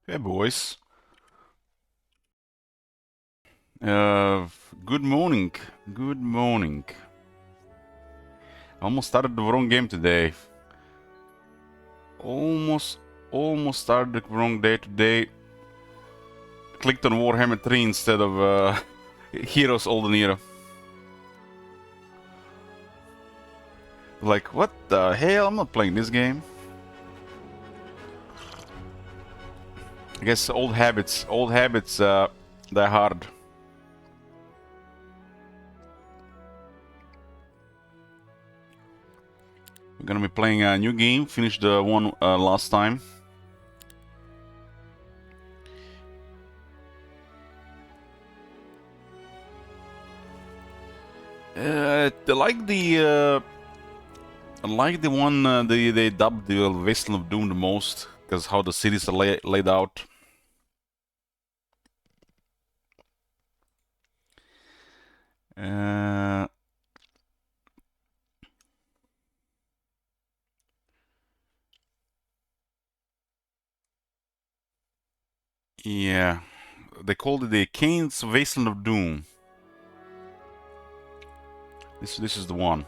Hey boys. Good morning. Good morning. I almost started the wrong game today. Almost started the wrong day today. Clicked on Warhammer 3 instead of Heroes Olden Era. Like, what the hell? I'm not playing this game. I guess old habits die hard. We're gonna be playing a new game, finished the one last time. I like the one they dubbed the Wasteland of Doom the most, because how the cities are laid out. Yeah, they called it the Kane's Wasteland of Doom. This is the one.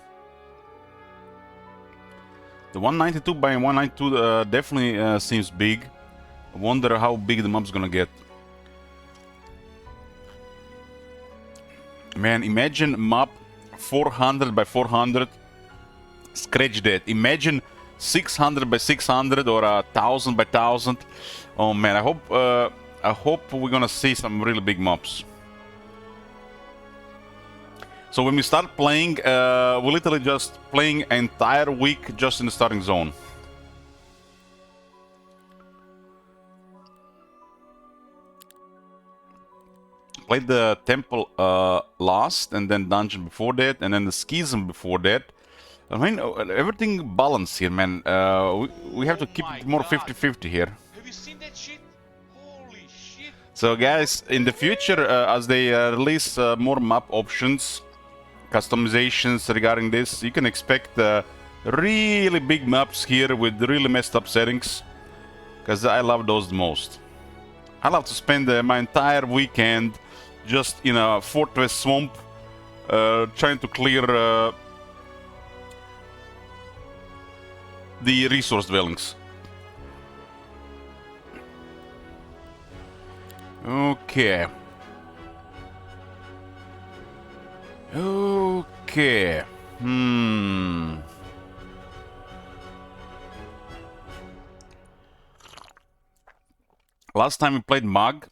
The 192 by 192 definitely seems big. I wonder how big the mob's gonna get. Man, imagine map 400 by 400. Scratch that. Imagine 600 by 600 or 1000 by 1000. Oh man, I hope we're gonna see some really big mobs. So when we start playing, we're literally just playing an entire week just in the starting zone. Played the temple last, and then dungeon before that, and then the schism before that. I mean, everything balanced here, man. We have to keep it more 50-50 here. Have you seen that shit? Holy shit! So guys, in the future, as they release more map options, customizations regarding this, you can expect really big maps here with really messed up settings, because I love those the most. I love to spend my entire weekend just in a fortress swamp, trying to clear the resource dwellings. Okay. Okay. Last time we played Mag,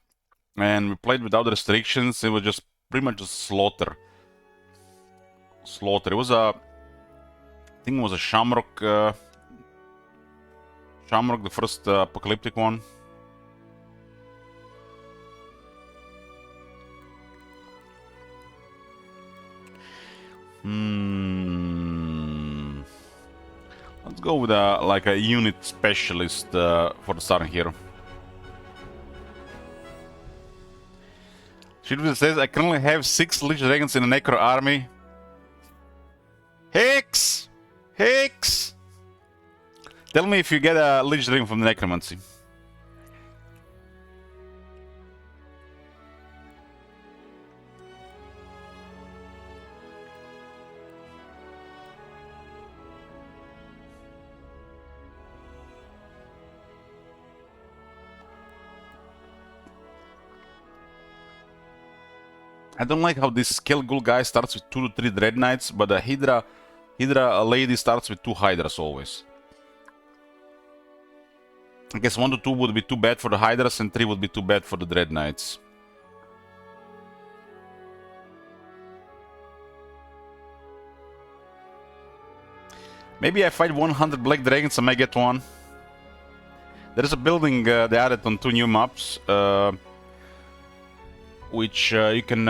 and we played without restrictions. It was just pretty much a slaughter. It was I think it was a Shamrock. Shamrock, the first Apocalyptic one. Let's go with like a unit specialist for the starting hero. Shitwizard says I currently have 6 Lich Dragons in the Necro army. Hex! Hex! Tell me if you get a Lich Dragon from the Necromancy. I don't like how this Skill Ghoul guy starts with 2 to 3 Dread Knights, but the Hydra lady starts with 2 Hydras always. I guess 1 to 2 would be too bad for the Hydras, and 3 would be too bad for the Dread Knights. Maybe I fight 100 Black Dragons, I may get one. There is a building they added on 2 new maps, which you can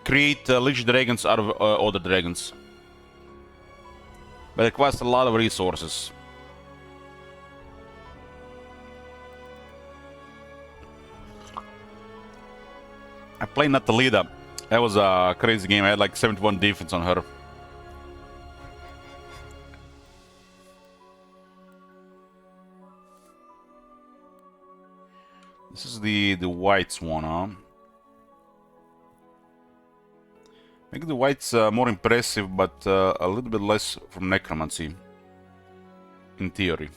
create Lich Dragons out of other dragons. But it requires a lot of resources. I played Natalida. That was a crazy game. I had like 71 defense on her. This is the whites one, huh? Make the whites more impressive, but a little bit less from necromancy, in theory.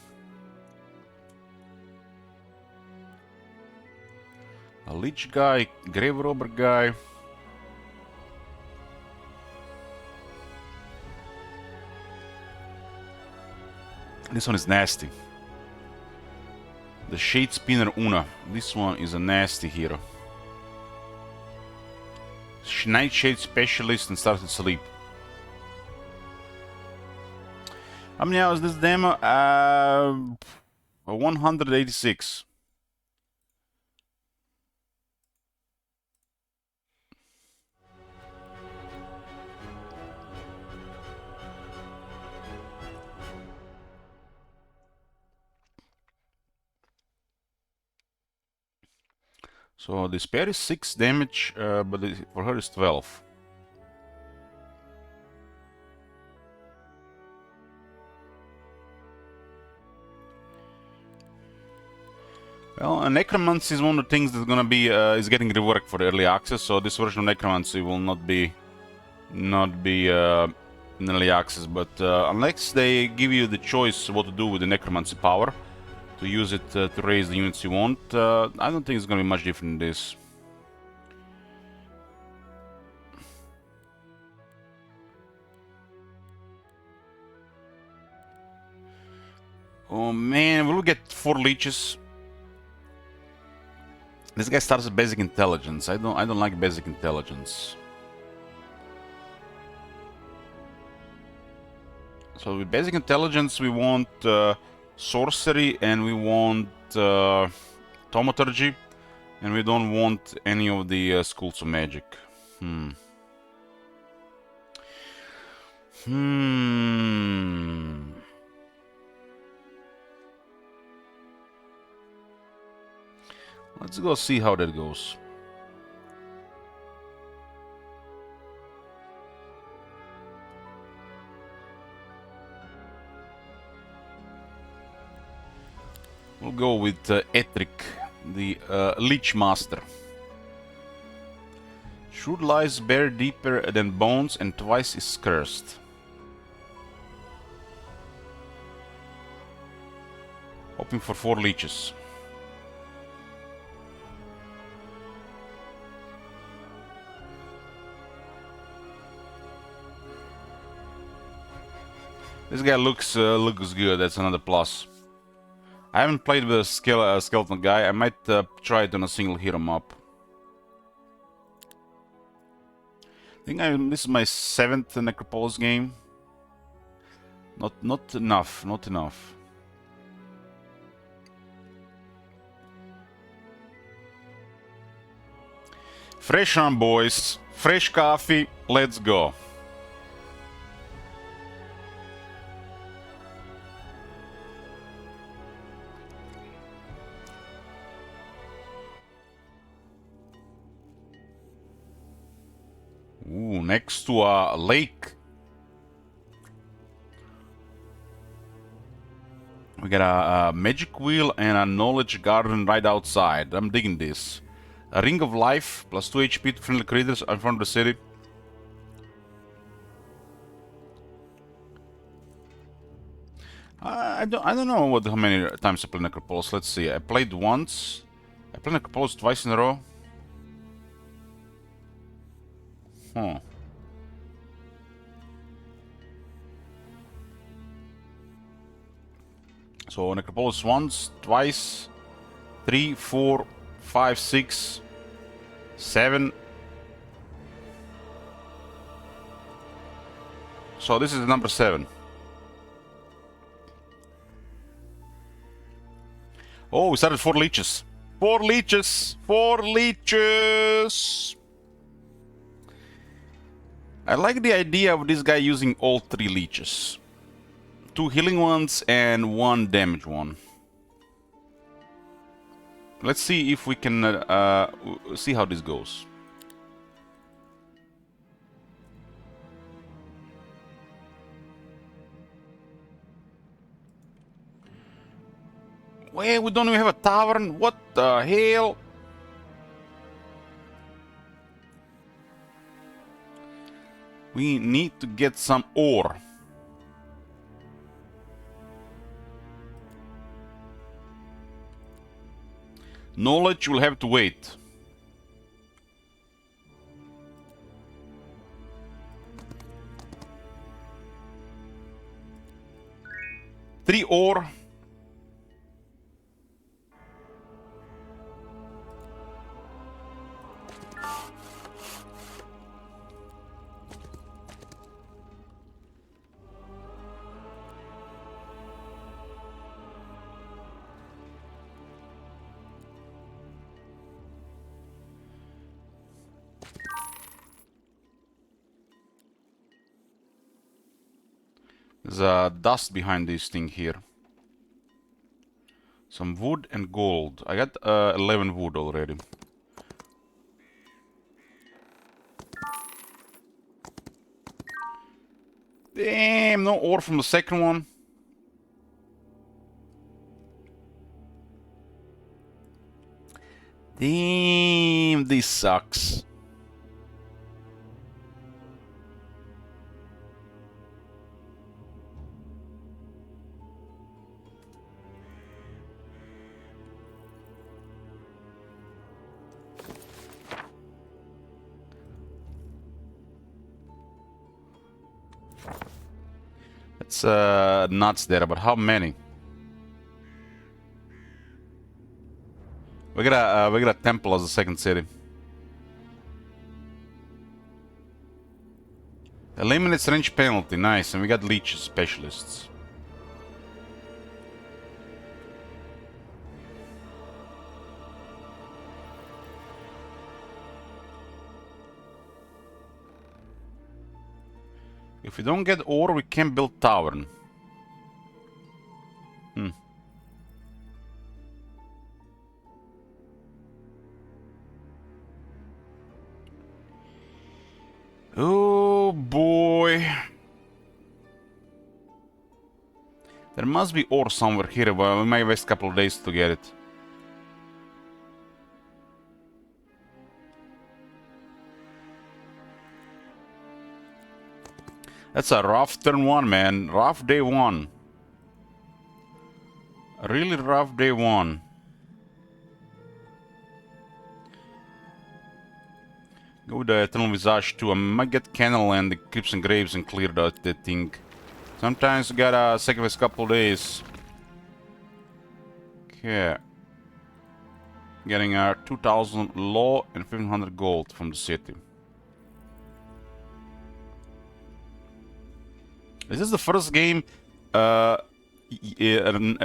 A lich guy, grave robber guy. This one is nasty. The Shade Spinner Una. This one is a nasty hero. Nightshade Specialist and started sleep. How many hours this demo? 186. So the spare is 6 damage, but for her is 12. Well, Necromancy is one of the things that's gonna be is getting reworked for early access. So this version of Necromancy will not be in early access, but unless they give you the choice what to do with the Necromancy power, to use it to raise the units you want, I don't think it's gonna be much different than this. Oh man, will we get 4 leeches? This guy starts with basic intelligence. I don't like basic intelligence. So with basic intelligence we want sorcery and we want thaumaturgy, and we don't want any of the schools of magic. Let's go see how that goes. We'll go with Etric, the Leech Master. Shrewd lies bear deeper than bones and twice is cursed. Hoping for 4 leeches. This guy looks good. That's another plus. I haven't played with a skeleton guy. I might try it on a single hero map. I think this is my 7th Necropolis game. Not enough. Fresh on, boys. Fresh coffee. Let's go. Ooh, next to a lake. We got a magic wheel and a knowledge garden right outside. I'm digging this. A ring of life, plus 2 HP to friendly creatures in front of the city. I don't know how many times I played Necropolis. Let's see. I played once. I played Necropolis twice in a row. Huh. So Necropolis once, twice, 3, 4, 5, 6, 7. So this is the number 7. Oh, we started 4 leeches. 4 leeches! 4 leeches! I like the idea of this guy using all 3 leeches. 2 healing ones and 1 damage one. Let's see if we can see how this goes. Wait, we don't even have a tavern? What the hell? We need to get some ore. Knowledge will have to wait. Three ore. There's dust behind this thing here. Some wood and gold. I got 11 wood already. Damn, no ore from the second one. Damn, this sucks. It's nuts there, but how many? We got a temple as a second city. Eliminates range penalty, nice, and we got leech specialists. If we don't get ore, we can't build tavern. Oh boy. There must be ore somewhere here, but we might waste a couple of days to get it. That's a rough turn one, man. Rough day one. A really rough day one. Go with the Eternal Visage too. I might get Kennel and the Crimson Graves and clear that thing. Sometimes you gotta sacrifice a couple of days. Okay. Getting our 2000 law and 1500 gold from the city. Is this the first game,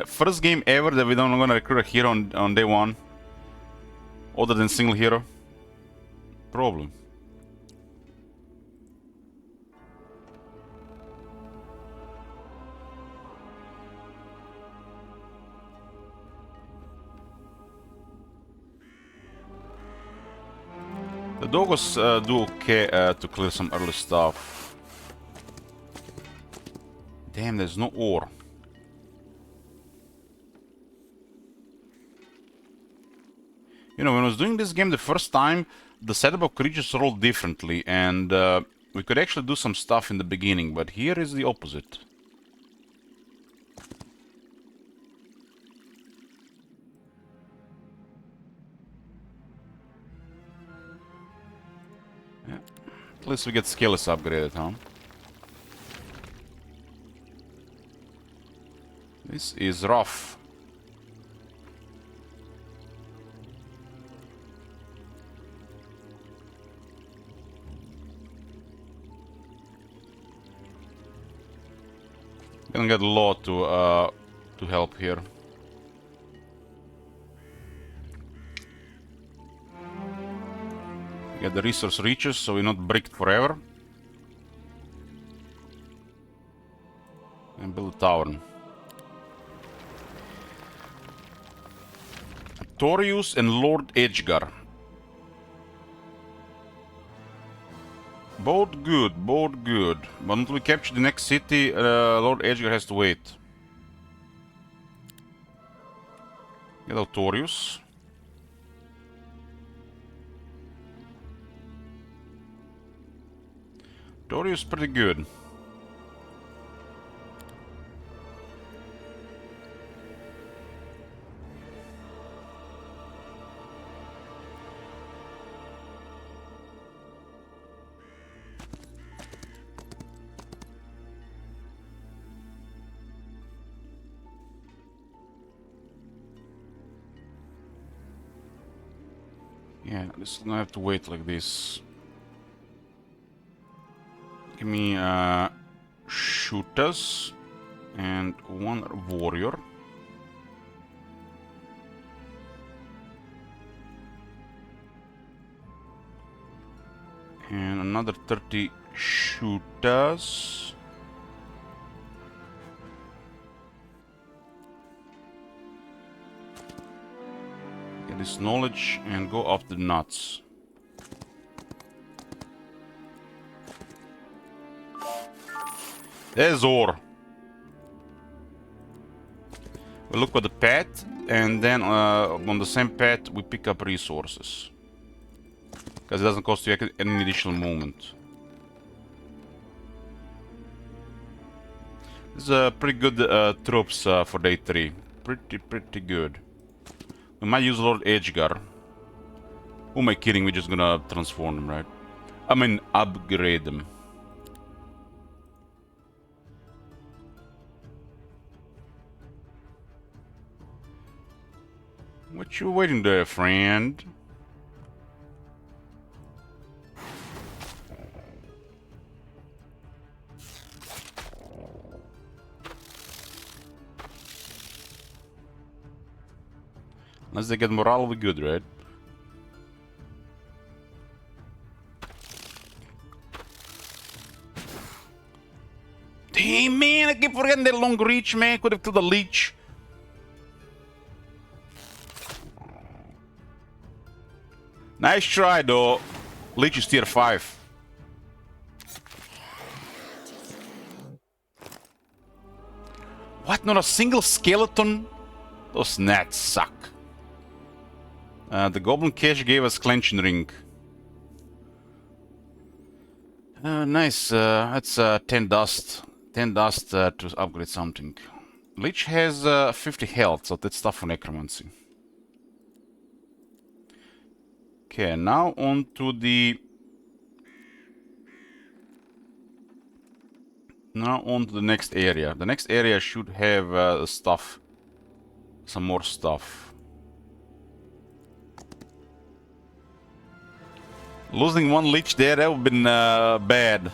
first game ever that we don't gonna recruit a hero on day one? Other than single hero? Problem. The doggos do okay to clear some early stuff. Damn, there's no ore. You know, when I was doing this game the first time, the setup of creatures rolled differently, and we could actually do some stuff in the beginning, but here is the opposite. Yeah. At least we get skills upgraded, huh? This is rough. Gonna get law to help here. Get the resource reaches, so we're not bricked forever. And build a tavern. Torius and Lord Edgar. Both good, both good. But until we capture the next city, Lord Edgar has to wait. Get Autorius. Autorius pretty good. Yeah, this is gonna have to wait like this. Give me shooters and one warrior. And another 30 shooters. Get this knowledge and go after the nuts. There's ore. We look at the path, and then on the same path we pick up resources. Because it doesn't cost you any additional movement. This is a pretty good troops for day 3. Pretty good. We might use Lord Edgegar. Who am I kidding? We're just gonna transform them, right? I mean, upgrade them. What you waiting there, friend? Unless they get morale, we good, right? Damn, man, I keep forgetting that long reach, man. Could have killed the leech. Nice try, though. Leech is tier 5. What? Not a single skeleton? Those nets suck. The Goblin Cache gave us Clenching Ring. Nice. That's 10 dust. 10 dust to upgrade something. Lich has 50 health, so that's tough for Necromancy. Okay, now on to the... Now on to the next area. The next area should have stuff. Some more stuff. Losing one Lich there, that would have been bad.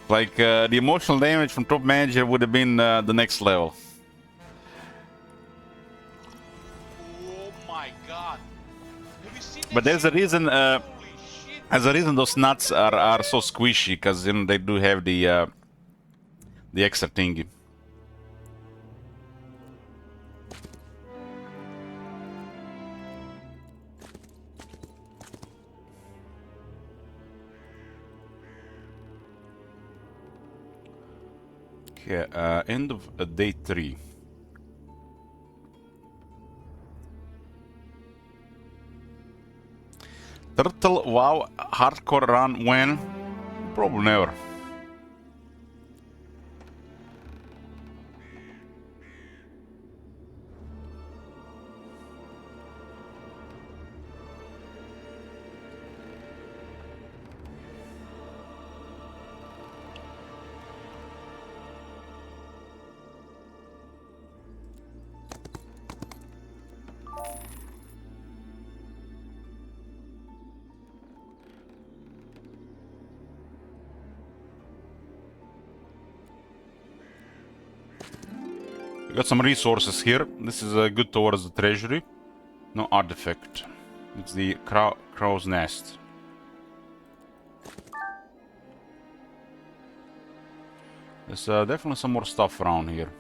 Like, the emotional damage from top manager would have been the next level. Oh my god. Have you seen that But there's a shit? reason, Holy shit. there's a reason those nuts are so squishy, because you know, they do have the extra thingy. Okay, end of day 3. Turtle WoW hardcore run when? Probably never. We got some resources here. This is good towards the treasury. No artifact. It's the crow's nest. There's definitely some more stuff around here.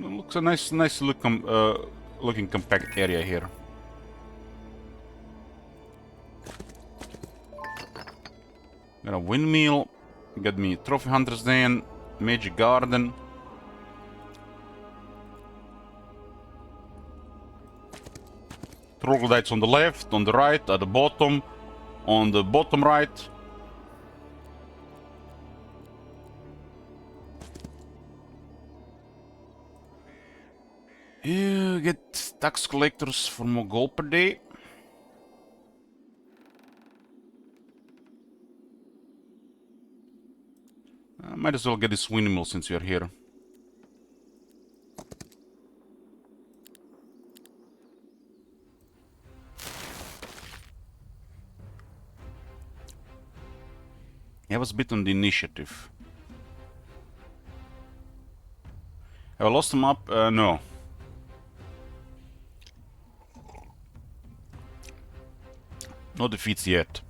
Looks a nice looking compact area here. Got a windmill. Got me trophy hunter's den, magic garden. Troglodytes on the left, on the right, at the bottom, on the bottom right. You get tax collectors for more gold per day. Might as well get this windmill since you're here. I was a bit on the initiative. Have I lost him up? No. No defeats yet.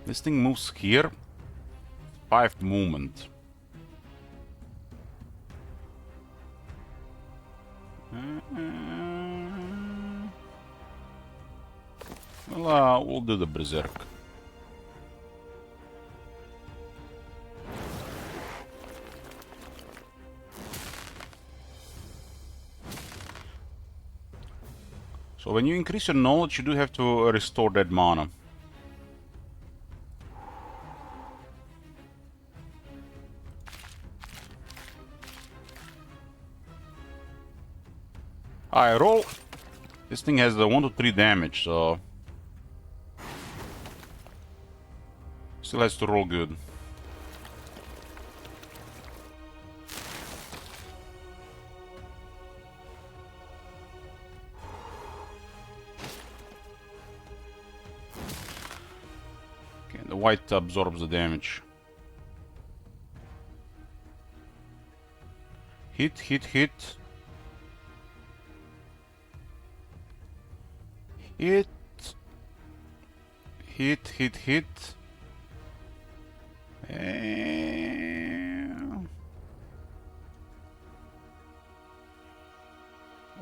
This thing moves here. 5 movement. Well, we'll do the berserk. So when you increase your knowledge, you do have to restore that mana. I roll. This thing has 1 to 3 damage, so still has to roll good. Okay, the white absorbs the damage. Hit, hit, hit. Hit. Hit, hit, hit.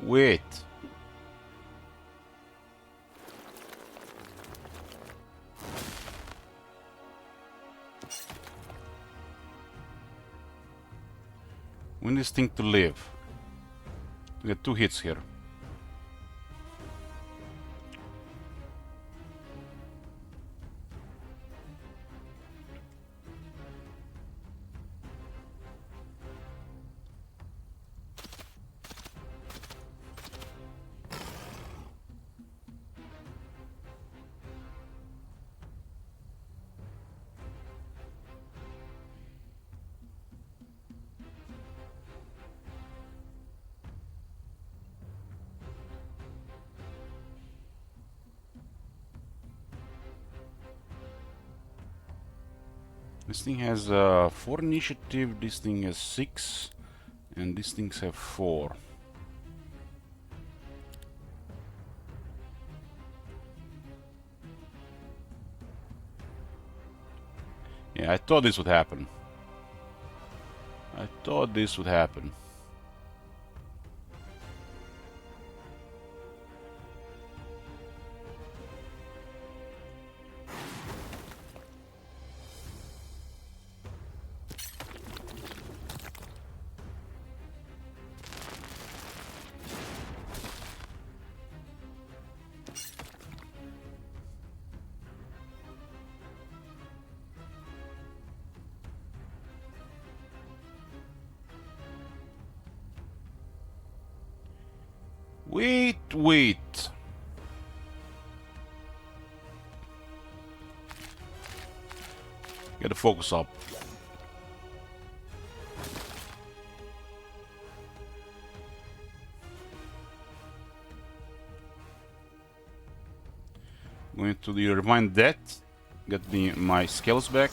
Wait. We need this thing to live. We got 2 hits here. This thing has 4 initiative, this thing has 6, and these things have 4. Yeah, I thought this would happen. I thought this would happen. Wait. Get the focus up. Going to the rewind that. Get my scales back.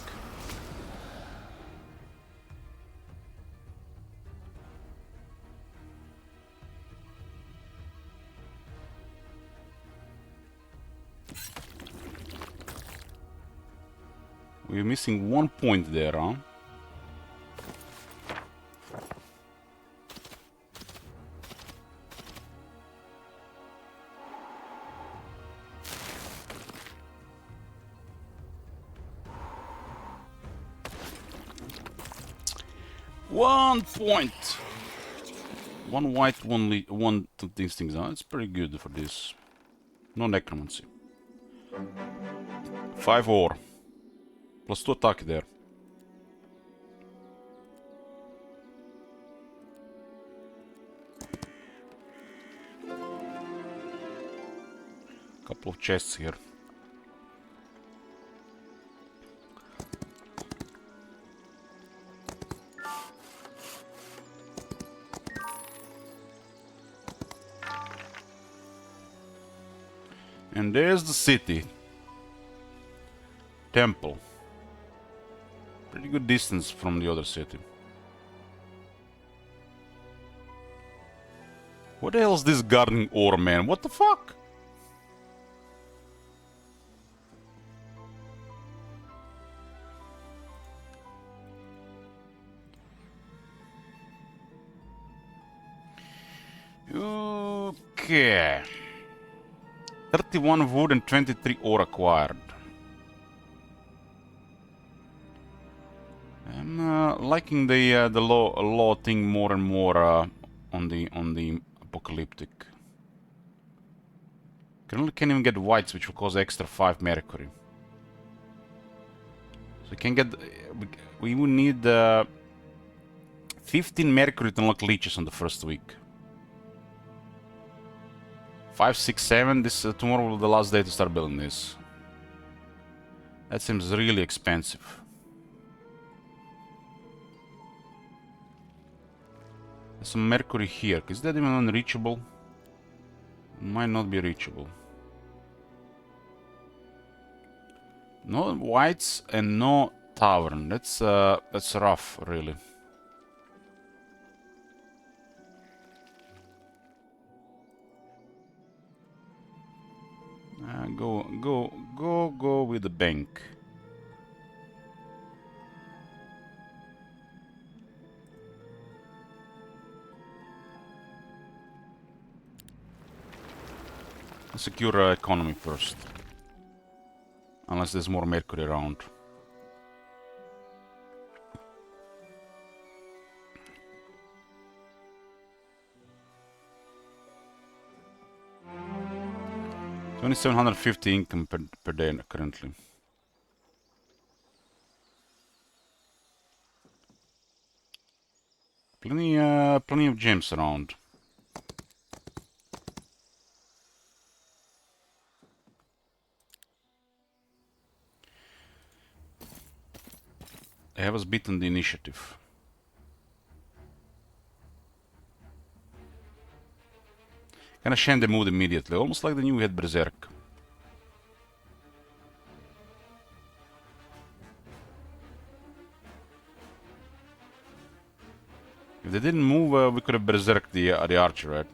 We're missing 1 point there, huh? 1 point. One white, one these things. That's pretty good for this. No necromancy. 5 ore. Plus 2 attack there. Couple of chests here. And there's the city. Temple. Pretty good distance from the other city. What the hell is this gardening ore, man? What the fuck? Okay. 31 wood and 23 ore acquired. I'm liking the law thing more and more on the apocalyptic. Can even get whites, which will cause extra 5 mercury. So we can get. We will need 15 mercury to unlock leeches on the first week. 5, 6, 7. This tomorrow will be the last day to start building this. That seems really expensive. There's some mercury here. Is that even unreachable? Might not be reachable. No whites and no tavern. That's rough, really. Go with the bank. Secure economy first. Unless there's more mercury around. $2,750 income per day currently. Plenty of gems around. They have us beaten the initiative. Kinda shame they moved immediately, almost like they knew we had Berserk. If they didn't move, we could have Berserked the archer, right?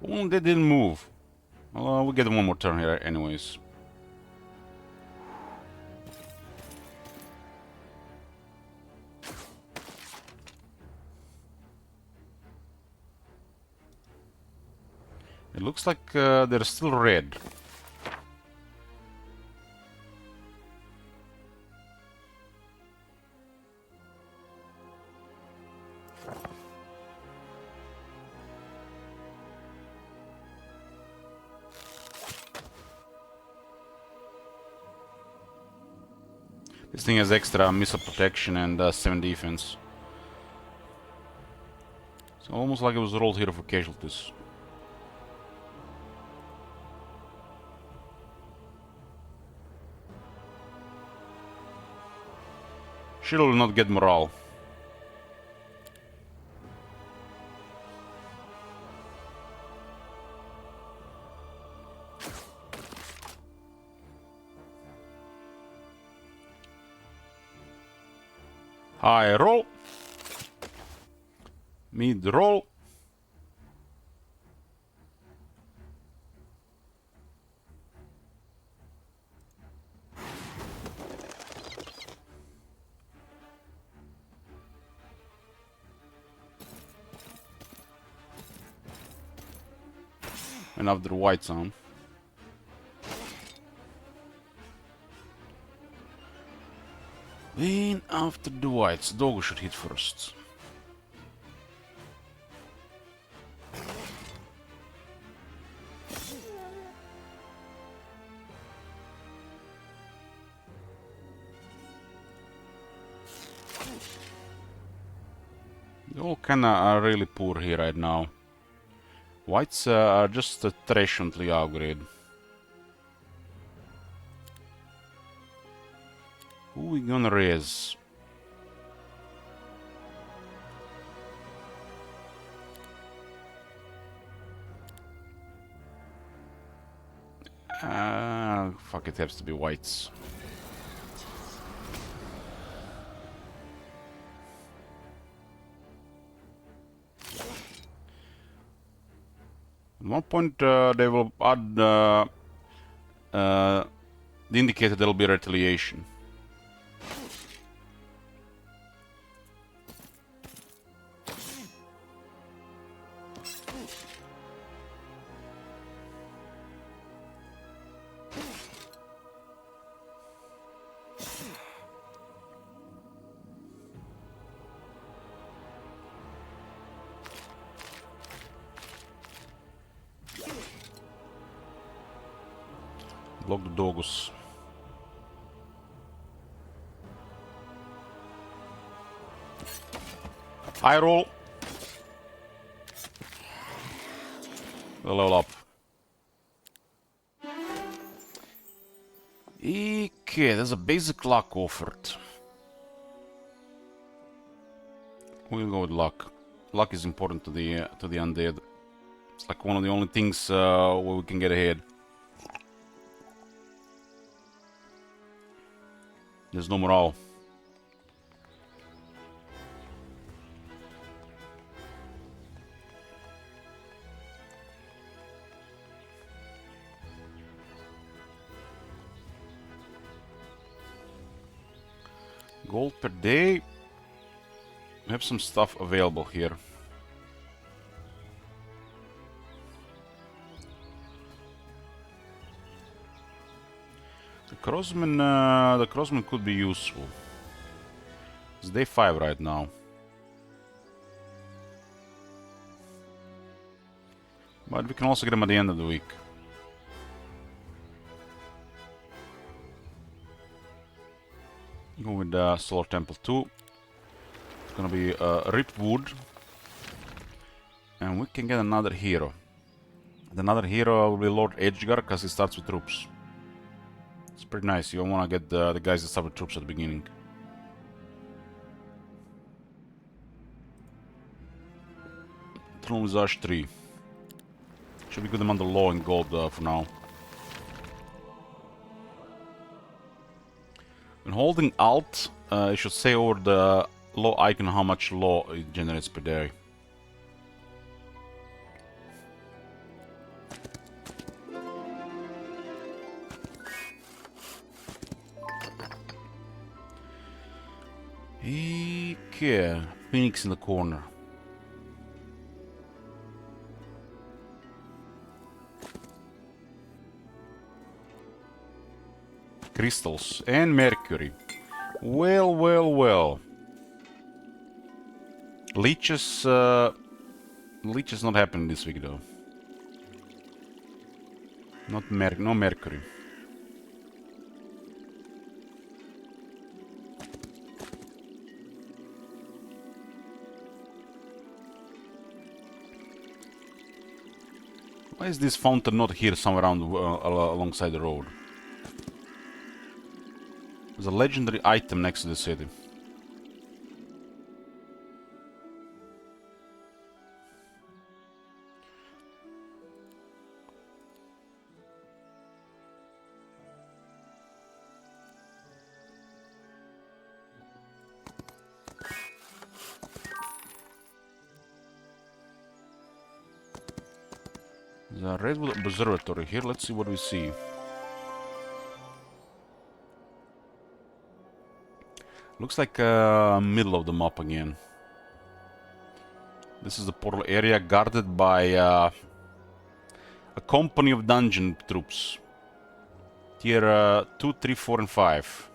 Oh, they didn't move. Well, we'll get one more turn here anyways. It looks like they're still red. This thing has extra missile protection and 7 defense. It's almost like it was rolled here for casualties. She will not get morale. High roll. Mid roll. And after the white sound. Then after the whites, dog should hit first. They all kinda are really poor here right now. Whites are just a trash on the upgrade. Who we gonna raise? Fuck, it has to be whites. At one point they will add the indicator there will be retaliation. Block the dogus. High roll. Level up. Okay, there's a basic luck offered. We'll go with luck. Luck is important to the undead. It's like one of the only things where we can get ahead. There's no morale. Gold per day. We have some stuff available here. The crossman could be useful. It's day 5 right now. But we can also get them at the end of the week. Go with Solar Temple 2. It's gonna be Ripped Wood. And we can get another hero. And another hero will be Lord Edgegar, because he starts with troops. It's pretty nice. You don't want to get the guys that start with troops at the beginning. Throne Visage 3. Should be good amount of law and gold for now. When holding Alt, you should say over the law icon how much law it generates per day. Okay, Phoenix in the corner. Crystals and mercury. Well, well, well. Leeches, leeches not happening this week though. No mercury. Why is this fountain not here somewhere around alongside the road? There's a legendary item next to the city. The Redwood Observatory here. Let's see what we see. Looks like middle of the map again. This is the portal area guarded by a company of dungeon troops. Tier 2, 3, 4, and 5.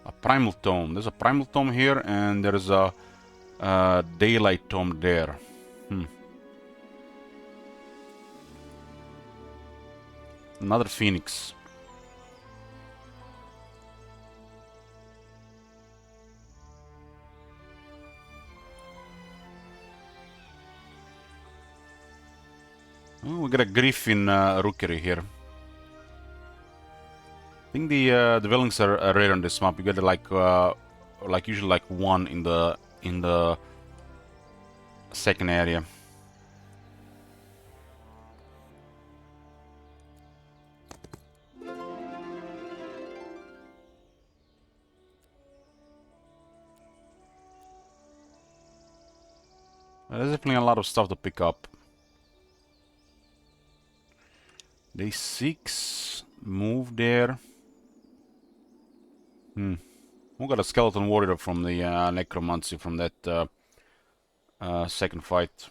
A primal tome. There's a primal tome here, and there's a daylight tome there. Another phoenix. Oh, we got a griffin rookery here. I think the dwellings are rare on this map. You get like usually like one in the second area. There's definitely a lot of stuff to pick up. Day 6, move there. We got a skeleton warrior from the necromancy from that second fight.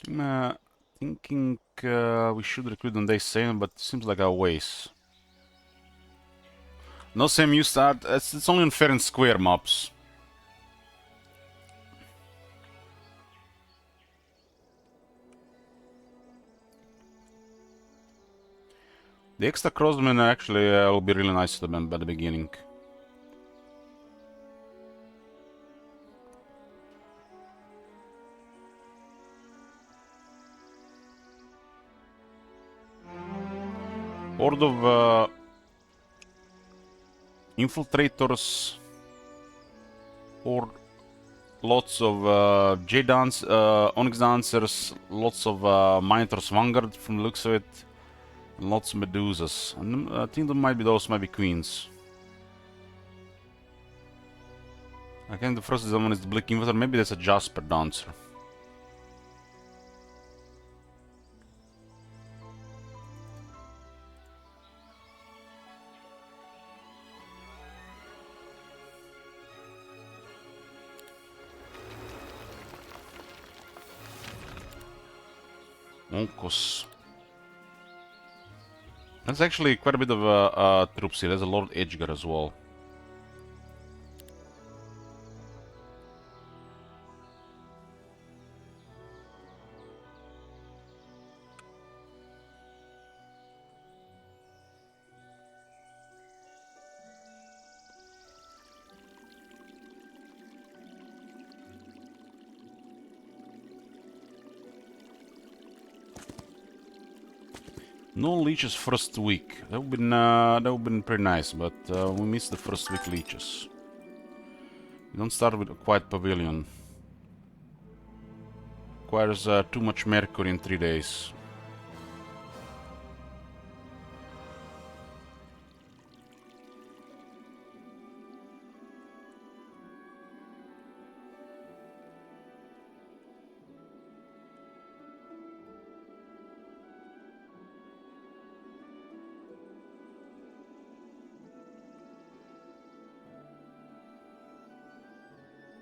I'm thinking we should recruit on day 7, but it seems like a waste. No same use start. It's only on fair and square maps. The extra crossmen actually will be really nice to them by the beginning. Horde of infiltrators, or lots of J dance, Onyx dancers, lots of Minotaur's Vanguard from the looks of it, and lots of Medusas. And I think those might be queens. I think the first one is the Bleak Invader. Maybe that's a Jasper dancer. Onkos. That's actually quite a bit of troops here. There's a Lord Edgar as well. No leeches first week. That would been pretty nice, but we missed the first week leeches. We don't start with a quiet pavilion. Requires too much mercury in 3 days.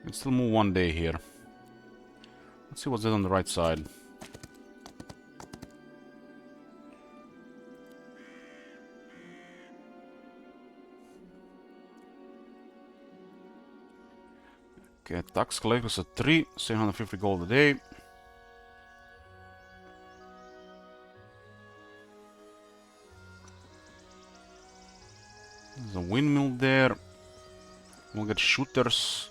Can still move 1 day here. Let's see what's there on the right side. Okay, tax collectors at 3, 750 gold a day. There's a windmill there. We'll get shooters.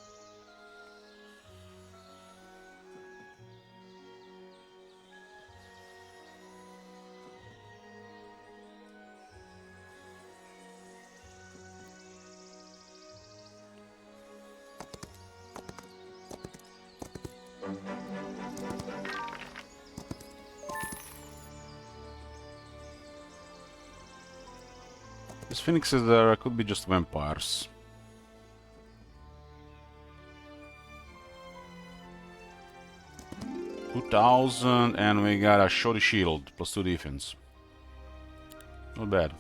These phoenixes could be just vampires. $2,000, and we got a shoddy shield plus 2 defense. Not bad.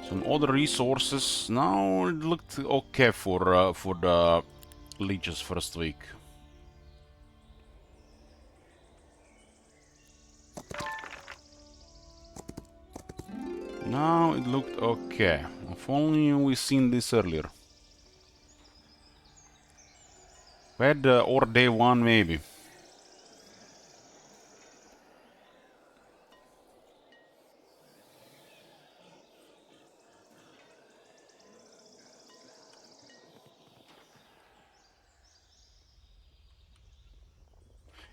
Some other resources. Now it looked okay for the leeches first week. Now it looked okay. If only we seen this earlier. We had or day 1 maybe.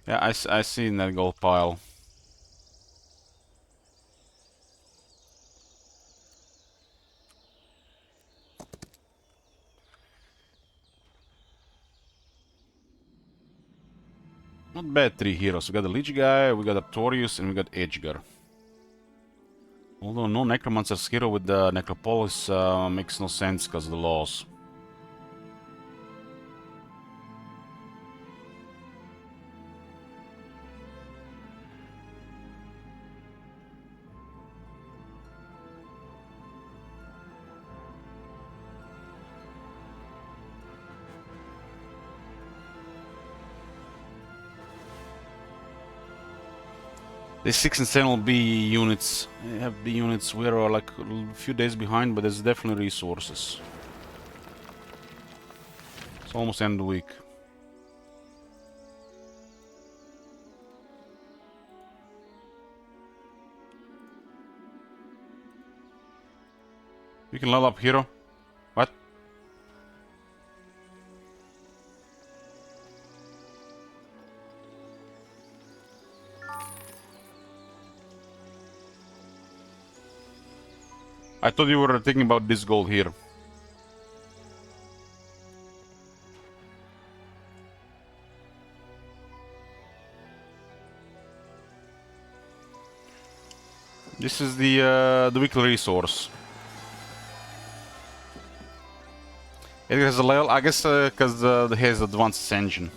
Yeah, I see in that gold pile. Not bad 3 heroes. We got the Lich guy, we got Artorius, and we got Edgar. Although no Necromancer's hero with the Necropolis makes no sense because of the laws. The 6 and 7 will be units. They have the units. We're like a few days behind, but there's definitely resources. It's almost end of the week. You can level up hero. What? I thought you were thinking about this gold here. This is the weekly resource. It has a level, I guess, because it has advanced engine.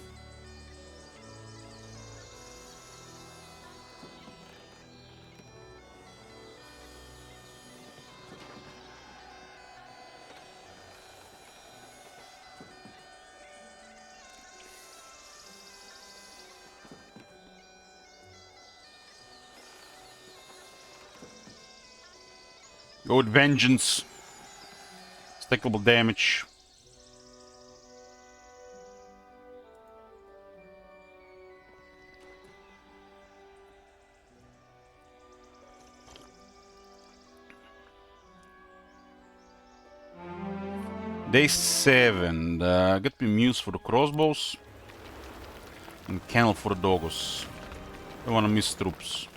Go with vengeance. Stackable damage. Day 7. Get me Muse for the crossbows. And Kennel for the doggos. Don't wanna miss troops.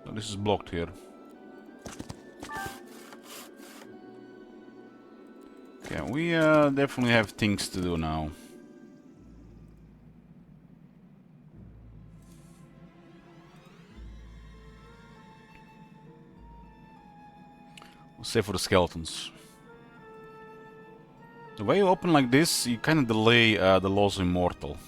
Oh, this is blocked here. Okay, we definitely have things to do now. Save for the skeletons. The way you open like this, you kind of delay the Laws of Immortal.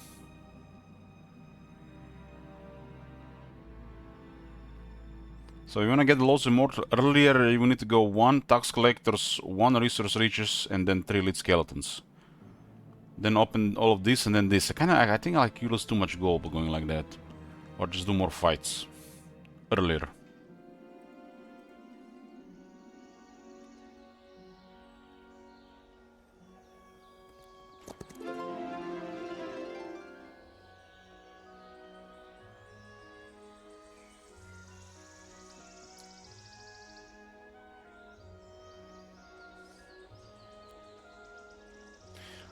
So if you want to get the Laws of Immortal earlier, you need to go 1 tax collectors, 1 resource reaches, and then 3 lead skeletons. Then open all of this and then this. I think like you lose too much gold by going like that. Or just do more fights earlier.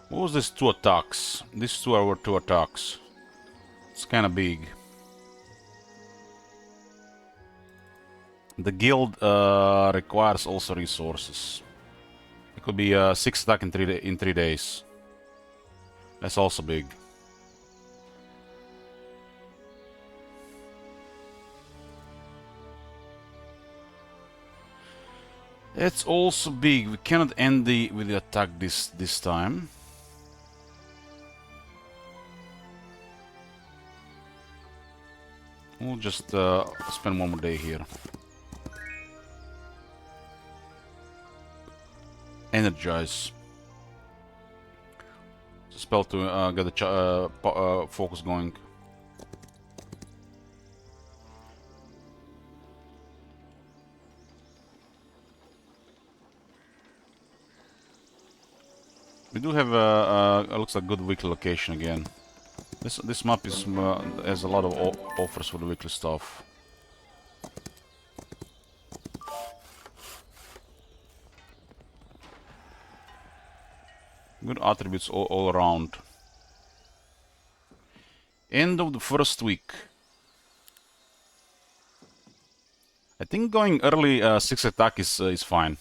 What was this 2 attacks? These 2 are 2 attacks. It's kinda big. The guild requires also resources. It could be 6 attack in 3 days. That's also big. It's also big. We cannot end with the attack this time. We'll just spend one more day here. Energize. It's a spell to get the focus going. We do have looks like good weekly location again. This map is has a lot of offers for the weekly stuff. Good attributes all around. End of the first week. I think going early 6 attack is fine.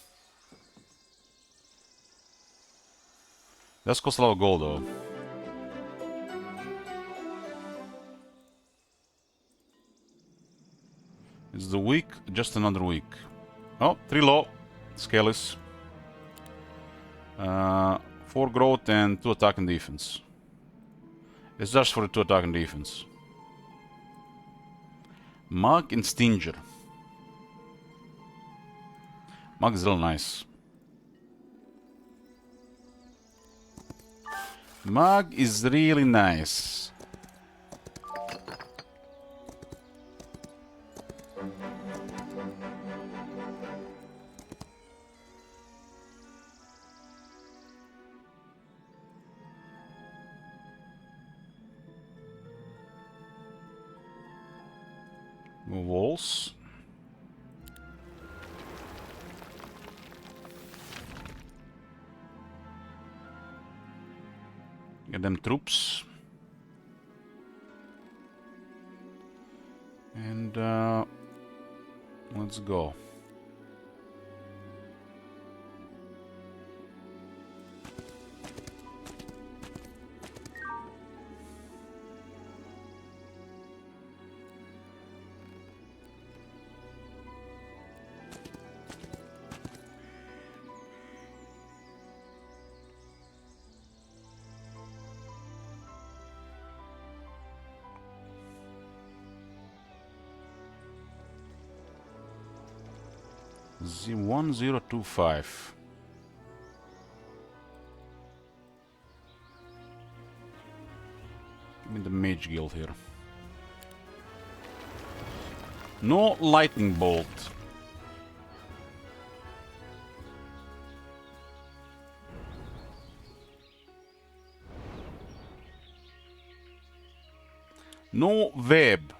Does cost a lot of gold though. It's the week, just another week. Oh, 3 low. Scaleless. 4 growth and 2 attack and defense. It's just for the 2 attack and defense. Mag and Stinger. Mag is real nice. Mag is really nice. Walls. Get them troops. And let's go. Z1025. Give me the mage guild here. No lightning bolt. No web.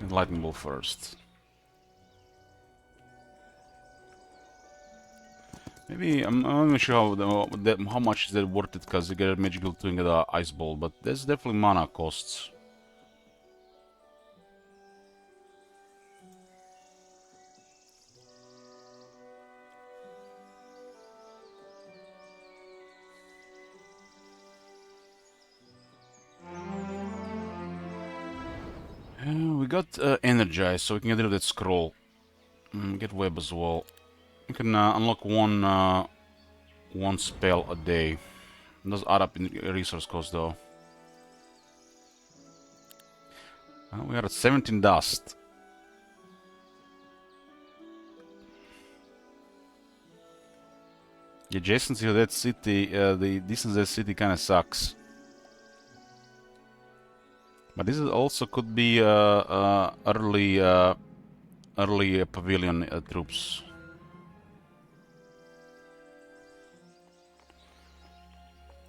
Lightning bolt first. Maybe I'm not sure how much is that worth it because you get a magic guild to get the ice ball, but there's definitely mana costs. We got energize, so we can get rid of that scroll. Get web as well. You can unlock one spell a day. It does add up in resource cost though. We are at 17 dust. The adjacency to that city, the distance to that city kind of sucks. But this is also could be early pavilion troops.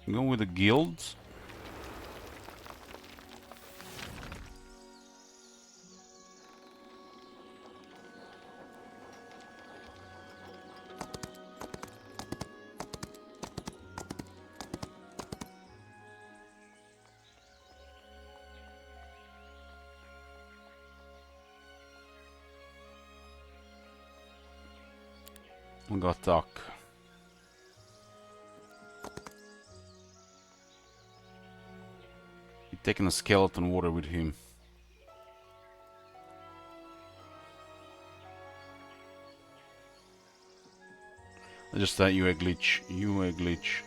Go with the guild. We got attack. He's taking a skeleton warrior with him. Just a UA glitch. UA glitch.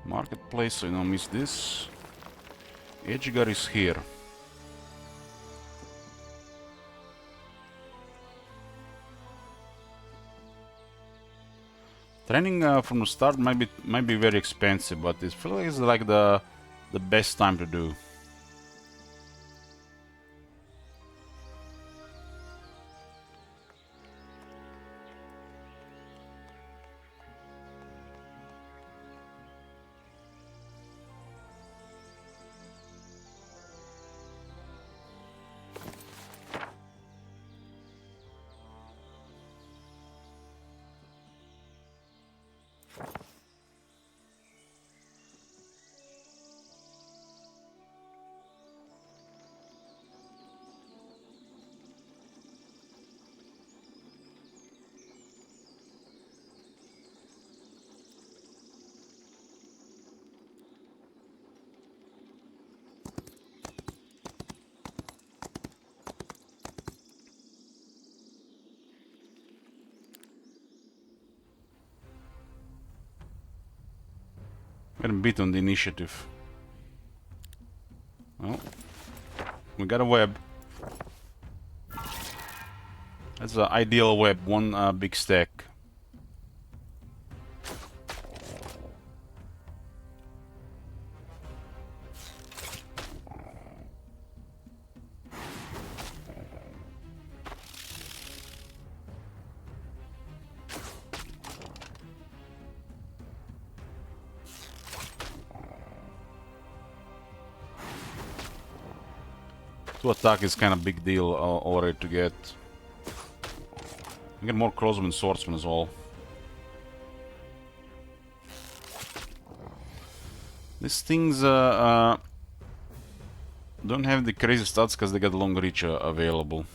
Marketplace, so you don't miss this. Edgar is here. Training from the start might be very expensive, but it feels like it's like the best time to do. Getting beat on the initiative. Well, we got a web. That's an ideal web, one big stack. To attack is kind of big deal already to get. You get more crossbow and swordsman as well. These things don't have the crazy stats because they got long reach available.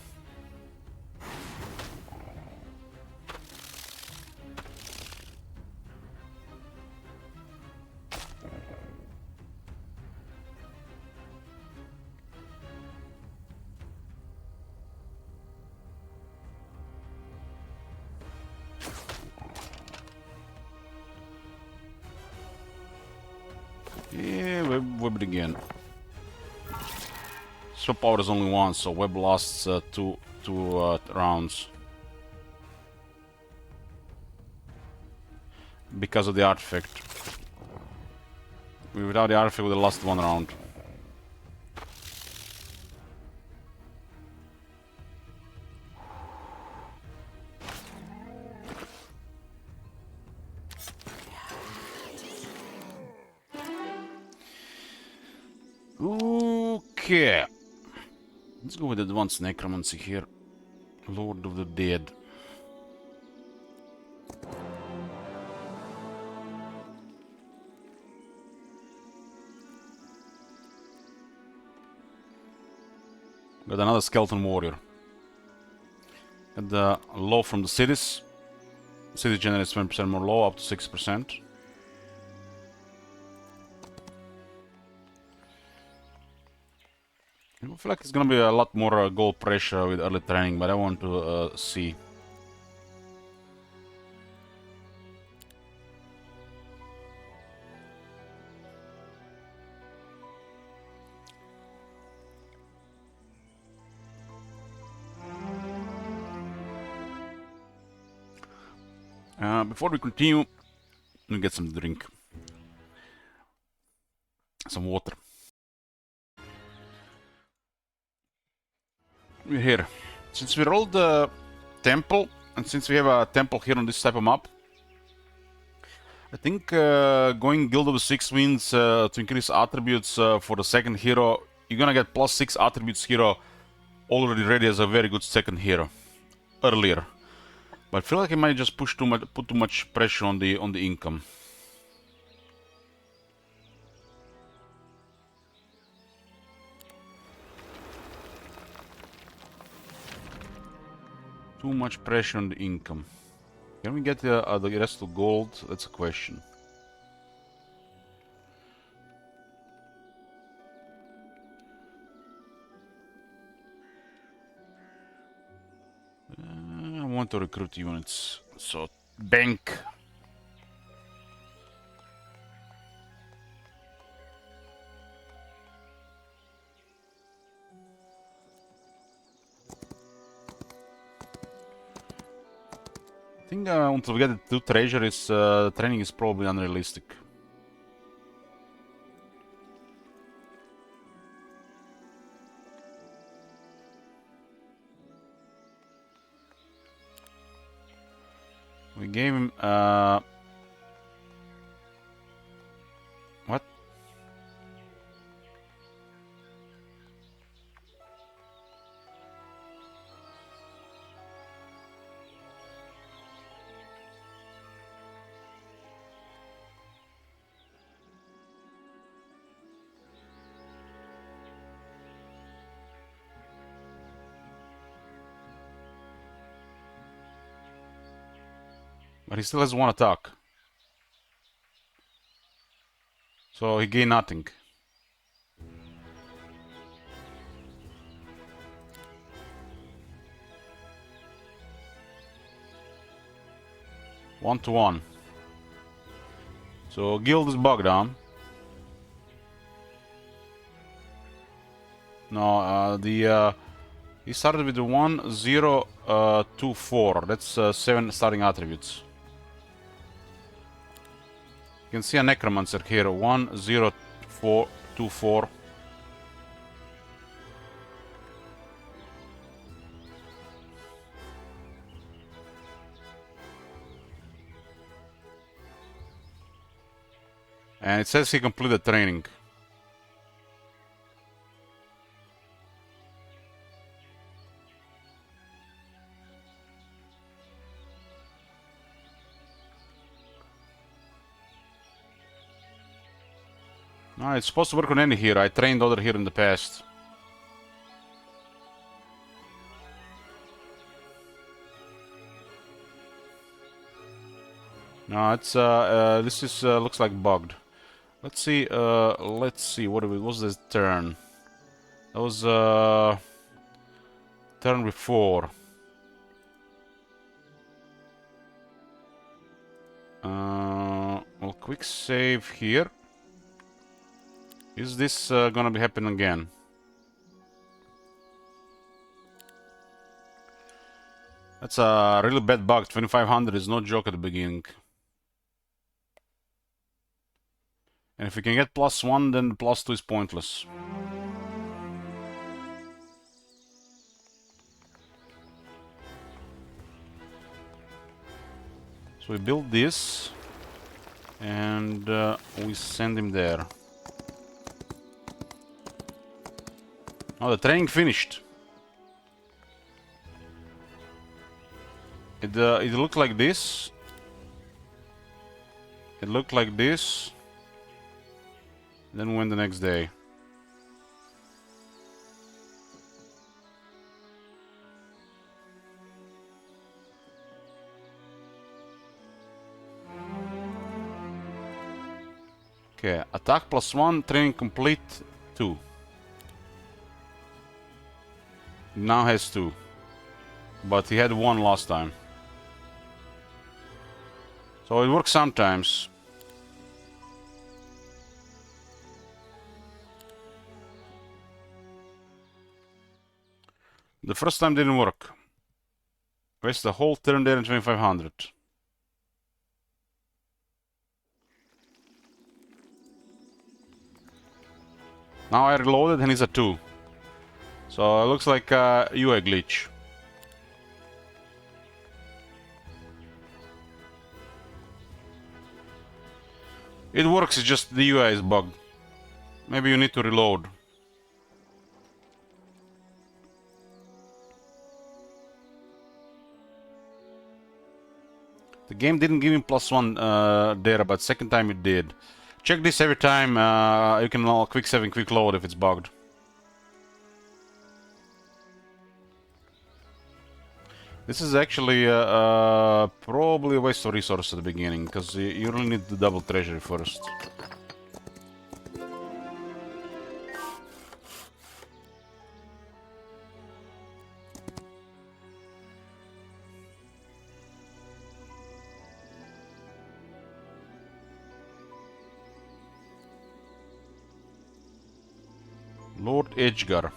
Yeah, web it again. Swap power is only one, so web lasts two rounds. Because of the artifact. Without the artifact, we would have lost one round. Okay. Let's go with advanced necromancy here. Lord of the Dead. Got another skeleton warrior. Got the law from the cities. City generates 20% more law, up to 6%. I feel like it's gonna be a lot more goal pressure with early training, but I want to see. Before we continue, we get some drink. Some water. We're here. Since we rolled the temple, and since we have a temple here on this type of map, I think going Guild of the Six Winds to increase attributes for the second hero, you're gonna get +6 attributes hero already ready as a very good second hero earlier. But I feel like I might just put too much pressure on the income. Too much pressure on the income. Can we get the rest of gold? That's a question. I want to recruit units. So, bank. I think until we get the 2 treasuries, training is probably unrealistic. We gave him, what? But he still has 1 attack. So he gained nothing. One to one. So guild is bugged, huh? No, he started with the 1, 0, 2, 4. That's 7 starting attributes. You can see a necromancer here. 1, 0, 4, 2, 4. And it says he completed training. No, it's supposed to work on any hero. I trained other hero in the past. No, it's this is looks like bugged. Let's see. What was this turn? That was turn before. Well, quick save here. Is this gonna be happening again? That's a really bad bug. 2500 is no joke at the beginning. And if we can get +1, then +2 is pointless. So we build this, and we send him there. Oh, the training finished. It looked like this. It looked like this. Then went the next day. Okay, attack +1, training complete 2. Now has 2. But he had 1 last time. So it works sometimes. The first time didn't work. Waste the whole turn there in 2500. Now I reloaded and he's at 2. So it looks like a UI glitch. It works, it's just the UI is bugged. Maybe you need to reload. The game didn't give him +1 there, but second time it did. Check this every time. You can quick save and quick load if it's bugged. This is actually probably a waste of resources at the beginning, because you really need the double treasury first. Lord Edgar.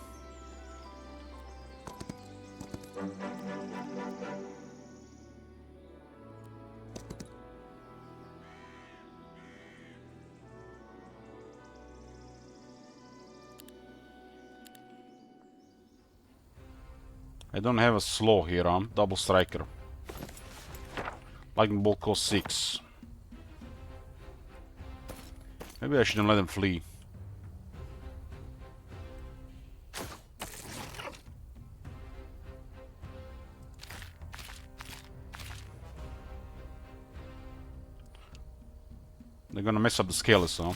I don't have a slow here, double striker. Lightning bolt costs 6. Maybe I shouldn't let him flee. They're gonna mess up the scales, huh?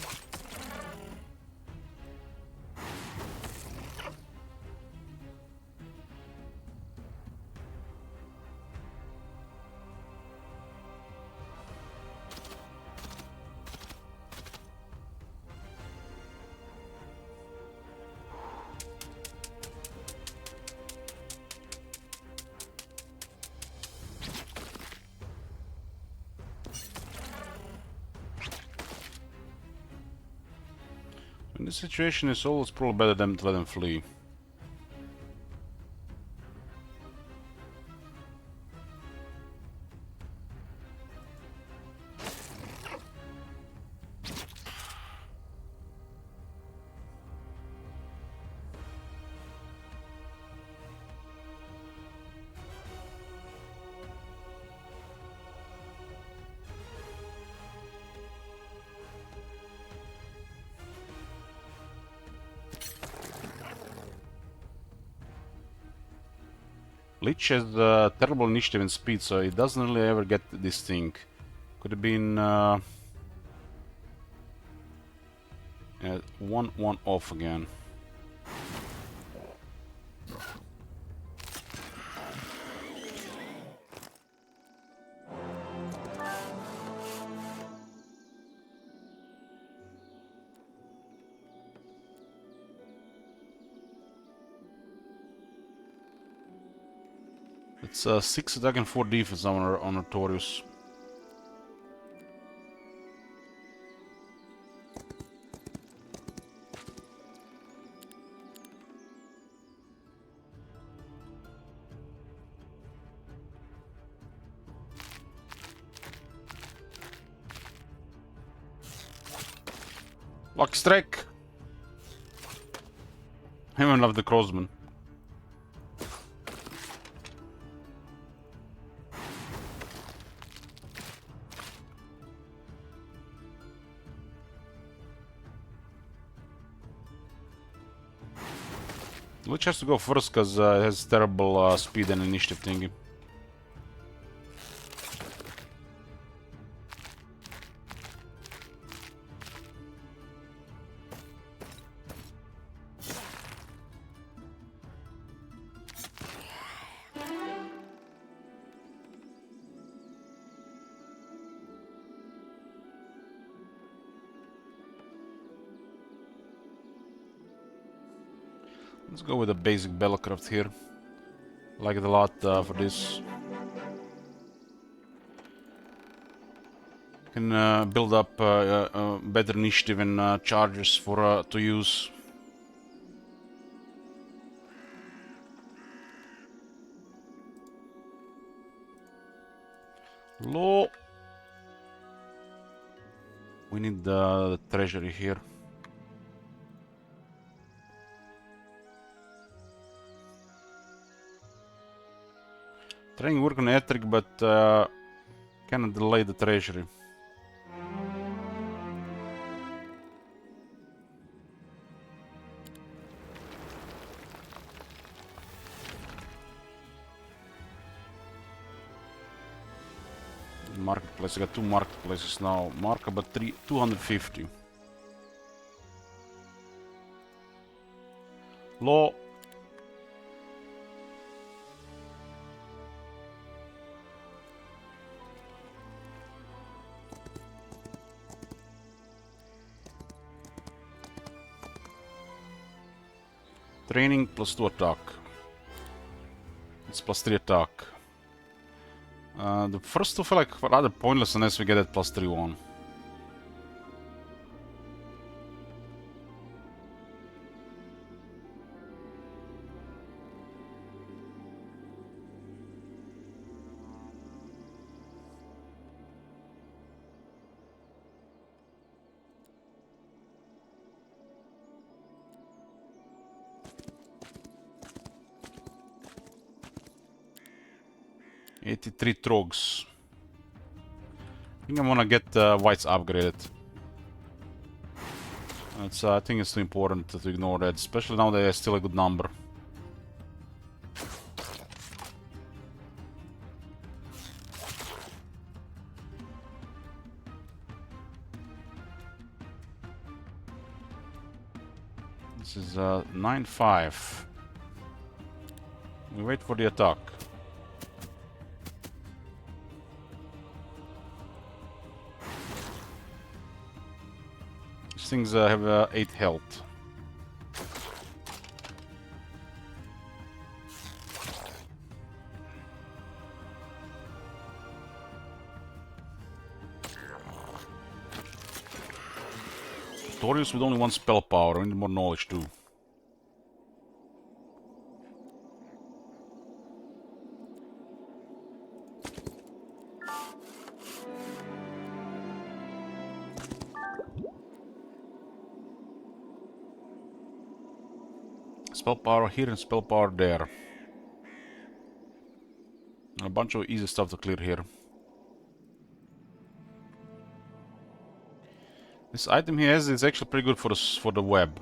In this situation, it's always probably better than to let them flee. Lich has terrible initiative and speed, so he doesn't really ever get this thing. Could have been 1-1 off again. It's 6 attack and 4 defense on Notorious. Lucky strike! I even love the crossman. Lich has to go first because it has terrible speed and initiative thingy. Let's go with a basic Bellcraft here. Like it a lot for this. Can build up better initiative and charges for to use. Low. We need the treasury here. Trying to work on Ettrick, but cannot delay the treasury. Marketplace, I got 2 marketplaces now. Mark about 250. Law. Training +2 attack. It's +3 attack. The first two feel like rather pointless unless we get that +3 one. '83 Trogs. I think I wanna get Whites upgraded. It's, I think it's too important to ignore that, especially now they're still a good number. This is 9-5. We wait for the attack. These things have 8 health. Tutorials with only 1 spell power, we need more knowledge too. Spell power here and spell power there. A bunch of easy stuff to clear here. This item he has is actually pretty good for the web.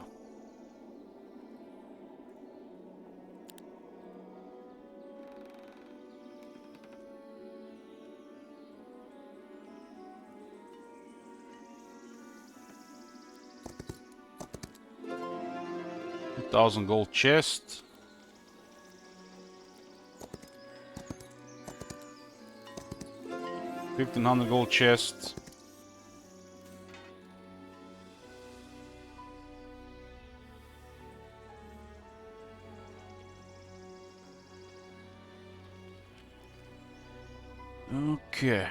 $1,000 gold chest. $1,500 gold chest. Okay.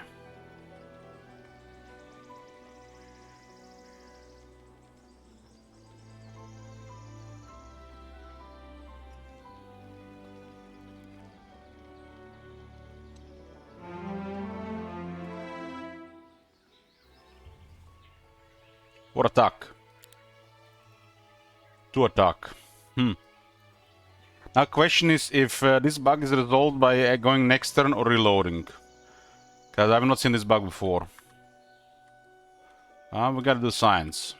What attack? 2 attack. Now question is if this bug is resolved by going next turn or reloading. Because I've not seen this bug before. We gotta do science.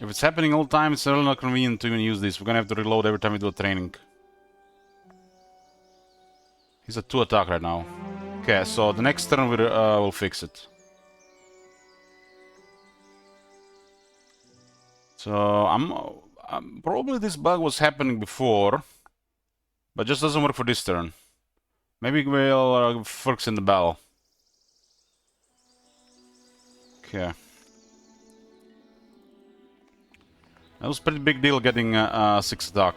If it's happening all the time, it's really not convenient to even use this. We're gonna have to reload every time we do a training. He's at 2 attack right now. Okay, so the next turn we'll fix it. So I'm probably this bug was happening before, but just doesn't work for this turn. Maybe we'll fix in the battle. Okay. That was a pretty big deal getting 6 attack.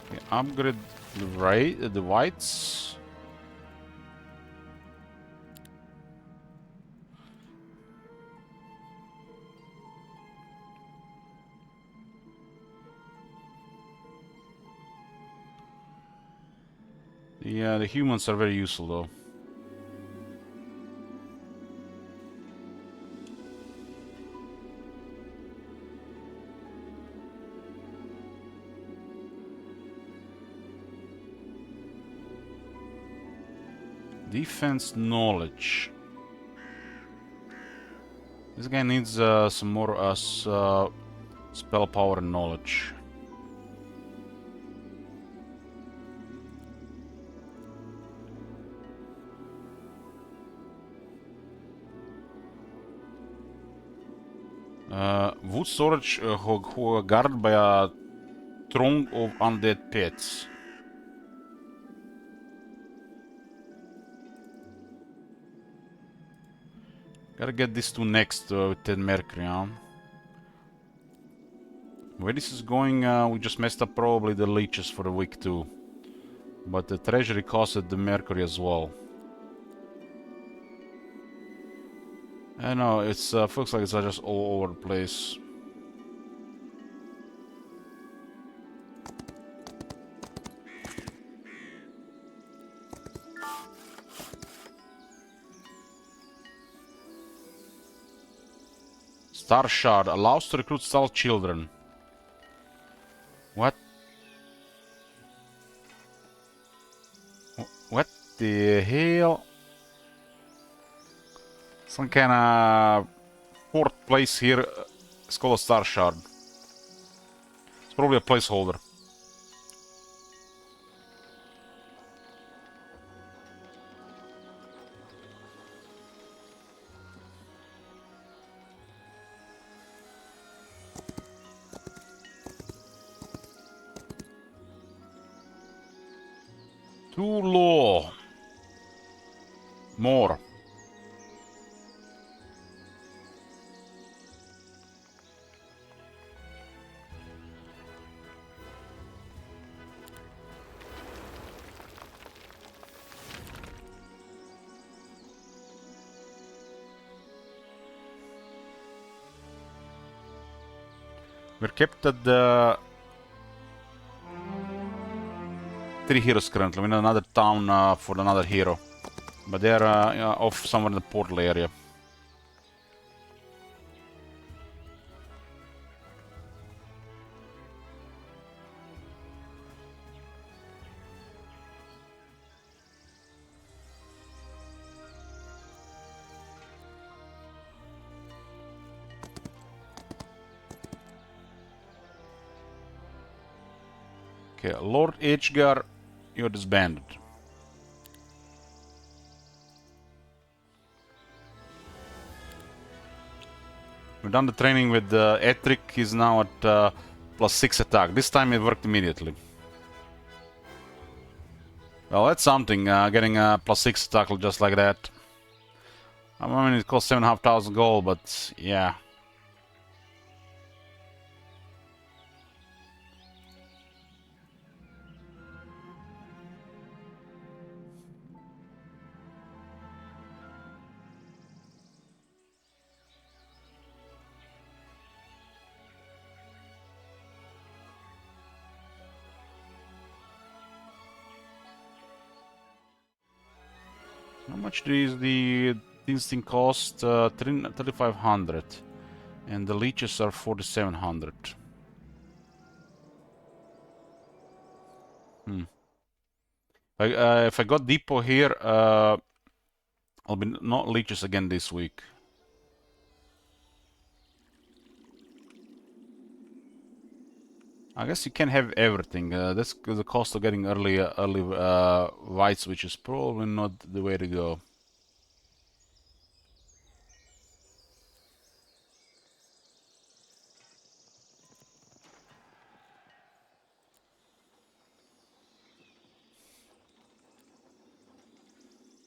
Okay, upgrade the whites. Yeah, the humans are very useful though. Defense knowledge. This guy needs some more spell power and knowledge. Wood storage who are guarded by a throng of undead pets. Gotta get these two next with 10 mercury, huh? Where this is going, we just messed up probably the leeches for a week too. But the treasury costed the mercury as well. I know, it's looks like it's just all over the place. Star Shard allows to recruit star children. What? What the hell? Some kind of fourth place here. It's called a Star Shard. It's probably a placeholder. Too low. More. We're kept at the 3 heroes currently. We need another town for another hero. But they're off somewhere in the portal area. Okay, Lord Edgar, you're disbanded. We've done the training with Etric, he's now at +6 attack. This time it worked immediately. Well, that's something, getting a +6 attack just like that. I mean, it costs 7,500 gold, but yeah. How much does this thing cost? 3,500. And the leeches are 4,700. If I got depot here, I'll be not leeches again this week. I guess you can have everything. That's the cost of getting early whites, which is probably not the way to go.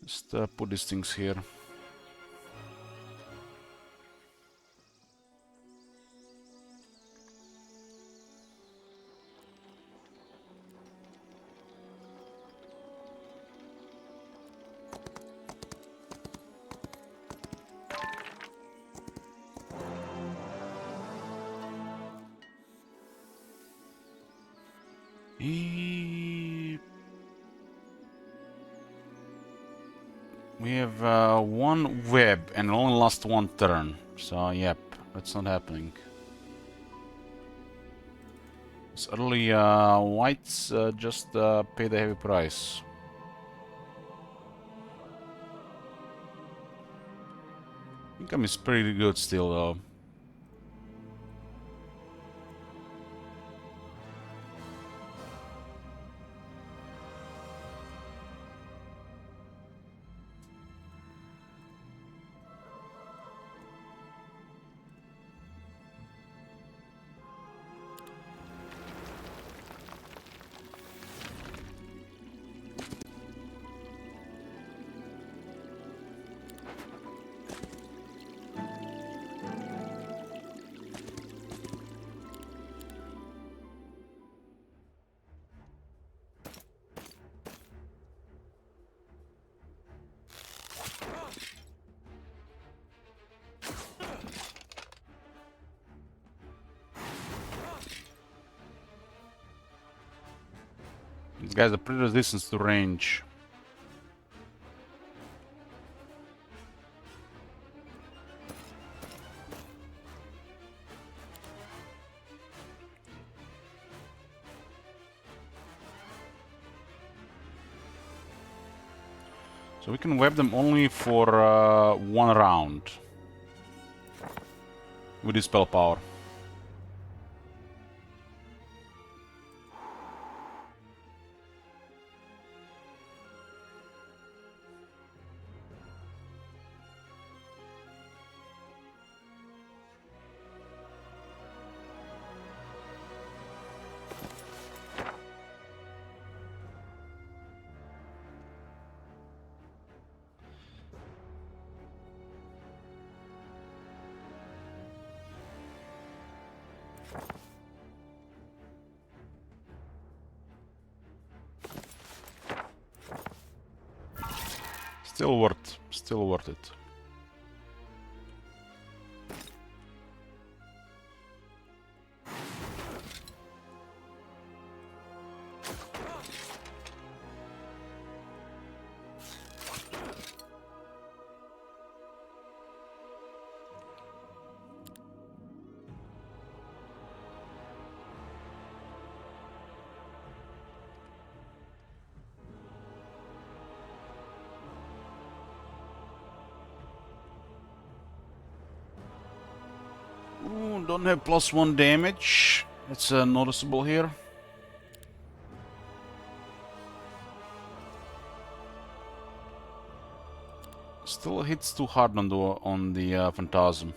Just put these things here. We have one web and only last one turn. So, yep, that's not happening. It's early whites just pay the heavy price. I think Income is pretty good still, though. These guys are pretty resistant to range. So we can web them only for 1 round with this spell power. Still worth it. Ooh, don't have +1 damage. It's noticeable here. Still hits too hard on the Phantasm.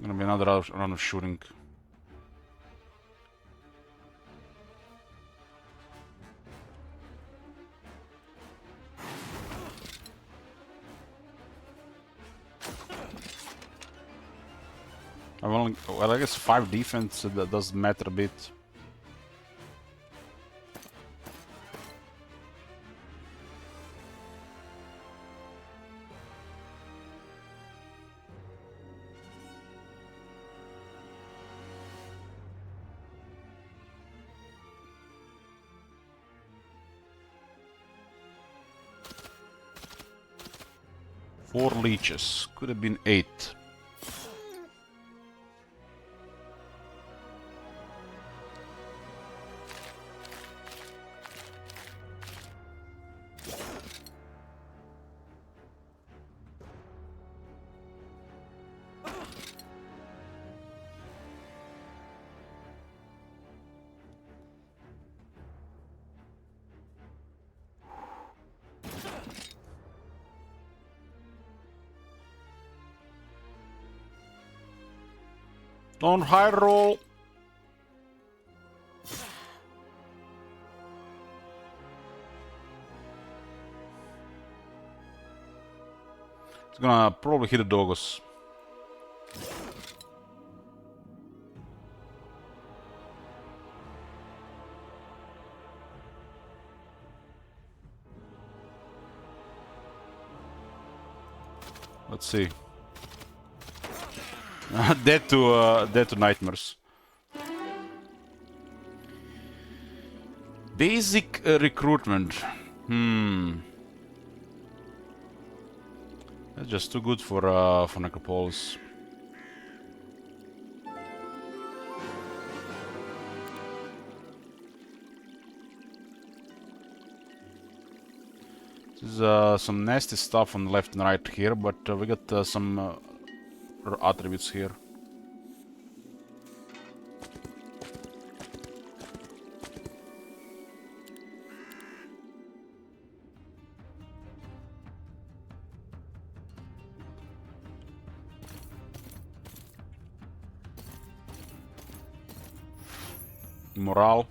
Gonna be another round of shooting. I've only, well, I guess 5 defense, so that does matter a bit. Four leeches. Could have been 8. Don't high roll. It's gonna probably hit the doggos. Let's see. Dead to nightmares. Basic recruitment. That's just too good for Necropolis. There's some nasty stuff on the left and right here, but we got some attributes here. Morale.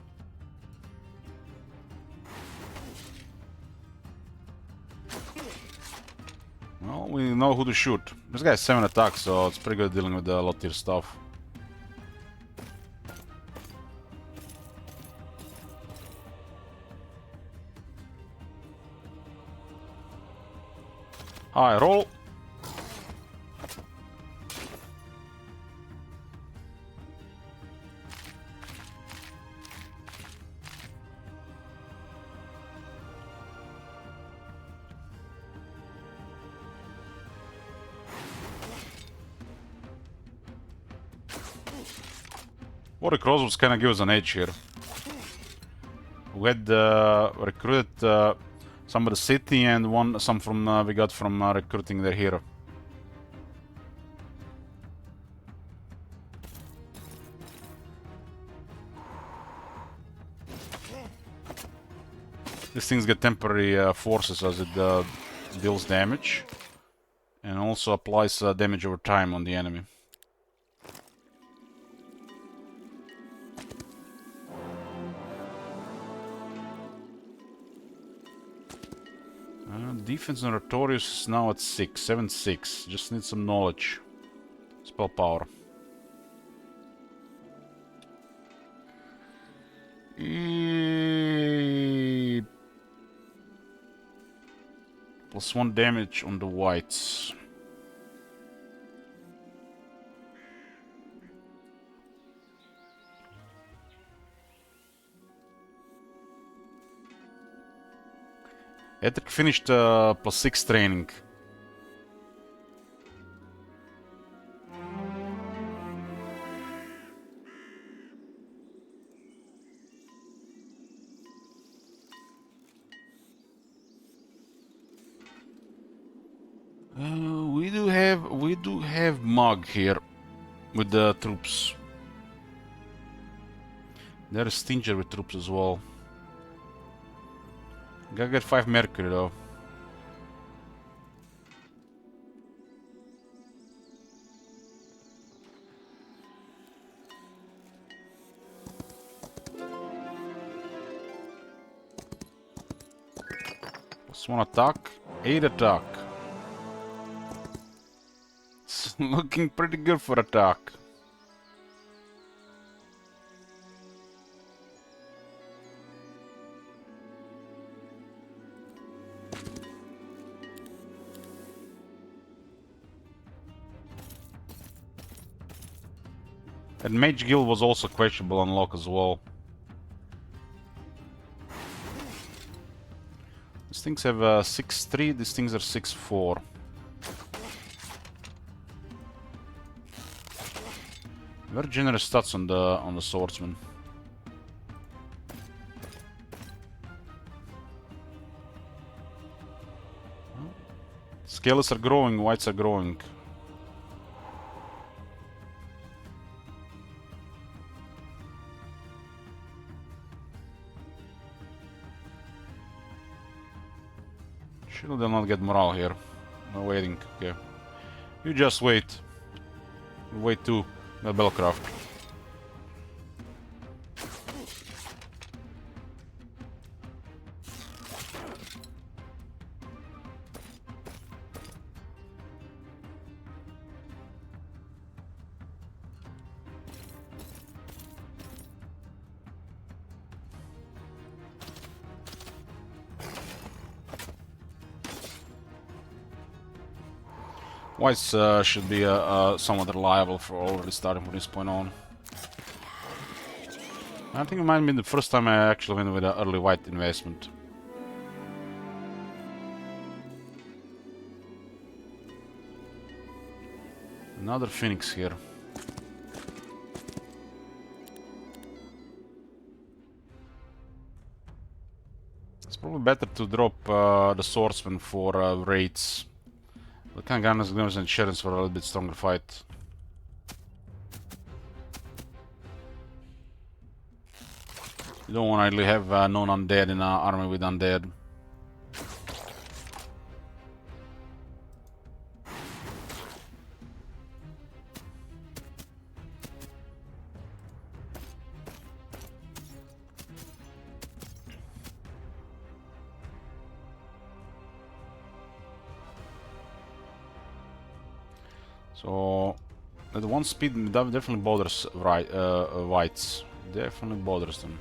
Well, we know who to shoot. This guy has 7 attacks, so it's pretty good dealing with the low tier stuff. High roll. Water crossbows kind of give us an edge here. We had recruited some of the city and some from we got from recruiting their hero. These things get temporary forces as it deals damage, and also applies damage over time on the enemy. Defense and Notorious is now at 6, 7-6. Just need some knowledge. Spell power. +1 damage on the whites. Ethic finished +6 training. We do have Mug here with the troops. There's Stinger with troops as well. Gotta get 5 Mercury though. +1 attack, 8 attack. It's looking pretty good for attack. And Mage Guild was also questionable unlock as well. These things have 6-3, these things are 6-4. Very generous stats on the swordsman. Scales are growing, whites are growing. Surely they'll not get morale here. No waiting, okay. You just wait. You wait too, Bellcraft. Whites should be somewhat reliable for already starting from this point on. I think it might have been the first time I actually went with an early white investment. Another Phoenix here. It's probably better to drop the Swordsman for raids. The Kanganas and insurance for a little bit stronger fight. You don't want to really have non-undead in an army with undead. So that one speed definitely bothers whites. Definitely bothers them.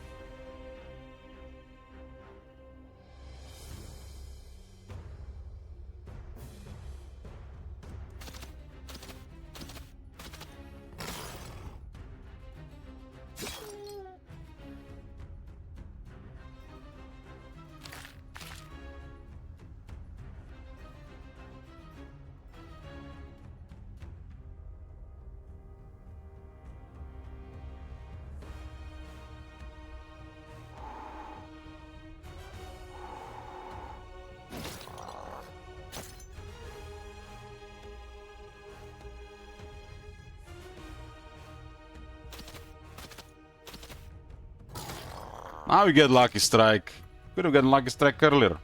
Now we get Lucky Strike. Could have gotten Lucky Strike earlier.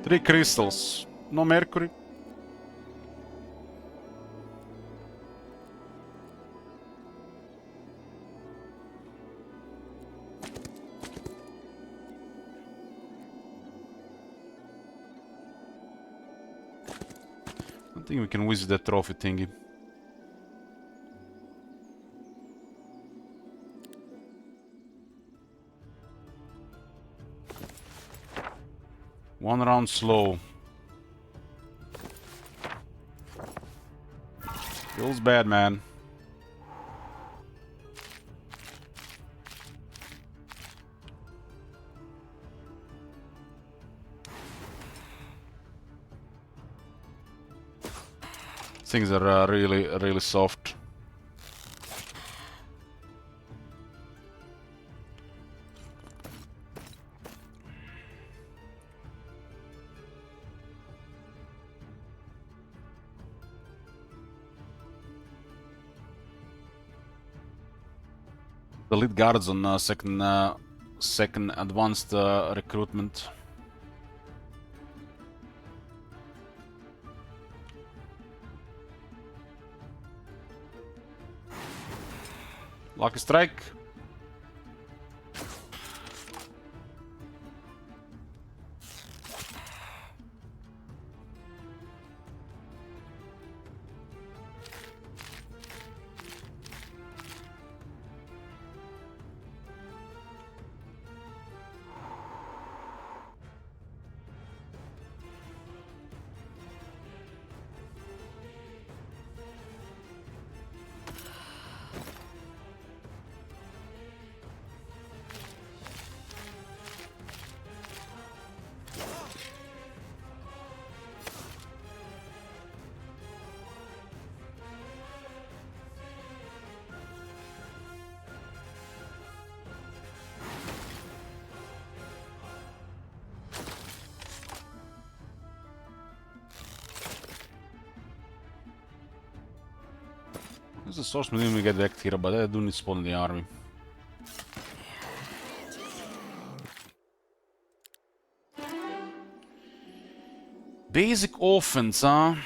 Three crystals. No mercury. I think we can visit that trophy thingy. One round slow. Feels bad, man. Things are really soft. The lead guards on second advanced recruitment. Lucky Strike. There's a swordsman didn't even get wrecked here, but I do need spawn in the army. Basic offense, huh?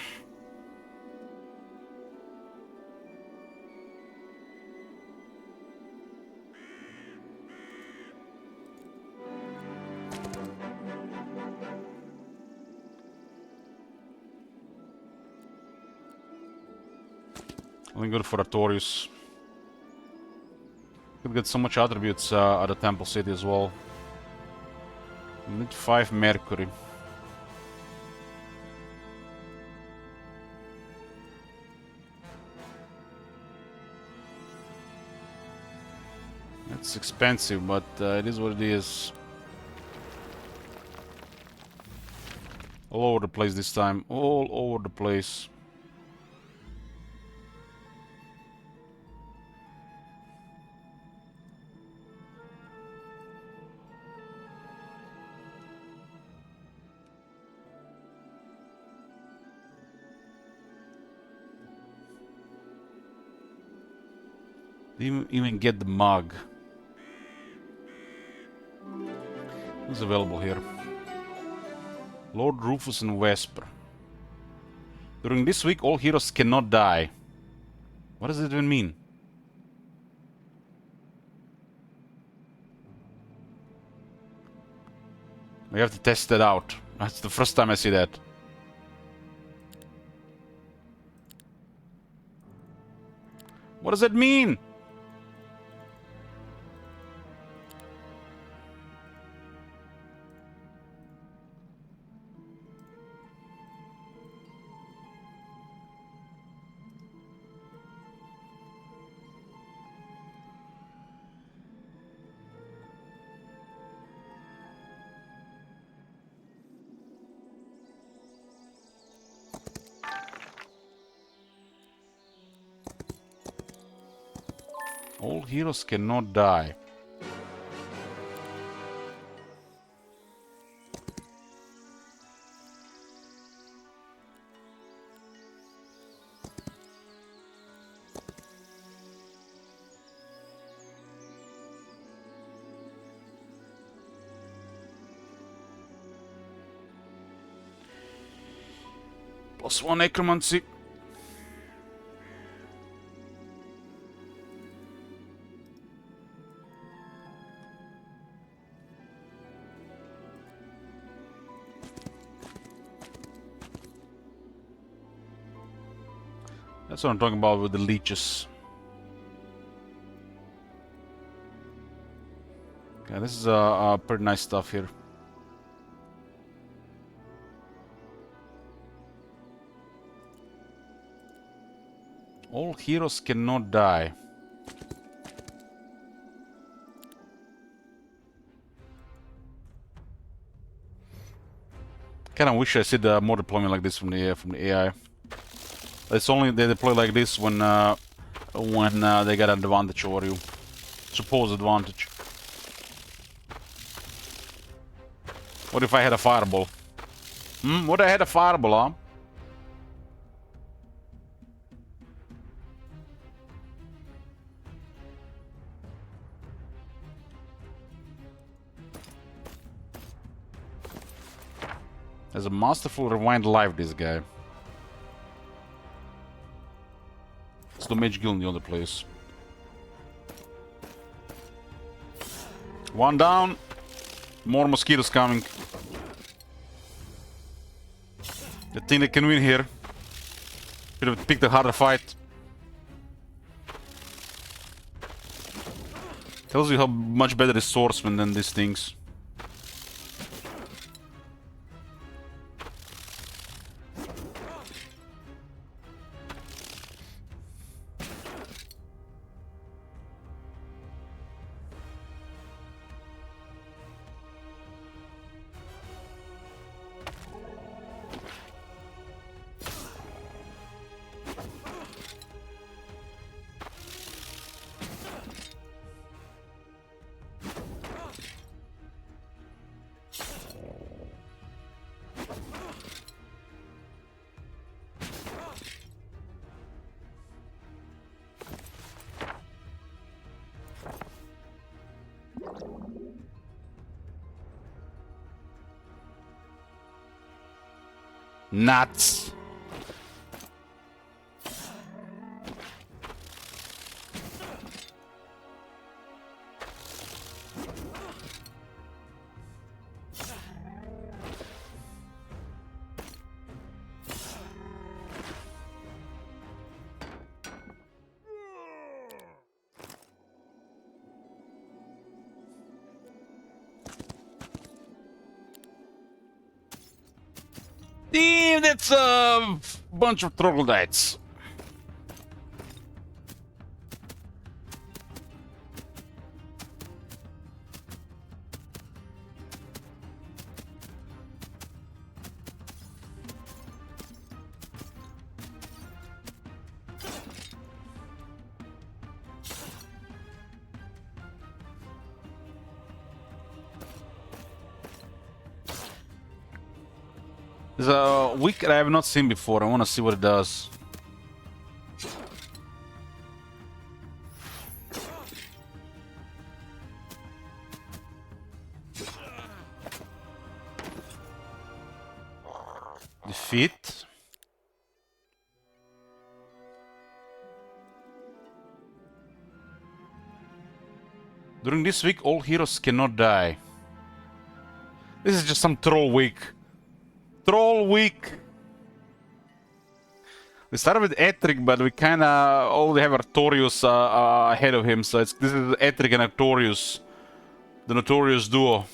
Only good for Artorius. Could get so much attributes at the Temple City as well. We need 5 Mercury. It's expensive, but it is what it is. All over the place this time. All over the place. Didn't even get the mug. Who's available here? Lord Rufus and Vesper. During this week, all heroes cannot die. What does it even mean? We have to test that out. That's the first time I see that. What does that mean? All heroes cannot die. +1 necromancy. That's what I'm talking about with the leeches. Okay, this is pretty nice stuff here. All heroes cannot die. Kinda wish I see more deployment like this from the AI. It's only they deploy like this when they get an advantage over you. Supposed advantage. What if I had a fireball? What if I had a fireball, huh? There's a masterful rewind live, this guy. It's no mage guild in the other place. One down. More mosquitoes coming. The thing that can win here. Should have picked a harder fight. Tells you how much better is swordsman than these things. Nuts. Damn, that's a bunch of troglodytes. There's a wicked I have not seen before. I want to see what it does. Defeat. During this week, all heroes cannot die. This is just some troll week. Troll week! We started with Etric, but we kinda only have Artorius ahead of him, so this is Etric and Artorius. The notorious duo.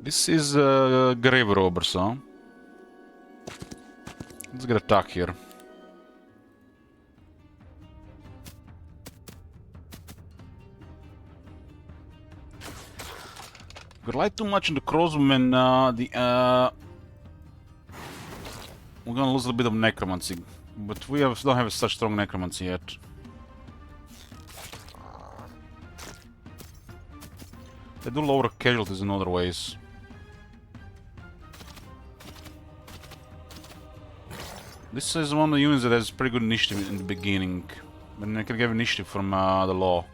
This is Grave Robbers, huh? Let's get attack here. We rely too much on the crossbowmen, we're gonna lose a little bit of necromancy. But we don't have such strong necromancy yet. They do lower casualties in other ways. This is one of the units that has pretty good initiative in the beginning. But I can get initiative from the law.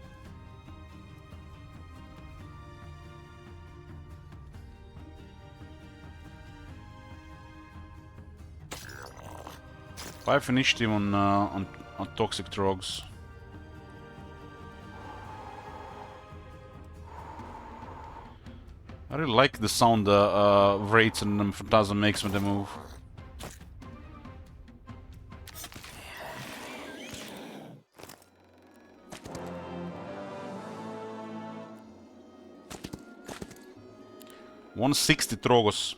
Five initiative on toxic trogs. I really like the sound Wraiths and Phantasm makes when they move. $160 Trogos.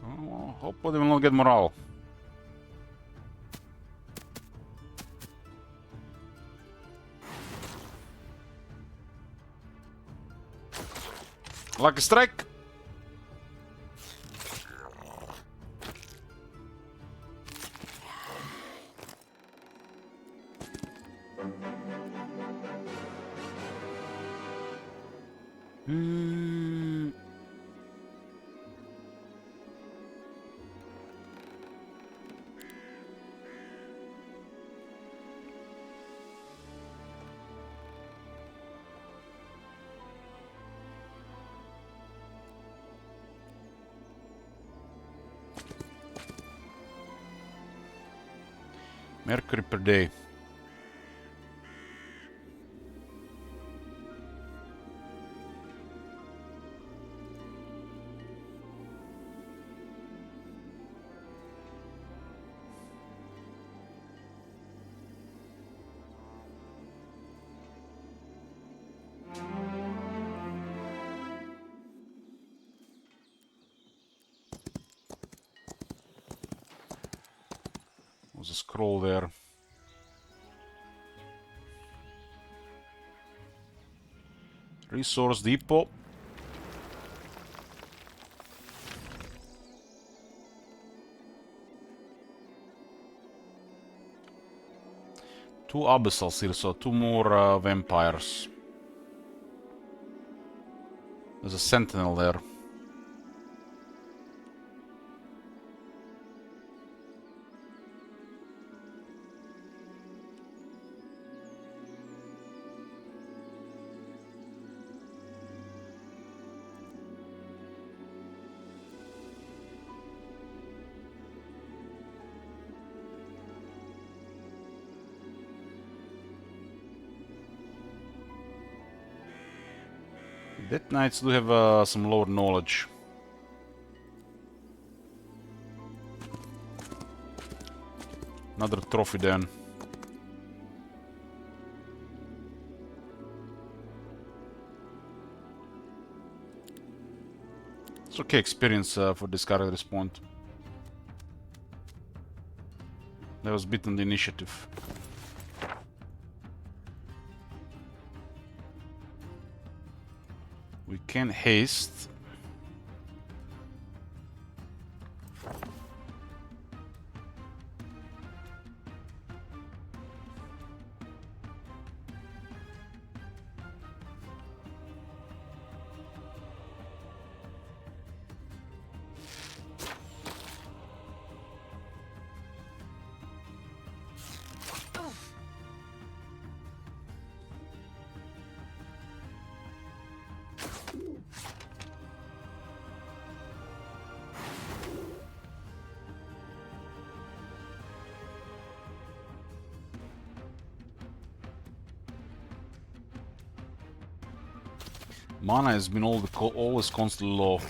Oh, hopefully they will not get morale. Lucky strike! Mercury per day. There's a scroll there. Resource depot. Two abyssals here, so two more vampires. There's a sentinel there. Death Knights do have some lower knowledge. Another trophy then. It's okay experience for this character at this point. That was beaten the initiative. We can haste. Mana has been always constantly low.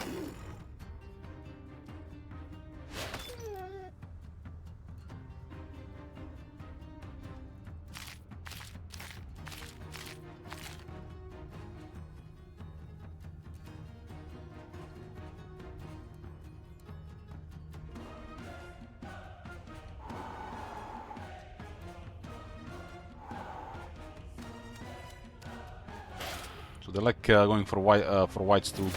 So they like going for whites too.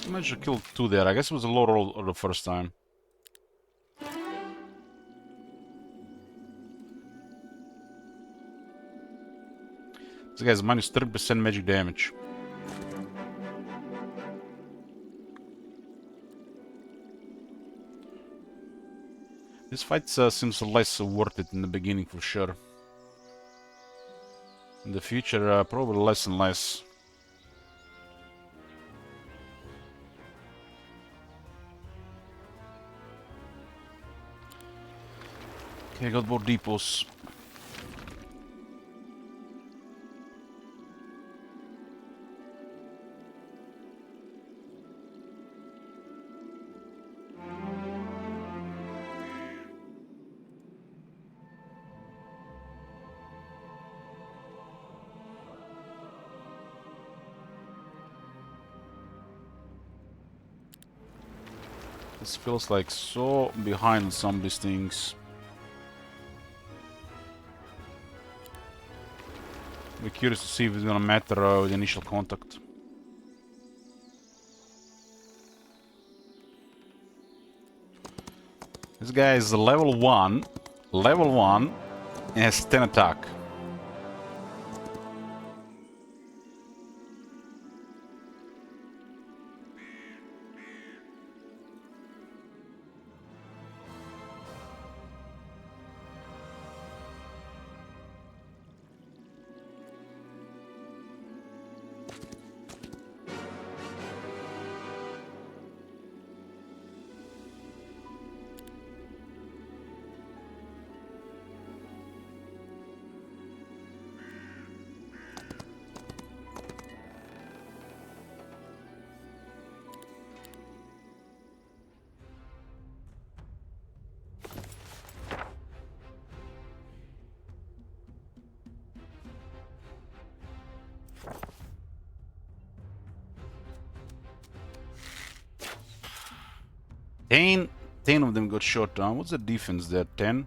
I managed to kill two there. I guess it was a low roll the first time. This guy's minus 30% magic damage. This fight seems less worth it in the beginning for sure. In the future, probably less and less. Okay, I got more depots. This feels like so behind some of these things. Be curious to see if it's gonna matter with initial contact. This guy is level 1, and has 10 attack. Ten of them got shot down. What's the defense there? 10?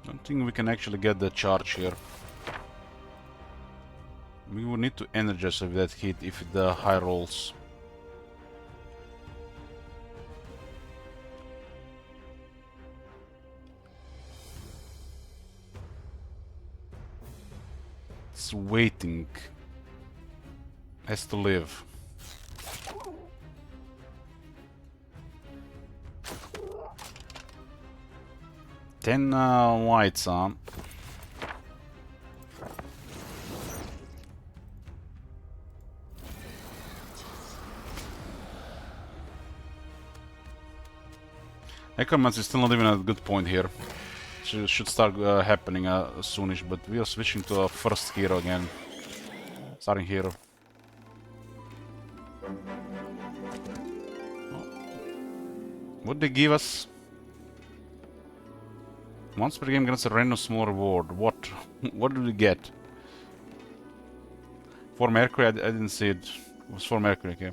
Don't think we can actually get the charge here. We would need to energize with that hit if the high rolls. It's waiting. Has to live. Ten whites, huh? Necromancy is still not even at a good point here. Should start happening soonish, but we are switching to a first hero again. Starting hero. What they give us? Once per game grants a random small reward. What? What did we get? For Mercury, I didn't see it. It was for Mercury, okay.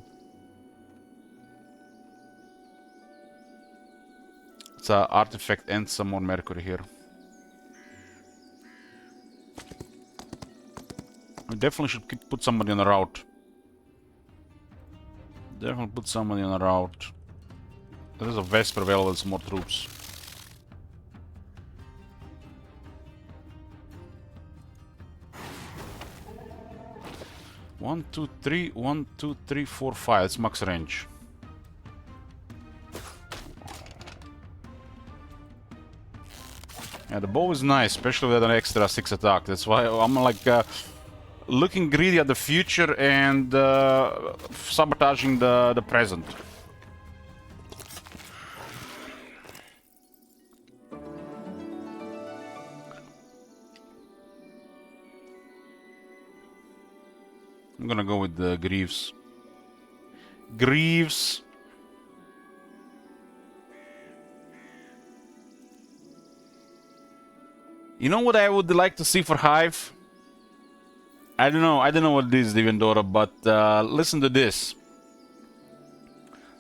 It's an artifact and some more Mercury here. We definitely should put somebody on the route. Definitely put somebody on the route. There is a Vesper available with some more troops. One, two, three, 1, 2, 3, 4, 5. It's max range. Yeah, the bow is nice, especially with an extra 6 attack. That's why I'm like looking greedy at the future and sabotaging the present. I'm gonna go with the Greaves. Greaves. You know what I would like to see for Hive? I don't know what this is, Divendora, but listen to this.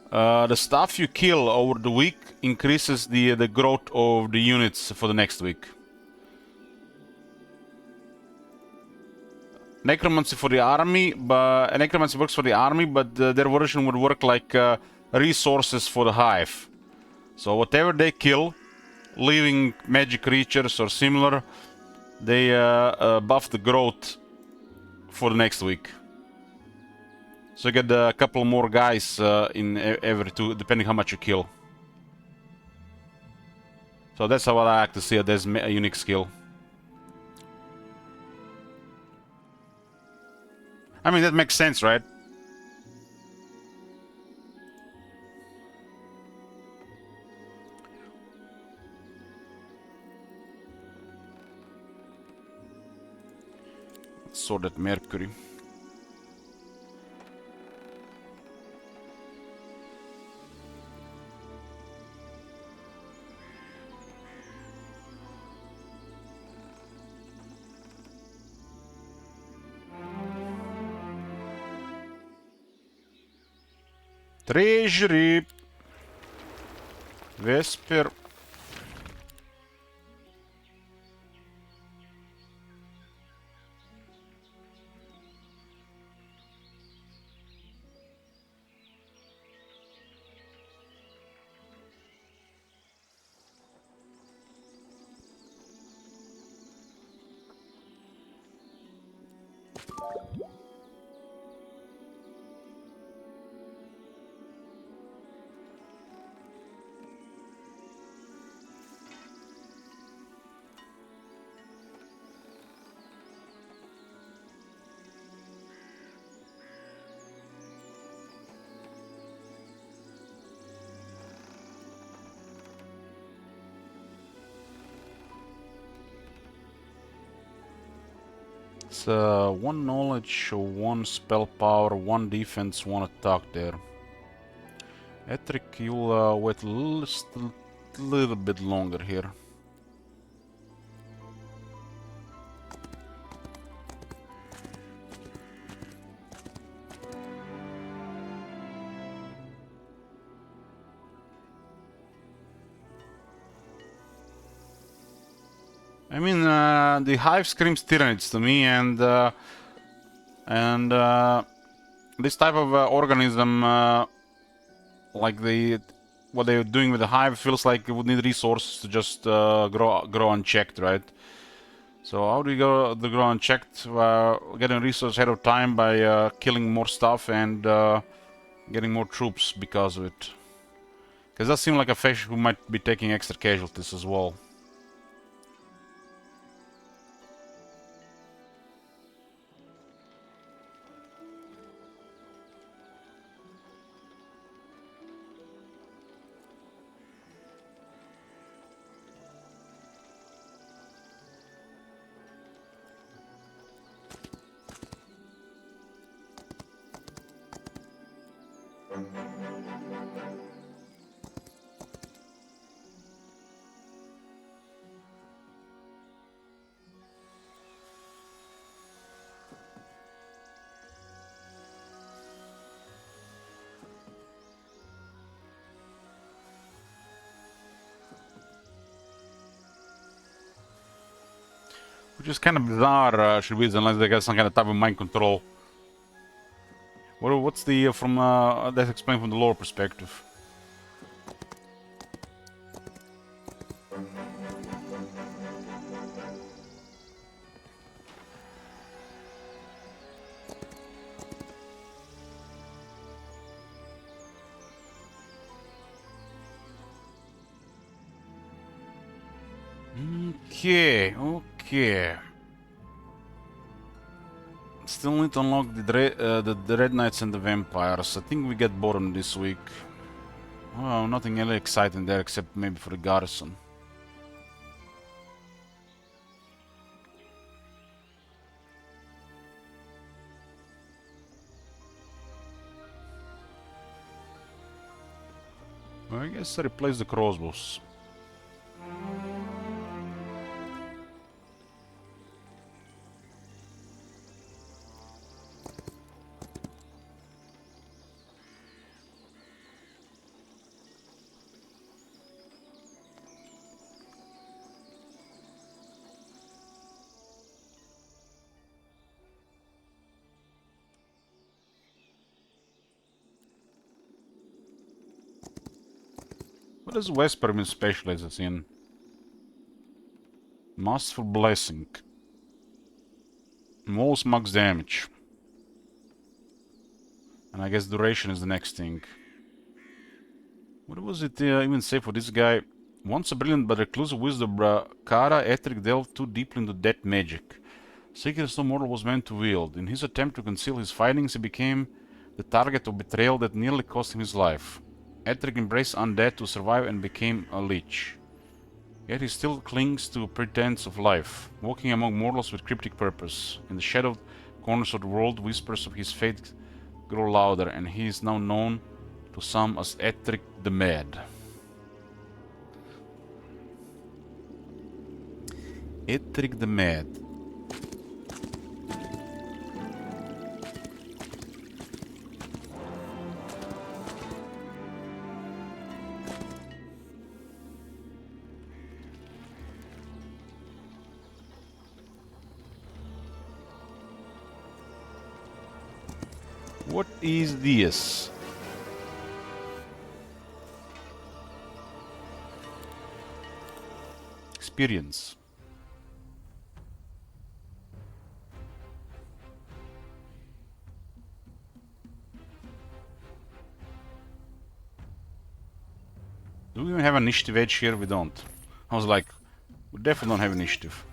The stuff you kill over the week increases the growth of the units for the next week. Necromancy for the army, but Necromancy works for the army, but their version would work like resources for the Hive. So whatever they kill, living magic creatures or similar, they buff the growth for the next week. So you get a couple more guys in every 2, depending how much you kill. So that's how I like to see it as a unique skill. I mean, that makes sense, right? Sword at Mercury. Treasury. Vesper. It's 1 knowledge, 1 spell power, 1 defense, 1 attack there. Etric, you'll wait a little bit longer here. I mean, the hive screams tyranids to me, and this type of organism, like what they're doing with the hive, feels like it would need resources to just grow unchecked, right? So how do you grow unchecked? Getting resources ahead of time by killing more stuff and getting more troops because of it. Because that seems like a faction who might be taking extra casualties as well. Which is kind of bizarre, should be, unless they got some kind of type of mind control. What's the from that's explained from the lore perspective? Okay. Still need to unlock the Red Knights and the Vampires. I think we get bottom this week. Well, nothing really exciting there except maybe for the garrison. Well, I guess I replace the crossbows. What does Vesper specializes in? Masterful Blessing. Most max damage. And I guess duration is the next thing. What was it even say for this guy? Once a brilliant but reclusive wisdom, Kara Ettrick delved too deeply into death magic. Secrets no mortal was meant to wield. In his attempt to conceal his findings, he became the target of betrayal that nearly cost him his life. Ettrick embraced undead to survive and became a lich. Yet he still clings to a pretense of life, walking among mortals with cryptic purpose. In the shadowed corners of the world, whispers of his fate grow louder, and he is now known to some as Ettrick the Mad. Ettrick the Mad. What is this? Experience. Do we even have initiative edge here? We don't. I was like, we definitely don't have initiative.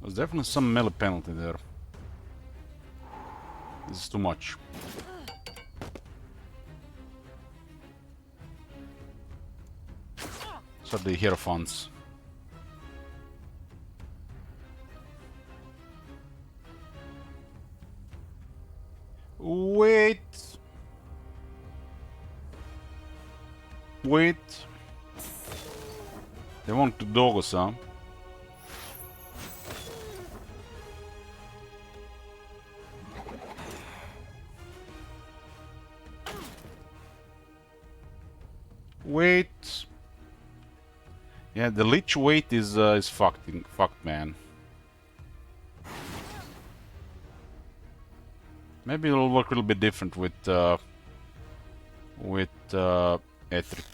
There's definitely some melee penalty there. This is too much. Those are the Hierophants. Wait. Wait. They want to dog us, huh? Wait. Yeah, the Lich weight is fucked, man. Maybe it'll work a little bit different with Ethric.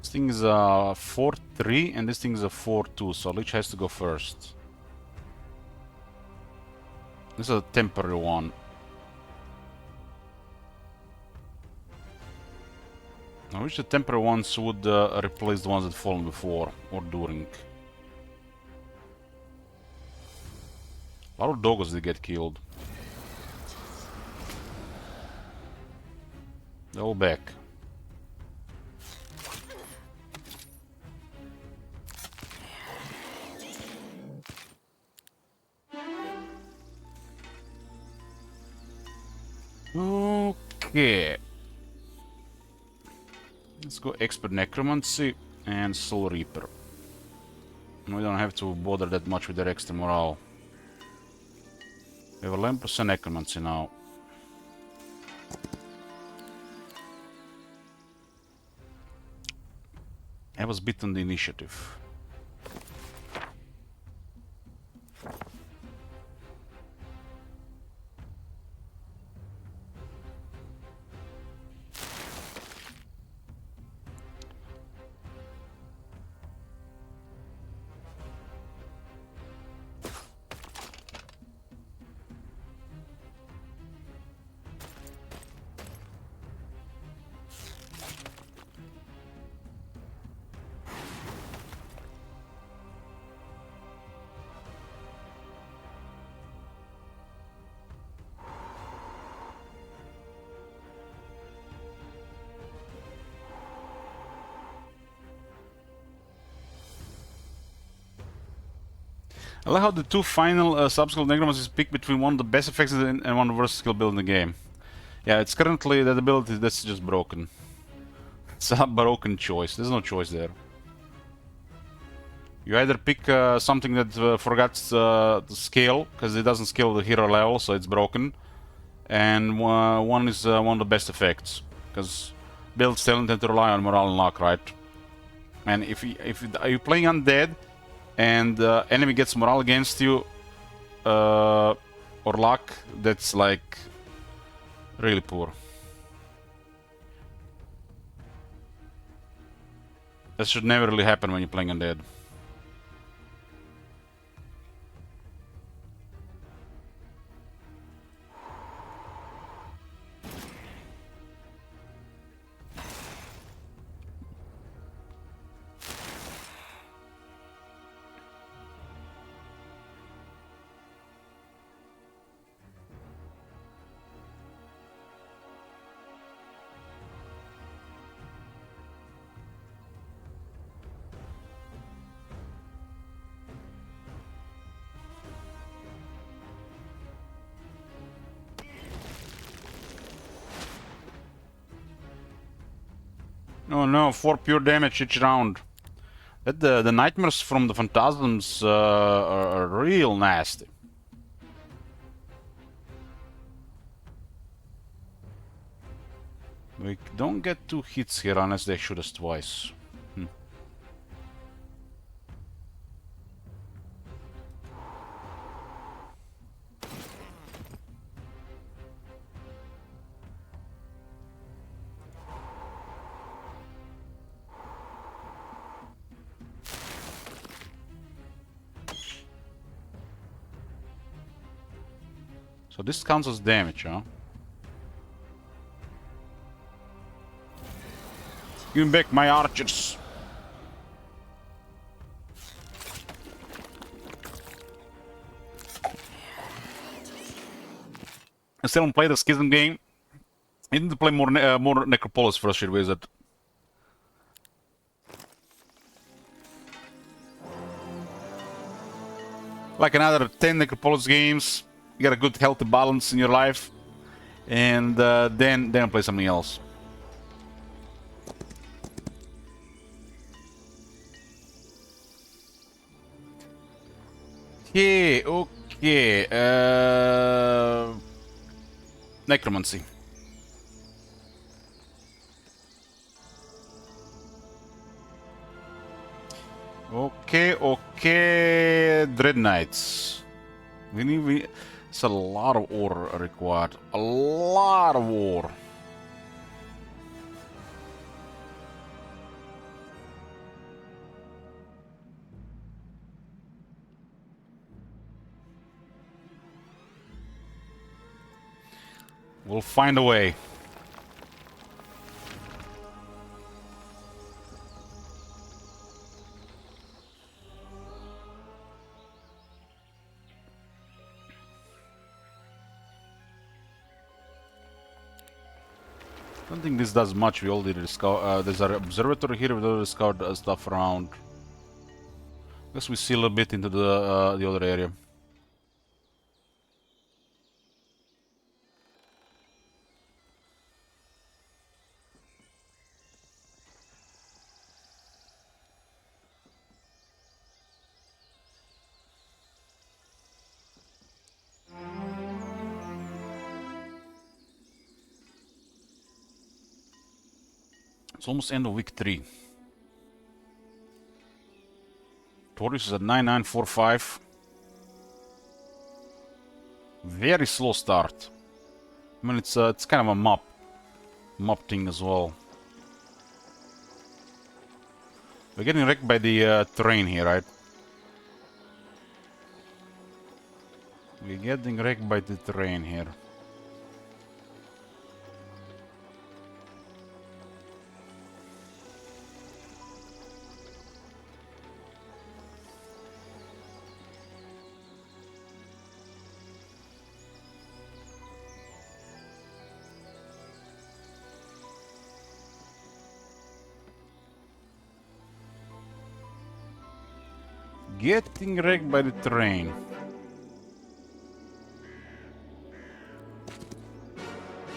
This thing is a 4-3 and this thing is a 4-2, so Lich has to go first. This is a temporary one. I wish the temporary ones would replace the ones that fallen before or during. A lot of doggos did get killed. They're all back. Okay. Let's go Expert Necromancy and Soul Reaper. We don't have to bother that much with their extra morale. We have 11% Necromancy now. I was bit on the initiative. I like how the two final sub-skill necromancers pick between one of the best effects and one of the worst skill build in the game. Yeah, it's currently that ability that's just broken. It's a broken choice. There's no choice there. You either pick something that forgets the scale, because it doesn't scale the hero level, so it's broken. And one is one of the best effects, because builds still tend to rely on morale and luck, right? And if you're playing undead, and enemy gets morale against you, or luck, that's like really poor. That should never really happen when you're playing undead. Oh no, 4 pure damage each round. That the nightmares from the phantasms are real nasty. We don't get 2 hits here unless they shoot us twice. So this counts as damage, huh? Give me back my archers! I still haven't played the Schism game. I need to play more Necropolis first, shit wizard. Like another 10 Necropolis games, you get a good healthy balance in your life, and then play something else. Okay. Necromancy. Okay. Dread Knights. It's a lot of ore required. A lot of ore. We'll find a way. I don't think this does much. We already discovered. There's an observatory here. We already discovered stuff around. Guess we see a little bit into the other area. It's almost end of week 3. Tortoise is at 9945. Very slow start. I mean, it's kind of a map thing as well. We're getting wrecked by the terrain here, right? We're getting wrecked by the terrain here. Getting wrecked by the terrain.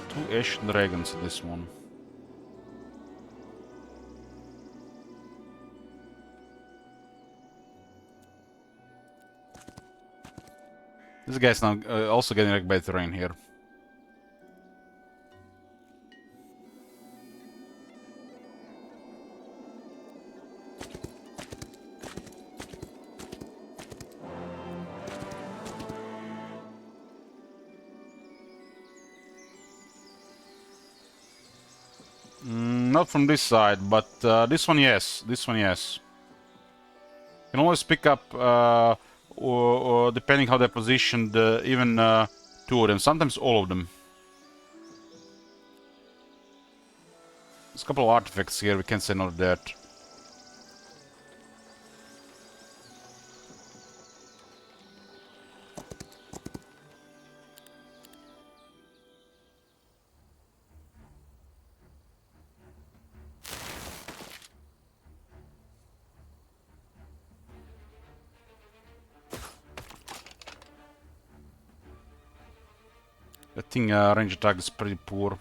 Two Ash Dragons, this one. This guy's now also getting wrecked by the terrain here. Not from this side, but this one, yes. This one, yes. You can always pick up, or depending how they're positioned, even 2 of them. Sometimes all of them. There's a couple of artifacts here. We can't say no to that. I think range attack is pretty poor.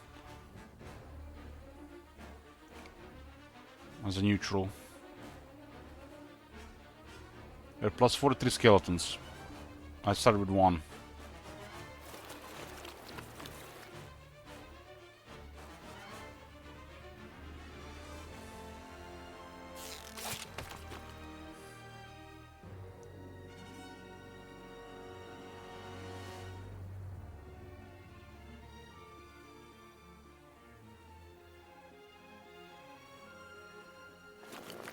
as a neutral. There are plus 43 skeletons. I started with 1.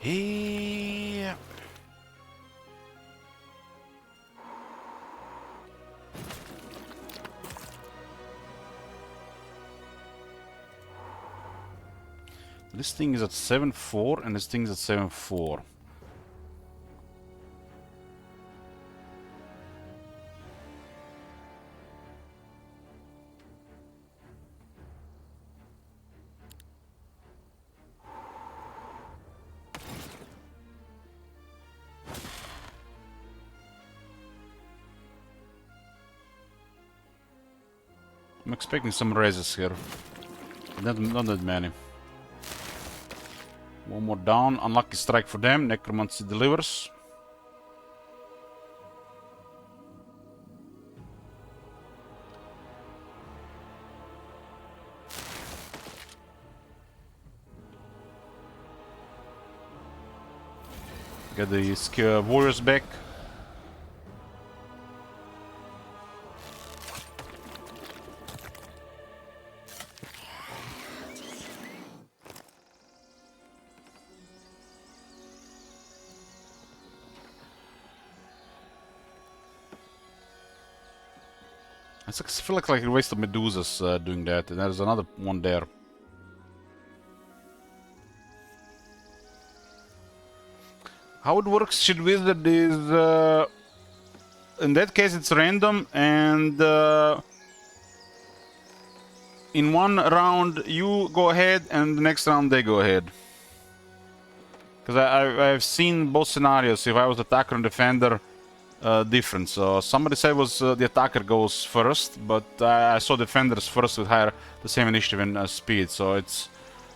Yeah. This thing is at 7.4 and this thing is at 7.4. I'm expecting some raises here. Not that many. One more down. Unlucky strike for them. Necromancy delivers. Get the warriors back. I feel like a waste of Medusas doing that, and there's another one there. How it works, Shit Wizard, is in that case it's random, and in one round you go ahead, and the next round they go ahead. Because I've seen both scenarios. If I was attacker and defender, different. So somebody said was the attacker goes first, but I saw defenders first with higher the same initiative and speed. So it's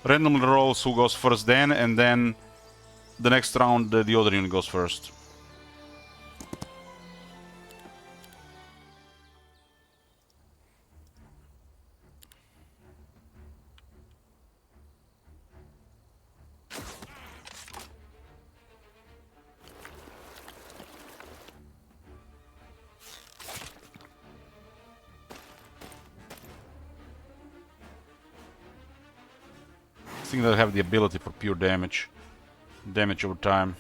randomly rolls who goes first then, and then the next round the other unit goes first. I think they have the ability for pure damage over time.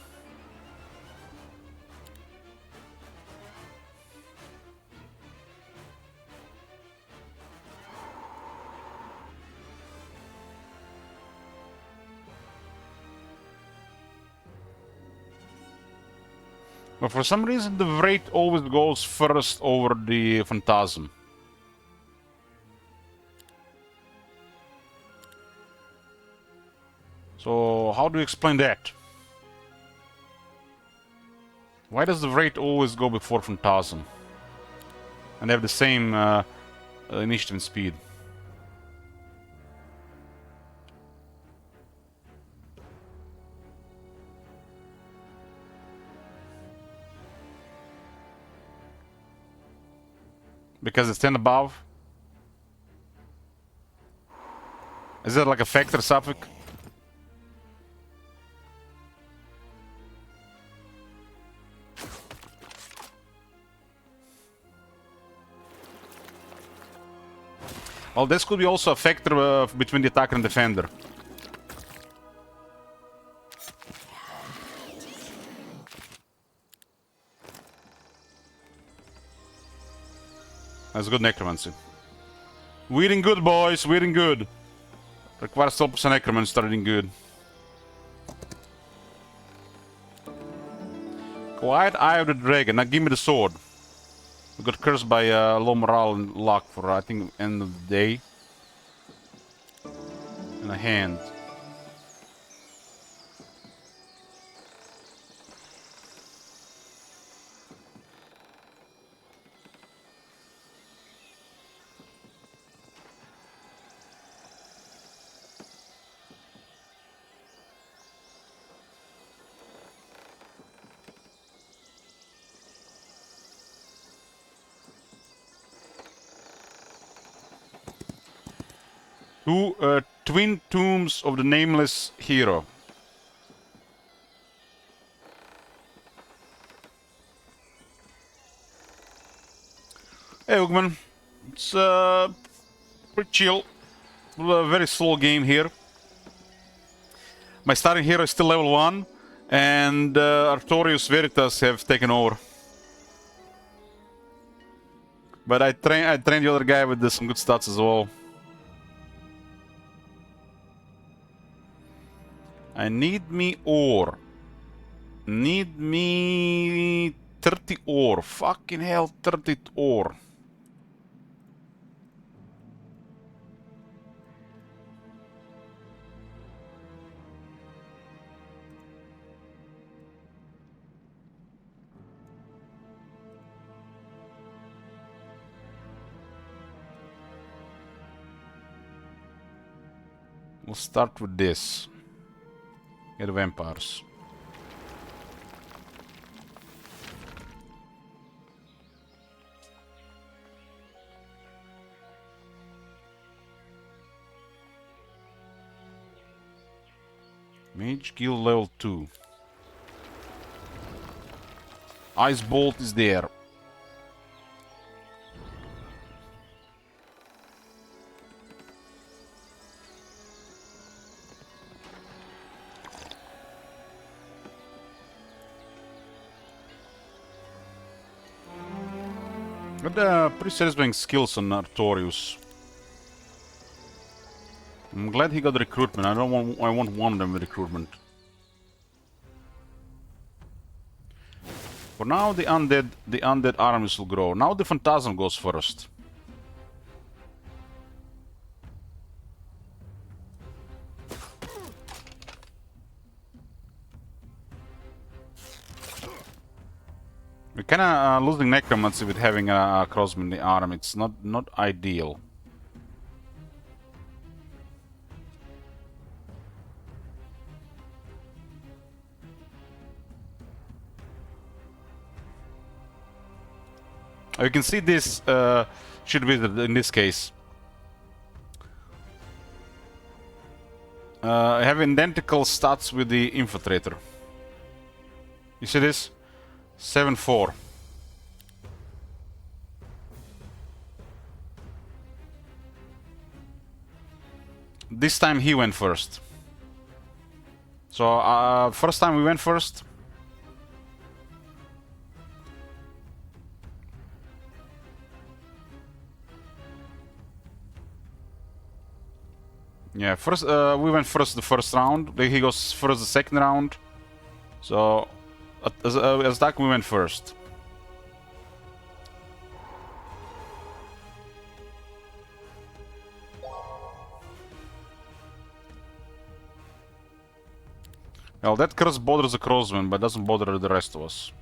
But for some reason the Wraith always goes first over the Phantasm. So how do you explain that? Why does the Wraith always go before Phantasm? And they have the same initiative and speed. Because it's 10 above? Is that like a factor suffix? Well, this could be also a factor between the attacker and defender. That's good necromancy. We're in good, boys. We're in good. Requires 12% necromancy starting good. Quiet Eye of the Dragon. Now give me the sword. We got cursed by low morale and luck for, I think, end of the day. And a hand. Two twin tombs of the nameless hero. Hey, Ugman. It's pretty chill. A very slow game here. My starting hero is still level 1, and Artorius Veritas have taken over. But I trained the other guy with some good stats as well. I need me ore. Need me 30 ore. Fucking hell, 30 ore. We'll start with this. Get vampires. Mage Guild level 2. Ice Bolt is there. Got pretty satisfying skills on Artorius. I'm glad he got recruitment. I want one of them with recruitment. For now, the undead armies will grow. Now the Phantasm goes first. We're kinda losing Necromancy with having a crossman in the arm. It's not ideal. You can see this Shield Wizard in this case. I have identical stats with the Infiltrator. You see this? 7-4. This time he went first. So first time we went first. Yeah, first we went first the first round. Then he goes first the second round. So as that we went first. Well, that curse bothers the Crossman, but doesn't bother the rest of us.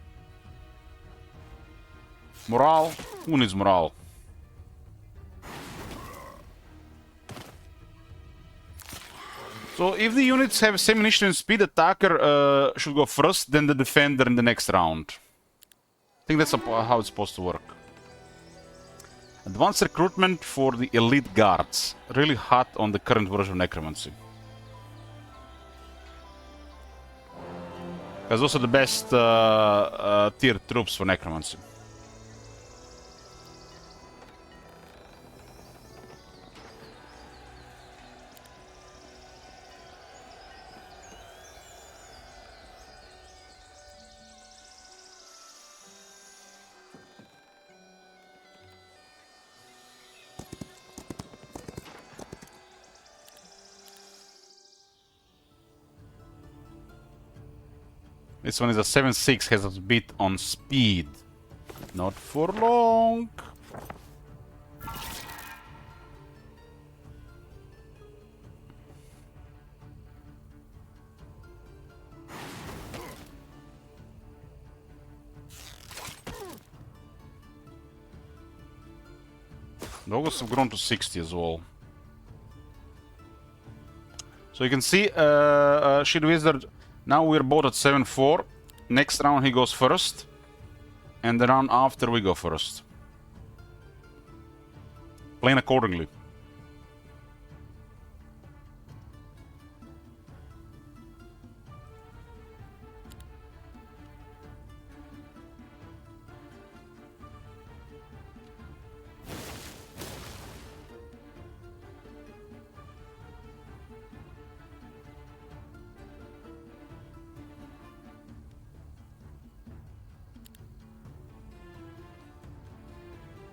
Morale? Who needs morale? So if the units have same initiative and speed, attacker should go first, then the defender in the next round. I think that's how it's supposed to work. Advanced recruitment for the elite guards. Really hot on the current version of Necromancy. Because those are the best tier troops for Necromancy. This one is a 7-6, has a bit on speed. Not for long. Dogs have grown to 60 as well. So you can see Shield Wizard. Now we're both at 7-4. Next round he goes first. And the round after we go first. Playing accordingly.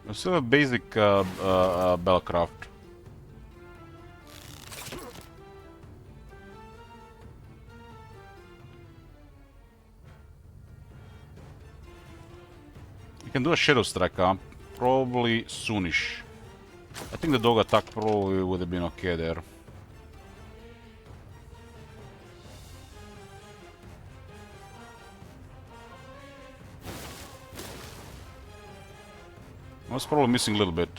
It's still a basic Bellcraft. You can do a Shadow Strike, probably soonish. I think the dog attack probably would have been okay there. I was probably missing a little bit.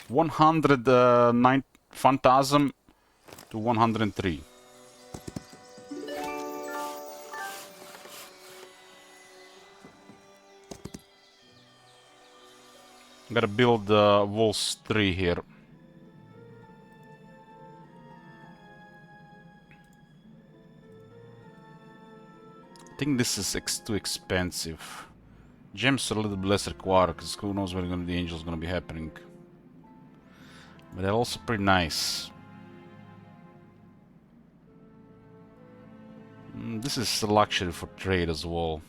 109 Phantasm to 103. Gotta build walls 3 here. I think this is too expensive. Gems are a little bit less required, because who knows where the angel's gonna be happening. But they're also pretty nice. This is a luxury for trade as well.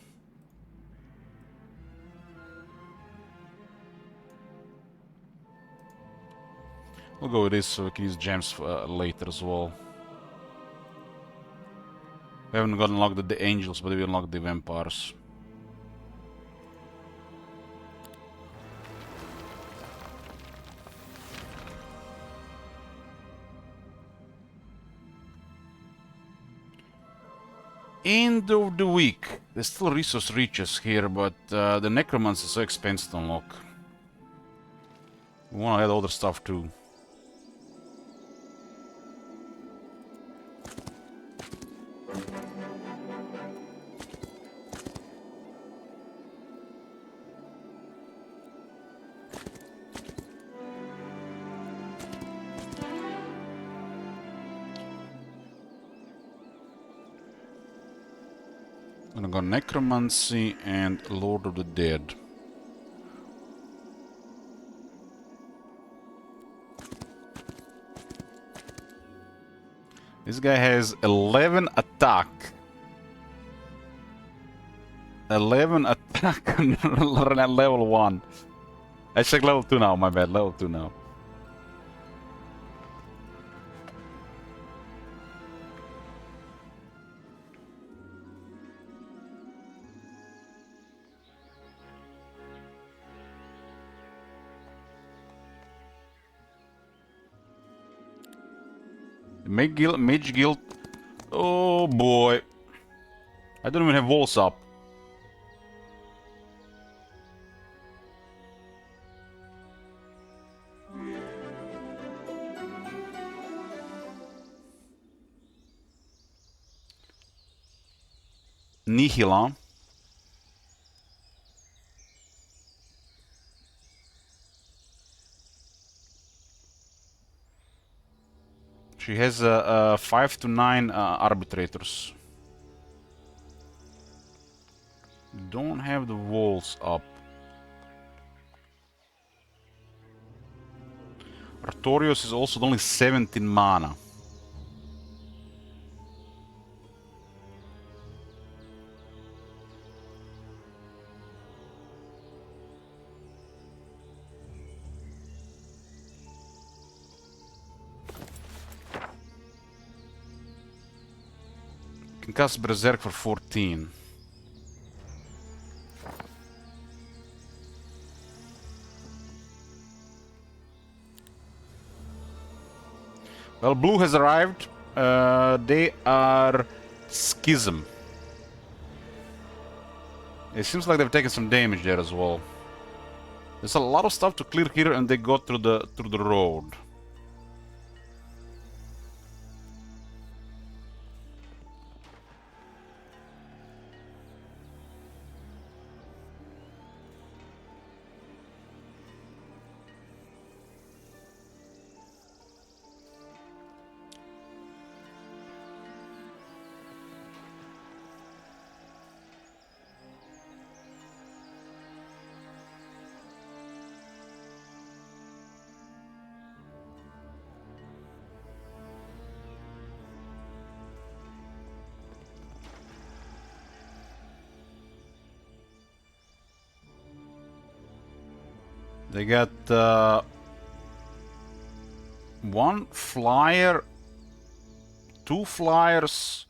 We'll go with this so we can use gems later as well. We haven't got unlocked the angels, but we unlocked the vampires. End of the week. There's still resource reaches here, but the necromancy is so expensive to unlock. We wanna add other stuff too. I'm gonna go Necromancy and Lord of the Dead. This guy has 11 attack. 11 attack on level 1. I check level 2 now, my bad, level 2 now. Mage Guild. Oh boy. I don't even have walls up. Nihila. She has 5 to 9 arbitrators. Don't have the walls up. Artorios is also only 17 mana. Can cast Berserk for 14. Well, blue has arrived. They are Schism. It seems like they've taken some damage there as well. There's a lot of stuff to clear here, and they go through the road. They got one flyer, two flyers,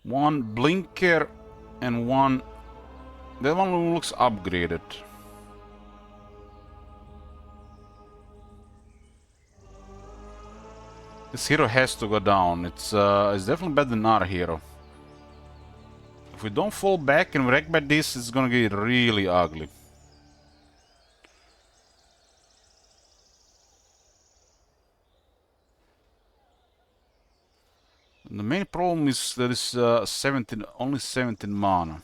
one blinker, and one... That one looks upgraded. This hero has to go down. It's definitely better than our hero. If we don't fall back and wreck by this, it's gonna get really ugly. The main problem is that it's only 17 mana.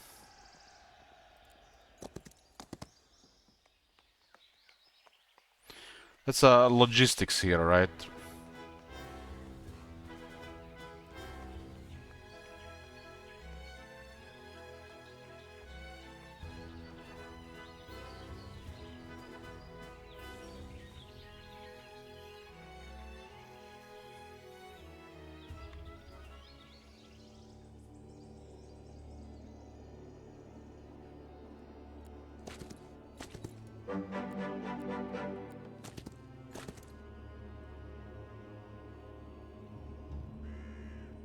That's logistics here, right?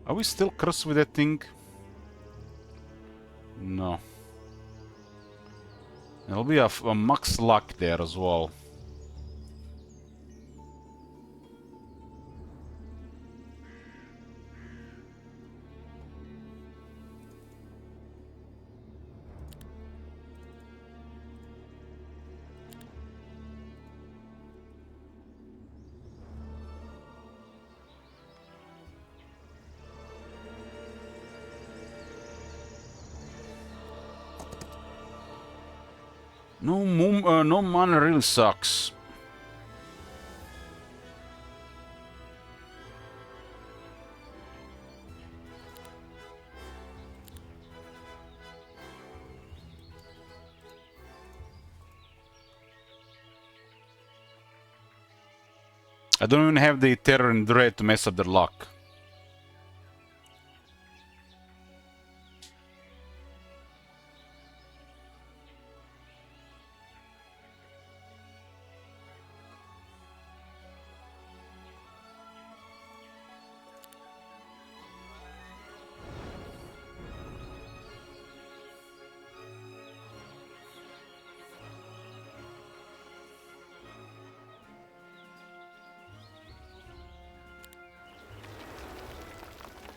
Are we still cursed with that thing? No. There'll be a max luck there as well. No mana really sucks. I don't even have the Terror and Dread to mess up their luck.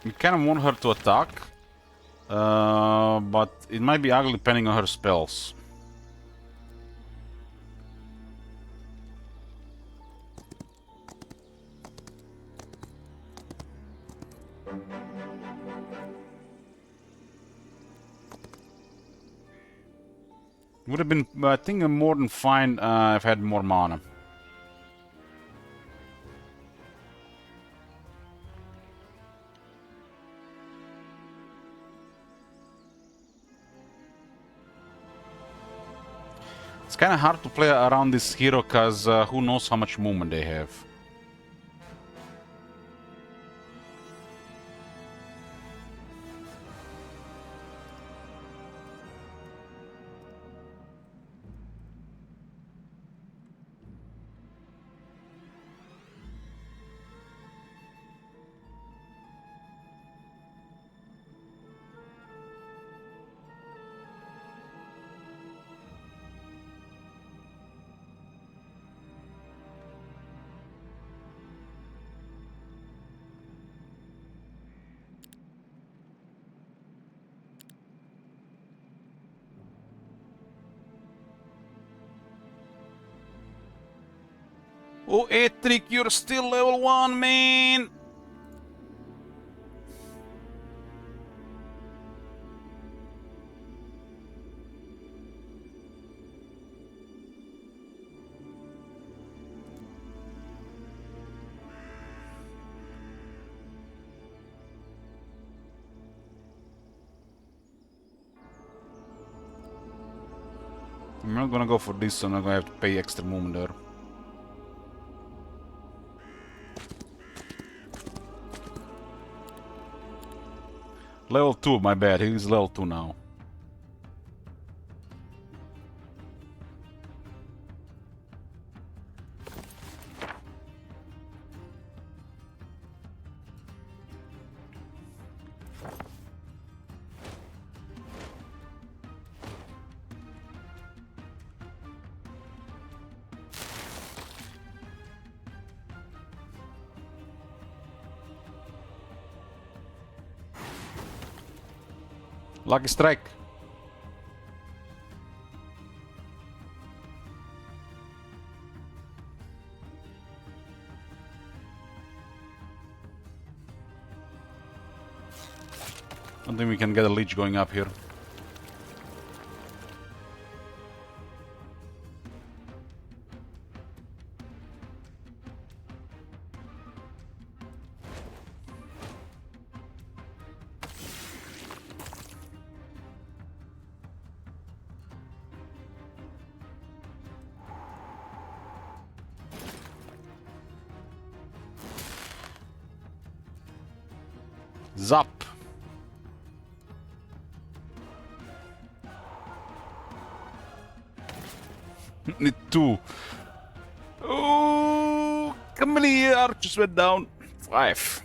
You kind of want her to attack, but it might be ugly depending on her spells. Would have been, I think, more than fine if I had more mana. It's kind of hard to play around this hero because who knows how much movement they have. Oh, Etric, you're still level 1, man! I'm not gonna go for this, so I'm not gonna have to pay extra movement there. Level 2, my bad. He's level 2 now. Lucky strike. I don't think we can get a leech going up here. Zap. Need 2. Oh, how many archers went down? 5.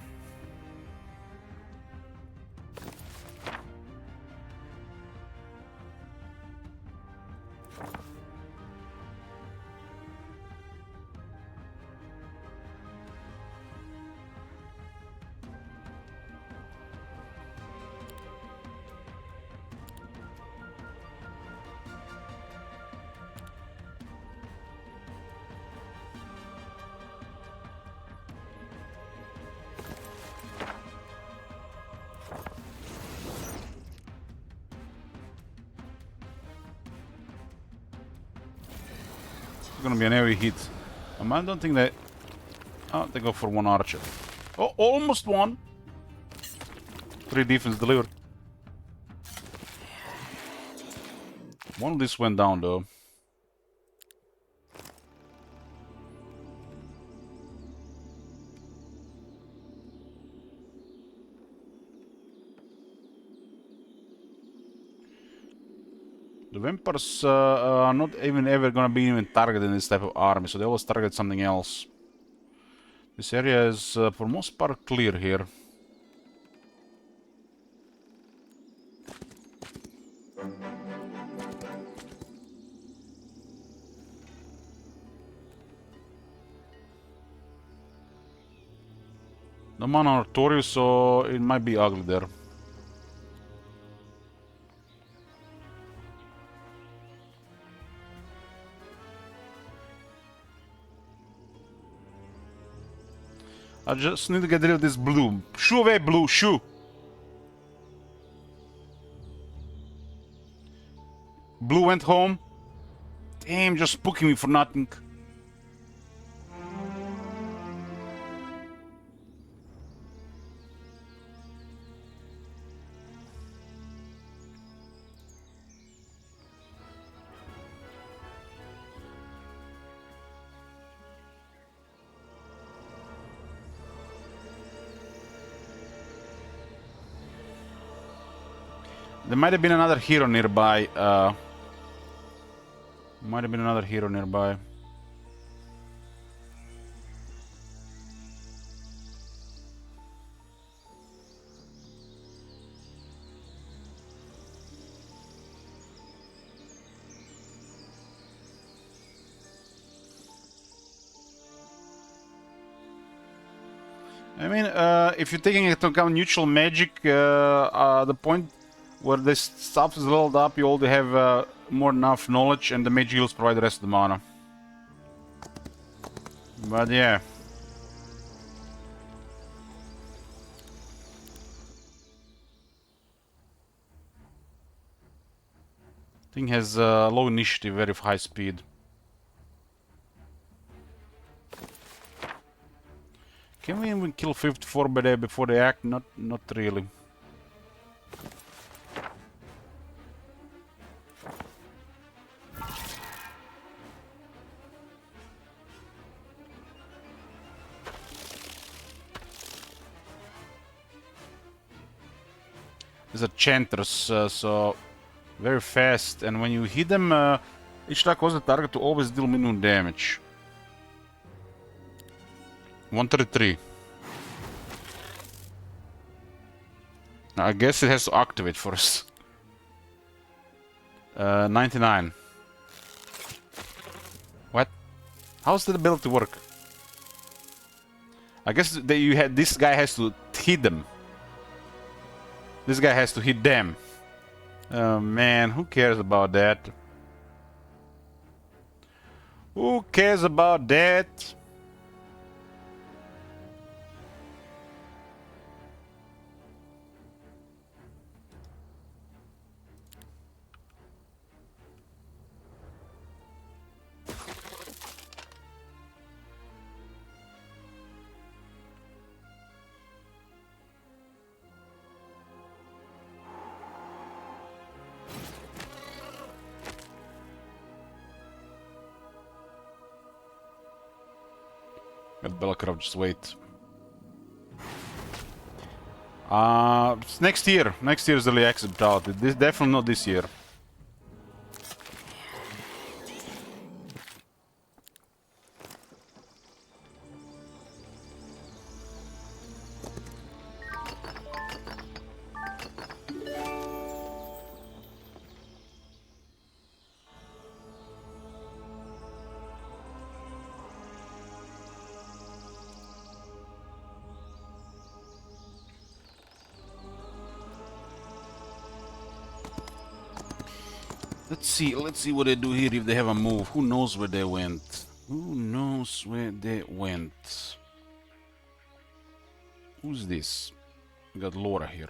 It's gonna be an heavy hit. I don't think they... Oh, they go for 1 archer. Oh, almost 1. 3 defense delivered. 1 of this went down though. The vampires are not even ever gonna be even targeted in this type of army, so they always target something else. This area is for most part clear here. No mana Artorius, so it might be ugly there. I just need to get rid of this blue. Shoo away, blue, shoo! Blue went home. Damn, just spooking me for nothing. There might have been another hero nearby. Might have been another hero nearby. I mean, if you're taking into account neutral magic, the point where this stuff is leveled up, you already have more than enough knowledge, and the mage heals provide the rest of the mana. But yeah. Thing has low initiative, very high speed. Can we even kill 54 by day before they act? Not really. These are chanters, so very fast, and when you hit them, each attack causes the target to always deal minimum damage. 133. Now, I guess it has to activate first. 99. What? How's the ability work? I guess that you had this guy has to hit them. This guy has to hit them. Oh man, who cares about that? Who cares about that? Let Belkrov just wait. It's next year. Next year is early access brutality. This definitely not this year. Let's see what they do here if they have a move. Who knows where they went? Who knows where they went? Who's this? We got Laura here.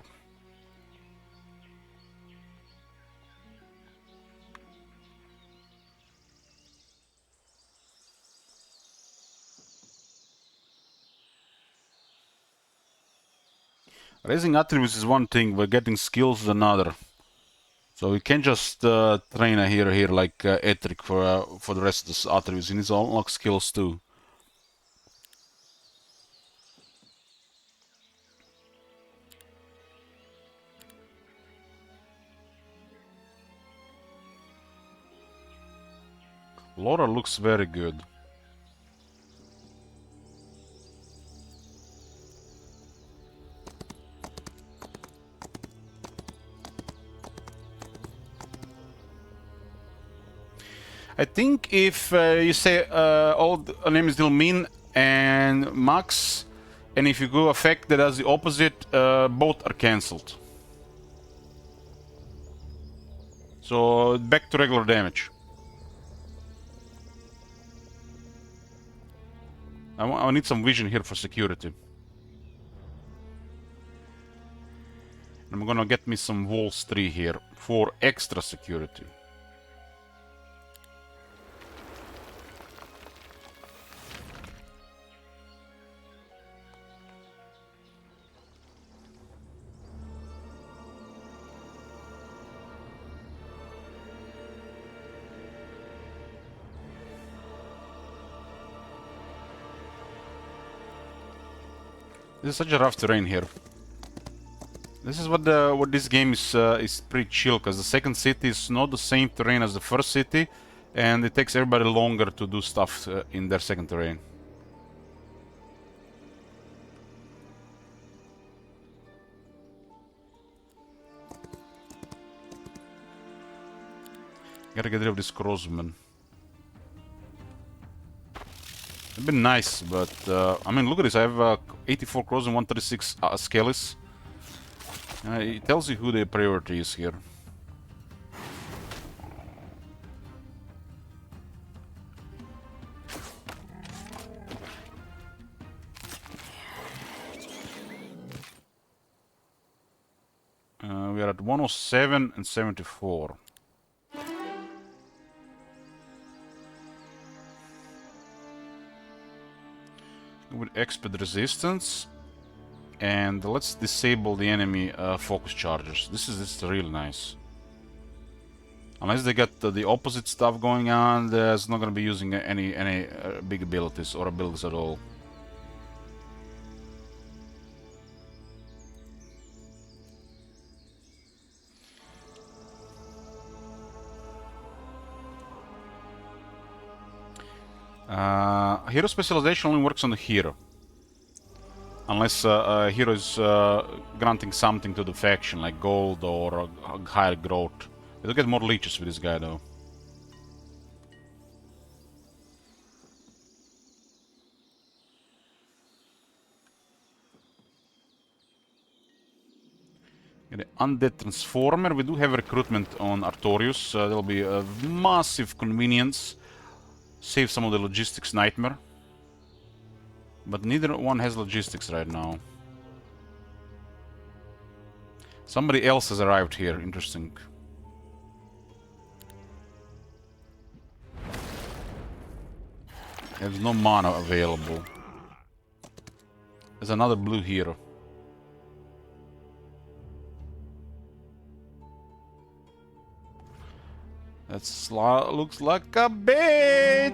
Raising attributes is one thing, but getting skills is another. So you can't just train a hero here like Etric for the rest of the attributes. You need to unlock skills too. Laura looks very good. I think if you say old name is Dilmin and Max, and if you go effect that does the opposite, both are cancelled. So back to regular damage. I need some vision here for security. I'm gonna get me some walls 3 here for extra security. This is such a rough terrain here. This is what this game is pretty chill, because the second city is not the same terrain as the first city, and it takes everybody longer to do stuff in their second terrain. Gotta get rid of this crossman. It'd been nice, but I mean, look at this. I have 84 crows and 136 skellies. It tells you who the priority is here. We are at 107 and 74. With expert resistance, and let's disable the enemy focus chargers. This is really nice. Unless they get the opposite stuff going on, there's not going to be using any big abilities or abilities at all. Hero specialization only works on the hero. Unless a hero is granting something to the faction, like gold or higher growth. You'll get more leeches with this guy, though. Get the Undead Transformer. We do have recruitment on Artorius. There'll be a massive convenience. Save some of the logistics nightmare. But neither one has logistics right now. Somebody else has arrived here. Interesting. There's no mana available. There's another blue hero. That looks like a bait!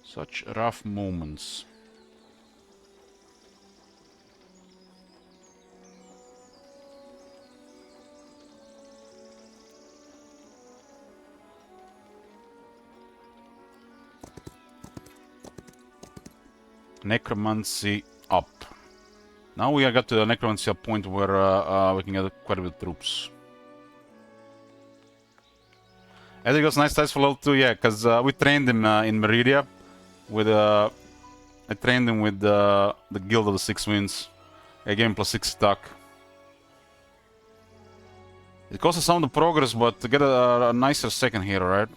Such rough moments. Necromancy up. Now we got to the necromancy up point where we can get quite a bit of troops. I think it was nice dice for level 2, yeah, because we trained him in Meridia. With I trained him with the Guild of the Six Winds. I gave him +6 attack. It costs us some of the progress, but to get a nicer second hero, right?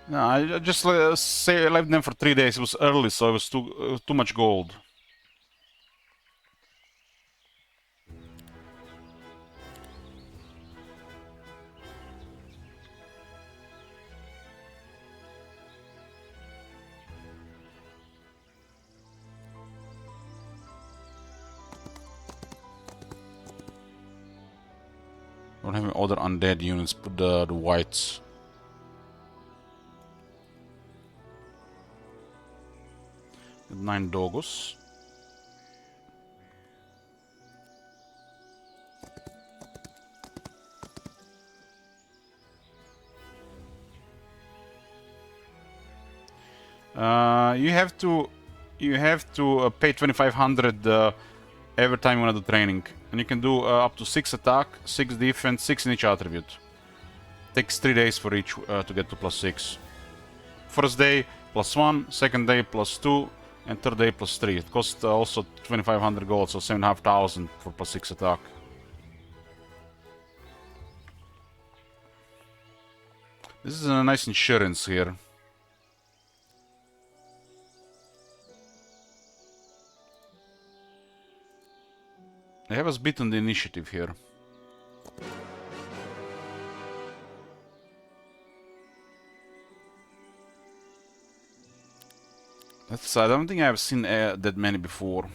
No, I just say I left them for 3 days. It was early, so it was too much gold. Don't have any other undead units. Put the whites. With 9 doggos. You have to pay 2,500 every time you want to do training, and you can do up to 6 attack, 6 defense, 6 in each attribute. Takes 3 days for each to get to +6. First day +1, second day +2, and third day +3. It costs also 2,500 gold, so 7,500 for +6 attack. This is a nice insurance here. They have us beaten the initiative here. I don't think I've seen that many before.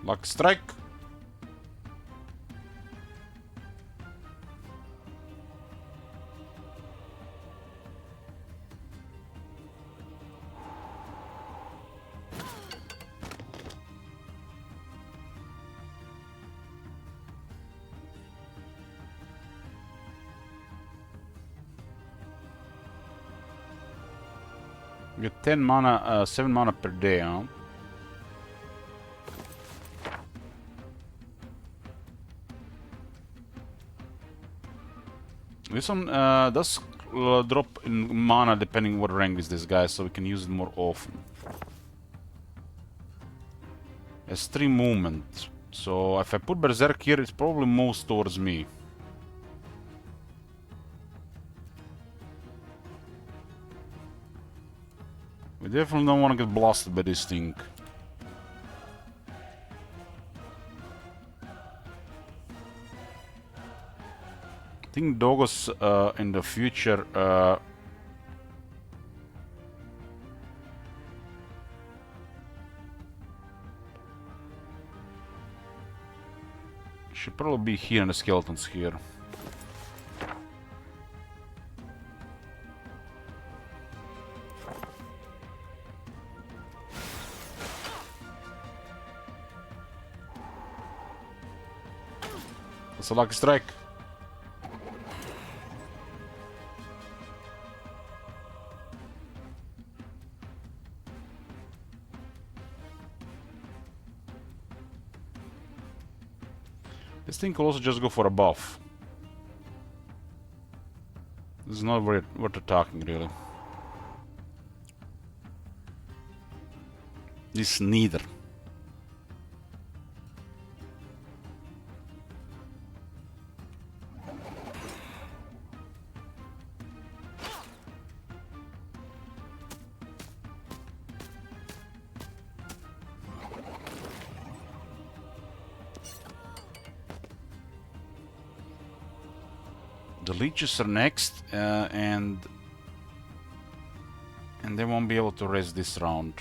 Luck strike. You get 10 mana, 7 mana per day, huh? This one does drop in mana depending what rank is this guy, so we can use it more often. Has 3 movement, so if I put Berserk here, it probably moves towards me. We definitely don't want to get blasted by this thing. I think doggos in the future Should probably be here and the skeletons here. That's a lucky strike. This thing could also just go for a buff. This is not worth attacking, really. This neither. The leeches are next, and they won't be able to rest this round.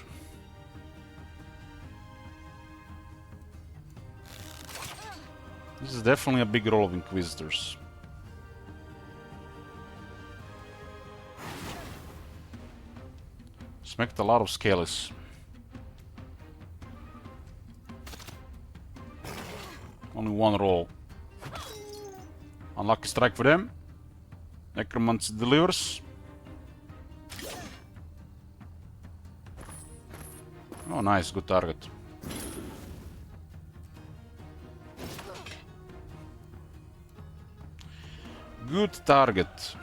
This is definitely a big roll of Inquisitors. Smacked a lot of Scalis. Only one roll. Unlucky strike for them. Necromancy delivers. Oh, nice, good target. Good target.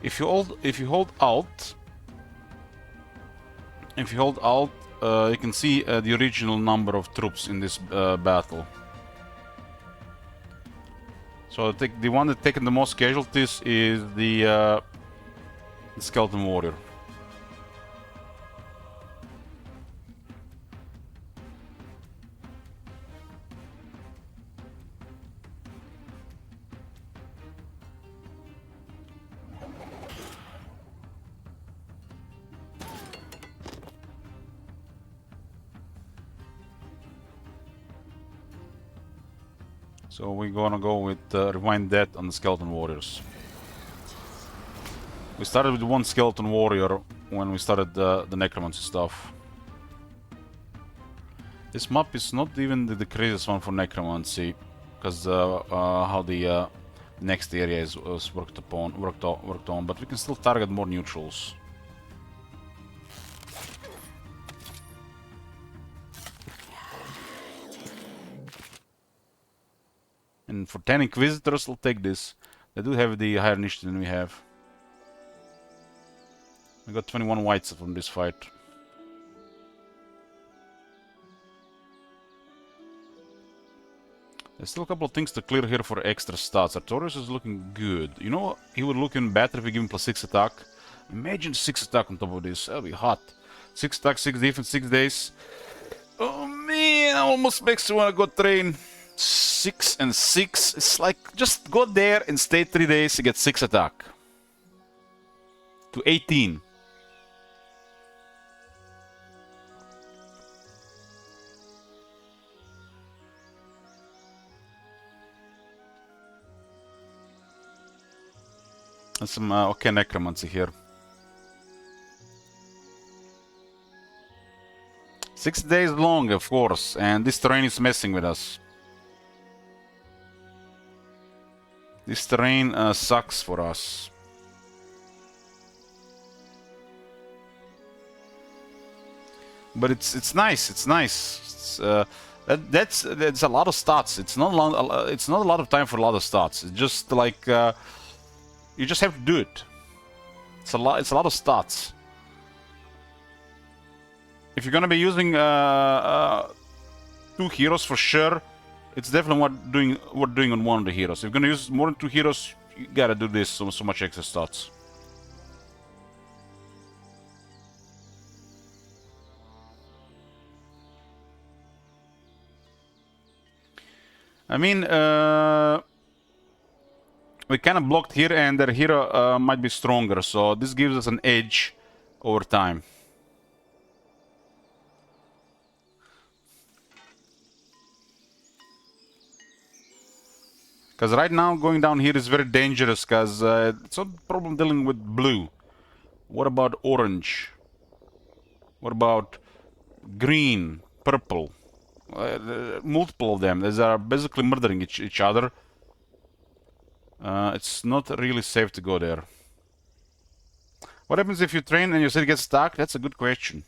If you hold Alt, you can see the original number of troops in this battle. So the one that taken the most casualties is the Skeleton Warrior. So we're gonna go with Rewind Death on the Skeleton Warriors. We started with one Skeleton Warrior when we started the Necromancy stuff. This map is not even the craziest one for Necromancy, because how the next area is worked on, but we can still target more neutrals. And for 10 Inquisitors, I'll take this. They do have the higher initiative than we have. We got 21 whites from this fight. There's still a couple of things to clear here for extra stats. Artorius is looking good. You know, he would look even better if we give him +6 attack. Imagine 6 attack on top of this. That'll be hot. 6 attack, 6 defense, 6 days. Oh man, almost makes me want to go train. 6 and 6. It's like just go there and stay 3 days to get 6 attack. To 18. And some okay necromancy here. 6 days long, of course, and this terrain is messing with us. This terrain sucks for us. But it's nice. It's nice. That's a lot of stats. It's not a lot of time for a lot of stats. It's just like you just have to do it. It's a lot of stats. If you're gonna be using 2 heroes for sure, it's definitely worth doing on one of the heroes. If you're gonna use more than 2 heroes, you gotta do this so much extra stats. I mean, we kind of blocked here, and their hero might be stronger, so this gives us an edge over time. Because right now going down here is very dangerous, because it's not a problem dealing with blue. What about orange? What about green, purple? Multiple of them. These are basically murdering each other. It's not really safe to go there. What happens if you train and your set gets stuck? That's a good question.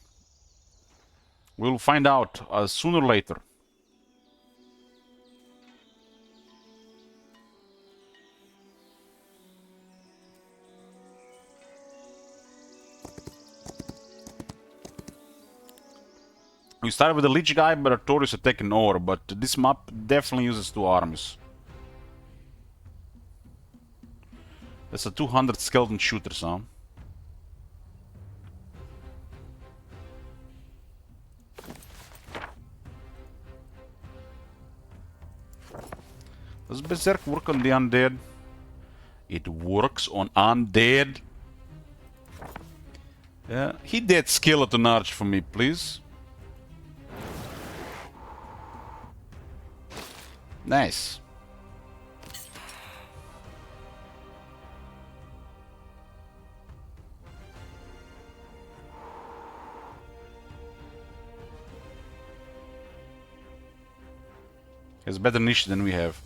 We'll find out sooner or later. We started with the Lich guy, but Artorius had taken over, but this map definitely uses two armies. That's a 200 skeleton shooters, huh? Does Berserk work on the undead? It works on undead. Yeah, hit that skeleton arch for me, please. Nice. Has better niche than we have.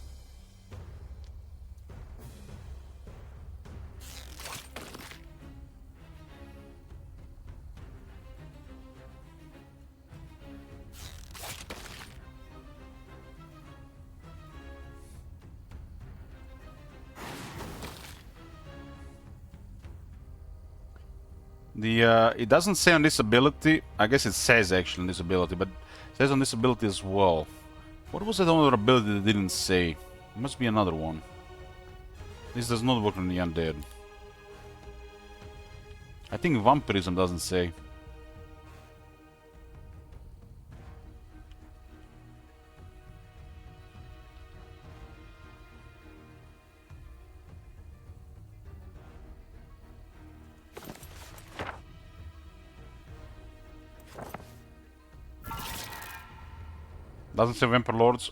It doesn't say on this ability. I guess it says actually on this ability, but it says on this ability as well. What was that other ability that didn't say? There must be another one. This does not work on the undead. I think vampirism doesn't say. Doesn't say vampire lords.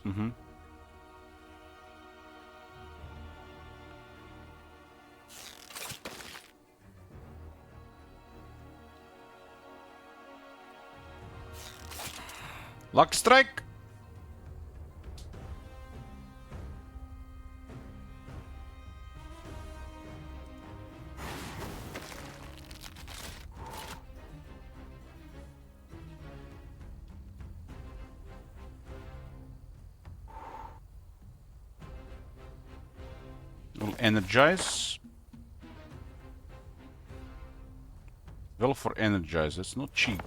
Luck strike. We'll energize. Well, for energize, it's not cheap.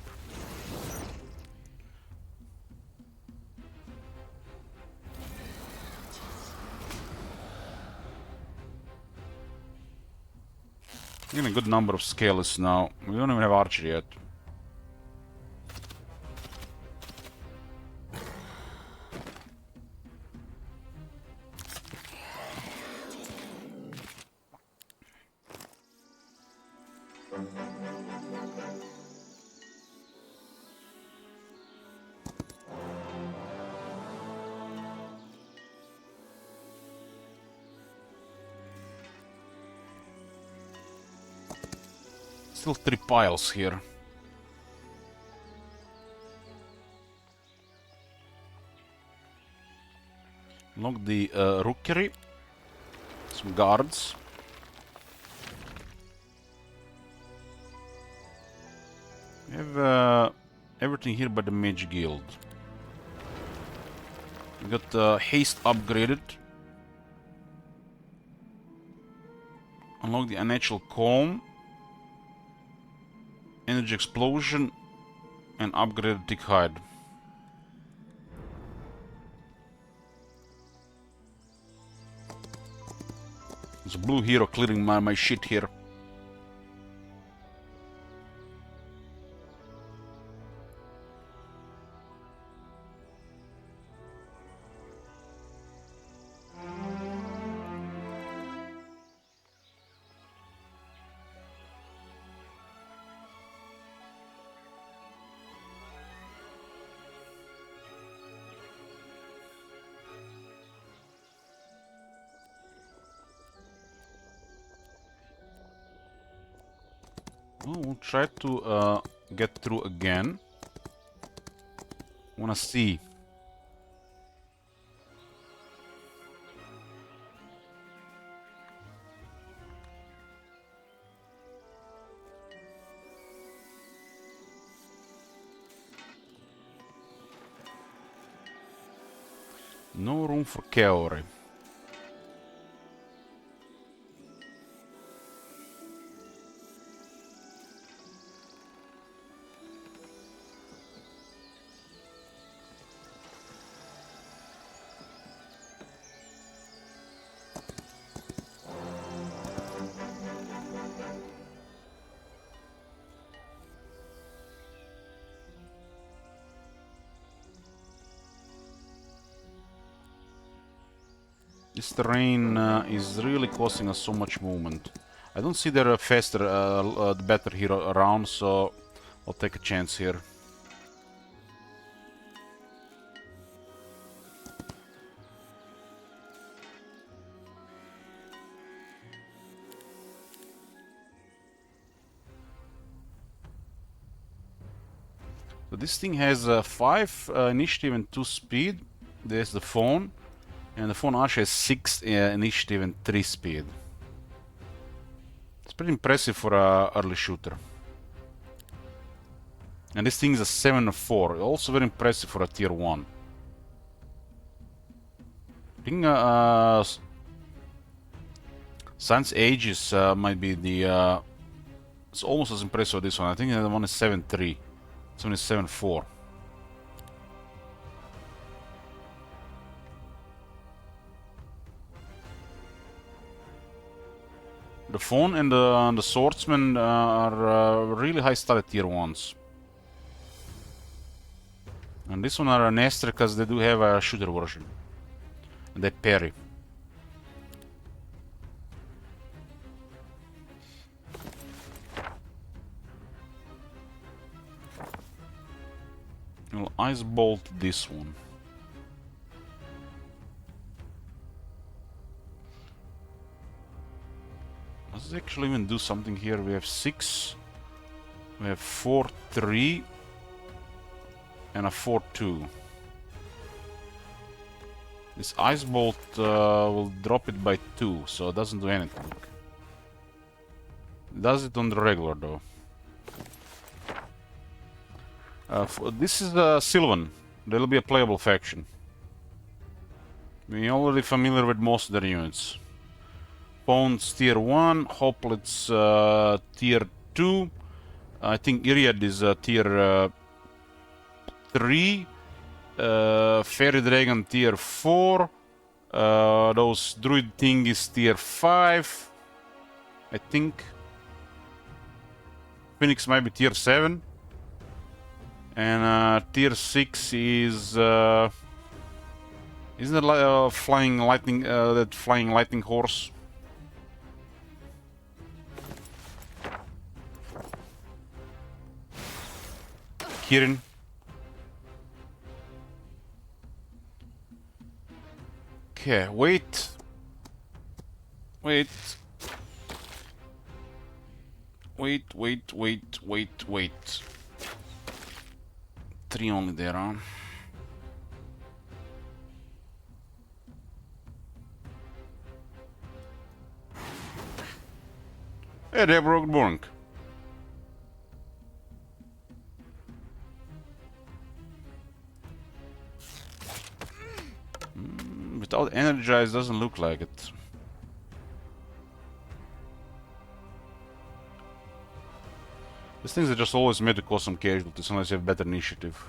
Getting a good number of scalers now. We don't even have archer yet. Still 3 piles here. Lock the rookery. Some guards. We have everything here but the Mage Guild. We got haste upgraded. Unlock the unnatural calm. Energy explosion. And upgraded thick hide. There's a blue hero clearing my shit here. We'll try to get through again. Wanna see. No room for Kaori. This terrain is really causing us so much movement. I don't see there a faster, better hero around, so I'll take a chance here. So this thing has 5 initiative and 2 speed. There's the phone. And the phone actually has 6 initiative and 3 speed. It's pretty impressive for a early shooter. And this thing is a 7 of 4. Also very impressive for a tier 1. I think Science Ages might be the... it's almost as impressive as this one. I think the one is 7-3. This one is 7-4. The phone and the swordsman are really high started tier 1s. And this one are an Esther because they do have a shooter version. And they parry. I'll ice bolt this one. Let's actually even do something here. We have 6. We have 4-3. And a 4-2. This ice bolt will drop it by 2, so it doesn't do anything. It does it on the regular though. This is Sylvan. They'll be a playable faction. We're already familiar with most of their units. Phone's tier 1, Hoplit's tier 2. I think Iriad is tier 3. Fairy Dragon tier 4. Those Druid thing is tier 5. I think. Phoenix might be tier 7. And tier 6 is... isn't that flying lightning, that flying lightning horse? Kirin. Okay, wait. Wait. Wait. 3 only there, huh? Hey, they broke Bork. Without energize doesn't look like it. These things are just always made to cause some casualties unless you have better initiative.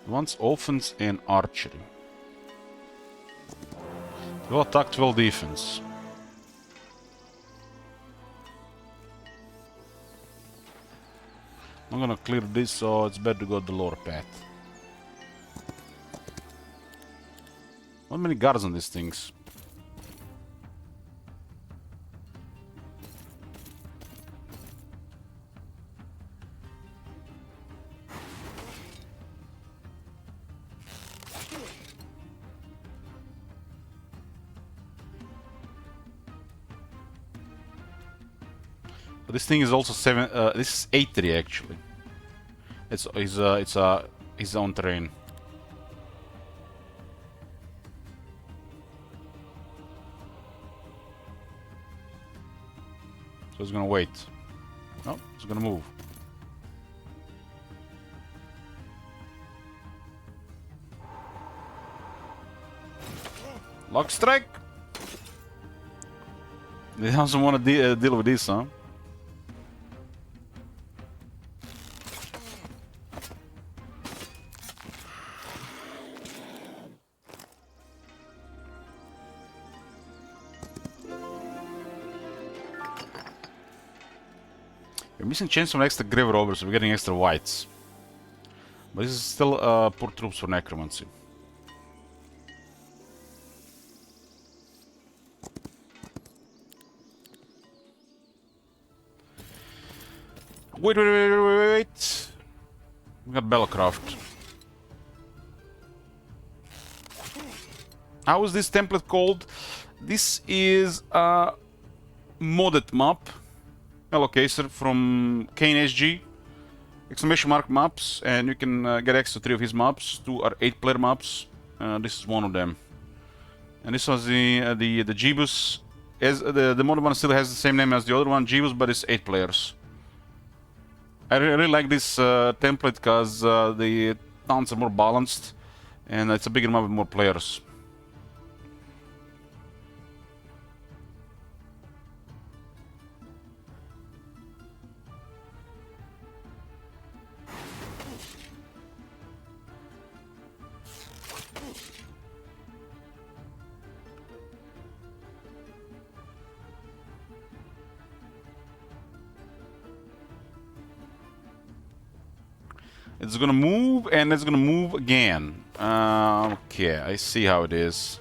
Once offense and archery. 12 attack, 12 defense. I'm gonna clear this, so it's better to go the lower path. Not many guards on these things. This thing is also 7. This is 8-3 actually. It's his own terrain. So he's gonna wait. No, he's gonna move. Lock strike. They doesn't want to deal with this, huh? We're missing chance from extra grave robbers, so we're getting extra whites. But this is still poor troops for necromancy. Wait. We got Bellcraft. How is this template called? This is a modded map. Allocator from Kane SG. Exclamation mark maps, and you can get access to 3 of his maps. 2 are 8-player maps. This is one of them. And this was the Jeebus. As the modded one still has the same name as the other one, Jeebus, but it's 8 players. I really like this template because the towns are more balanced, and it's a bigger map with more players. It's gonna move, and it's gonna move again. Okay, I see how it is.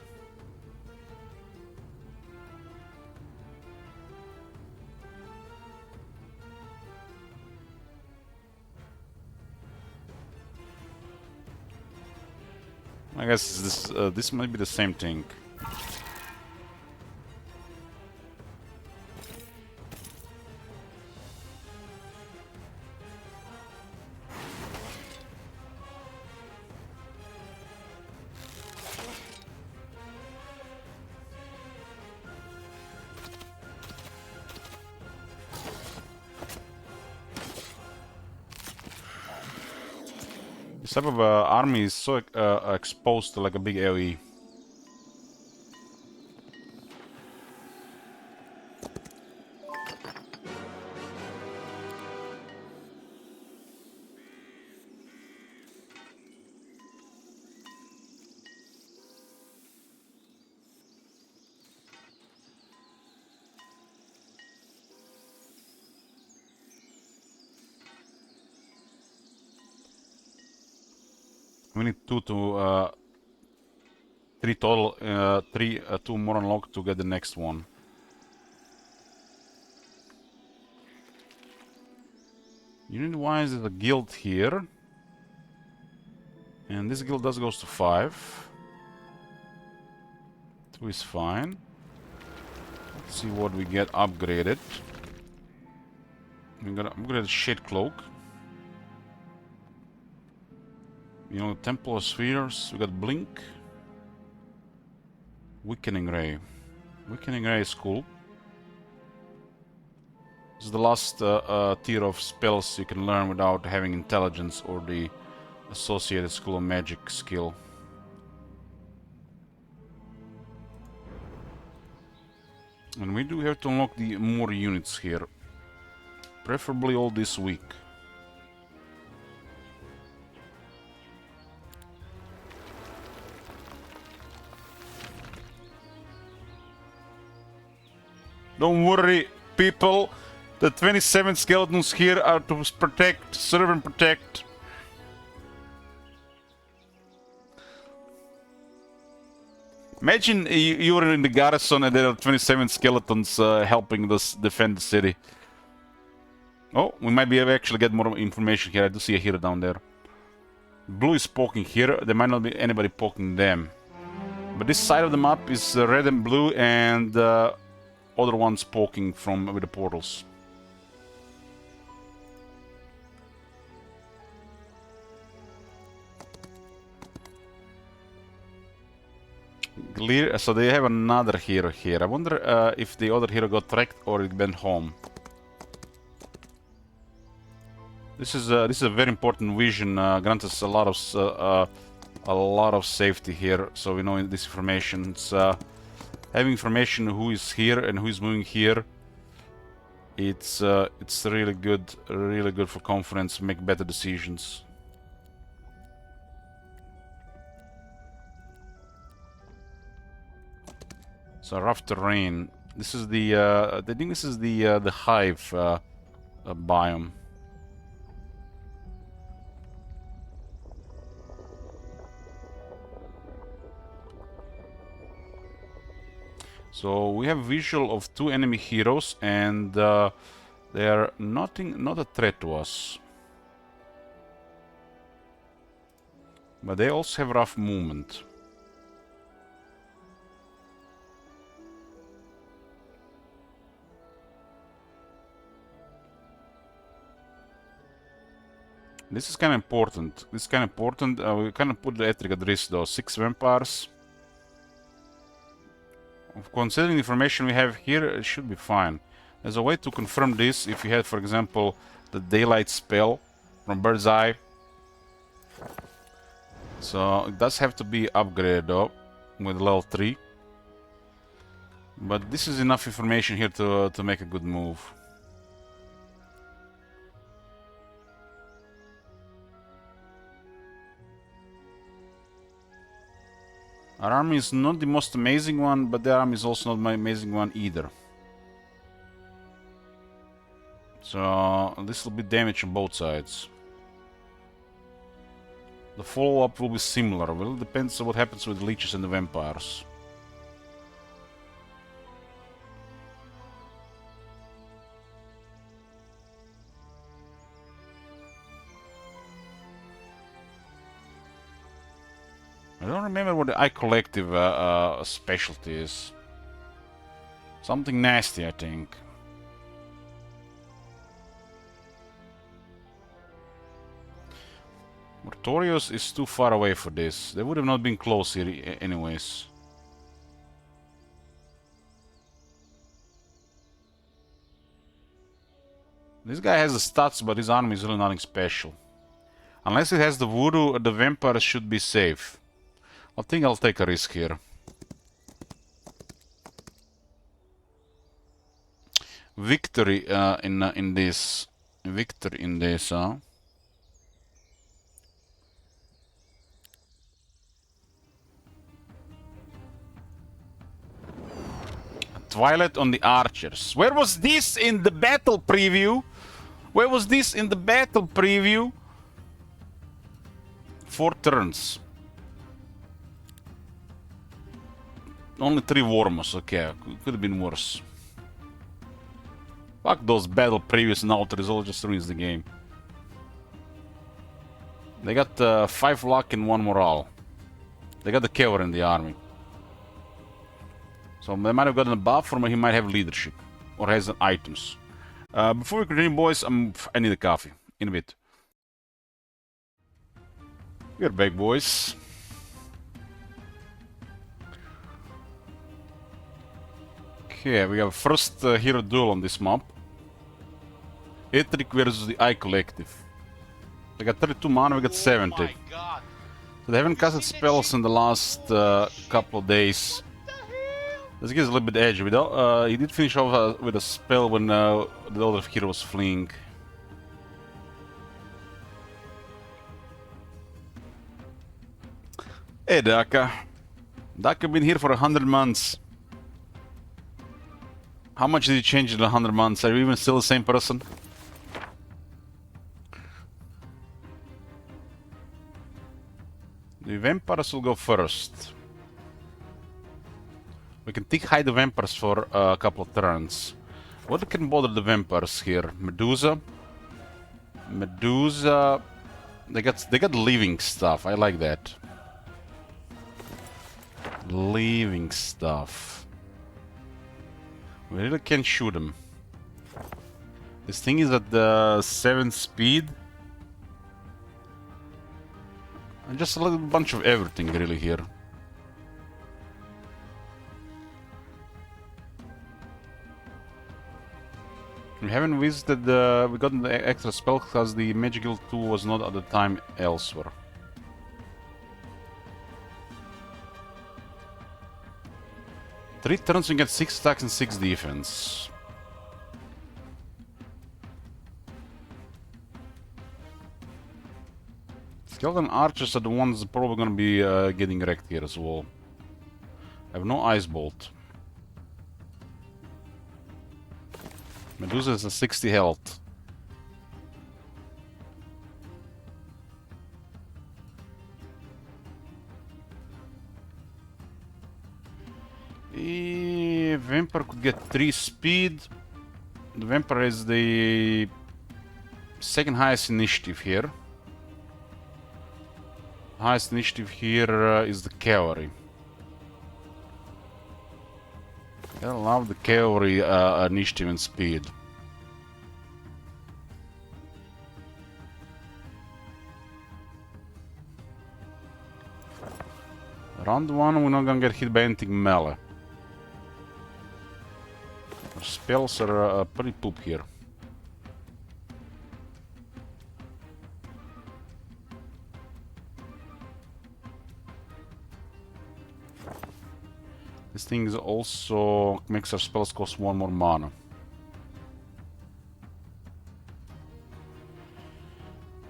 I guess this might be the same thing. This type of army is so exposed to like a big AoE. We need 2 to 3 total, 2 more unlocked to get the next one. Unit-wise, there's a guild here, and this guild goes to 5. 2 is fine. Let's see what we get upgraded. We're gonna upgrade Shade Cloak. You know, Temple of Spheres, we got Blink. Weakening Ray. Weakening Ray is cool. This is the last tier of spells you can learn without having intelligence or the associated School of Magic skill. And we do have to unlock the more units here. Preferably all this week. Don't worry, people. The 27 skeletons here are to protect, serve and protect. Imagine you were in the garrison and there are 27 skeletons helping us defend the city. Oh, we might be able to actually get more information here. I do see a hero down there. Blue is poking here. There might not be anybody poking them. But this side of the map is red and blue, and other ones poking from with the portals. Clear. So they have another hero here. I wonder if the other hero got tracked or it went home. This is a very important vision. Grants us a lot of safety here, so we know this information. It's, having information who is here and who is moving here. It's really good for confidence, make better decisions. So rough terrain. This is the I think this is the hive biome. So we have visual of two enemy heroes, and they are not a threat to us. But they also have rough movement. This is kind of important. We kind of put the Etheric at risk though. 6 vampires. Considering the information we have here, it should be fine. There's a way to confirm this if you had, for example, the Daylight spell from Bird's Eye. So it does have to be upgraded though, with level 3. But this is enough information here to make a good move. Our army is not the most amazing one, but their army is also not my amazing one either. So this will be damage on both sides. The follow-up will be similar. Well, it depends on what happens with the leeches and the vampires. I don't remember what the I Collective specialty is. Something nasty, I think. Mortorius is too far away for this. They would have not been close here anyways. This guy has the stats, but his army is really nothing special. Unless it has the voodoo, the vampires should be safe. I think I'll take a risk here. Victory in this. Victory in this, huh? Twilight on the archers. Where was this in the battle preview? Where was this in the battle preview? 4 turns. Only 3 Wormers, okay, could have been worse. Fuck those battle previews and auto result, just ruins the game. They got 5 luck and 1 morale. They got the cavalry in the army. So they might have gotten a buff, or he might have leadership, or has items. Before we continue, boys, I need a coffee. In a bit. We're back, boys. Okay, we have first hero duel on this map. Etheric versus the I Collective. They got 32 mana, we got 70. Oh my God. So they haven't casted spells in the last couple of days. This gives a little bit edgy. He did finish off with a spell when the other hero was fleeing. Hey Daka. Daka been here for 100 months. How much did you change in 100 months? Are you even still the same person? The vampires will go first. We can hide the vampires for a couple of turns. What can bother the vampires here? Medusa. Medusa. They got living stuff. I like that. Living stuff. We really can't shoot them. This thing is at the 7th speed. And just a little bunch of everything really here. We haven't visited we got the extra spell because the Magic Guild 2 was not at the time elsewhere. Three turns we get 6 attacks and 6 defense. Skeleton archers are the ones probably gonna be getting wrecked here as well. I have no Ice Bolt. Medusa has a 60 health. Vampire could get 3 speed. The Vampire is the second highest initiative here. Highest initiative here is the Cavalry. I love the Cavalry initiative and speed. Round 1 we're not gonna get hit by anything melee. Our spells are pretty poop here. This thing is also makes our spells cost 1 more mana.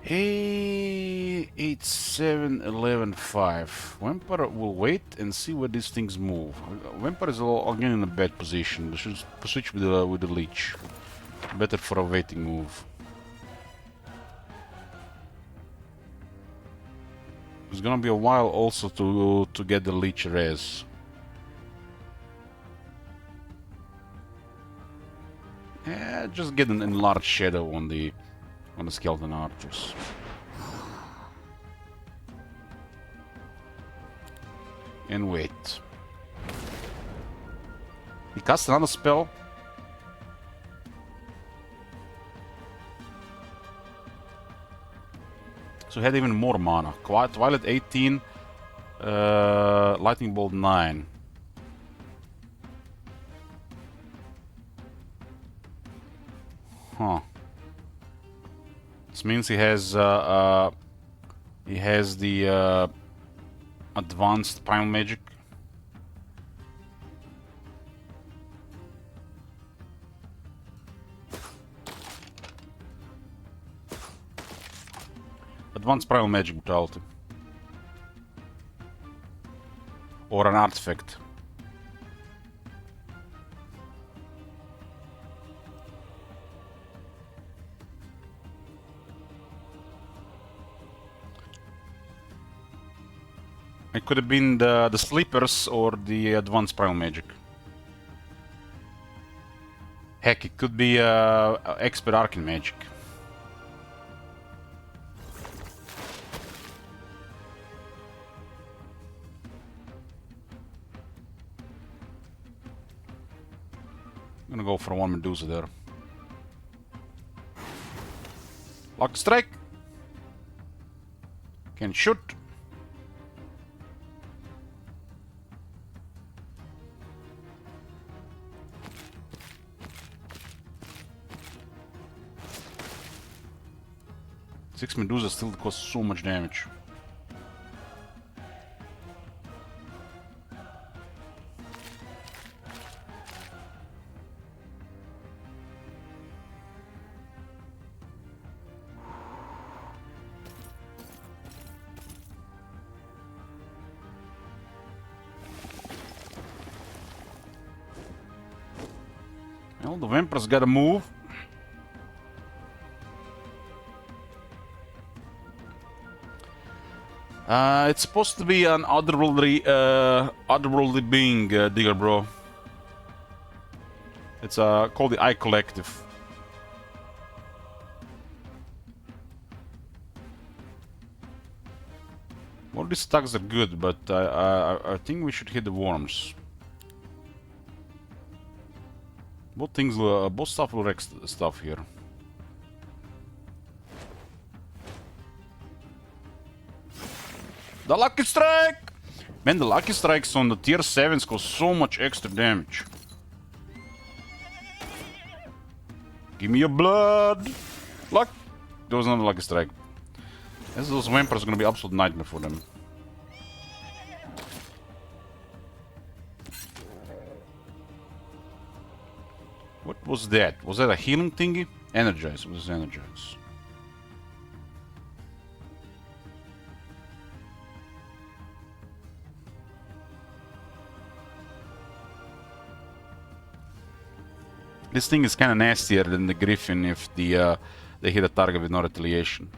Hey, 8, 7, 11, 5. Vampire will wait and see where these things move. Vampire is again in a bad position. We should switch with the Leech. Better for a waiting move. It's gonna be a while also to get the Leech res. Yeah, just get an enlarged shadow on the skeleton archers. And wait. He cast another spell. So he had even more mana. Twilight 18, Lightning Bolt 9. Huh. This means he has the advanced primal magic. Advanced primal magic brutality. Or an artifact. It could have been the sleepers or the advanced primal magic. Heck, it could be expert arcane magic. I'm gonna go for one Medusa there. Lock strike. Can shoot. Six Medusa still costs so much damage. Well, the vampires gotta move. It's supposed to be an otherworldly being, Digger Bro. It's called the Eye Collective. Well, these stacks are good, but I think we should hit the worms. Both things, both stuff will wreck stuff here. The Lucky Strike! Man, the Lucky Strikes on the tier 7s cause so much extra damage. Give me your blood! Luck! There was another Lucky Strike. Those vampires are gonna be absolute nightmare for them. What was that? Was that a healing thingy? Energize. What is energize? This thing is kind of nastier than the Griffin if they hit a target with no retaliation.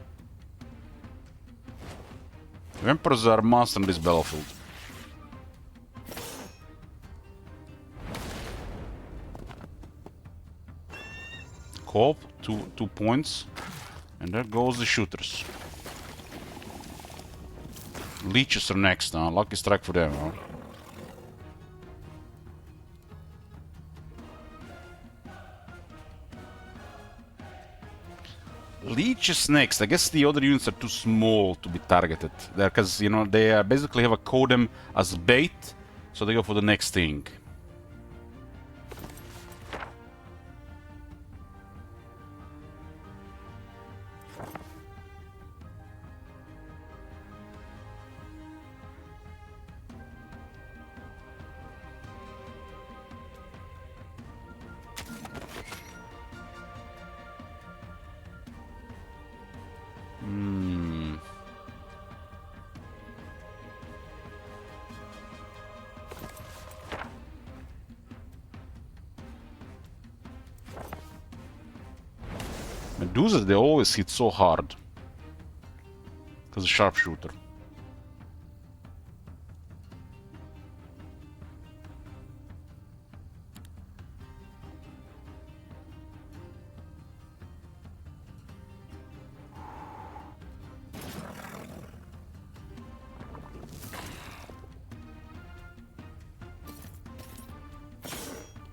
Vampires are monsters on this battlefield. Co-op, two points. And there goes the shooters. Leeches are next now. Lucky strike for them, huh? Leeches next. I guess the other units are too small to be targeted. Because, you know, they basically have a Kodem as bait, so they go for the next thing. Medusas, they always hit so hard. Because a sharpshooter.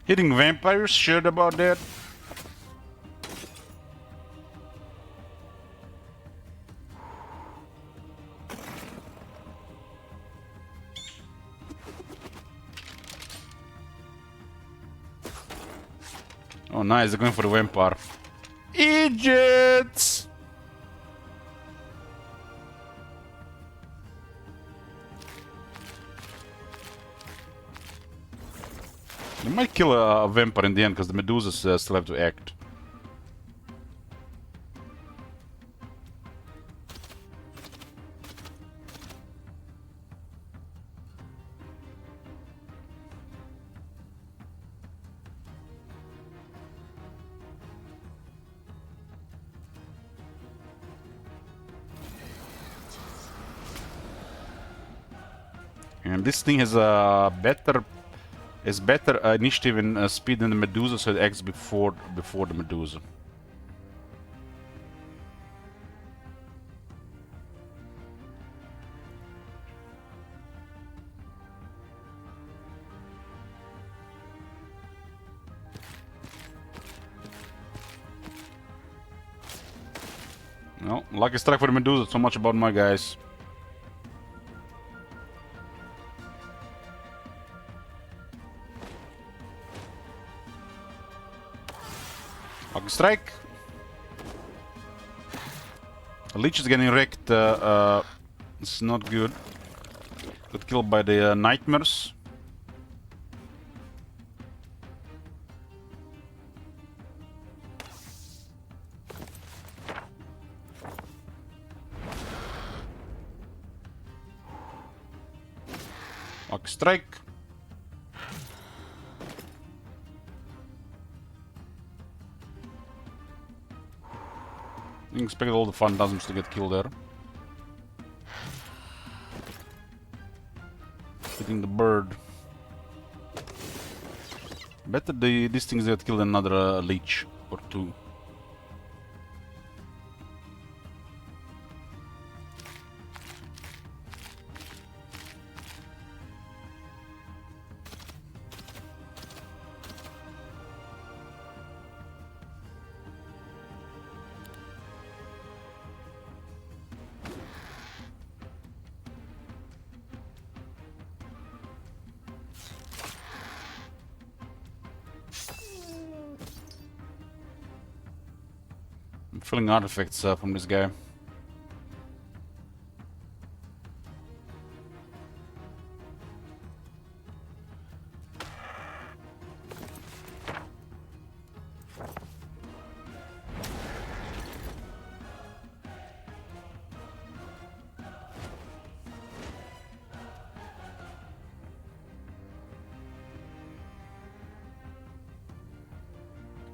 Hitting vampires, sure about that? Oh nice, they're going for the vampire. Idiots! They might kill a vampire in the end because the Medusas still have to act. And this thing has a better initiative and speed than the Medusa, so it acts before the Medusa. No, lucky strike for the Medusa. So much about my guys. Lucky strike. Leech is getting wrecked. It's not good. Got killed by the nightmares. Lucky strike. can expect all the phantasms to get killed there. Hitting the bird. Better these things get killed than another leech or two. I'm feeling artifacts from this guy.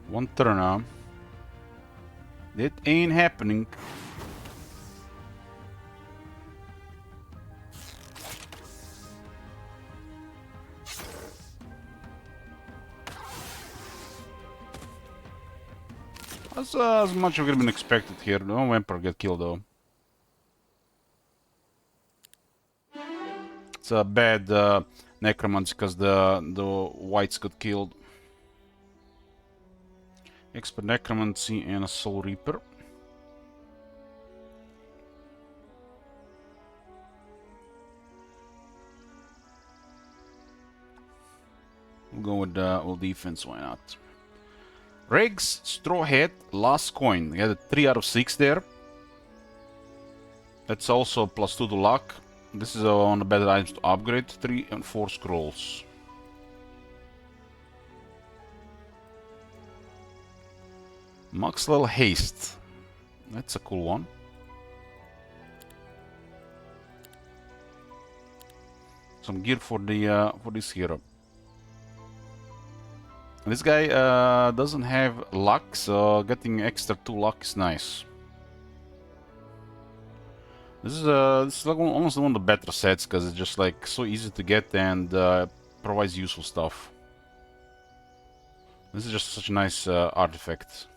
One turn now. That ain't happening. That's as much as could have been expected here. No vampire get killed though. It's a bad necromancy because the whites got killed. Expert necromancy and a soul reaper. We'll go with defense. Why not? Regs, straw hat, last coin. We had a 3 out of 6 there. That's also +2 to luck. This is one of the better items to upgrade. 3 and 4 scrolls. Max level haste. That's a cool one. Some gear for the for this hero. This guy doesn't have luck, so getting extra 2 luck is nice. This is like almost one of the better sets because it's just like so easy to get and provides useful stuff. This is just such a nice artifact.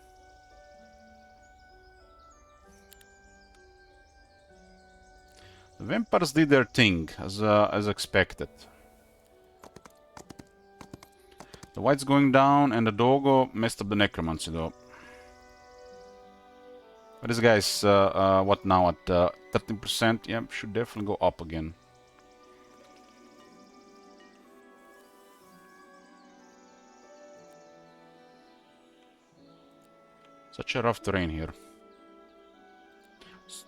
The vampires did their thing as expected. The white's going down, and the doggo messed up the necromancy though. But this guy's what now at 13%? Yeah, should definitely go up again. Such a rough terrain here.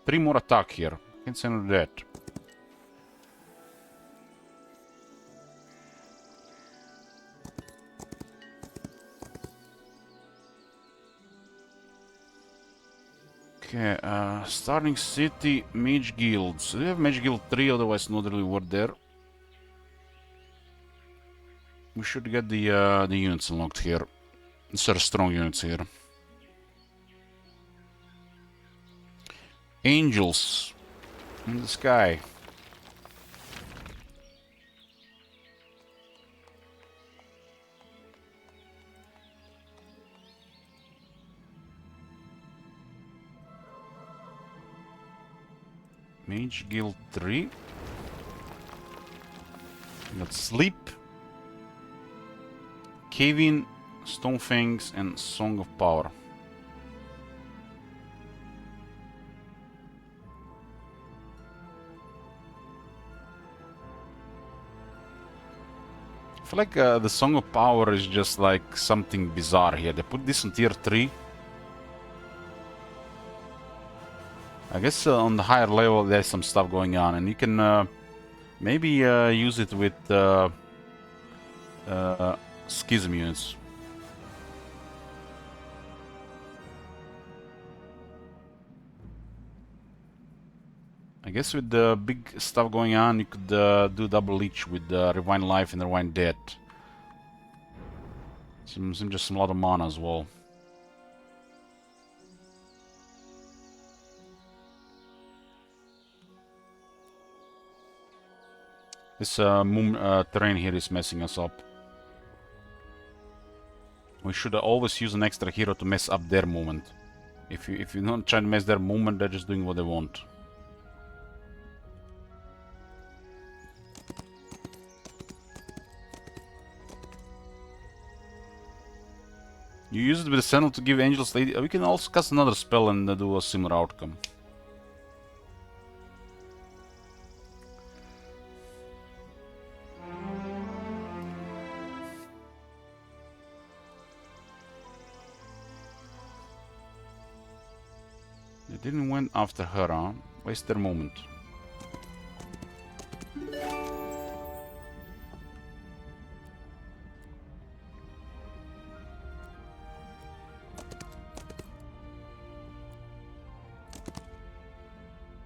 3 more attack here. Can't say no to that. Okay, starting city, mage guilds. So we have mage guild 3, otherwise not really worth there. We should get the units unlocked here. These are strong units here. Angels in the sky. Mage Guild 3. We got Sleep, Cave-In, Stonefangs, and Song of Power. I feel like the Song of Power is just like something bizarre here. They put this on tier 3. I guess on the higher level there's some stuff going on, and you can maybe use it with schism units. I guess with the big stuff going on, you could do double leech with Rewind Life and Rewind Death. Just a lot of mana as well. This terrain here is messing us up. We should always use an extra hero to mess up their movement. If you're not trying to mess their movement, they're just doing what they want. You use it with the Sentinel to give angels lady. We can also cast another spell and do a similar outcome. They didn't went after her, huh? Waste their moment.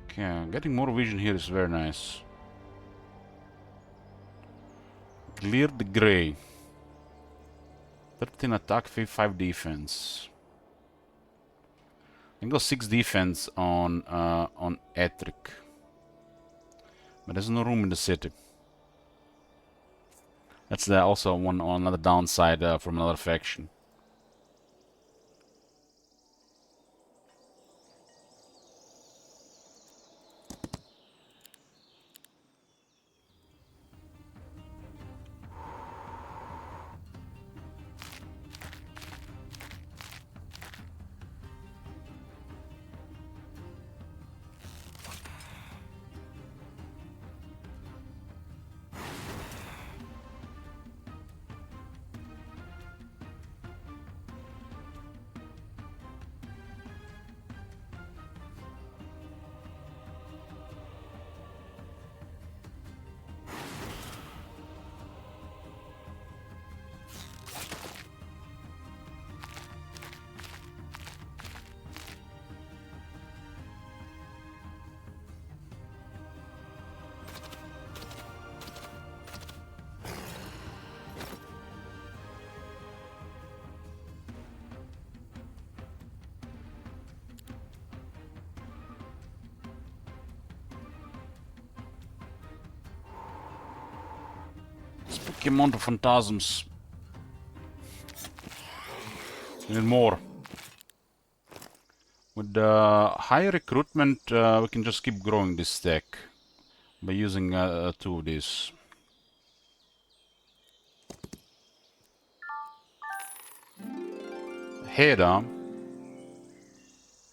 Okay, getting more vision here is very nice. Clear the gray. 13 attack, 5 defense. I can go 6 defense on Etric. But there's no room in the city. That's also another downside from another faction. Spooky amount of phantasms. We need more. With high recruitment, we can just keep growing this stack by using 2 of these. Head, huh?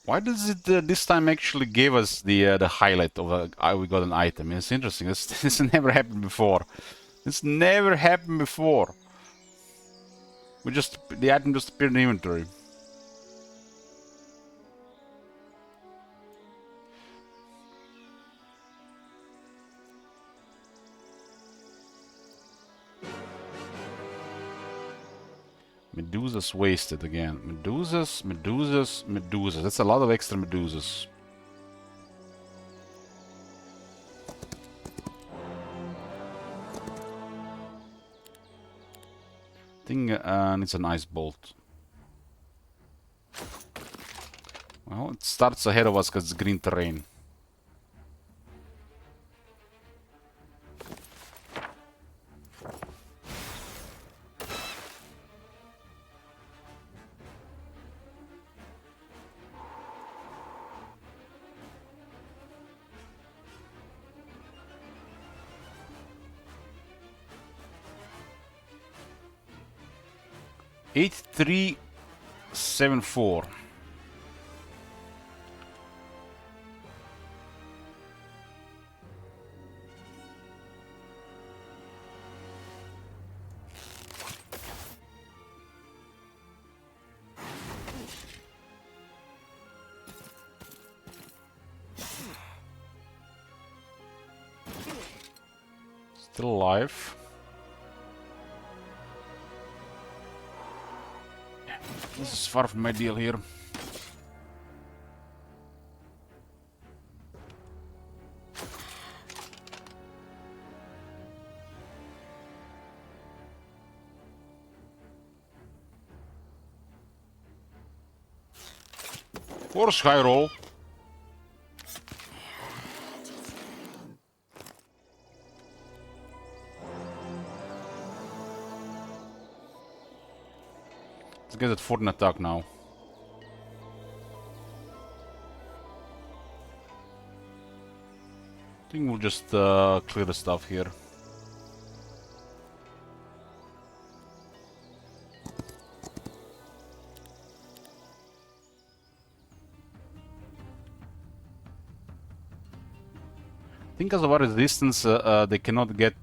Why does it this time actually give us the highlight of we got an item? It's interesting. This never happened before. This never happened before. The item just appeared in the inventory. Medusas wasted again. Medusas. That's a lot of extra Medusas. Thing needs an ice bolt. Well, it starts ahead of us because it's green terrain. Eight 374. Still alive. This is far from ideal here. Force high roll. Let's get that foreign attack now. I think we'll just clear the stuff here. I think because of our resistance, they cannot get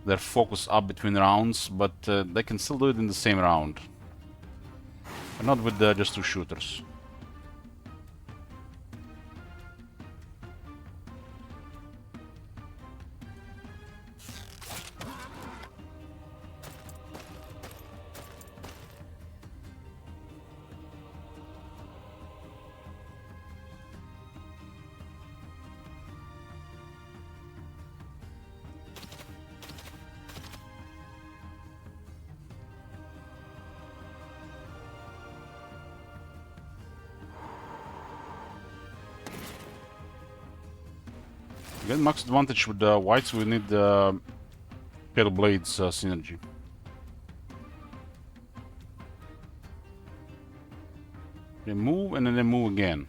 their focus up between rounds, but they can still do it in the same round. But not with just 2 shooters. To get max advantage with the whites, we need Pale Blades synergy. They move and then they move again.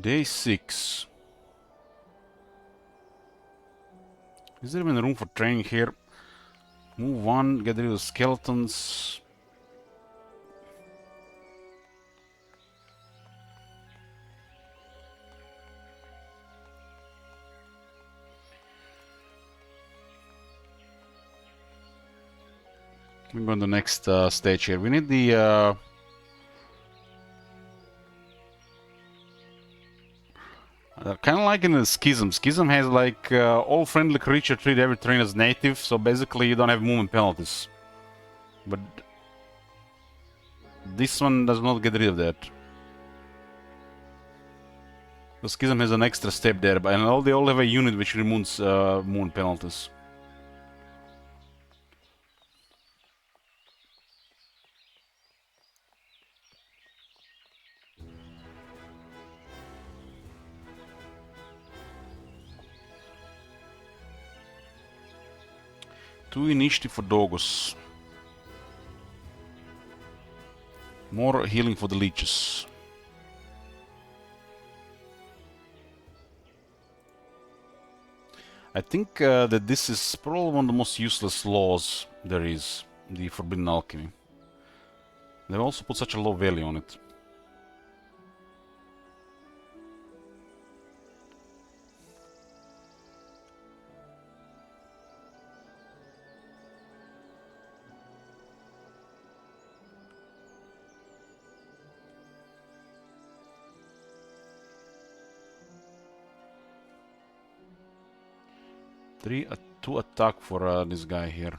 Day 6. Is there even room for training here? Move 1, get rid of skeletons. We go on the next stage here. We need the kind of like in the Schism. Schism has like all friendly creature treat every terrain as native, so basically you don't have movement penalties. But this one does not get rid of that. The Schism has an extra step there, but and they all have a unit which removes movement penalties. Two initiative for Dogos. More healing for the leeches. I think that this is probably one of the most useless laws there is, the Forbidden Alchemy. They also put such a low value on it. Two attack for this guy here.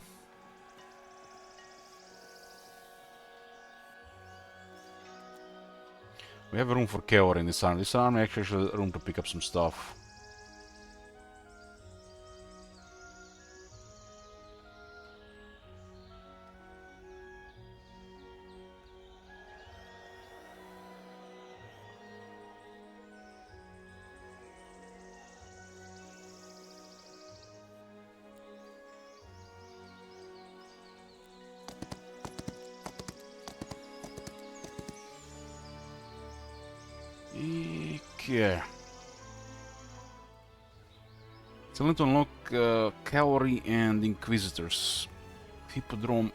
We have room for Chaos in this army. This army actually has room to pick up some stuff. Okay. So let's unlock Cavalry and Inquisitors. Hippodrome.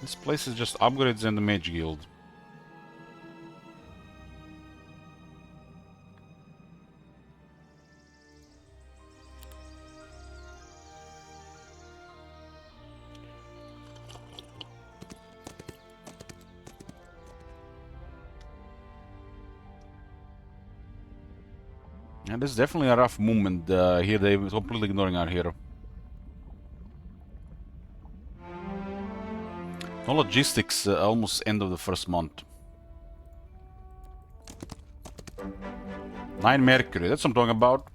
This place is just upgrades and the Mage Guild. And this is definitely a rough movement here. They're completely ignoring our hero. No logistics, almost end of the first month. 9 Mercury, that's what I'm talking about.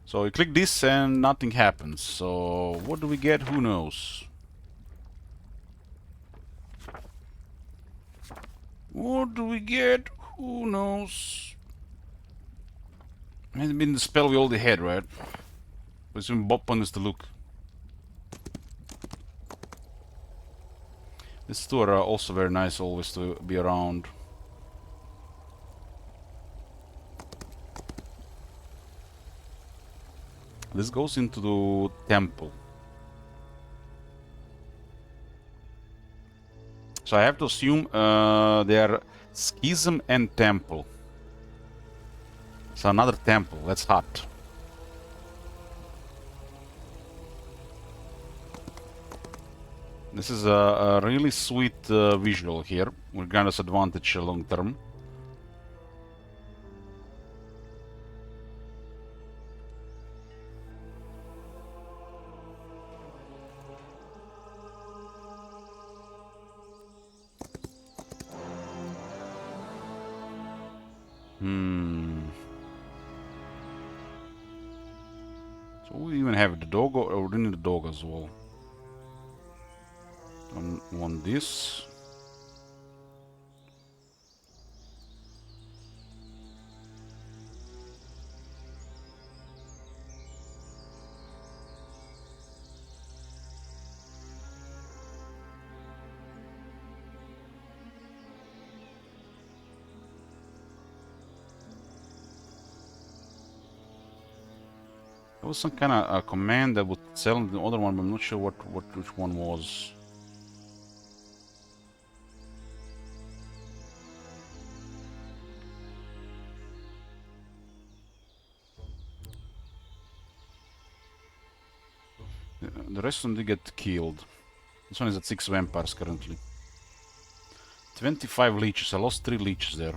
So you click this and nothing happens. So what do we get? Who knows? What do we get? Who knows? Hasn't been the spell we already had, right? It's been Bob on us to look. These two are also very nice always to be around. This goes into the temple. So I have to assume they are Schism and Temple. So another temple, that's hot. This is a really sweet visual here. Will grant us advantage long term. So we even have the dog, or we need the dog as well. On this. There was some kind of a command that would sell the other one, but I'm not sure which one was. The rest of them did get killed. This one is at 6 vampires currently. 25 leeches. I lost 3 leeches there.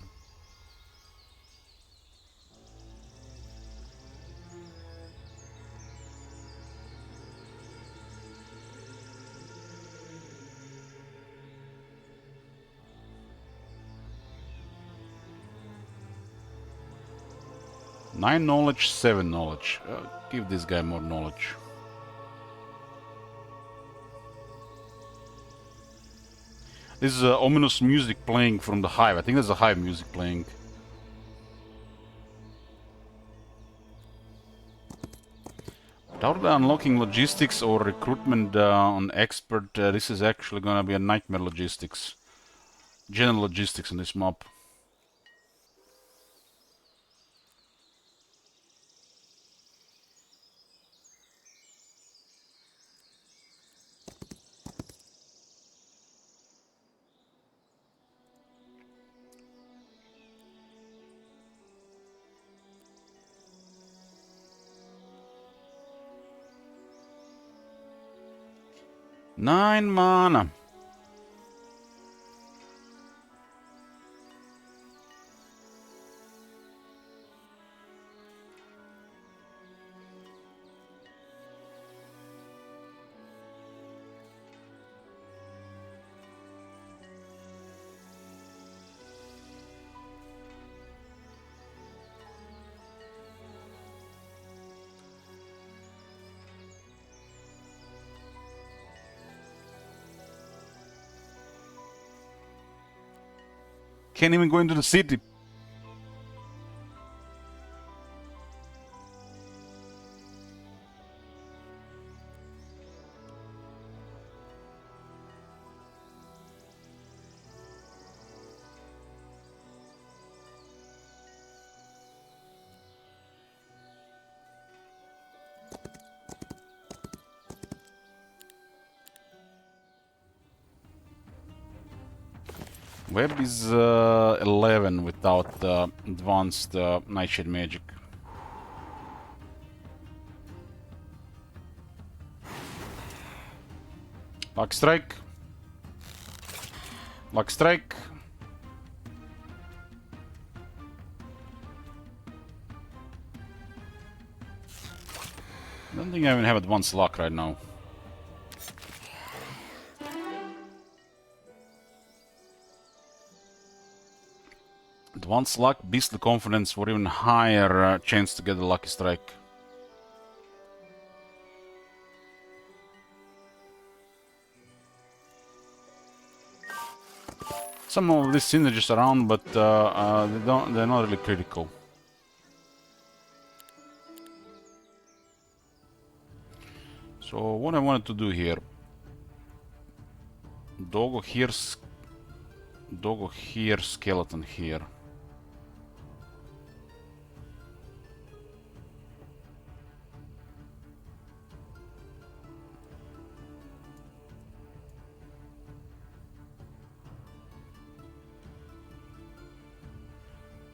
Nine knowledge, 7 knowledge. Give this guy more knowledge. This is ominous music playing from the hive. I think there's a hive music playing. Without unlocking logistics or recruitment on expert, this is actually gonna be a nightmare logistics. General logistics on this map. Nine mana. Can't even go into the city. Web is 11 without advanced Nightshade magic. Luck strike. Luck strike. I don't think I even have advanced luck right now. Advanced luck, beastly confidence for even higher chance to get a lucky strike. Some of these synergies around, but they're not really critical. So what I wanted to do here, doggo here, skeleton here.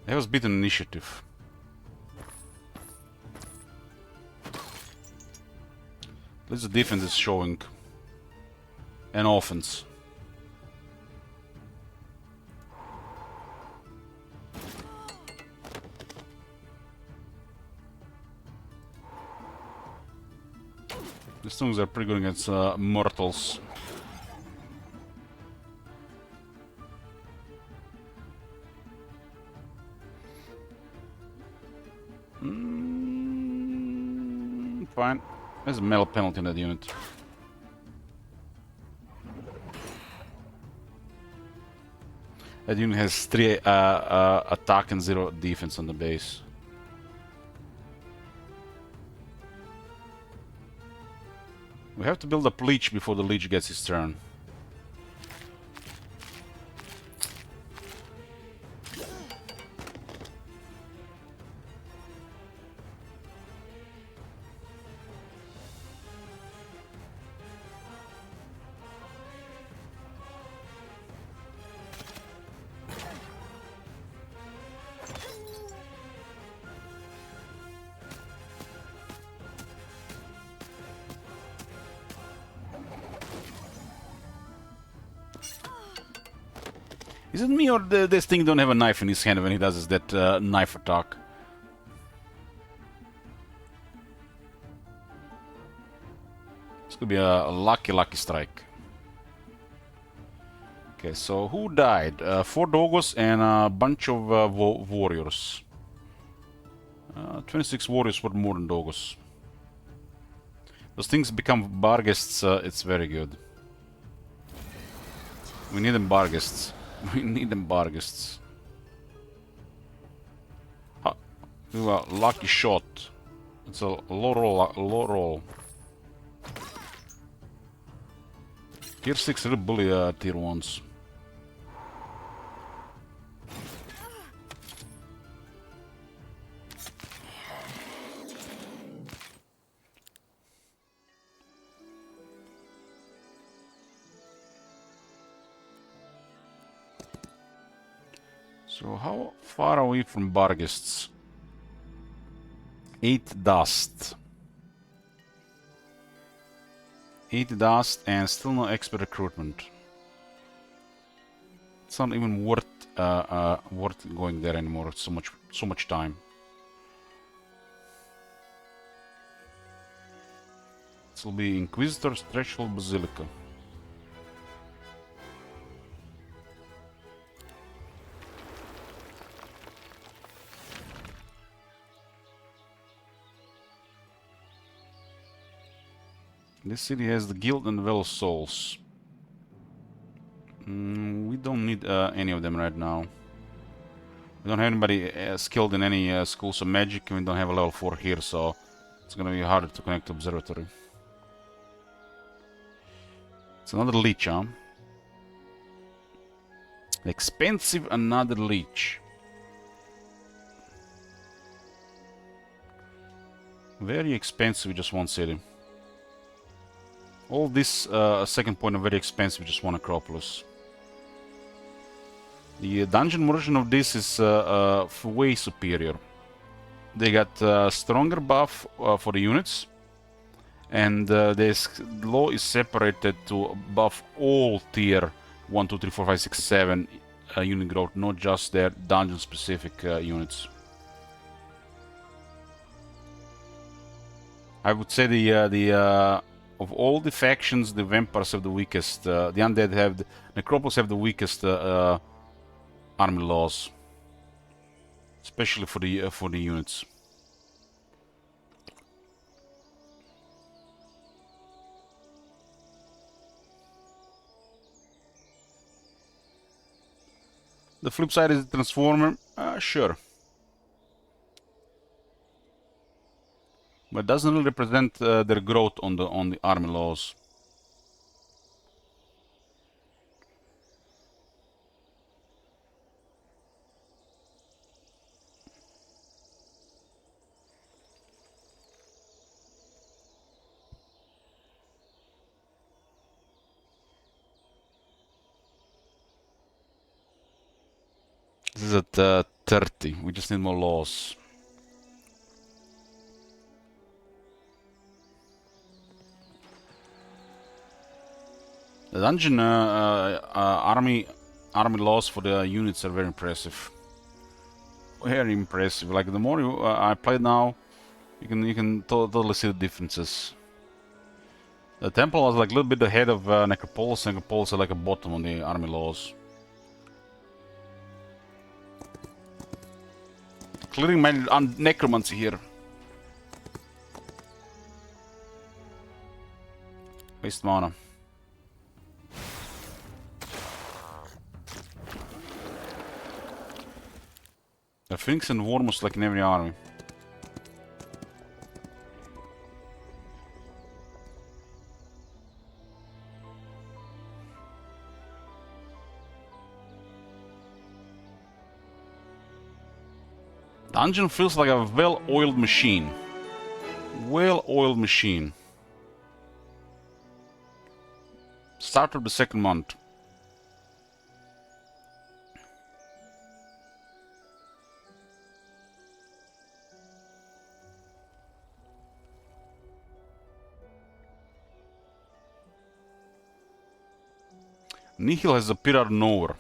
That was beaten initiative. At least the defense is showing. And offense. These things are pretty good against mortals. Fine. There's a metal penalty in that unit. That unit has 3 attack and 0 defense on the base. We have to build up Leech before the Leech gets his turn. Is it me or this thing don't have a knife in his hand when he does that knife attack? This could be a lucky strike. Okay, so who died? 4 doggos and a bunch of warriors. 26 warriors were more than doggos. Those things become barghests, it's very good. We need them barghests. We need them barghests. Ha! We got a lucky shot. It's a low roll. Tier 6 really bully tier 1s. So how far are we from Barghests? 8 dust. 8 dust and still no expert recruitment. It's not even worth going there anymore. It's so much time. This will be Inquisitor's Threshold Basilica. This city has the Guild and Well of Souls. We don't need any of them right now. We don't have anybody skilled in any schools of magic, and we don't have a level 4 here, so it's gonna be harder to connect to Observatory. It's another Leech, huh? Expensive another Leech. Very expensive with just one city. All this second point are very expensive, just one Necropolis. The dungeon version of this is way superior. They got stronger buff for the units, and the law is separated to buff all tier 1, 2, 3, 4, 5, 6, 7 unit growth, not just their dungeon specific units. I would say the of all the factions, the vampires have the weakest. The undead have the Necropolis have the weakest army laws, especially for the units. The flip side is the transformer, sure, but doesn't really represent their growth on the army laws. This is at 30. We just need more laws. The dungeon army laws for the units are very impressive. Very impressive. Like the more I play now, you can totally see the differences. The temple was like a little bit ahead of Necropolis. Necropolis is like a bottom on the army laws. Clearing my necromancy here. Waste mana. The Phoenix and Wormus like in every army. Dungeon feels like a well-oiled machine. Well-oiled machine. Start of the second month. Nihil has appeared out of nowhere.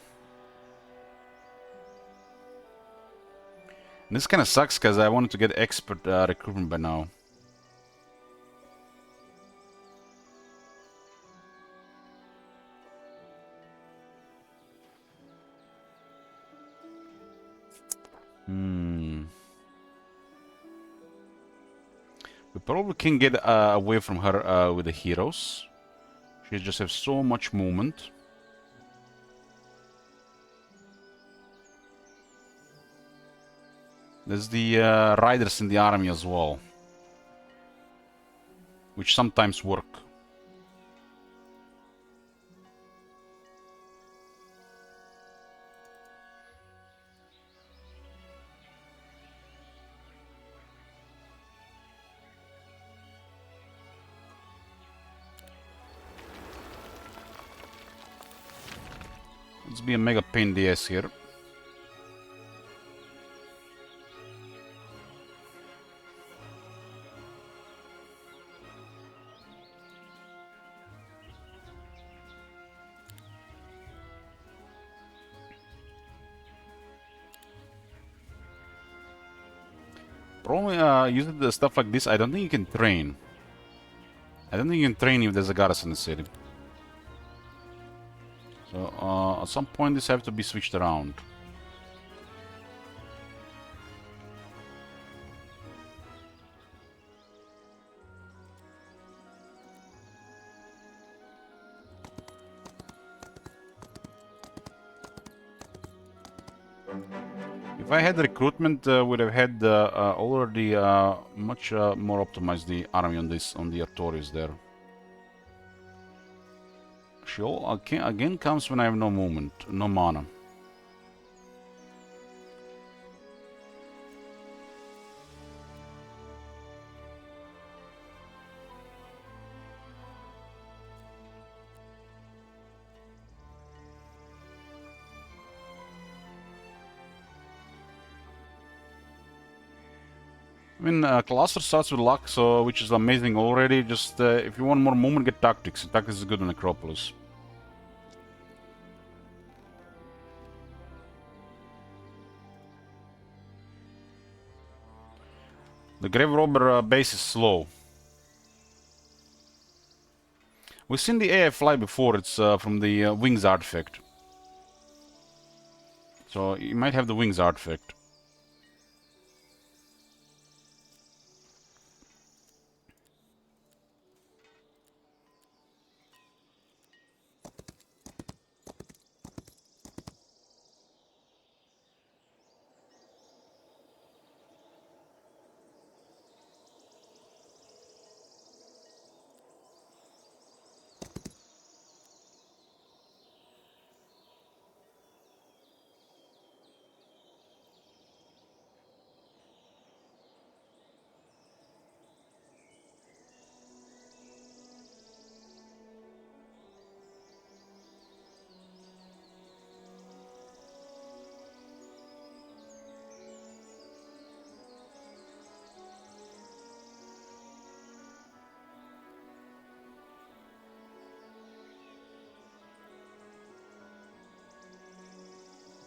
And this kind of sucks because I wanted to get expert recruitment by now. We probably can get away from her with the heroes. She just has so much movement. There's the riders in the army as well, which sometimes work. Let's be a mega pain in the ass here. Probably using the stuff like this, I don't think you can train. I don't think you can train if there's a goddess in the city. So at some point this have to be switched around. If I had recruitment, would have had already much more optimized the army on the Artorias there. She again comes when I have no movement, no mana. I mean, Cluster starts with luck, so which is amazing already. Just if you want more movement, get Tactics. Tactics is good on Necropolis. The Grave Robber base is slow. We've seen the AI fly before. It's from the Wings artifact. So you might have the Wings artifact.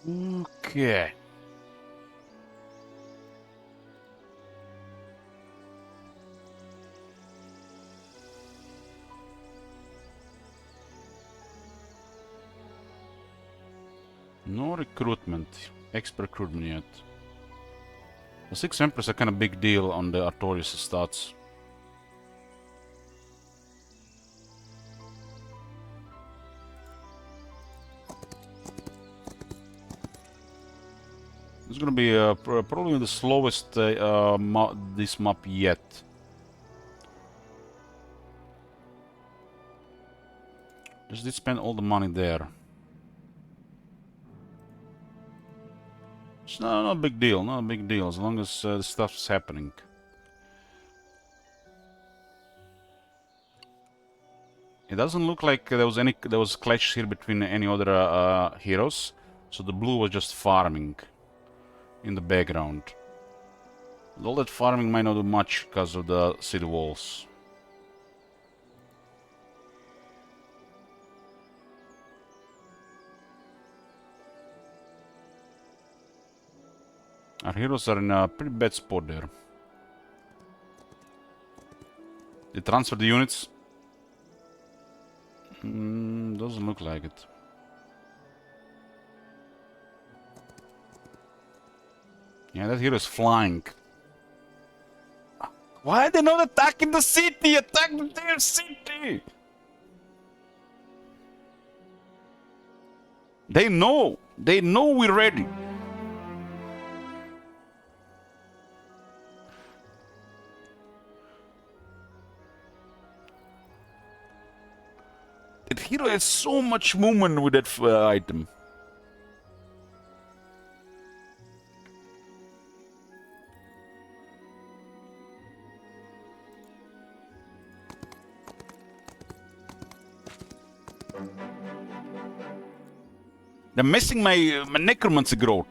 Okay. No recruitment. Expert recruitment yet. The 6 Emperors are kind of big deal on the Artorias stats. It's gonna be probably the slowest this map yet. Just did spend all the money there. It's not a big deal, not a big deal, as long as the stuff's happening. It doesn't look like there was clash here between any other heroes, so the blue was just farming in the background. All that farming might not do much because of the city walls. Our heroes are in a pretty bad spot there. They transfer the units. Doesn't look like it. Yeah, that hero is flying. Why are they not attacking the city? Attack their city! They know. They know we're ready. That hero has so much movement with that item. They're messing my necromancy growth.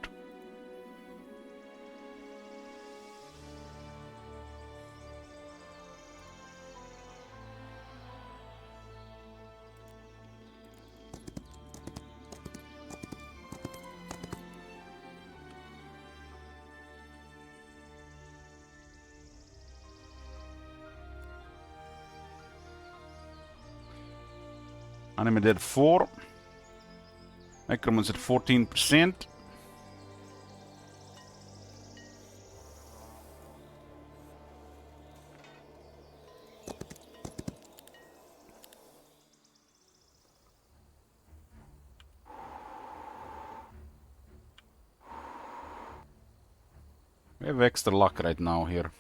Anime dead 4. Necromancy at 14%. We have extra luck right now here.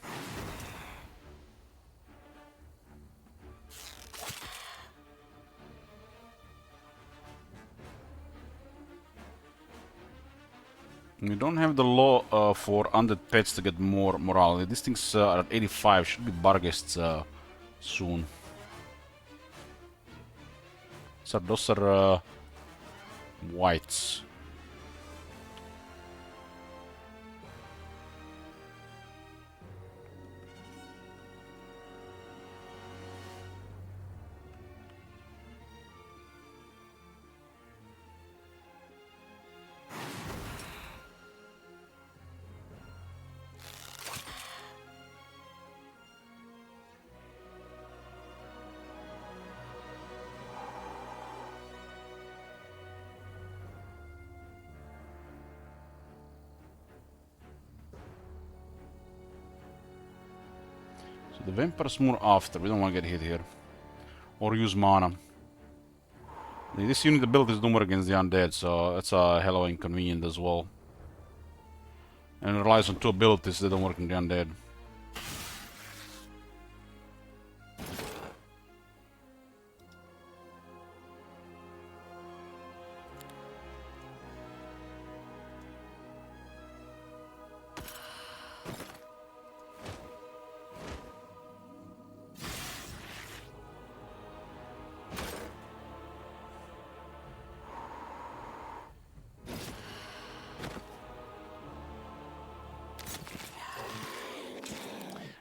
We don't have the law for undead pets to get more morale. These things are at 85, should be bargains soon. So those are whites. The vampires more after. We don't want to get hit here. Or use mana. This unit abilities don't work against the undead, so that's a hell of inconvenient as well. And it relies on 2 abilities that don't work on the undead.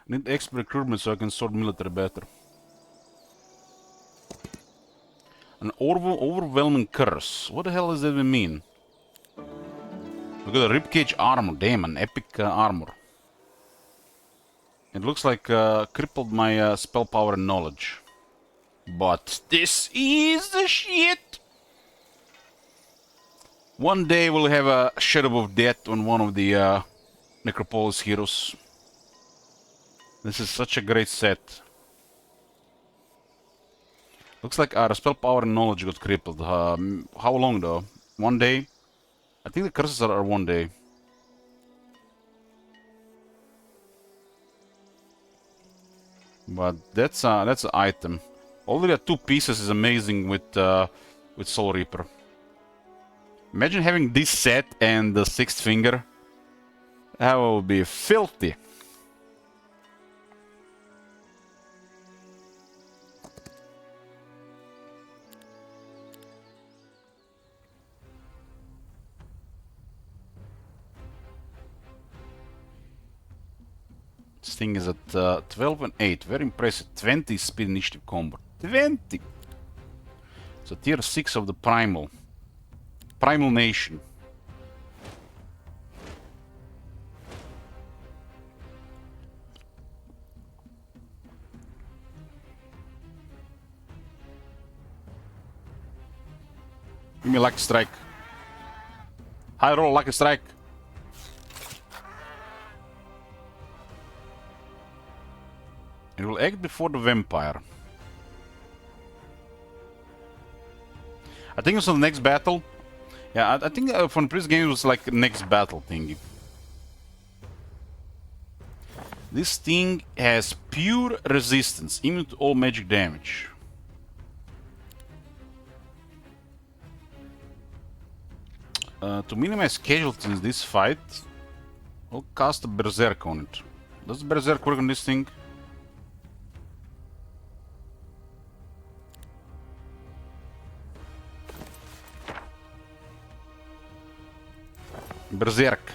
Need expert recruitment so I can sort military better. An overwhelming curse. What the hell does that even mean? We got a ribcage armor. Damn, an epic armor. It looks like crippled my spell power and knowledge. But this is the shit! One day we'll have a Shadow of Death on one of the Necropolis heroes. This is such a great set. Looks like our spell power and knowledge got crippled. How long though? 1 day? I think the curses are 1 day. But that's an item. Already at 2 pieces is amazing with Soul Reaper. Imagine having this set and the 6th finger. That would be filthy. This thing is at 12 and 8. Very impressive. 20 speed initiative combo. 20! So tier 6 of the Primal. Primal Nation. Give me Lucky Strike. High roll, Lucky Strike. It will act before the vampire. I think it's on the next battle. Yeah, I think from the previous game it was like next battle thingy. This thing has pure resistance, immune to all magic damage. To minimize casualties in this fight, I'll cast a Berserk on it. Does Berserk work on this thing? Berserk.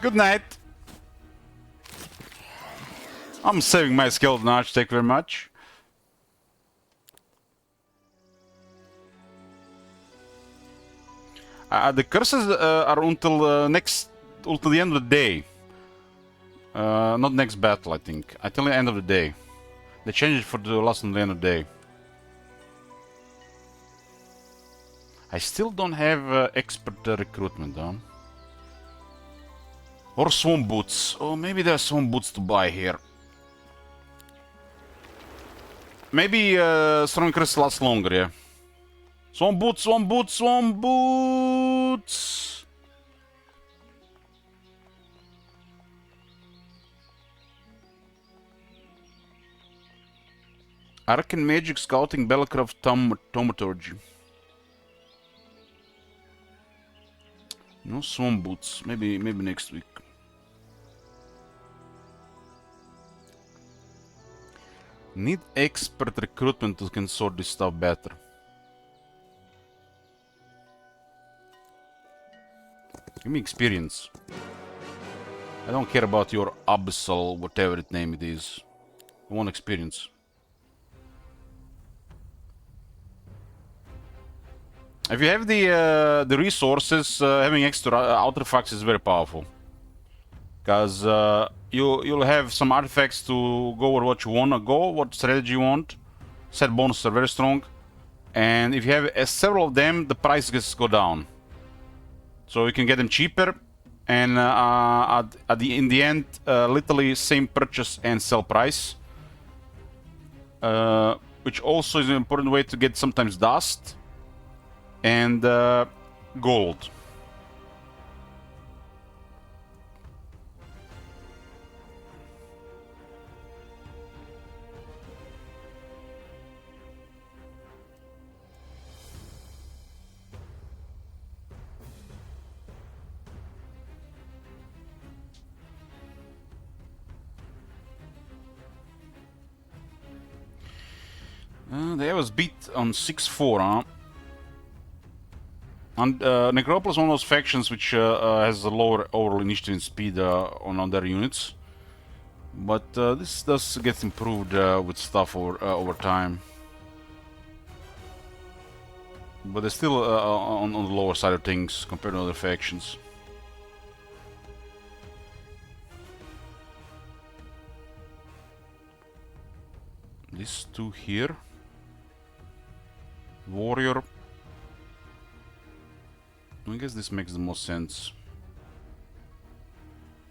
Good night. I'm saving my skeleton arch, thank you very much. The curses are until the end of the day. Not next battle, I think. Until the end of the day. They changed it for the last and the end of the day. I still don't have expert recruitment, though. Or swamp boots. Oh, maybe there are swamp boots to buy here. Maybe Storm Crystal lasts longer, yeah. Swamp boots, swamp boots, swamp boots! Arcane Magic Scouting Bellicraft Thaumaturgy. No swamp boots. Maybe next week. Need expert recruitment to can sort this stuff better. Give me experience. I don't care about your abyssal, whatever its name it is. I want experience. If you have the resources, having extra artifacts is very powerful. Because you'll have some artifacts to go over what you want to go, what strategy you want. Set bonuses are very strong. And if you have several of them, the prices go down. So you can get them cheaper, and in the end, literally same purchase and sell price. Which also is an important way to get sometimes dust and gold. They was beat on 6-4, huh? And Necropolis is one of those factions which has a lower overall initiative and speed on their units. But this does get improved with stuff over time. But they're still on the lower side of things compared to other factions. These two here. Warrior. I guess this makes the most sense.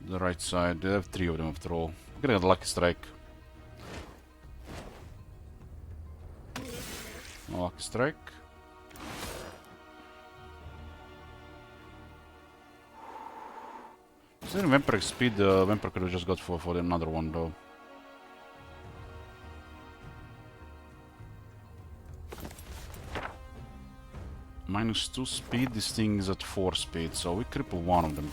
The right side. They have 3 of them after all. I'm gonna get a lucky strike. Lucky strike. Is there a Vampire speed? Vampire could have just got for another one though. -2 speed, this thing is at 4 speed, so we cripple one of them.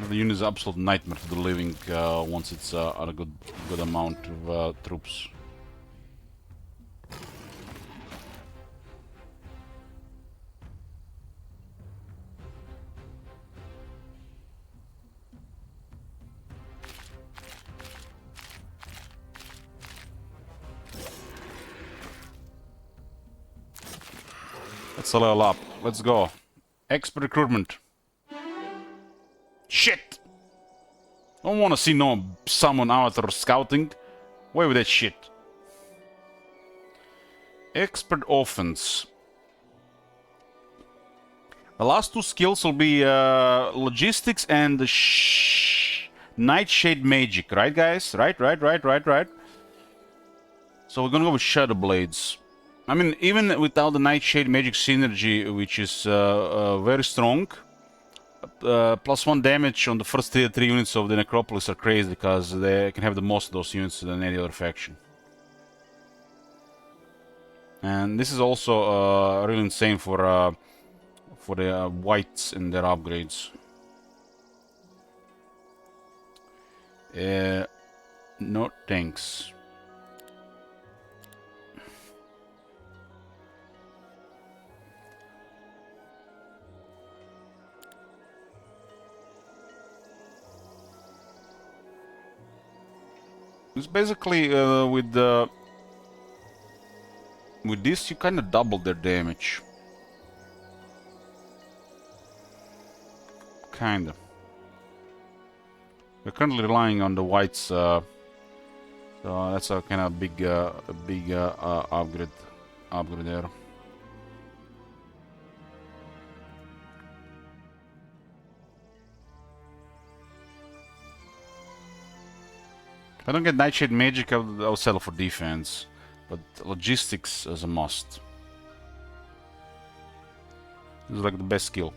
The unit is an absolute nightmare to the living once it's at a good amount of troops. Let's level up. Let's go. Expert recruitment. Shit! Don't wanna see someone out there scouting. Away with that shit. Expert offense. The last 2 skills will be logistics and nightshade magic, right guys? Right. So we're gonna go with shadow blades. I mean, even without the nightshade magic synergy, which is very strong, +1 damage on the first 3 units of the Necropolis are crazy because they can have the most of those units than any other faction. And this is also really insane for the whites and their upgrades. No thanks. It's basically with this you kind of double their damage. Kinda. We're currently relying on the whites, so that's a kind of big upgrade there. If I don't get Nightshade Magic, I'll settle for defense. But logistics is a must. This is like the best skill.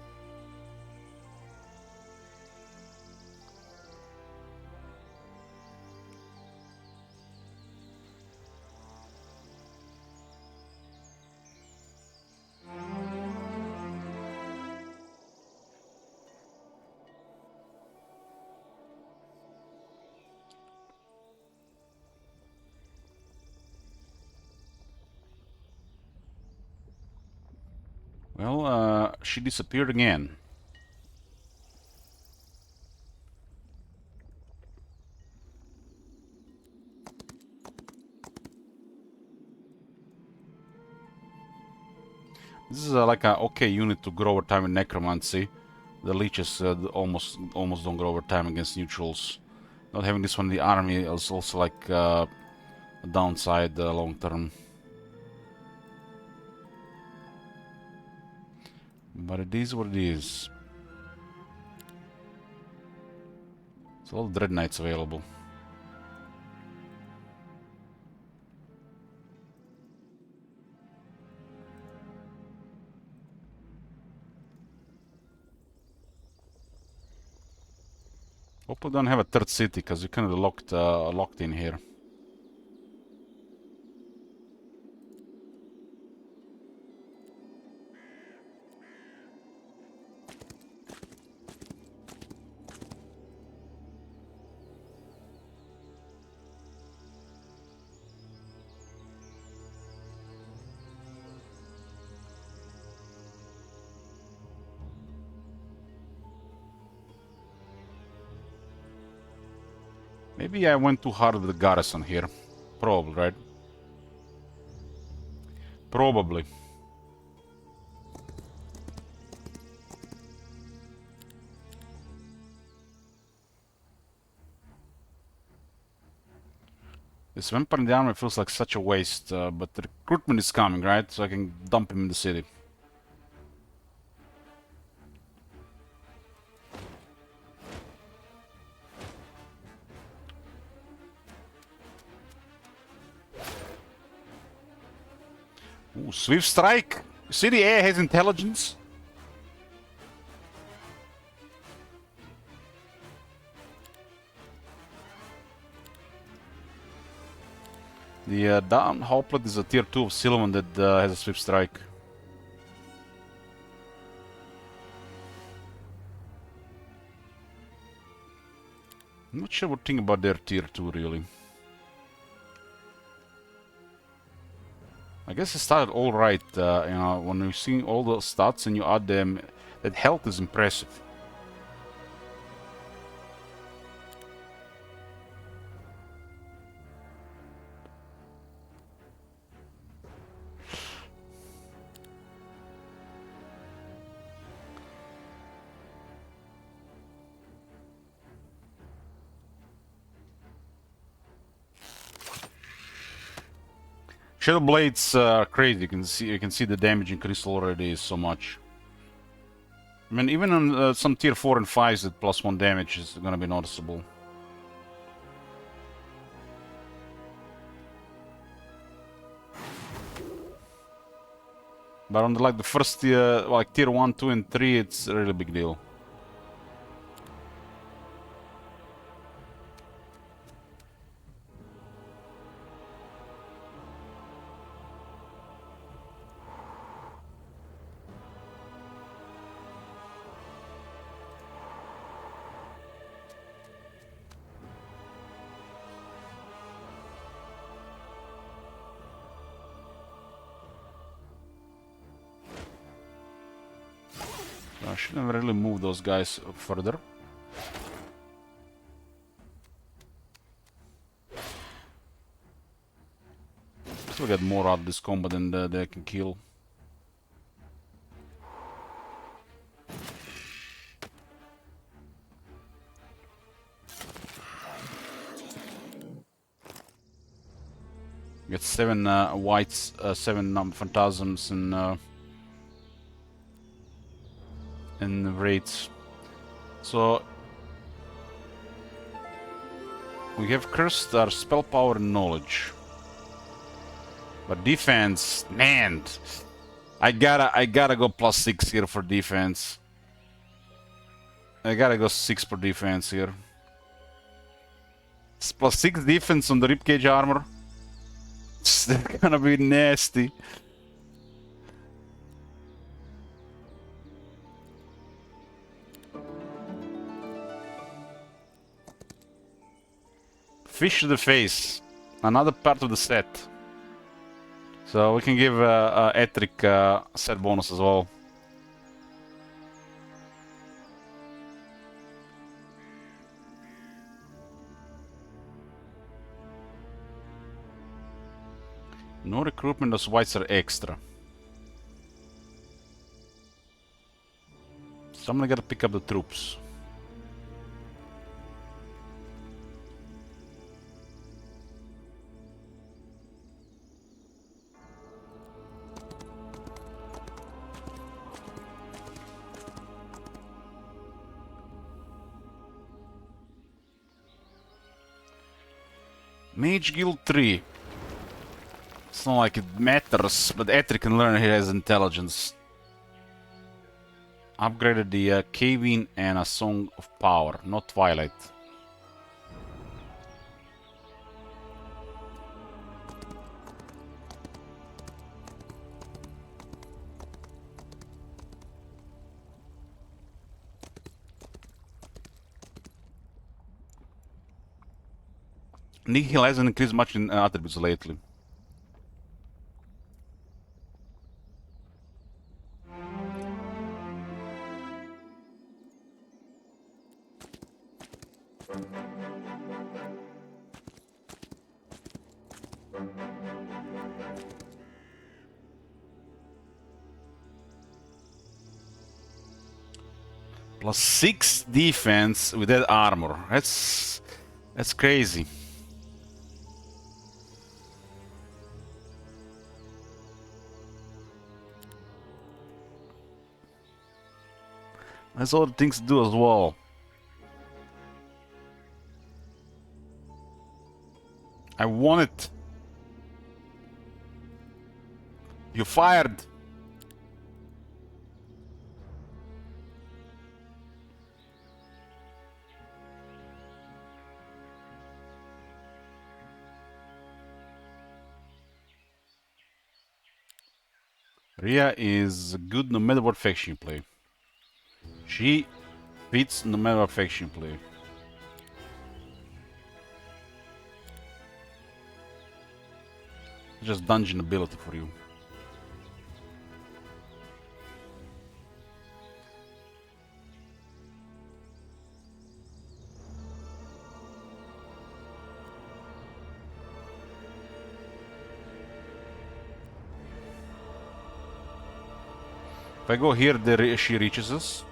Well, she disappeared again. This is like a okay unit to grow over time with necromancy. The leeches almost don't grow over time against neutrals. Not having this one in the army is also like a downside long term. But it is what it is. There's a lot of Dread Knights available. Hope we don't have a third city, because we're kind of locked in here. Maybe I went too hard with the garrison here. Probably, right? Probably. This vampire in the army feels like such a waste, but the recruitment is coming, right? So I can dump him in the city. Ooh, Swift Strike! City A has intelligence? The down Hoplet is a tier 2 of Sylvan that has a Swift Strike. I'm not sure what thing about their tier 2 really. I guess it started alright, you know, when you see all the stats and you add them, that health is impressive. Shadow Blade's crazy. You can see the damage increase already so much. I mean, even on some tier 4 and 5s, that +1 damage is gonna be noticeable. But on the first tier, like tier 1, 2, and 3, it's a really big deal. I shouldn't really move those guys further. Still get more out of this combat than they can kill. Get 7 whites, 7 phantasms, and raids. So we have cursed our spell power and knowledge, but defense, man, I gotta go +6 here for defense. I gotta go 6 for defense here. It's +6 defense on the ribcage armor. It's gonna be nasty. Fish to the face, another part of the set. So we can give Etric set bonus as well. No recruitment, those whites are extra. Someone gotta pick up the troops. Mage Guild 3. It's not like it matters, but Ether can learn he has intelligence. Upgraded the Cave-In and a Song of Power, not Twilight. Nihil hasn't increased much in attributes lately. Plus 6 defense with that armor. That's crazy. That's all the things to do as well. I want it. You fired. Rhea is good no matter what faction you play. She fits no matter what faction you play. Just dungeon ability for you. If I go here, she reaches us.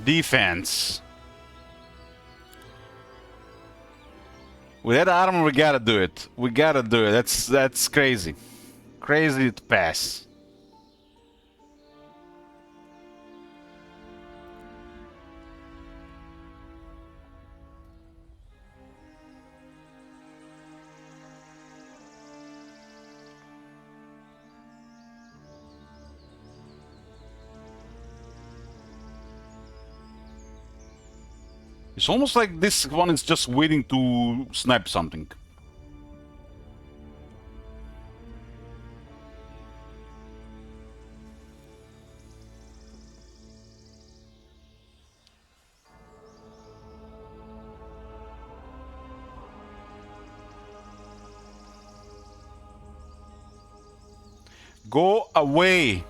Defense. With that armor, we gotta do it. We gotta do it. That's crazy. Crazy to pass. It's almost like this one is just waiting to snipe something. Go away!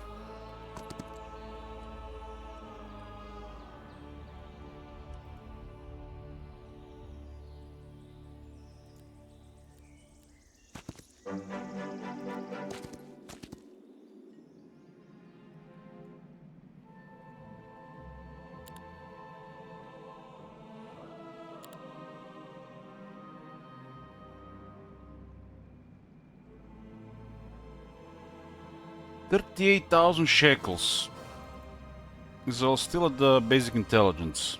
$38,000 shekels. Is all still at the basic intelligence.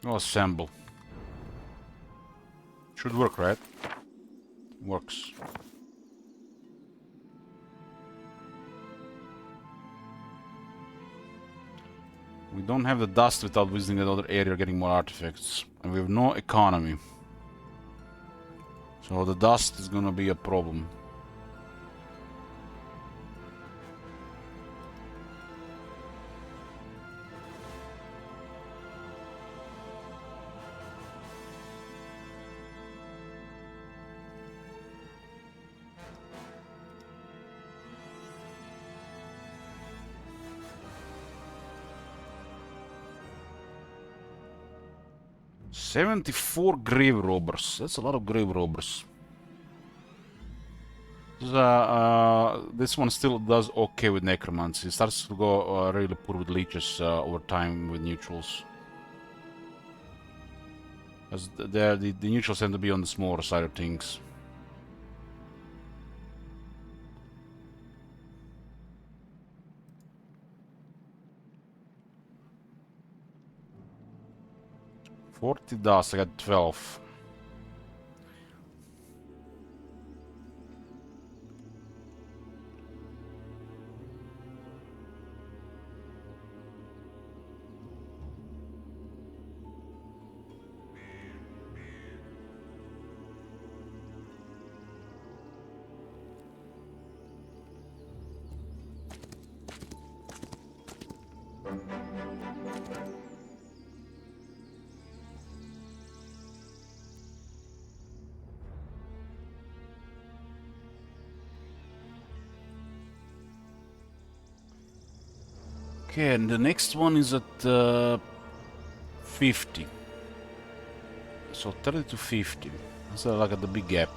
Go assemble. Should work, right? Works. We don't have the dust without visiting that other area getting more artifacts. And we have no economy. So the dust is gonna be a problem. 74 grave robbers. That's a lot of grave robbers. This one still does okay with necromancy. It starts to go really poor with leeches over time with neutrals. As the neutrals tend to be on the smaller side of things. $40, I got 12. Okay, and the next one is at 50. So 30 to 50. That's like at the big gap.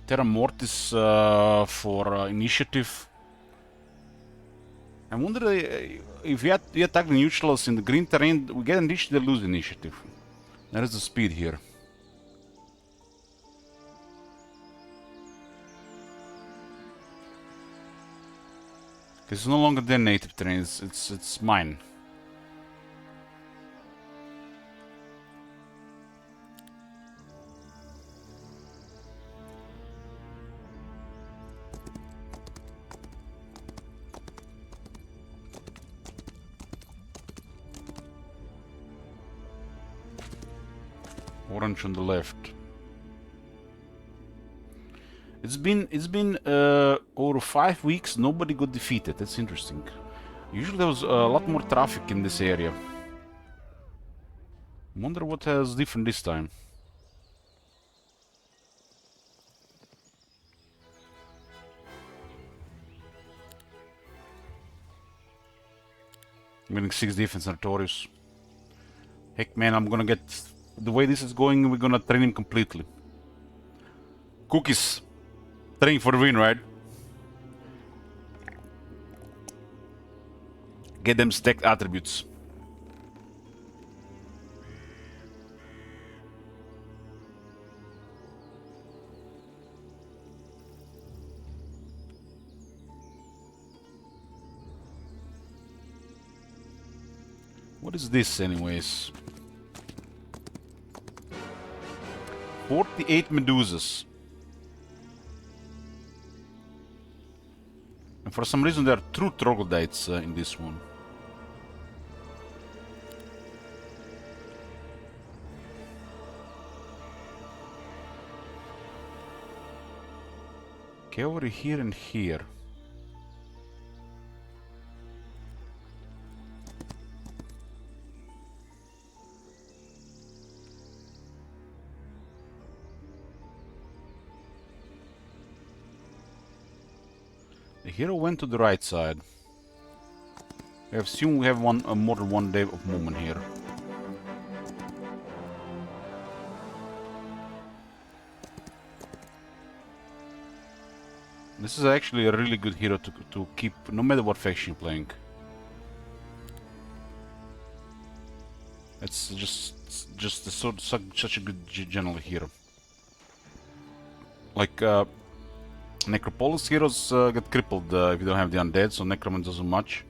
Terra Mortis for initiative. I wonder if we attack the neutrals in the green terrain, we get initiative, they lose initiative. There is the speed here. It's no longer their native terrain, it's mine. Orange on the left. It's been over 5 weeks. Nobody got defeated. That's interesting. Usually there was a lot more traffic in this area. Wonder what is different this time. I'm getting 6 defense Artorius. Heck man, I'm gonna get... The way this is going, we're gonna train him completely. Cookies. Train for the win, right? Get them stacked attributes. What is this anyways? 48 Medusas. And for some reason there are true troglodytes in this one. Okay, over here and here. The hero went to the right side. I assume we have more than one day of movement here. This is actually a really good hero to keep, no matter what faction you're playing. It's just such a good general hero. Like Necropolis heroes get crippled if you don't have the undead, so Necroman doesn't much.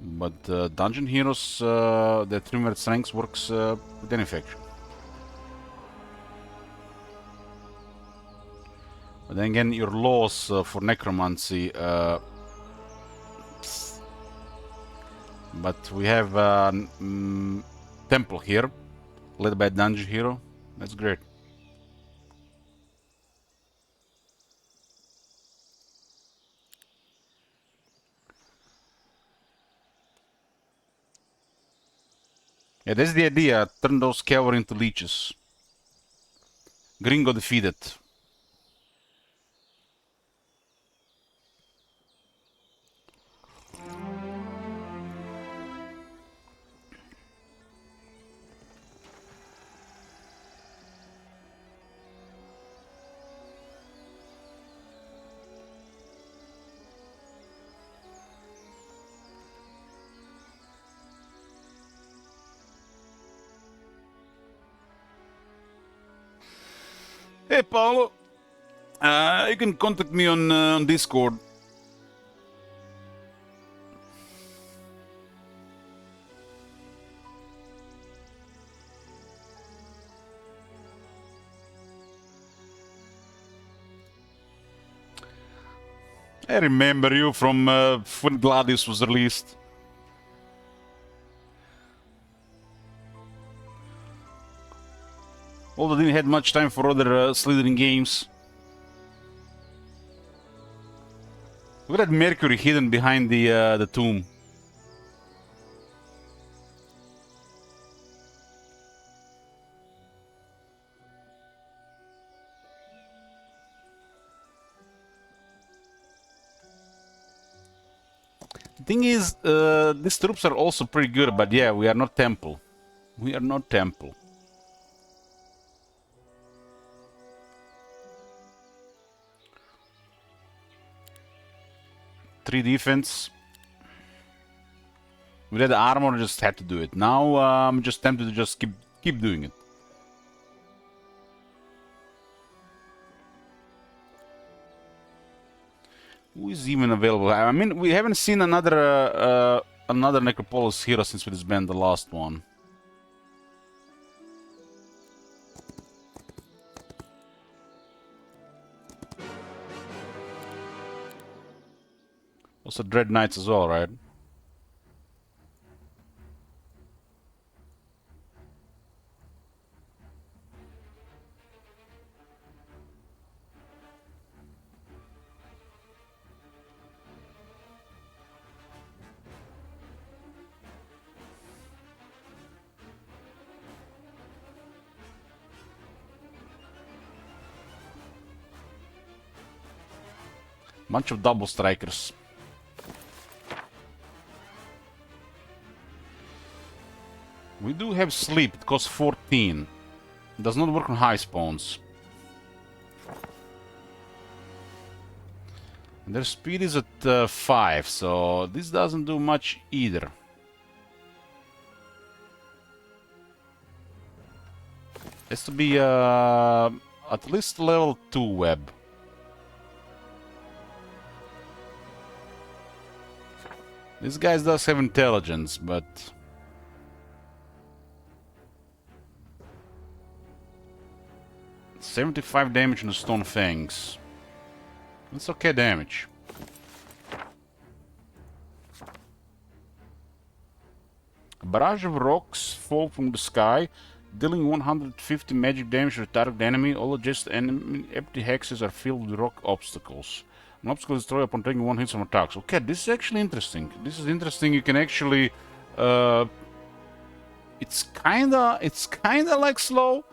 But dungeon heroes, their 3-minute strength works with any faction. But then again, your laws for necromancy. But we have temple here, led by a dungeon hero. That's great. Yeah, that's the idea. Turn those cavalry into leeches. Gringo defeated. Hey, Paolo. You can contact me on Discord. I remember you from when Gladius was released. Although I didn't have much time for other Slytherin games. Look at that Mercury hidden behind the tomb. The thing is, these troops are also pretty good, but yeah, we are not Temple. We are not Temple. Three defense. We had armor, just had to do it. Now I'm just tempted to just keep doing it. Who is even available? I mean, we haven't seen another Necropolis hero since we disbanded the last one. Also Dread Knights as well, right? Bunch of double strikers. We do have sleep, it costs 14. It does not work on high spawns. And their speed is at 5, so this doesn't do much either. Has to be at least level 2 web. This guy does have intelligence, but 75 damage on the Stone Fangs. That's okay damage. A barrage of rocks fall from the sky, dealing 150 magic damage to the target enemy. All adjacent empty hexes are filled with rock obstacles. An obstacle is destroyed upon taking one hit from attacks. Okay, this is actually interesting. This is interesting. You can actually, it's kinda like slow.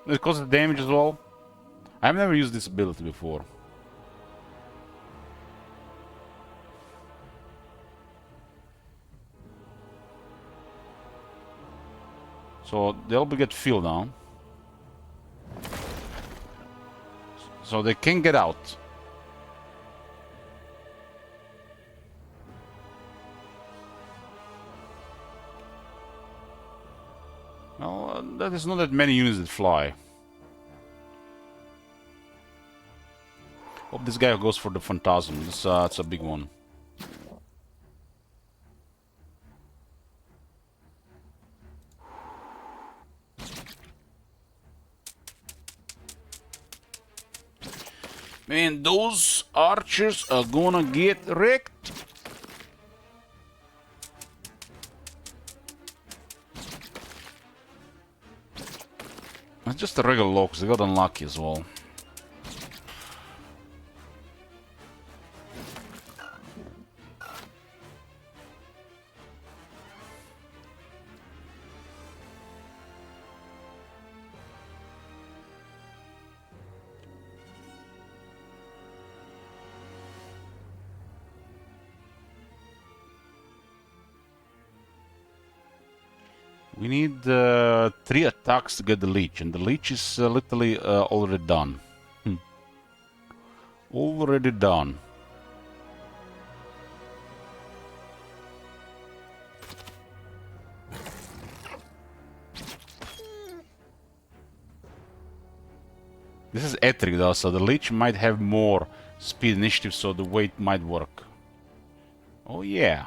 It causes damage as well. I've never used this ability before. So they'll get filled now. So they can get out. Well, that is not that many units that fly. Hope this guy goes for the Phantasm. It's a big one. Man, those archers are gonna get wrecked. It's just a regular locks, they got unlucky as well. We need 3 attacks to get the Leech, and the Leech is literally already done. Already done. This is Etheric though, so the Lich might have more speed initiative, so the weight might work. Oh yeah.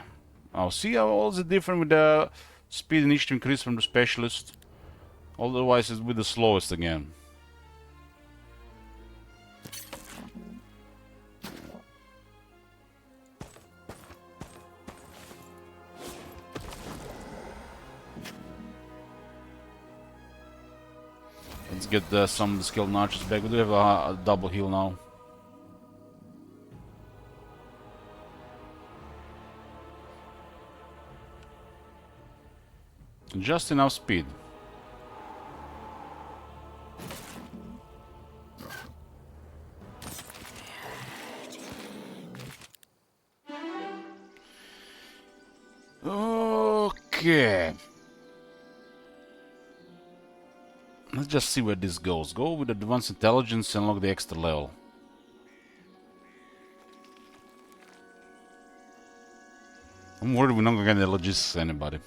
Oh, see how all is different with the speed initiative increase from the specialist? Otherwise it's with the slowest again. Let's get some of the skilled archers back. We do have a double heal now. Just enough speed. Okay. Let's just see where this goes. Go with advanced intelligence and unlock the extra level. I'm worried we're not gonna get the logistics anybody.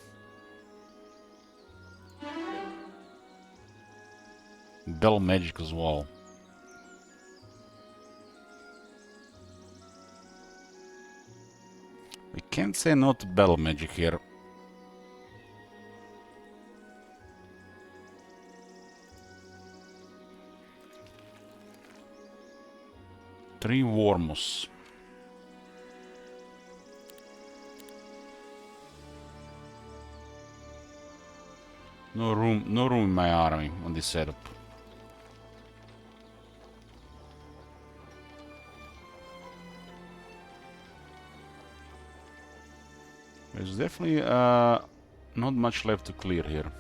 Bell magic as well. We can't say no to battle magic here. Three Wormus. No room in my army on this setup. There's definitely not much left to clear here.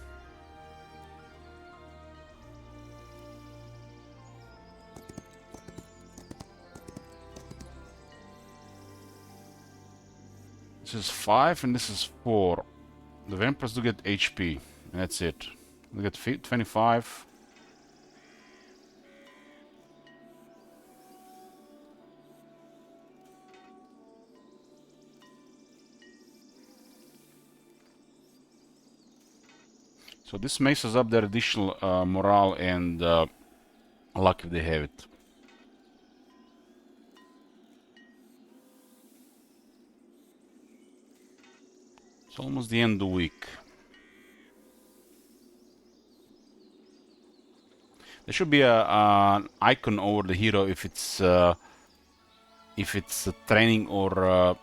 This is 5 and this is 4. The vampires do get HP, and that's it. They get 25. So this messes up their additional morale and luck if they have it. It's almost the end of the week. There should be an icon over the hero if it's training or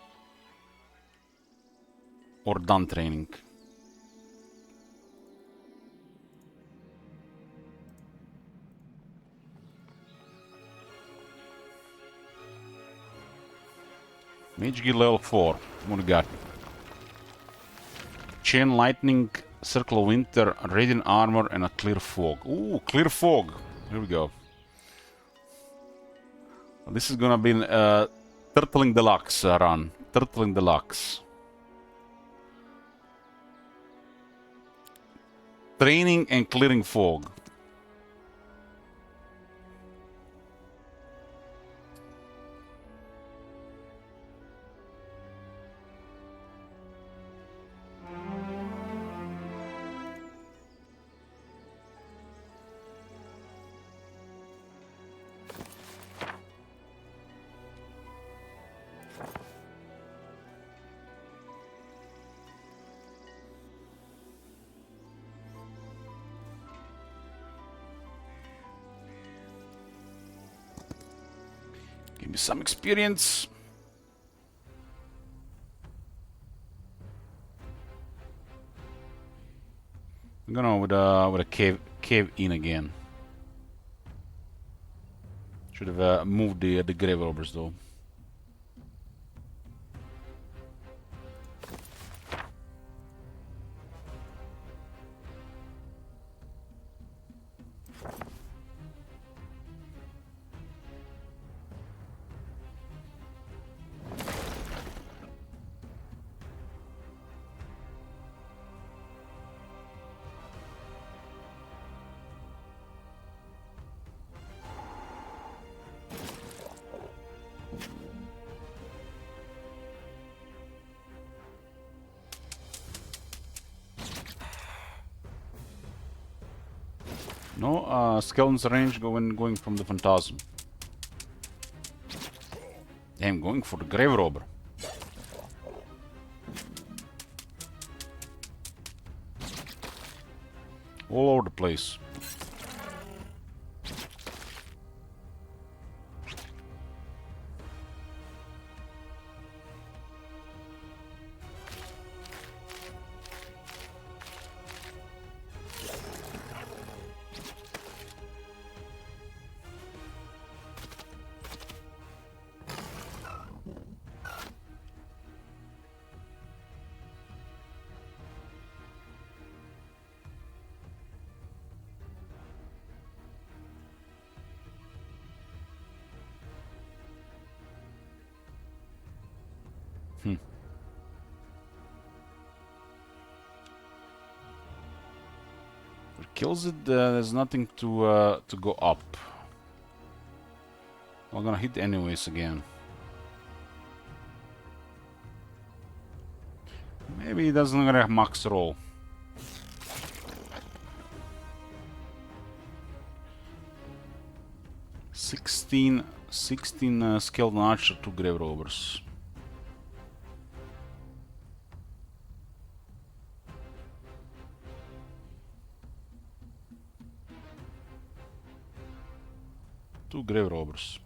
done training. Mage gear level 4. What do we got? Chain lightning, circle of winter, radiant armor, and a clear fog. Ooh, clear fog. Here we go. This is gonna be Turtling Deluxe run. Turtling Deluxe. Training and clearing fog. Give me some experience. I'm gonna with a cave in again. Should have moved the grave robbers though. No, skeleton's range going from the phantasm. Damn, going for the grave robber. All over the place. Kills it, there's nothing to go up. I'm gonna hit anyways again. Maybe he doesn't gonna have max roll. Sixteen skilled archer, 2 grave robbers. Two grave robbers.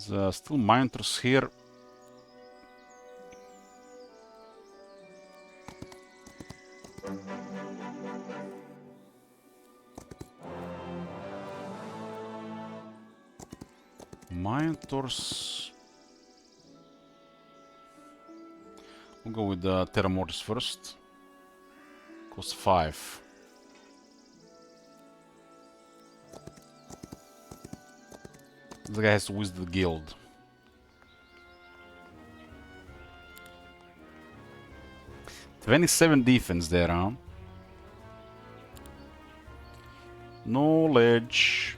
There's still miners here. Miners. We'll go with the Terra Mortis first. Cost 5. This guy has to visit the guild. $27 defense there, huh? Knowledge.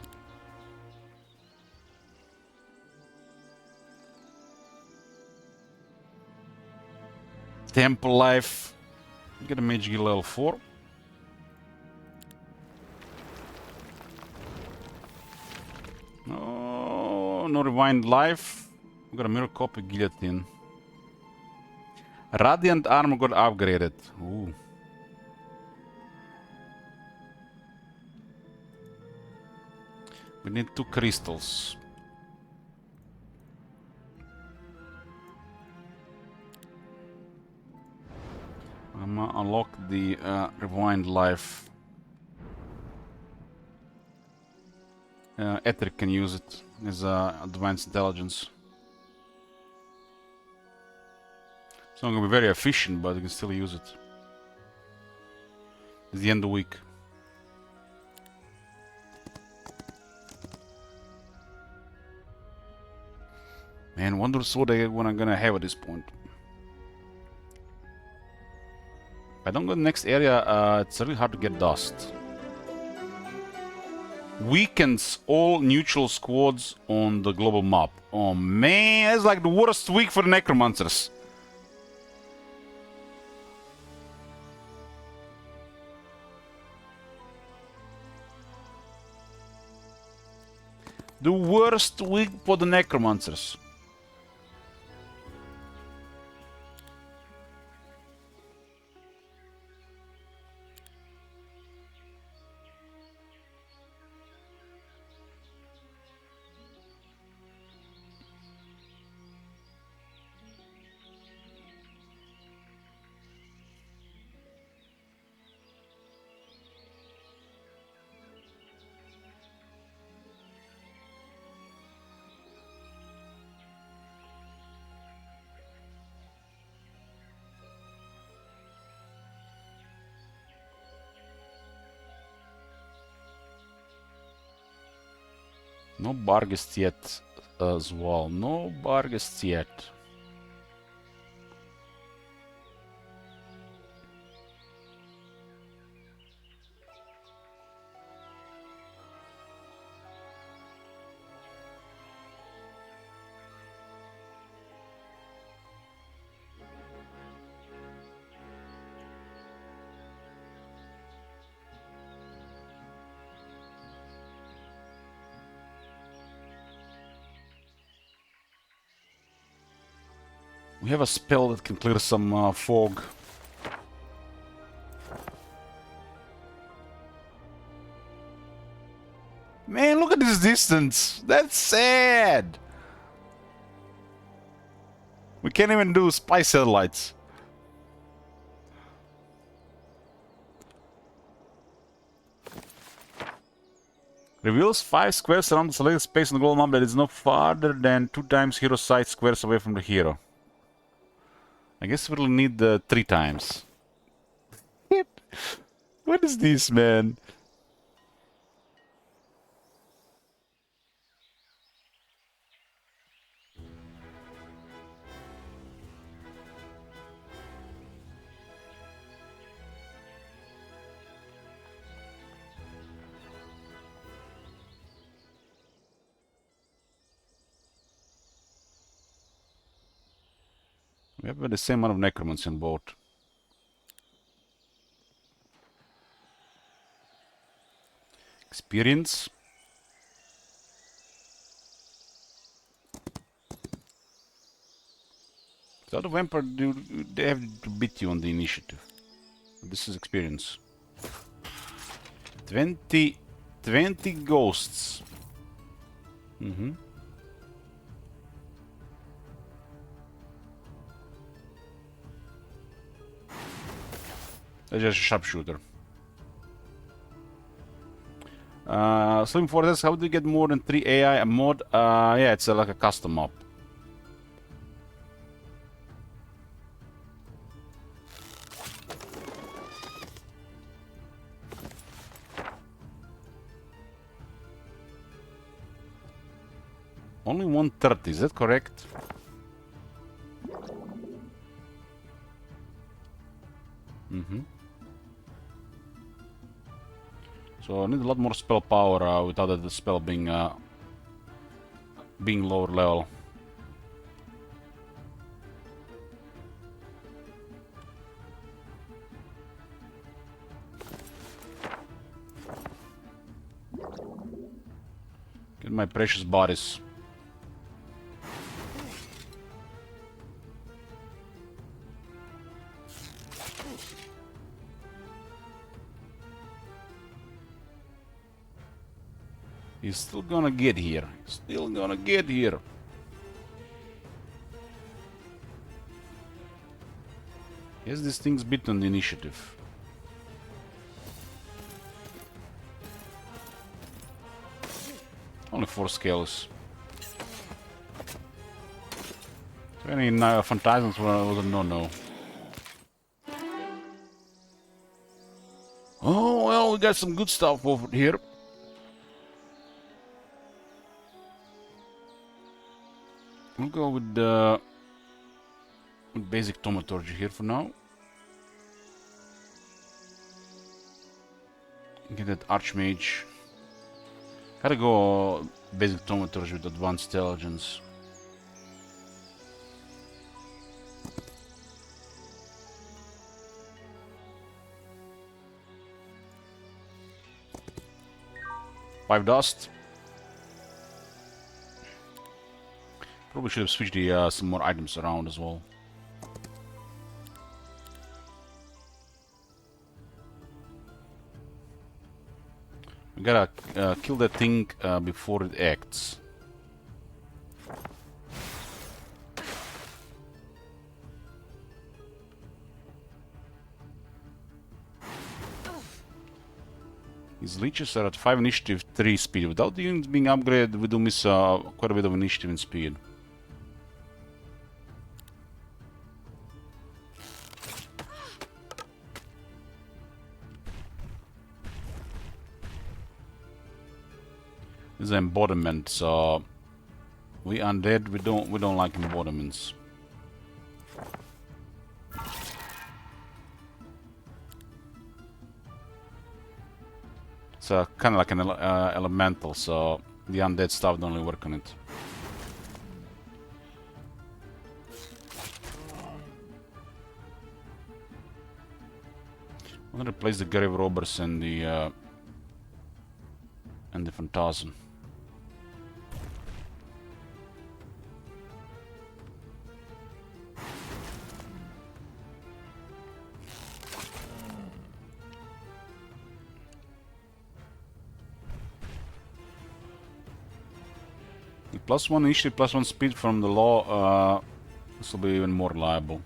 Temple life. Get a mage guild level 4. No rewind life. We got a mirror copy guillotine. Radiant armor got upgraded. Ooh. We need 2 crystals. I'm gonna unlock the rewind life. Etheric can use it as advanced intelligence. It's not gonna be very efficient, but you can still use it. It's the end of the week. Man, wonder what I'm gonna have at this point. If I don't go to the next area, it's really hard to get dust. Weakens all neutral squads on the global map. Oh man, it's like the worst week for the necromancers. The worst week for the necromancers. No barguests yet as well. No barguests yet. We have a spell that can clear some fog. Man, look at this distance! That's sad! We can't even do spy satellites. Reveals 5 squares around the selected space on the global map that is no farther than 2 times hero site squares away from the hero. I guess we'll need 3 times. What is this, man? We have the same amount of necromancy on both. Experience. The other vampire, they have to beat you on the initiative. This is experience. 20 ghosts. Mm-hmm. That's just a sharpshooter. Slim for this, how do you get more than 3 AI a mod? Yeah, it's like a custom map. Only 130, is that correct? Mm-hmm. So I need a lot more spell power without the spell being lower level. Get my precious bodies. He's still gonna get here. Still gonna get here. Yes, this thing's beat on the initiative. Only 4 scales. 20 phantasms was a no-no. Oh, well, we got some good stuff over here. We'll go with basic thaumaturgy here for now. Get that archmage. Gotta go basic thaumaturgy with advanced intelligence. Five dust. Probably should have switched some more items around as well. We gotta kill that thing before it acts. His leeches are at 5 initiative, 3 speed. Without the units being upgraded, we do miss quite a bit of initiative and speed. is an embodiment, so we undead, we don't like embodiments. It's kind of like an elemental, so the undead stuff don't really work on it. I'm gonna replace the grave robbers and the phantasm. +1 initially, +1 speed from the law. This will be even more reliable.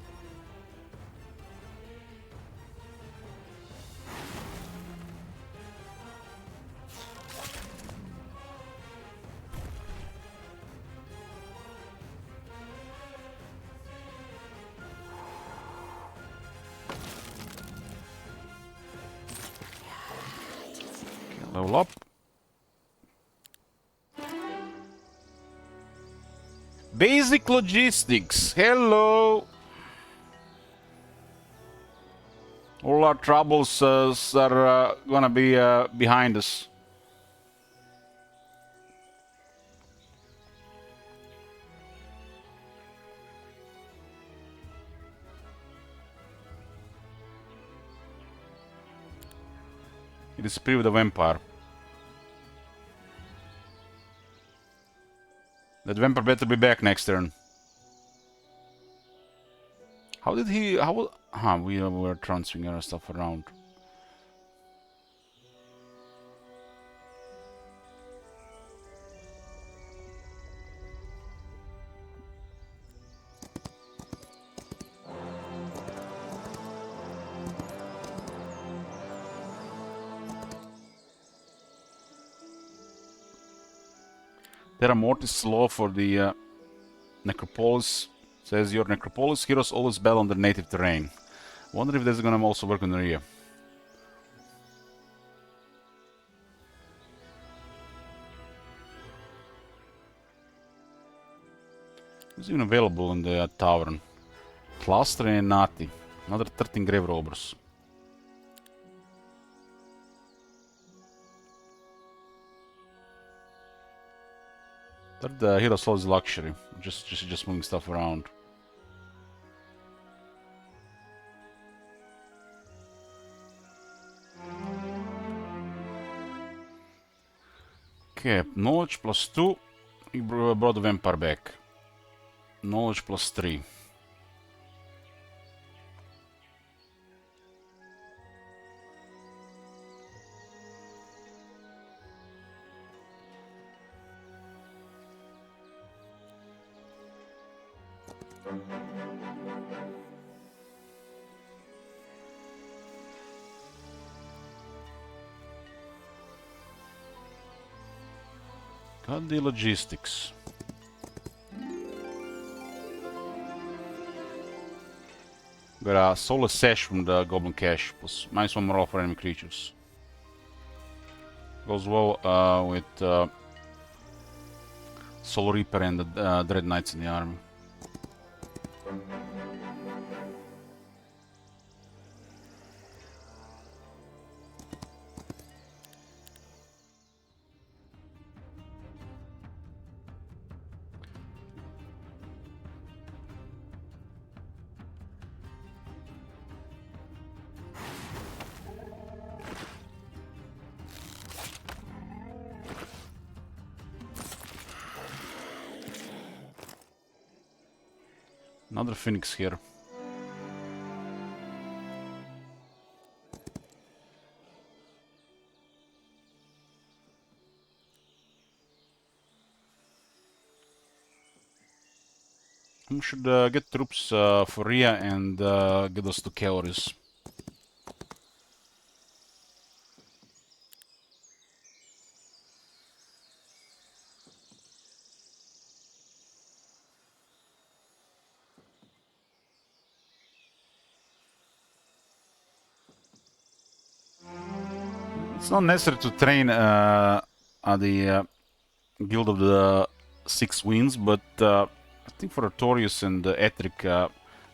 Okay, level up. Basic logistics. Hello. All our troubles are gonna be behind us. It is free with the vampire. That vampire better be back next turn. How did he? How? Huh? We were transferring our stuff around. Terra Mortis law for the Necropolis says your Necropolis heroes always battle on the native terrain. Wonder if that's gonna also work on the area. Who's even available in the tavern? Cluster and Nati. Another 13 grave robbers. Third hero slow is luxury. Just moving stuff around. Okay, knowledge +2. You brought the vampire back. Knowledge +3. Got the logistics. Got a Solar Sash from the Goblin Cache, plus -1 morale for enemy creatures. Goes well with Soul Reaper and the Dread Knights in the army. Another Phoenix here. We should get troops for Ria and get us to Keoris. It's not necessary to train the Guild of the Six Winds, but I think for Artorius and Ethric,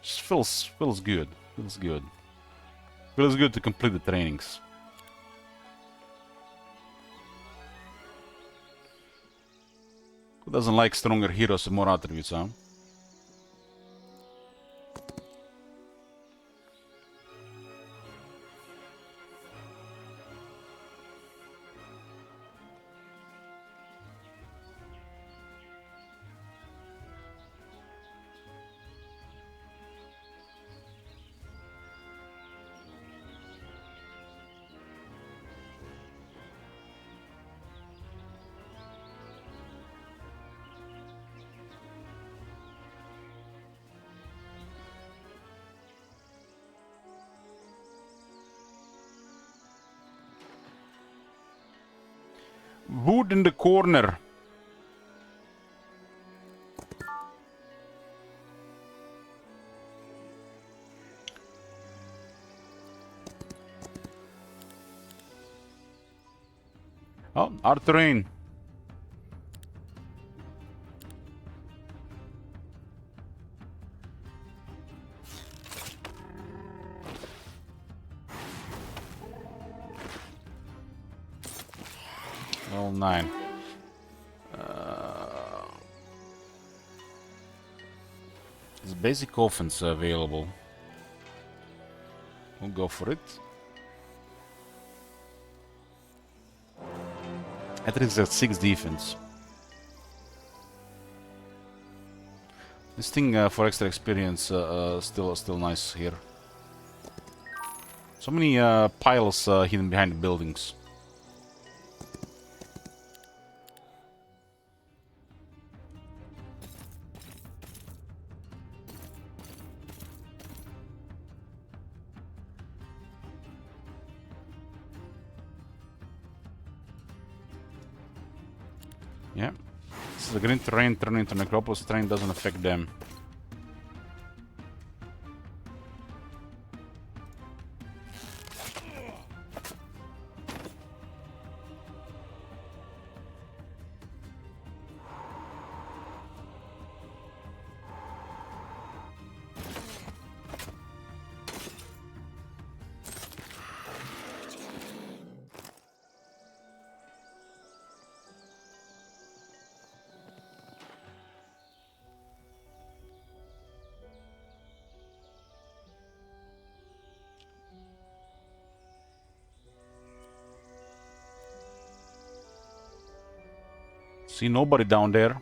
just feels good. Feels good. Feels good to complete the trainings. Who doesn't like stronger heroes and more attributes, huh? Wood in the corner. Oh, our terrain. Level 9. Is basic offense available? We'll go for it. At least at 6 defense. This thing for extra experience still nice here. So many piles hidden behind the buildings. Yeah. This is a green terrain turning into Necropolis. Terrain doesn't affect them. See nobody down there.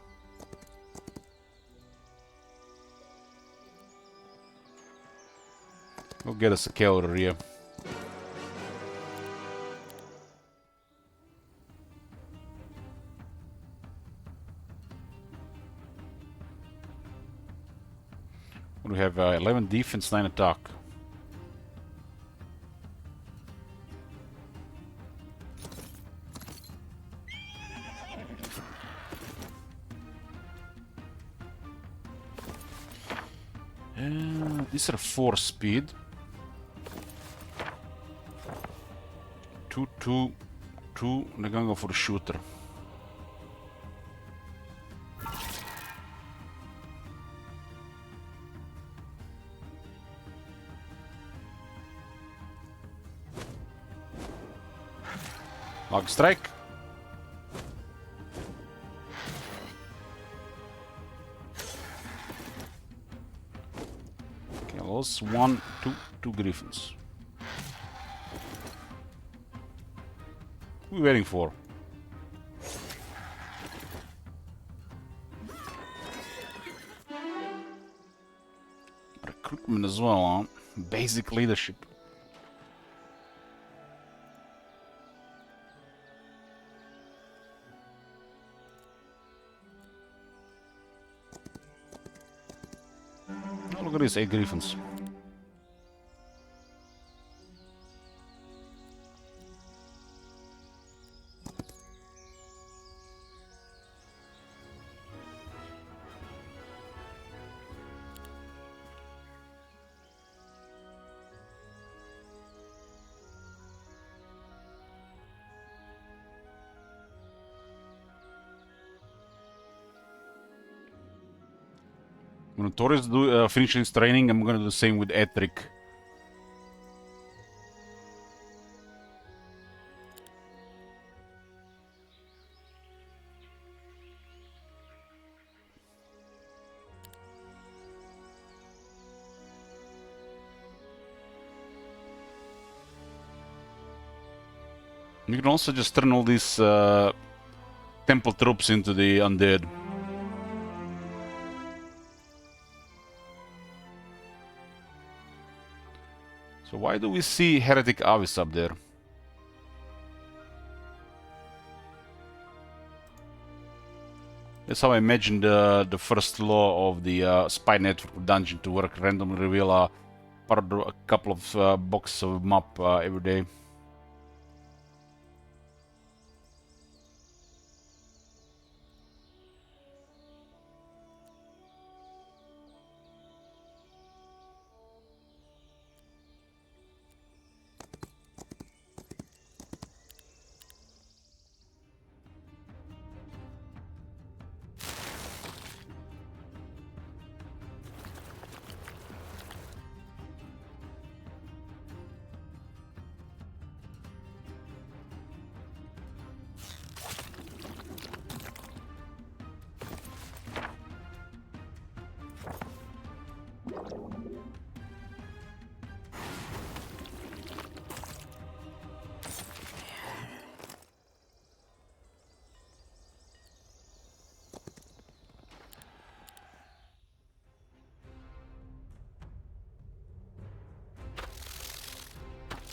Go get us a cavalry here. We have 11 defense, 9 attack. These are 4 speed. 2, 2, 2. They're gonna go for the shooter. Log strike. Okay, lost 1, 2 griffins. What are we waiting for? Recruitment as well, huh? Basic leadership. Oh, look at these 8 griffins. When Torres finishes his training, I'm gonna do the same with Etric. You can also just turn all these temple troops into the undead. So why do we see Heretic Avis up there? That's how I imagined the first law of the spy network dungeon to work. Randomly reveal a couple of boxes of map every day.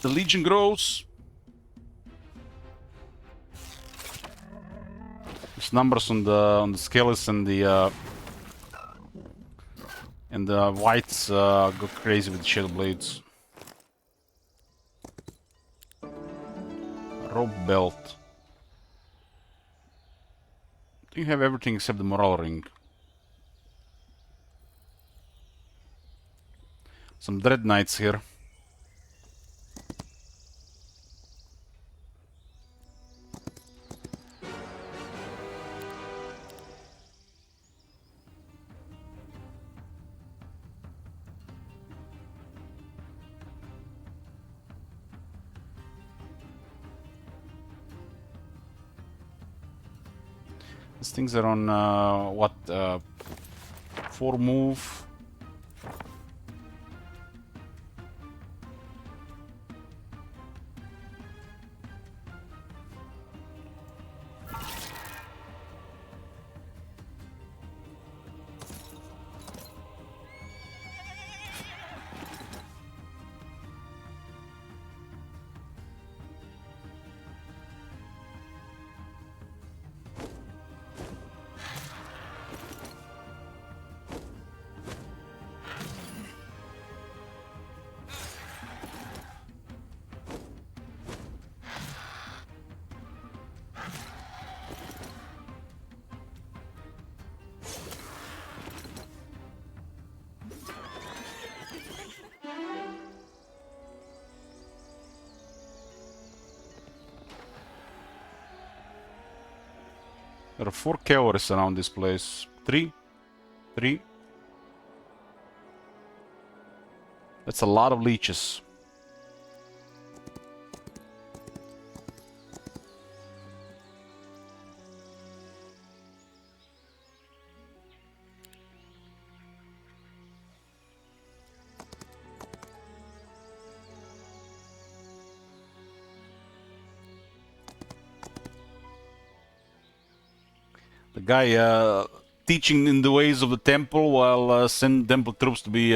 The Legion grows. There's numbers on the scales and the whites go crazy with shadow blades. Rope belt. You have everything except the morale ring. Some dread knights here. These things are on what 4 move. There are 4 chaos around this place. 3. That's a lot of leeches. The guy teaching in the ways of the temple while sending temple troops to be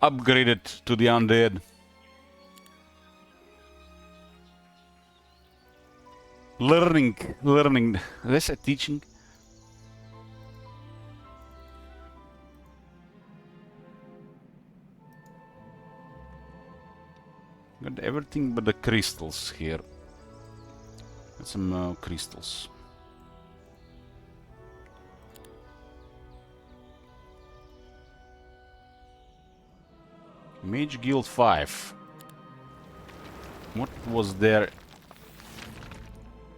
upgraded to the undead. Learning. That's a teaching. Got everything but the crystals here. Got some crystals. Mage Guild 5. What was there?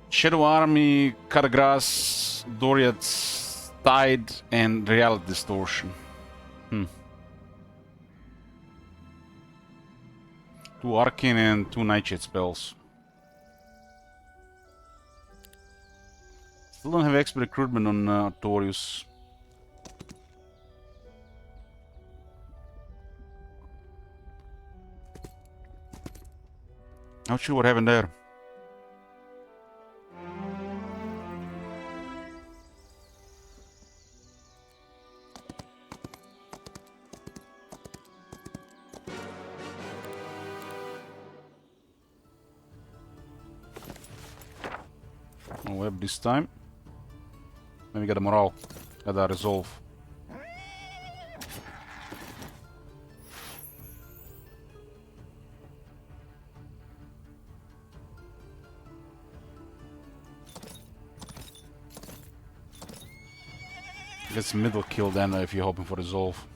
Shadow Army, Cargrass, Doriath's Tide, and Reality Distortion. 2 arcane and 2 nightshade spells. Still don't have expert recruitment on Artorius. Not sure what happened there. No web this time. Maybe get a morale. Got a resolve. Gets middle kill then if you're hoping for resolve.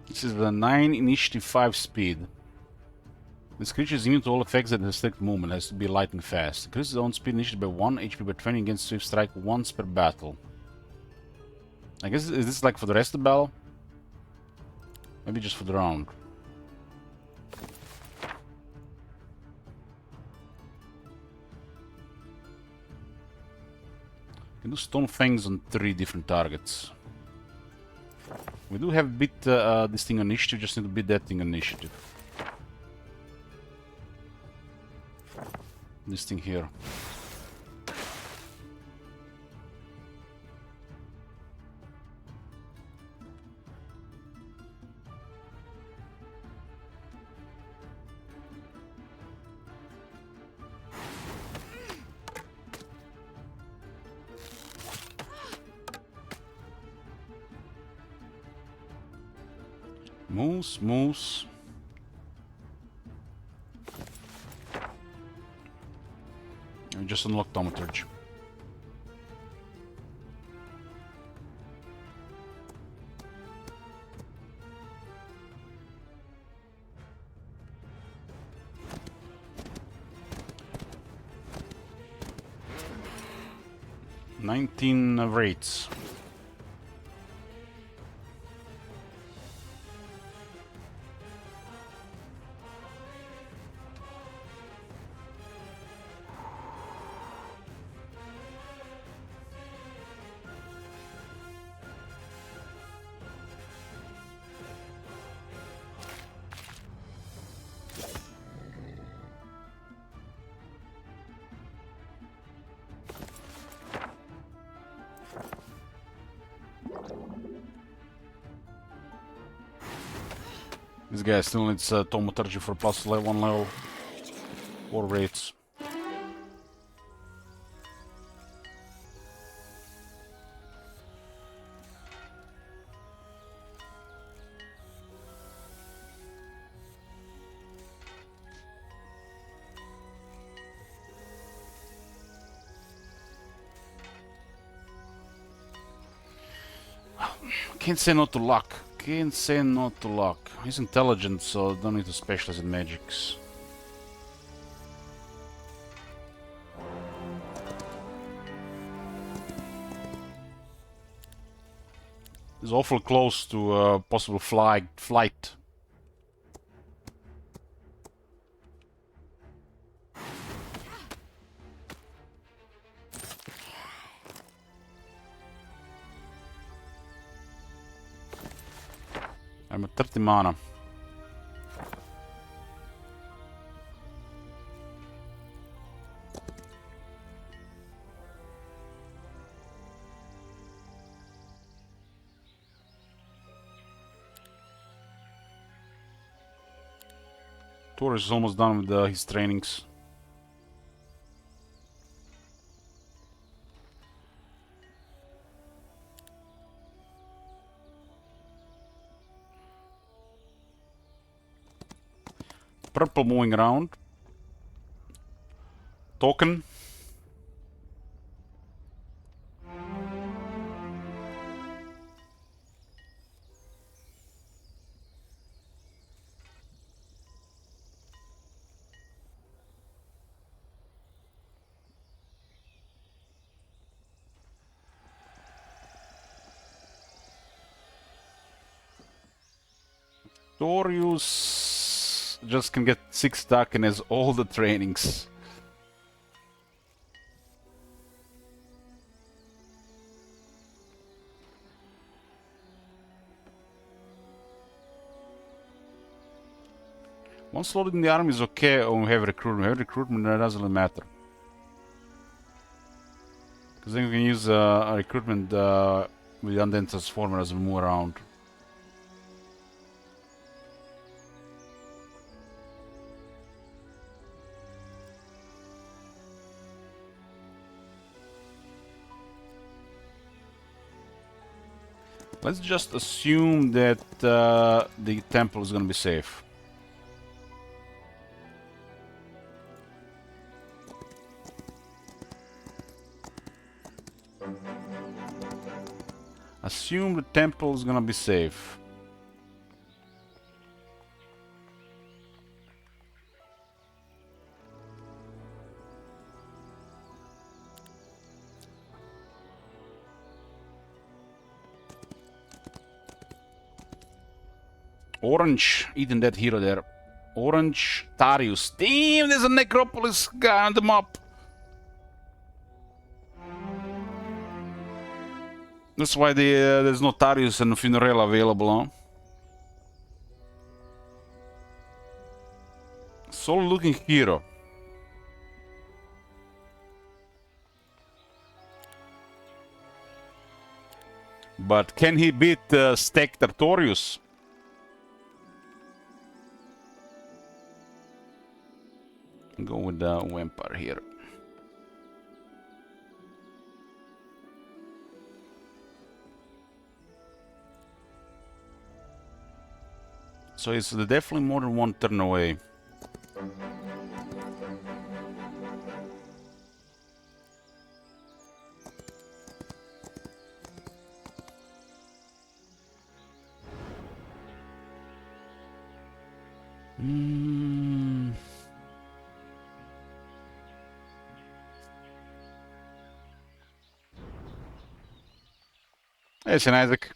This is the 9 initiative 5 speed. This creature is immune to all effects that restrict movement, has to be lightning fast. Increases its own speed initiative by 1, HP by 20 against swift strike once per battle. I guess, is this like for the rest of the battle? Maybe just for the round. Can do Stone Fangs on 3 different targets. We do have beat this thing on initiative, just need to beat that thing on initiative. This thing here. Moose, moose. We just unlocked Thaumaturge. "19 rates. This guy still needs Thaumaturgy for plus 1 level. 4 rates. Can't say no to luck. Can't say no to luck. He's intelligent, so don't need to specialize in magics. He's awful close to possible flight. I'm at 30 mana. Torres is almost done with his trainings. Purple moving around. Token. Torius just can get 6 stack and has all the trainings. One slot in the army is okay when we have recruitment. Have recruitment, that doesn't really matter. Because then we can use a recruitment with the undead transformer as we move around. Let's just assume that the temple is gonna be safe. Assume the temple is gonna be safe. Orange, eating that hero there. Orange, Tarius. Damn, there's a Necropolis guy on the map. That's why there's no Tarius and Funerella available, huh? Solo looking hero. But can he beat Stack Tartorius? Go with the Vampire here. So it's definitely more than one turn away. Hey, St. Isaac.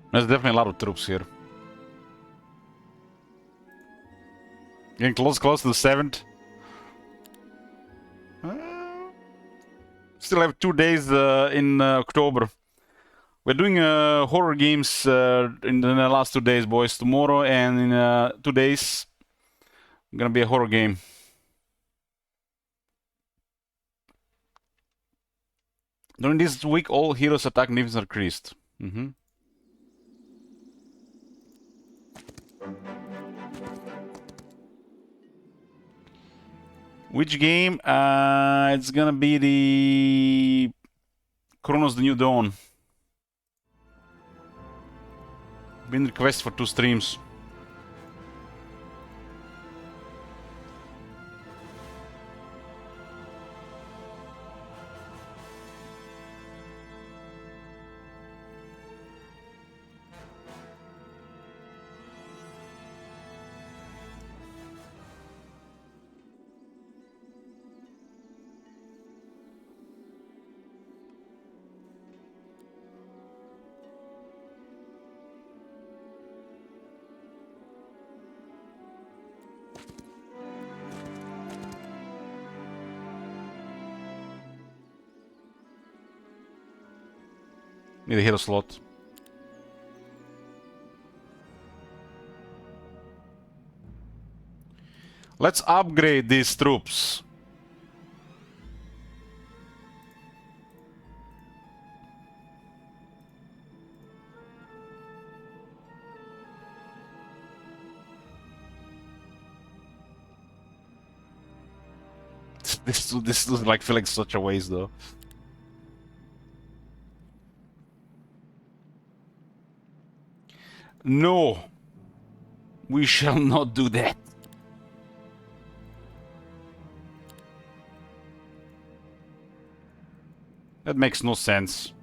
There's definitely a lot of troops here. Getting close to the 7th. Still have 2 days in October. We're doing horror games in the last 2 days, boys. Tomorrow and in 2 days, gonna be a horror game. During this week, all heroes' attack defense are increased. Which game? It's gonna be the Chronos the New Dawn. Been requested for 2 streams. Need a hero slot. Let's upgrade these troops. This is like feeling such a waste though. No, we shall not do that. That makes no sense.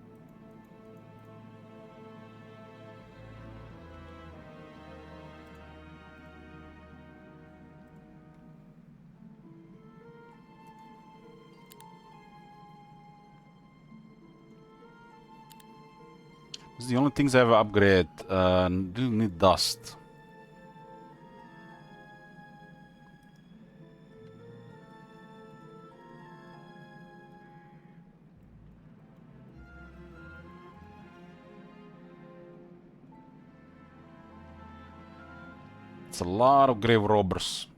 This is the only things I have upgrade. Do need dust. It's a lot of grave robbers.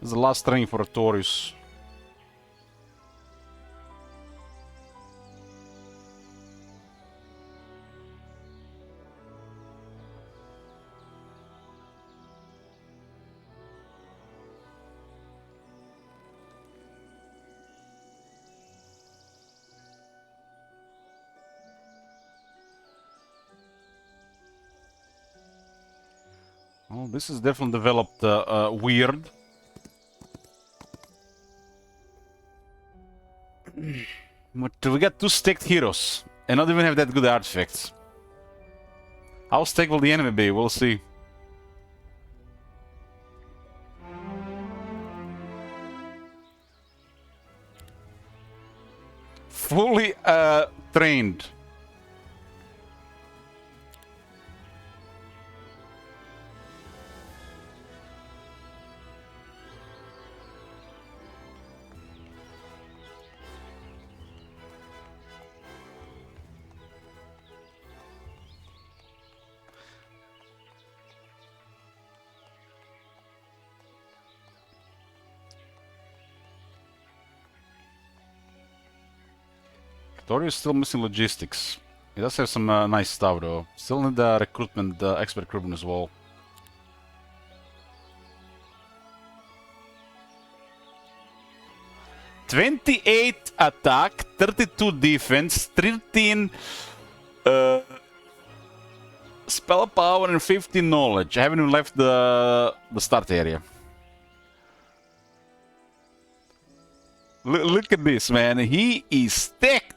This is the last train for a Taurus. Oh, this is definitely developed weird. But we got 2 stacked heroes, and not even have that good artifacts. How stacked will the enemy be? We'll see. Fully trained. Tori is still missing logistics. He does have some nice stuff though. Still need the recruitment, expert recruitment as well. "28 attack, 32 defense, 13 spell power and 15 knowledge. I haven't even left the start area. Look at this, man. He is stacked.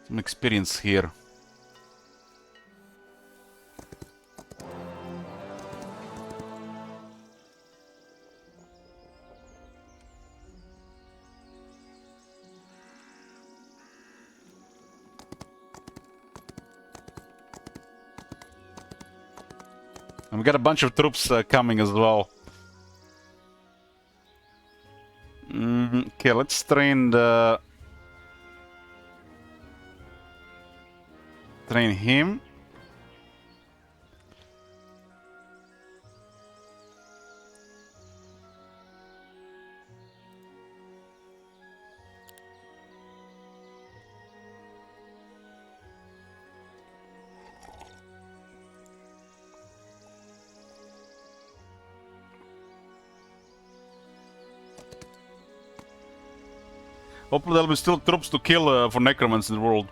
Some experience here. And we got a bunch of troops coming as well. Okay, let's train him. Hopefully there'll be still troops to kill for necromants in the world.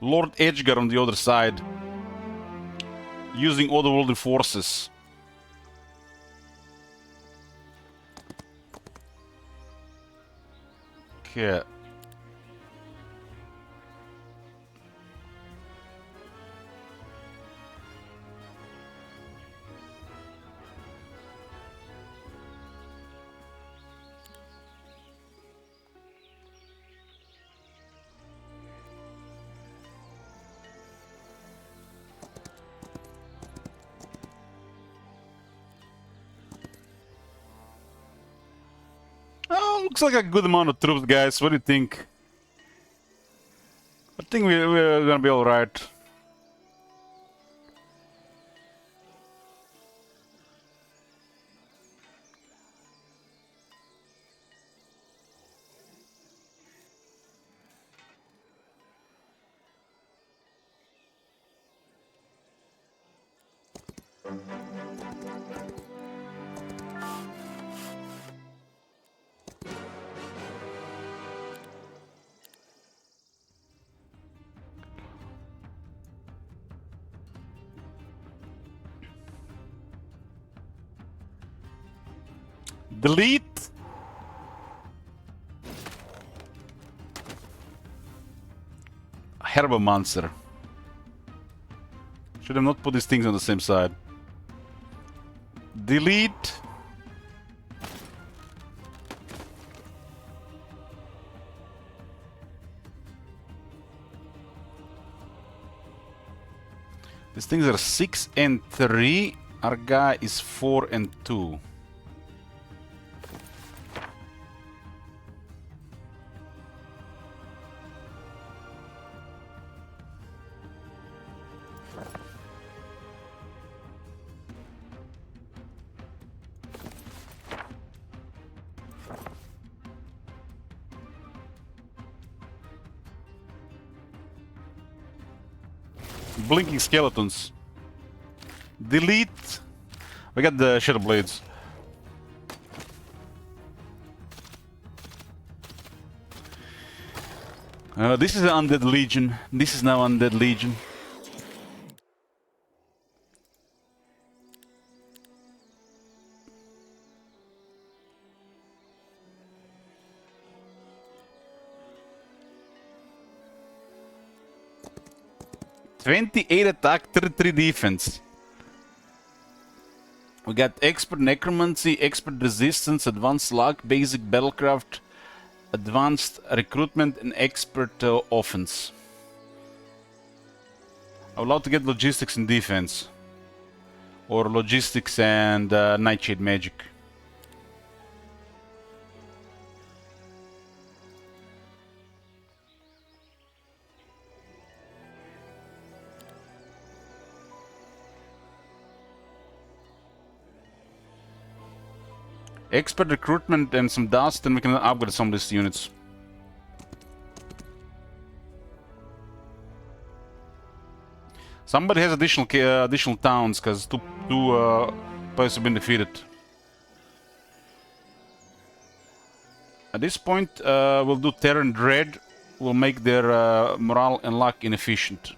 Lord Edgar on the other side, using otherworldly forces. Yeah. Oh, looks like a good amount of troops, guys. What do you think? I think we're gonna be alright. Delete. Herba monster. Should have not put these things on the same side. Delete. These things are 6 and 3. Our guy is 4 and 2. Blinking skeletons. Delete. We got the Shadow Blades. This is an Undead Legion. This is now Undead Legion. "28 attack, 33 defense." We got Expert Necromancy, Expert Resistance, Advanced Luck, Basic Battlecraft, Advanced Recruitment, and Expert Offense. I'm allowed to get Logistics and Defense. Or Logistics and Nightshade Magic. Expert Recruitment and some dust, and we can upgrade some of these units. Somebody has additional towns, because two players have been defeated. At this point, we'll do Terror and Dread. We'll make their morale and luck inefficient.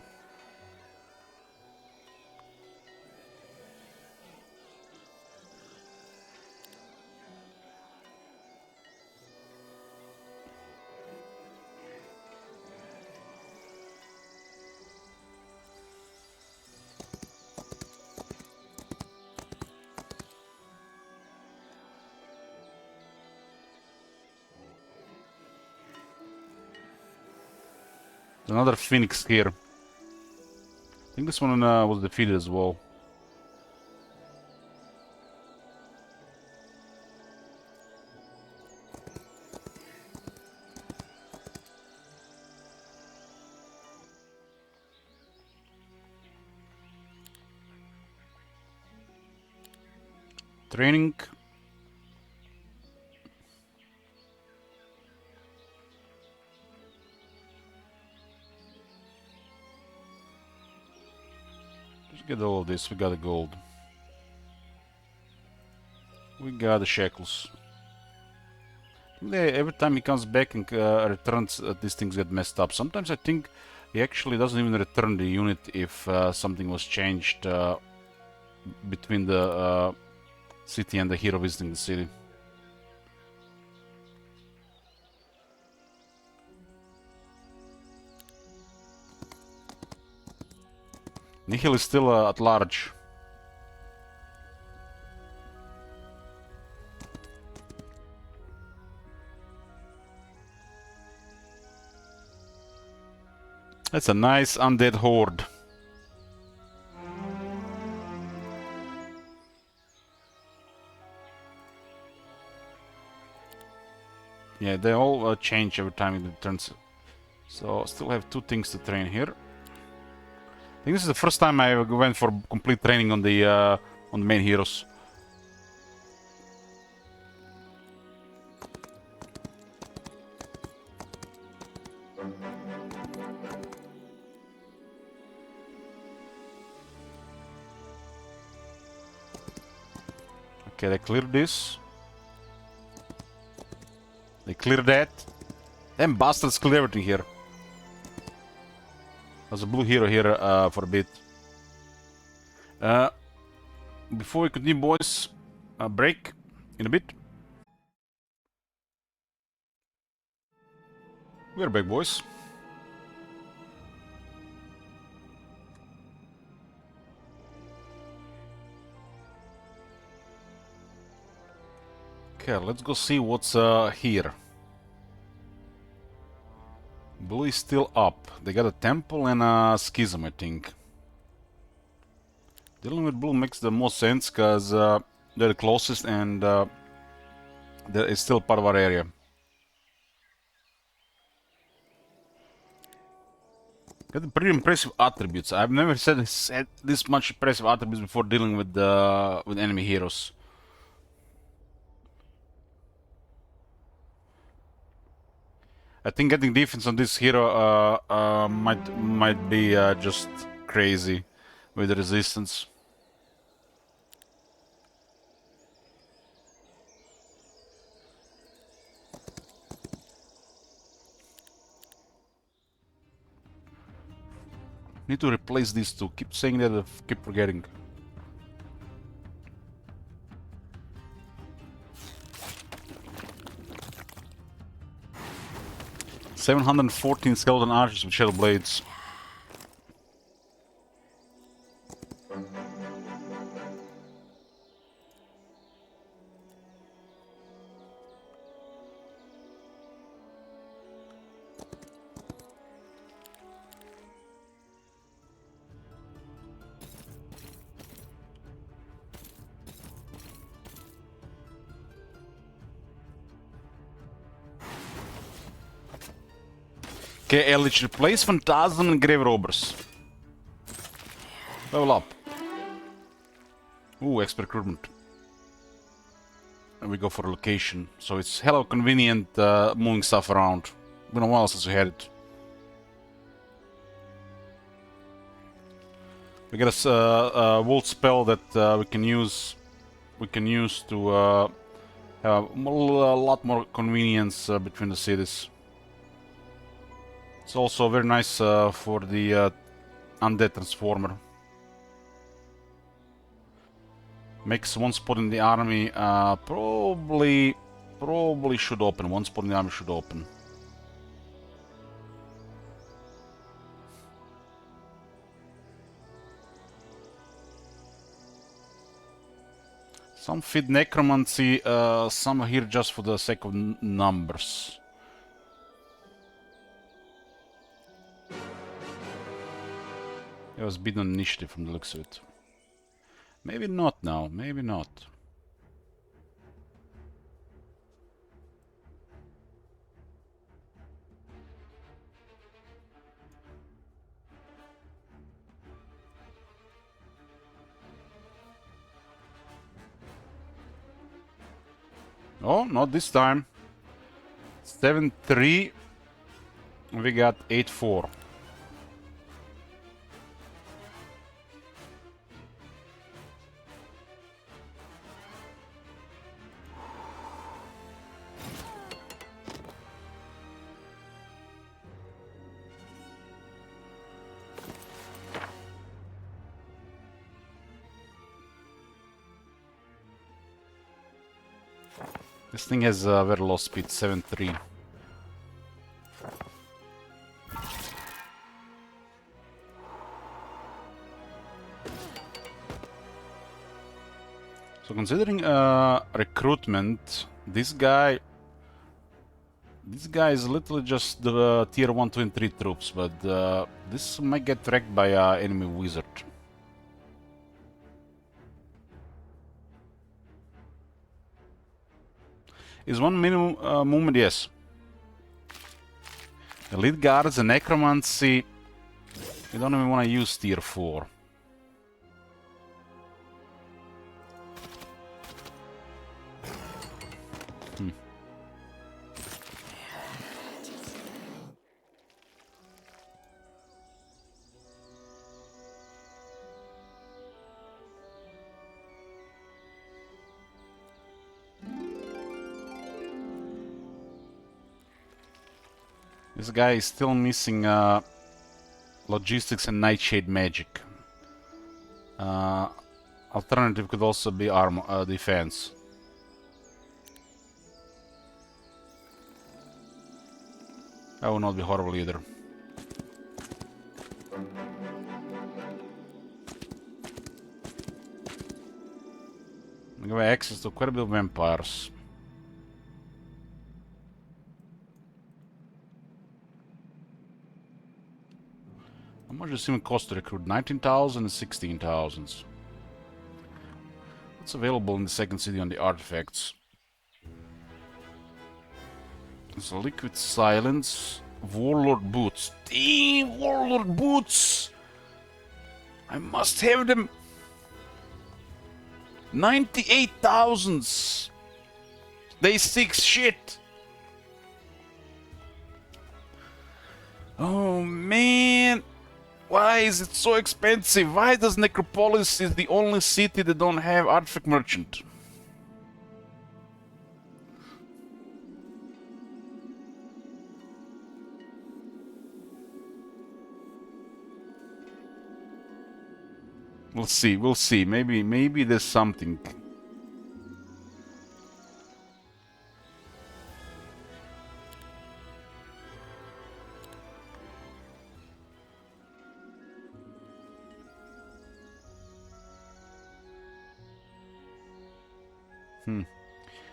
Another Phoenix here. I think this one was defeated as well. Training. Get all of this. We got the gold. We got the shackles. Every time he comes back and returns, these things get messed up. Sometimes I think he actually doesn't even return the unit if something was changed between the city and the hero visiting the city. Nihil is still at large. That's a nice undead horde. Yeah, they all change every time it turns. So still have 2 things to train here. I think this is the first time I went for complete training on the main heroes. Okay, they cleared this. They cleared that. Them bastards cleared everything here. There's a blue hero here for a bit. Before we continue, boys, a break in a bit. We're back, boys. Okay, let's go see what's here. Blue is still up. They got a temple and a schism, I think. Dealing with blue makes the most sense because they're the closest and it's still part of our area. Got pretty impressive attributes. I've never said this much impressive attributes before dealing with enemy heroes. I think getting defense on this hero might be just crazy with the resistance. Need to replace these two. Keep saying that, I keep forgetting. $714 skeleton archers with shadow blades. Okay, Eldritch, replace Phantasm and Grave Robbers. Level up. Ooh, expert recruitment. And we go for a location. So it's hella convenient moving stuff around. Been a while since we had it. We got a Volt spell that we can use. We can use to have a lot more convenience between the cities. It's also very nice for the undead transformer. Makes one spot in the army. Probably should open. One spot in the army should open. Some fit necromancy. Some are here just for the sake of numbers. It was beaten on initiative from the looks of it. Maybe not now, maybe not. Oh, not this time. 7-3. We got 8-4. This thing has very low speed, 7-3. So considering recruitment, this guy is literally just the tier 1, 2, and 3 troops, but this might get wrecked by enemy wizard. Is one minimum movement? Yes. Elite guards and necromancy. We don't even want to use tier 4. This guy is still missing logistics and nightshade magic. Alternative could also be armor defense. That would not be horrible either. We have access to quite a bit of vampires. How much does it even cost to recruit? 19,000 and 16,000. What's available in the second city on the artifacts? There's a liquid silence, warlord boots. Damn, warlord boots! I must have them. 98,000. Day 6 shit. Oh man. Why is it so expensive? Why does Necropolis is the only city that don't have artifact merchant? We'll see. Maybe there's something.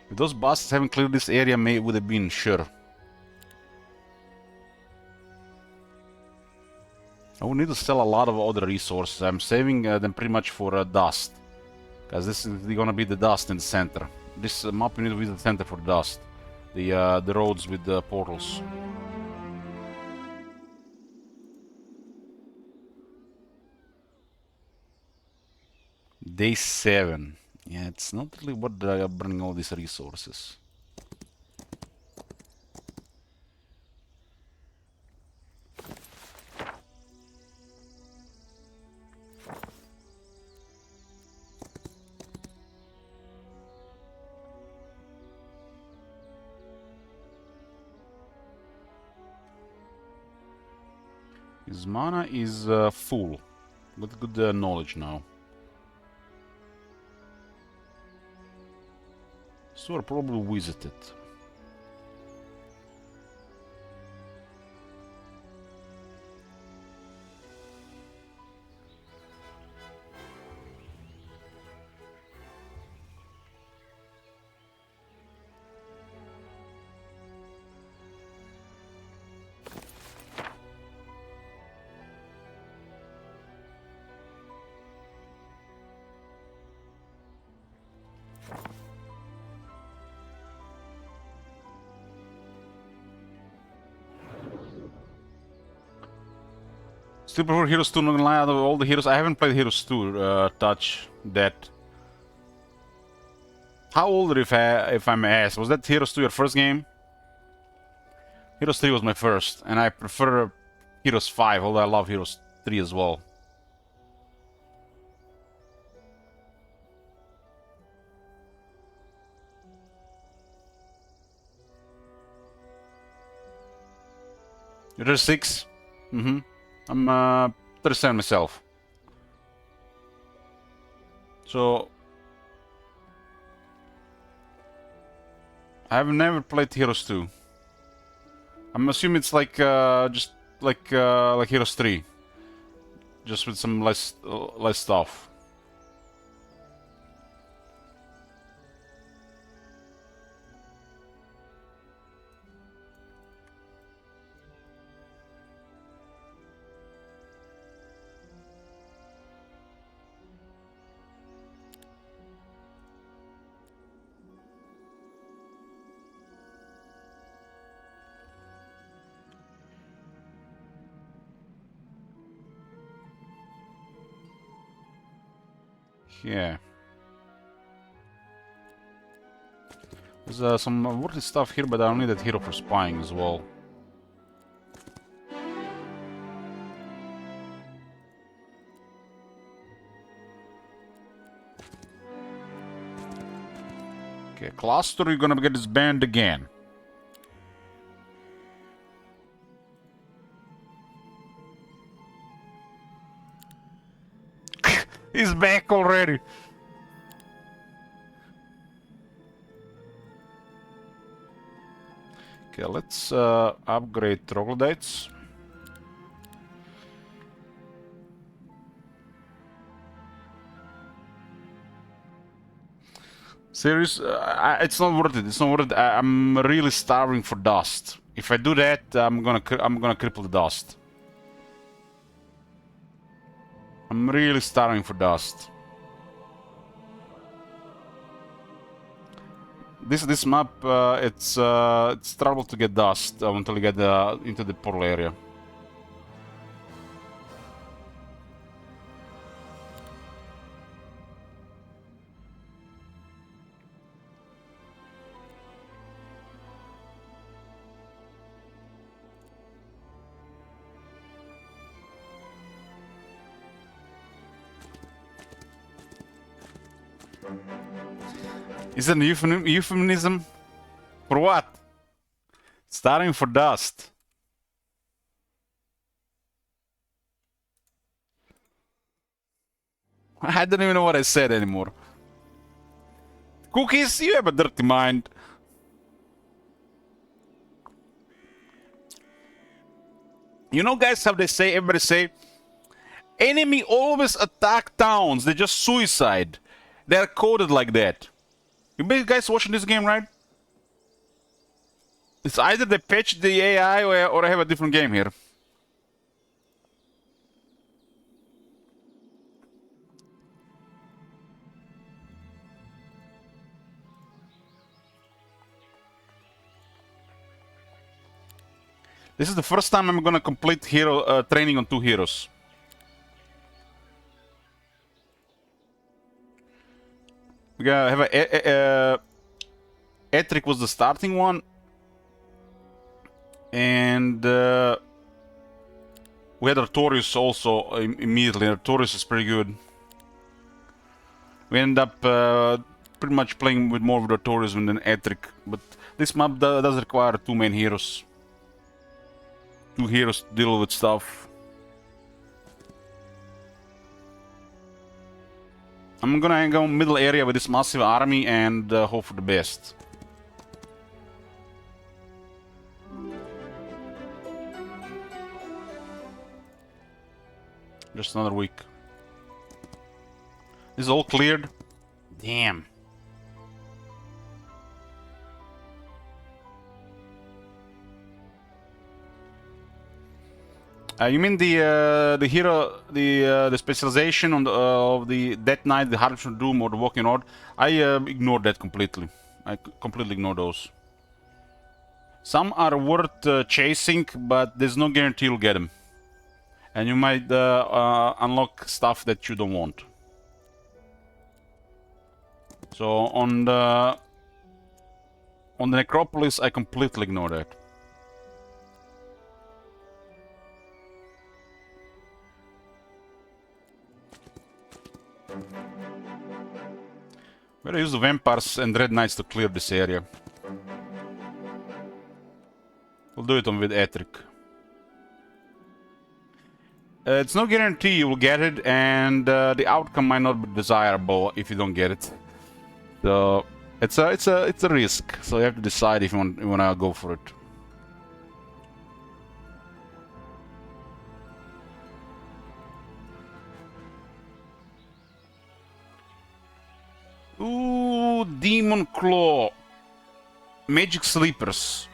If those bastards haven't cleared this area, would have been sure. I would need to sell a lot of other resources. I'm saving them pretty much for dust. Because this is gonna be the dust in the center. This map you need to be the center for dust. The roads with the portals. Day 7. Yeah, it's not really worth burning all these resources. His mana is full. Got good knowledge now. So I'll probably visit it. Still prefer Heroes 2, not gonna lie, out of all the heroes. I haven't played Heroes 2, touch that. How old if I may ask? Was that Heroes 2 your first game? Heroes 3 was my first, and I prefer Heroes 5, although I love Heroes 3 as well. You're 6? Mm-hmm. I'm 37 myself. So I've never played Heroes 2. I'm assuming it's like just like Heroes 3, just with some less stuff. Yeah. There's some worthy stuff here, but I don't need that hero for spying as well. Okay, cluster, you're gonna get disbanded again. He's back already. Okay, let's upgrade troglodytes. Serious? It's not worth it. It's not worth it. I'm really starving for dust. If I do that, I'm gonna cripple the dust. I'm really starving for dust. This map, it's trouble to get dust until you get into the portal area. Is it a euphemism? For what? Starting for dust. I don't even know what I said anymore. Cookies, you have a dirty mind. You know, guys, how they say, everybody say, enemy always attack towns, they just suicide. They're coded like that. You guys watching this game, right? It's either they patch the AI or I have a different game here. This is the first time I'm gonna complete hero training on 2 heroes. We gotta have a Etric was the starting one, and we had Artorius also immediately. Artorius is pretty good. We end up pretty much playing with more with Artorius than Etric, but this map does require 2 main heroes. 2 heroes to deal with stuff. I'm gonna go middle area with this massive army and hope for the best. Just another week. This is all cleared? Damn. You mean the hero, the specialization on the of the Death Knight, the Harvester Doom, or the Walking Order? I ignored that completely. I completely ignore those. Some are worth chasing, but there's no guarantee you'll get them, and you might unlock stuff that you don't want. So on the Necropolis, I completely ignore that. Better use the Vampires and Red Knights to clear this area. We'll do it with Etric. It's no guarantee you will get it, and the outcome might not be desirable if you don't get it. So it's a risk. So you have to decide if you wanna go for it. Ooh, Demon Claw, Magic Sleepers,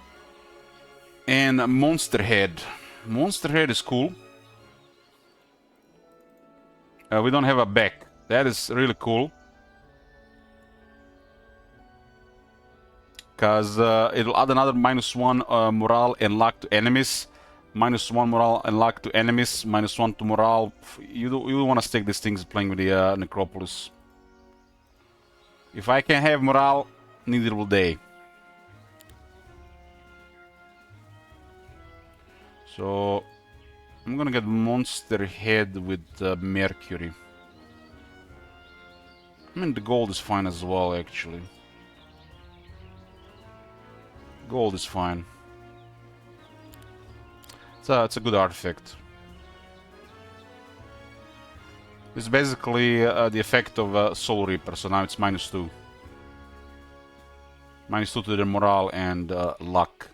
and Monster Head. Monster Head is cool. We don't have a back. That is really cool. Because it'll add another -1 morale and luck to enemies. -1 morale and luck to enemies. -1 to morale. You want to stake these things playing with the Necropolis. If I can have morale, neither will they. So I'm gonna get monster head with mercury. I mean, the gold is fine as well, actually. Gold is fine. It's a good artifact. It's basically the effect of Soul Reaper, so now it's -2. -2 to their morale and luck.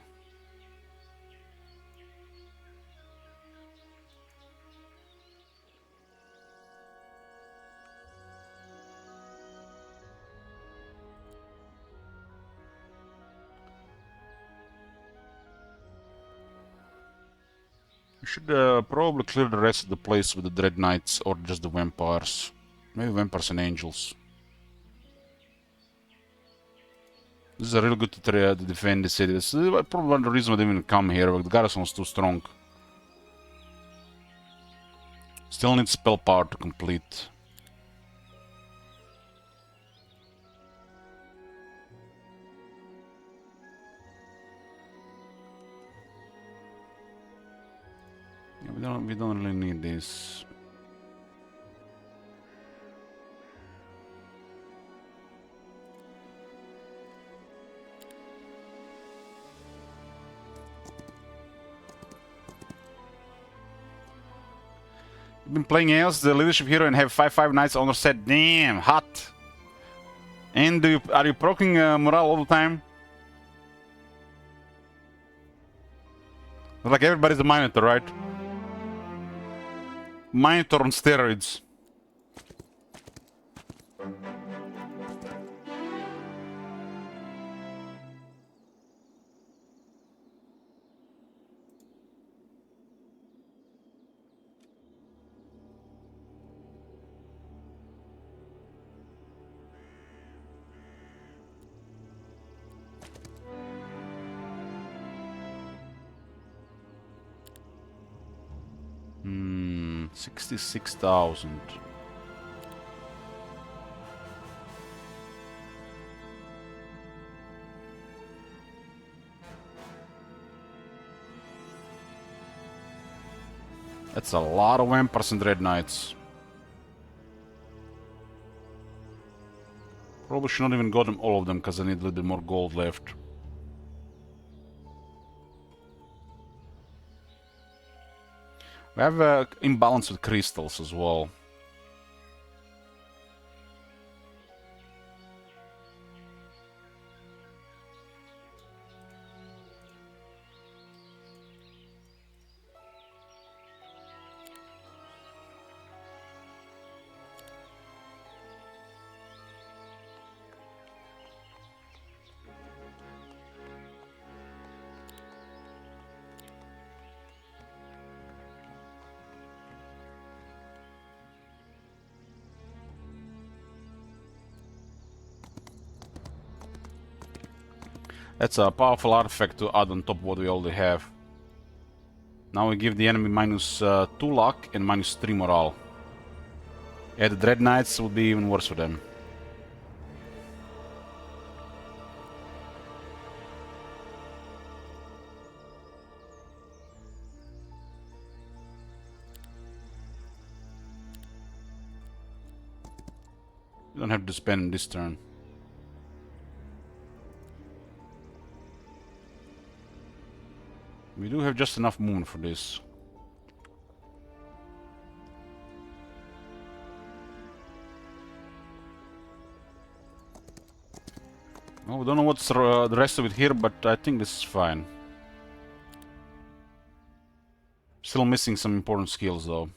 We should probably clear the rest of the place with the Dread Knights or just the Vampires. Maybe Vampires and Angels. This is a really good to defend the city. This is probably one of the reasons why they didn't come here, but the garrison was too strong. Still need spell power to complete. Yeah, we don't really need this. You've been playing as the leadership hero and have 5/5 knights honor set. Damn, hot. And are you proccing morale all the time? Like everybody's a Minotaur, right? Minotaur on steroids. Hmm, 66,000. That's a lot of Vampires and Dread Knights. Probably should not even got them all of them because I need a little bit more gold left. We have imbalance with crystals as well. That's a powerful artifact to add on top of what we already have. Now we give the enemy -2 luck and -3 morale. Yeah, the Dread Knights will be even worse for them. You don't have to spend this turn. We do have just enough movement for this. Well, we don't know what's the rest of it here, but I think this is fine. Still missing some important skills, though.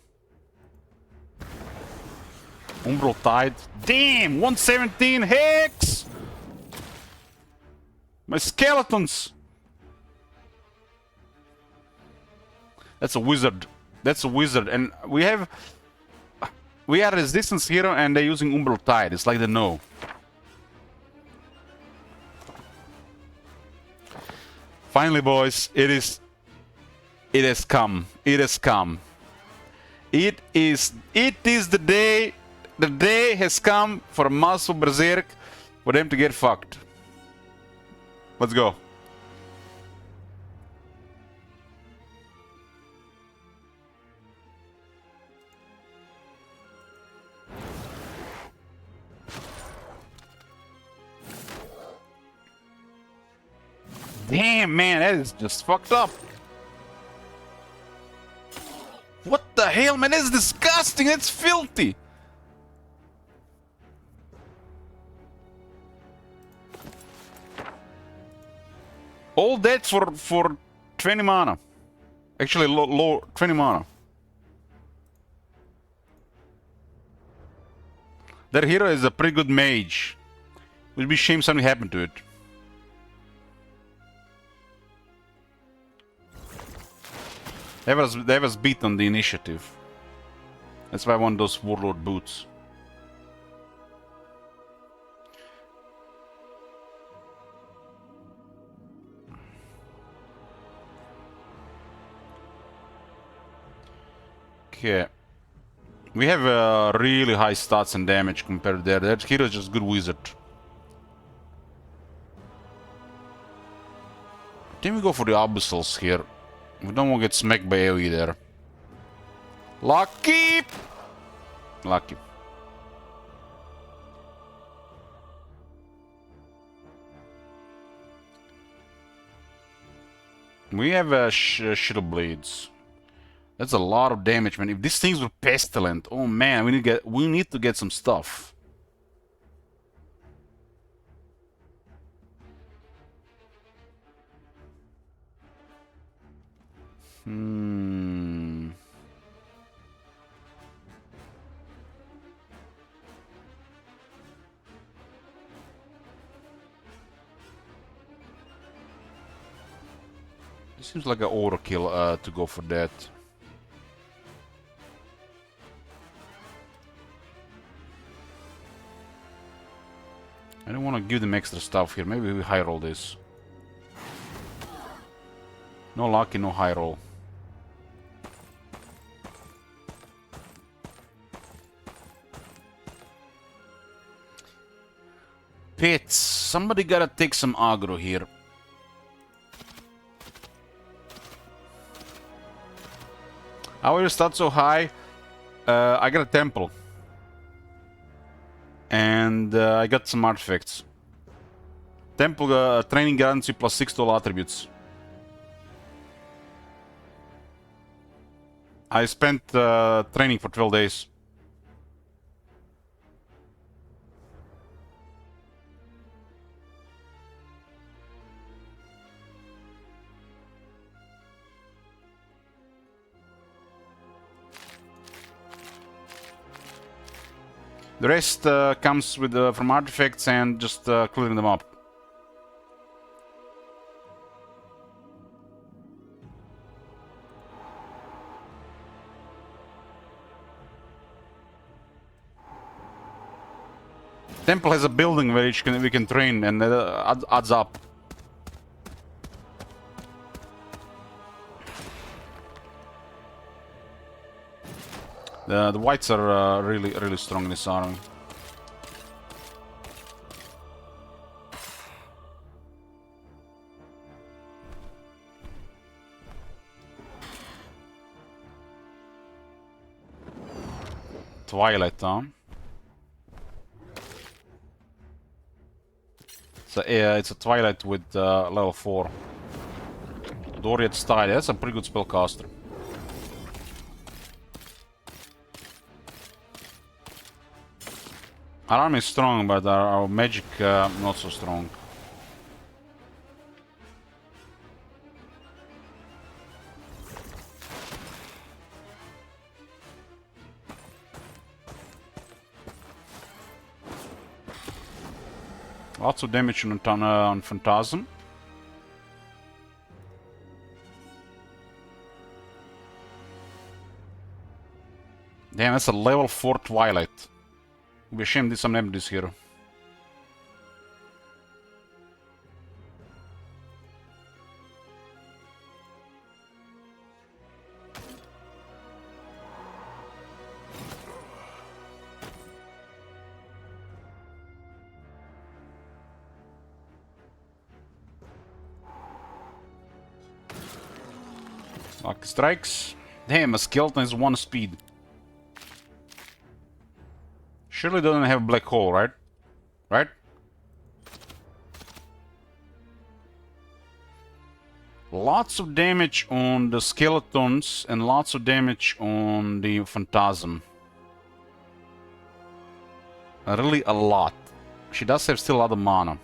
Umbral Tide. Damn! 117 Hex! My skeletons! That's a wizard. That's a wizard. And we are resistance hero and they're using Umbral Tide. It's like they know. Finally, boys, it has come. It has come. It is the day. The day has come for Master Berserk for them to get fucked. Let's go. Damn, man, that is just fucked up. What the hell, man? That's disgusting. That's filthy. All that for 20 mana. Actually, low 20 mana. Their hero is a pretty good mage. It would be a shame something happened to it. They was beat on the initiative. That's why I want those warlord boots. Okay. We have really high stats and damage compared to there. That hero is just good wizard. Then we go for the abyssals here. We don't want to get smacked by AoE there. Lucky! Lucky. We have shield blades. That's a lot of damage, man. If these things were pestilent, oh man, we need to get some stuff. It seems like an overkill to go for that. I don't want to give them extra stuff here. Maybe we high roll this. No lucky, no high roll. Pits. Somebody gotta take some aggro here. How are your stats so high? I got a temple. And I got some artifacts. Temple training guarantee +6 to all attributes. I spent training for 12 days. The rest comes with from artifacts and just clearing them up. Temple has a building where we can train, and adds up. The whites are really strong in this army. Twilight, huh? So yeah, it's a Twilight with level 4. Doriath style. That's a pretty good spellcaster. Our army is strong, but our magic not so strong. Lots of damage on Phantasm. Damn, that's a level 4 Twilight. It'd be a shame some empties here. Lucky strikes. Damn, a skeleton is 1 speed. Surely doesn't have a black hole, right? Right? Lots of damage on the skeletons and lots of damage on the phantasm. Really a lot. She does have still a lot of mana.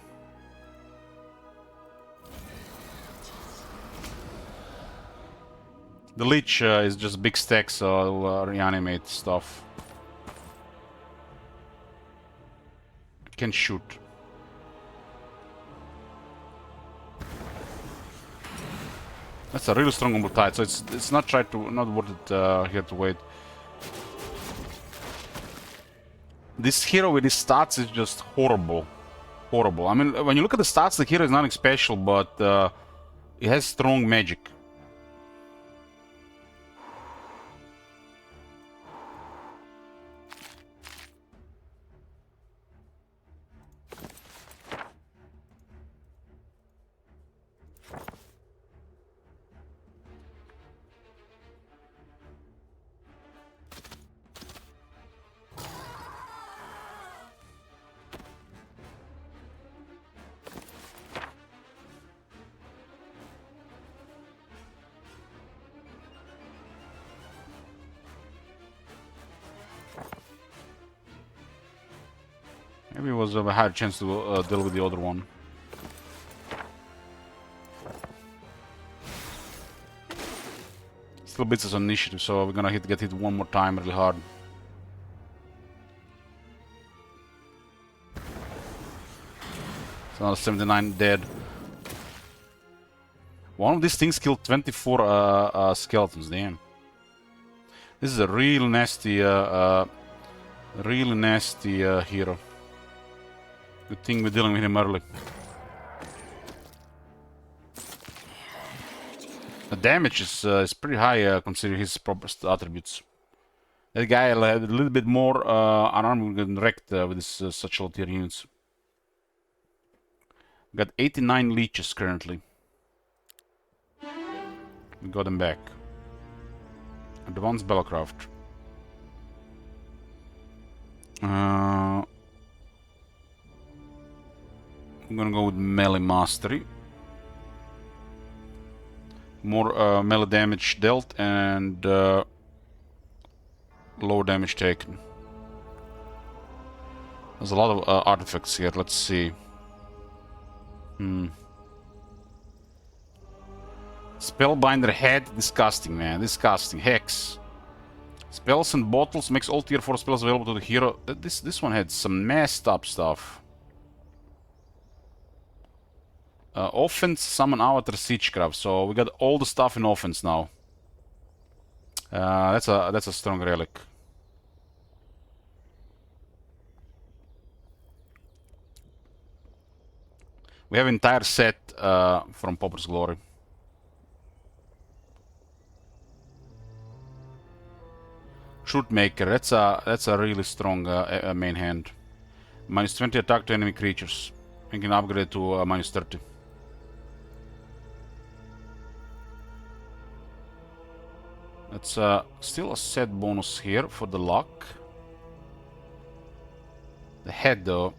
The Leech is just big stack, so I'll reanimate stuff. Can shoot. That's a really strong combo tide, so it's not worth it here to wait. This hero with his stats is just horrible. Horrible. I mean, when you look at the stats, the hero is nothing special, but it has strong magic. Maybe it was a higher chance to deal with the other one. Still beats us on initiative, so we're gonna get hit one more time really hard. It's another 79 dead. One of these things killed 24 skeletons, damn. This is a real nasty, hero. Good thing we're dealing with him early. The damage is pretty high considering his proper attributes. That guy had a little bit more unarmed, would get wrecked with his such low tier units. We got 89 leeches currently. We got them back. Advanced Battlecraft. I'm gonna go with melee mastery. More melee damage dealt and low damage taken. There's a lot of artifacts here. Let's see. Spellbinder head, disgusting, man. Disgusting. Hex. Spells and bottles makes all tier 4 spells available to the hero. This one had some messed up stuff. Offense, summon avatar, siegecraft. So we got all the stuff in offense now. That's a strong relic. We have entire set from Pauper's Glory. Shootmaker. That's a really strong main hand. Minus 20 attack to enemy creatures. You can upgrade to minus 30. That's still a set bonus here for the luck. The head, though.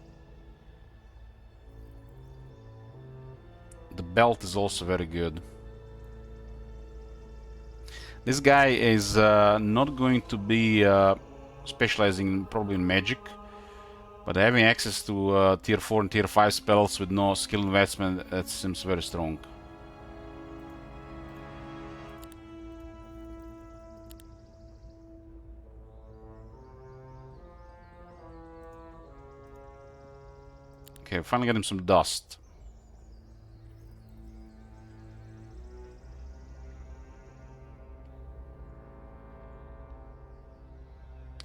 The belt is also very good. This guy is not going to be specializing probably in magic, but having access to tier 4 and tier 5 spells with no skill investment, that seems very strong. Okay, finally get him some dust.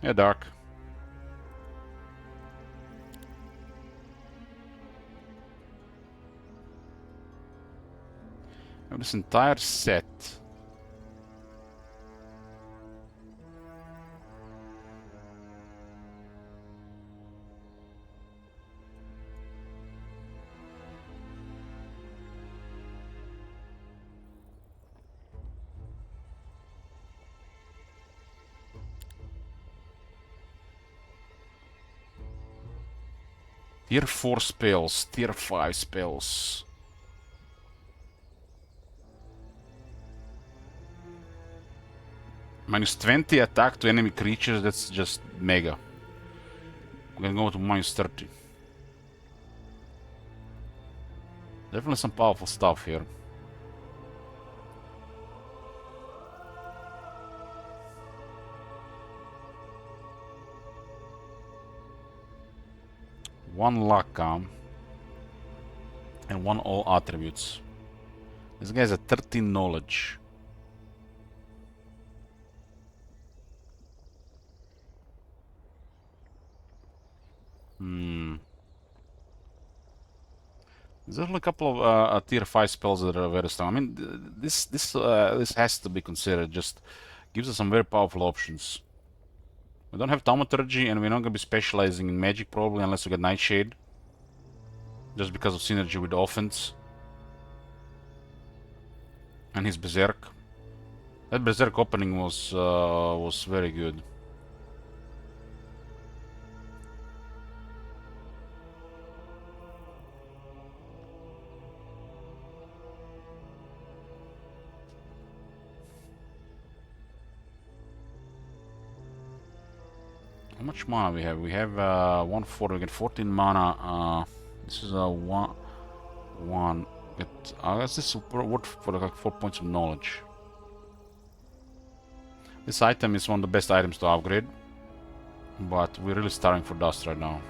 Yeah, dark. I have this entire set. Tier 4 spells, tier 5 spells. Minus 20 attack to enemy creatures, that's just mega. I'm gonna go to minus 30. Definitely some powerful stuff here. One luck and one all attributes. This guy has a 13 knowledge. There's only a couple of tier 5 spells that are very strong. I mean, this has to be considered. Just gives us some very powerful options. We don't have Thaumaturgy, and we're not going to be specializing in magic probably unless we get Nightshade. Just because of synergy with the offense. And his Berserk. That Berserk opening was very good. How much mana we have? We have 140. We get 14 mana. This is a one. I guess this is worth for like 4 points of knowledge. This item is one of the best items to upgrade, but we're really starting for dust right now.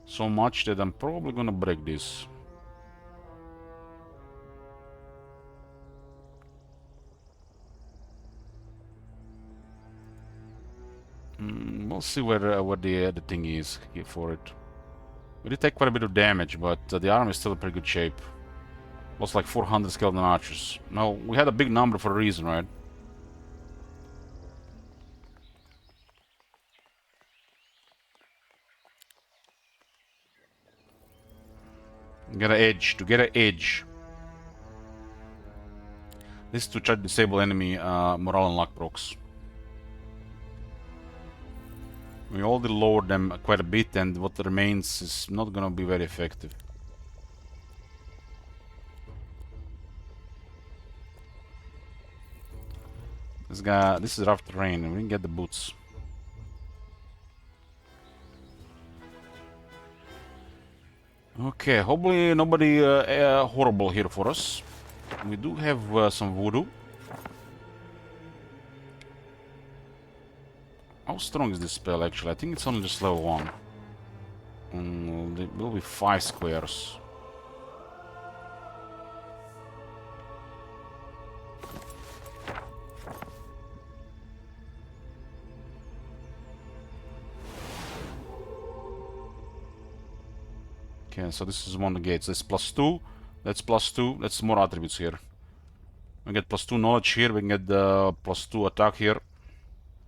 So much that I'm probably gonna break this. We'll see where the thing is for it. We did take quite a bit of damage, but the army is still in pretty good shape. Lost like 400 skeleton archers. Now, we had a big number for a reason, right? Get an edge. To get an edge. This is to try to disable enemy morale and luck procs. We already lowered them quite a bit, and what remains is not gonna be very effective. This is rough terrain, and we didn't get the boots. Okay, hopefully nobody horrible here for us. We do have some voodoo. How strong is this spell actually? I think it's only just level 1. It will be 5 squares. Okay, so this is one of the gates. That's +2. That's +2. That's more attributes here. We get +2 knowledge here. We can get the +2 attack here.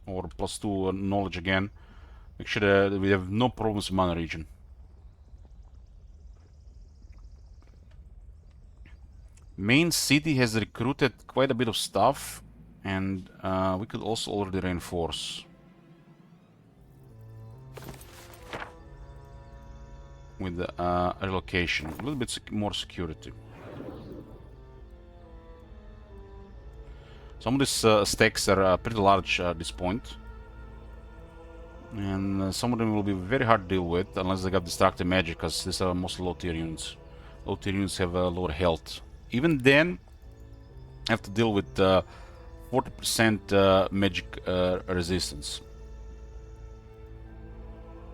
Or +2 knowledge again. Make sure that we have no problems in mana region. Main city has recruited quite a bit of stuff, and we could also already reinforce. With the relocation, a little bit more security. Some of these stacks are pretty large at this point. And some of them will be very hard to deal with unless they got destructive magic, because these are mostly low tier units. Low tier units have lower health. Even then, I have to deal with 40% magic resistance.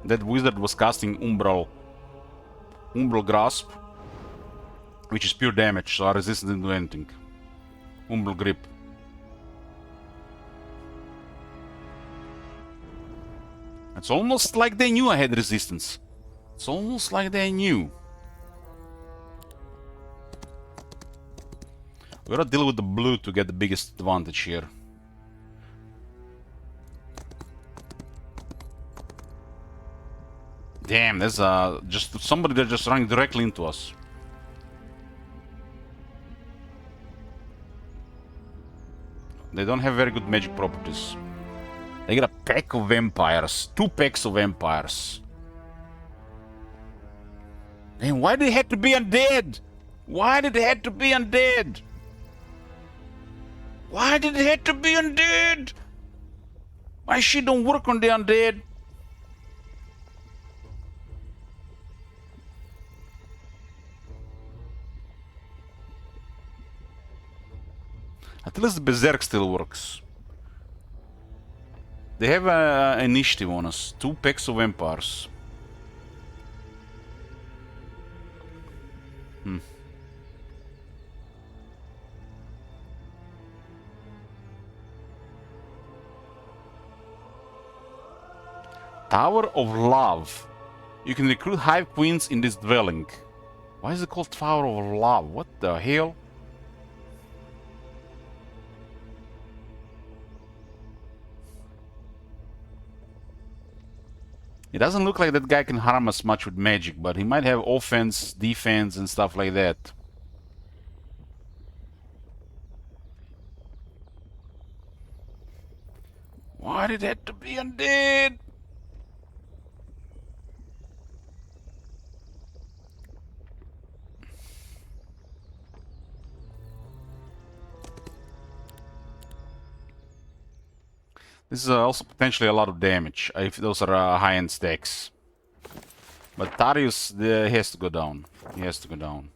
That wizard was casting Umbral Grasp, which is pure damage, so our resistance didn't do anything. Umbral Grip. It's almost like they knew I had resistance. It's almost like they knew. We gotta deal with the blue to get the biggest advantage here. Damn, there's just somebody that just running directly into us. They don't have very good magic properties. They got a pack of vampires. 2 packs of vampires. And why did it have to be undead? Why did it have to be undead? Why did it have to be undead? My shit don't work on the undead. At least the Berserk still works. They have an initiative on us. 2 packs of vampires. Tower of Love. You can recruit Hive Queens in this dwelling. Why is it called Tower of Love? What the hell? It doesn't look like that guy can harm us much with magic, but he might have offense, defense, and stuff like that. Why did it have to be undead? This is also potentially a lot of damage, if those are high-end stacks. But Tarius, he has to go down. He has to go down.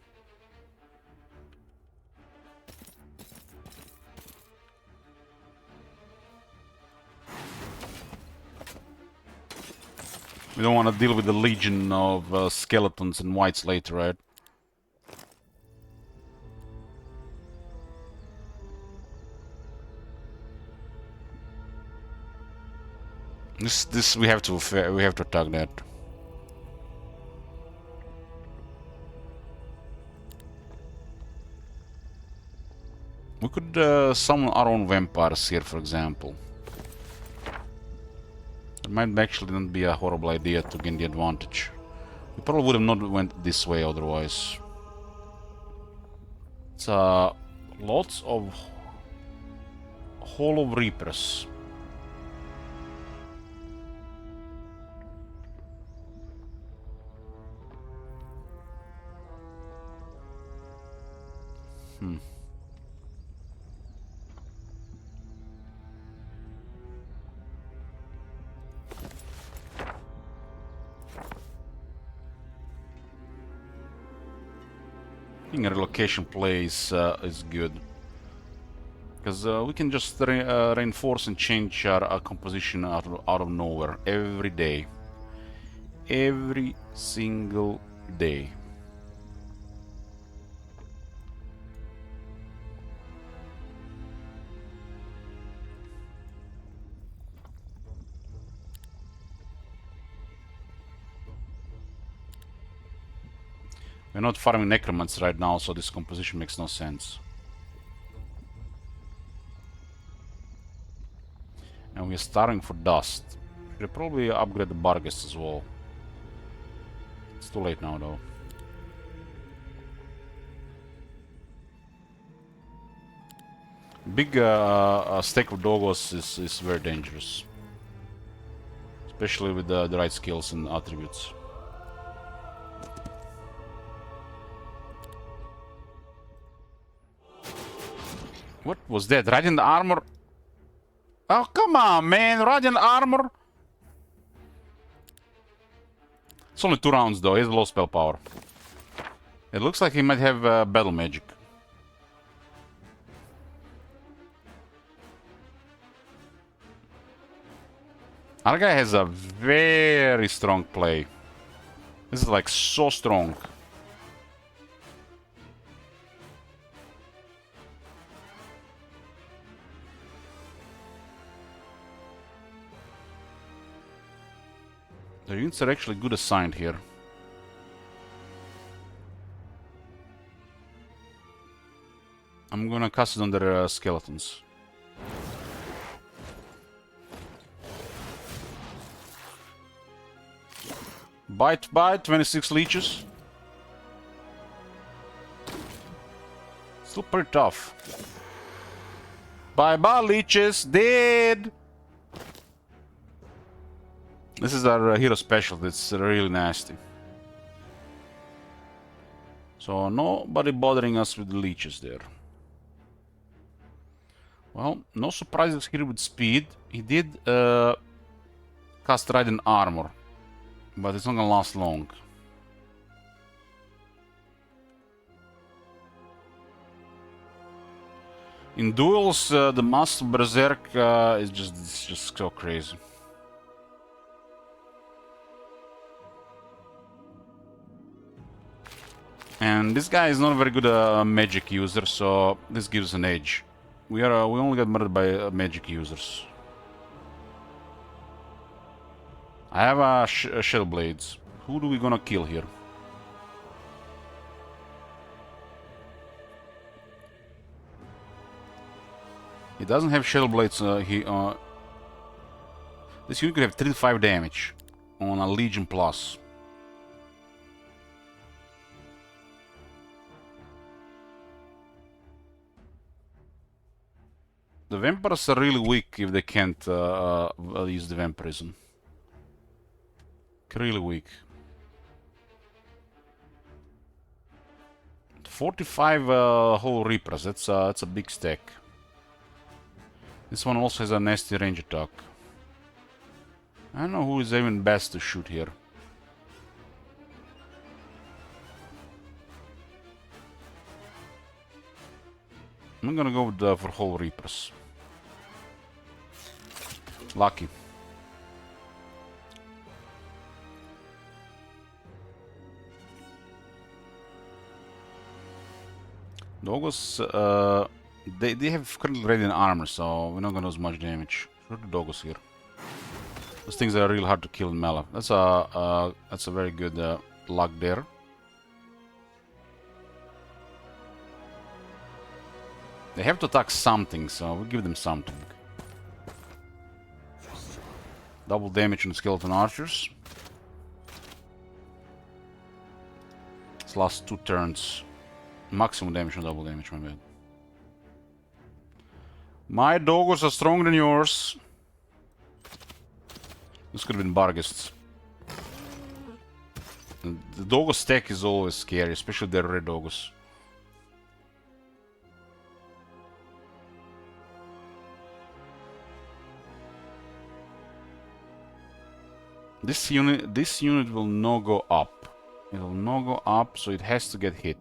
We don't want to deal with the legion of skeletons and whites later, right? This we have to attack that. We could summon our own vampires here, for example. It might actually not be a horrible idea to gain the advantage. We probably would have not went this way otherwise. It's lots of Hall of Reapers. I think a relocation place is good. Because we can just reinforce and change our composition out of nowhere every day. Every single day. We're not farming necromants right now, so this composition makes no sense. And we're starting for dust. We'll probably upgrade the Barghest as well. It's too late now, though. Big stack of Dogos is very dangerous. Especially with the right skills and attributes. What was that? Radiant armor? Oh, come on, man. Radiant armor? It's only 2 rounds, though. He has low spell power. It looks like he might have battle magic. Our guy has a very strong play. This is like so strong. The units are actually good assigned here. I'm gonna cast it on their skeletons. Bite, 26 leeches. Still pretty tough. Bye-bye, leeches, dead! This is our hero special. It's really nasty. So nobody bothering us with the leeches there. Well, no surprises here with speed. He did cast Radiant Armor, but it's not gonna last long. In duels, the Master Berserk is just so crazy. And this guy is not a very good magic user, so this gives an edge. We only get murdered by magic users. I have Shell Blades. Who do we gonna kill here? He doesn't have Shell Blades. This unit could have 35 damage on a Legion Plus. The vampires are really weak if they can't use the vampirism. Really weak. 45 whole Reapers. That's a big stack. This one also has a nasty range attack. I don't know who is even best to shoot here. I'm gonna go with, for whole Reapers. Lucky. Doggos, they have currently Radiant Armor, so we're not gonna lose much damage. Shoot the Doggos here. Those things are really hard to kill in melee. That's a very good luck there. They have to attack something, so we'll give them something. Double damage on the skeleton archers. This last 2 turns. Maximum damage on double damage, my bad. My doggos are stronger than yours. This could have been Barghest's. The doggo stack is always scary, especially the red doggos. This unit will not go up. It will not go up, so it has to get hit.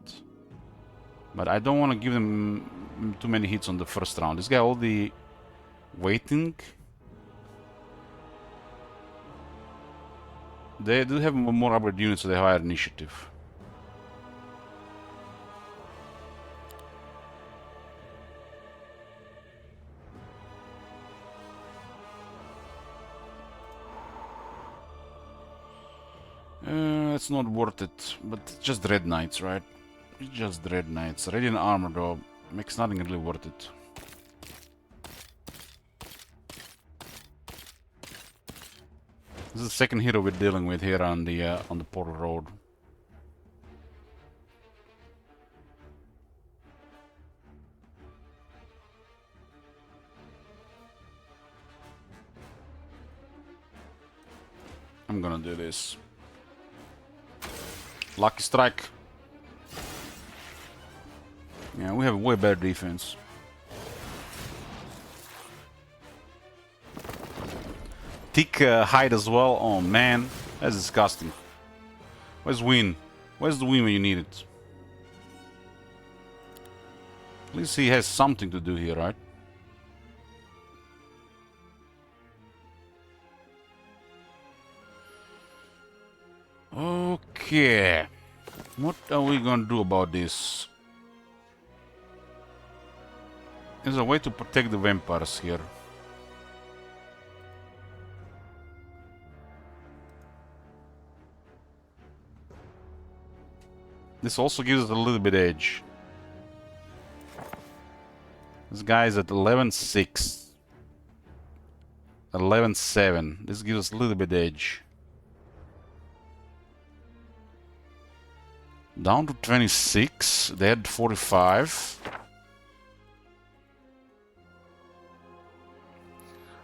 But I don't want to give them too many hits on the first round. This guy already waiting. They do have more upgrade units, so they have higher initiative. It's not worth it, but just Dread Knights, right? It's just Dread Knights. Radiant Armor, though, makes nothing really worth it. This is the second hero we're dealing with here on the Portal Road. I'm gonna do this. Lucky strike. Yeah, we have way better defense. Tick hide as well. Oh man, that's disgusting. Where's Win? Where's the Win when you need it? At least he has something to do here, right? Okay. What are we gonna do about this? There's a way to protect the vampires here. This also gives us a little bit edge. This guy is at 11-6. 11-7. This gives us a little bit edge. Down to 26. They had 45.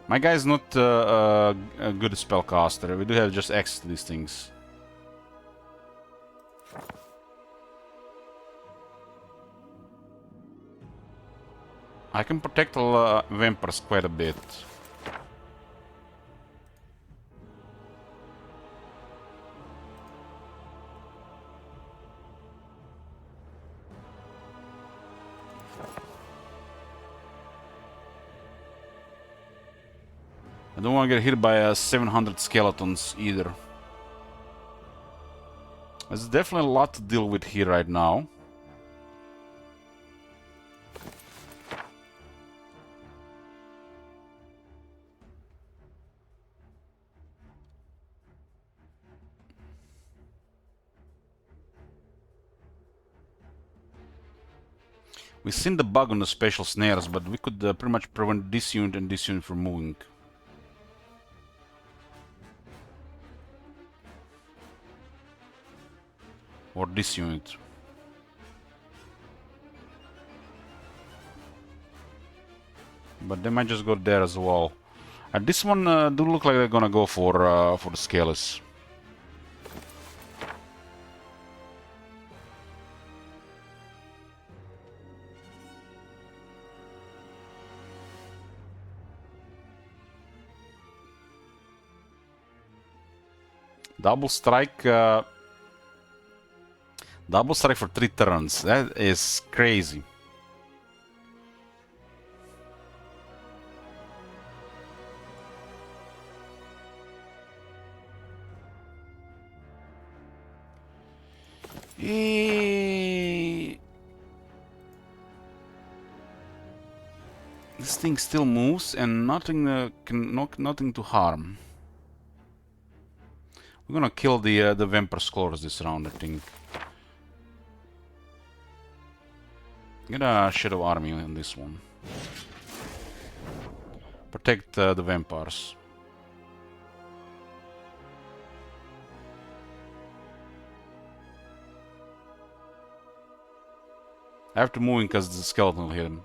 My guy's not a good spellcaster. We do have just access to these things. I can protect vampires quite a bit. I don't want to get hit by 700 skeletons either. There's definitely a lot to deal with here right now. We've seen the bug on the special snares, but we could pretty much prevent this unit and this unit from moving. Or this unit. But they might just go there as well. And this one do look like they're gonna go for the scalers. Double strike. Double strike for 3 turns. That is crazy. This thing still moves and nothing nothing to harm. We're gonna kill the vampire scholars this round, I think. Get a shadow army on this one. Protect the vampires. I have to move in because the skeleton will hit him.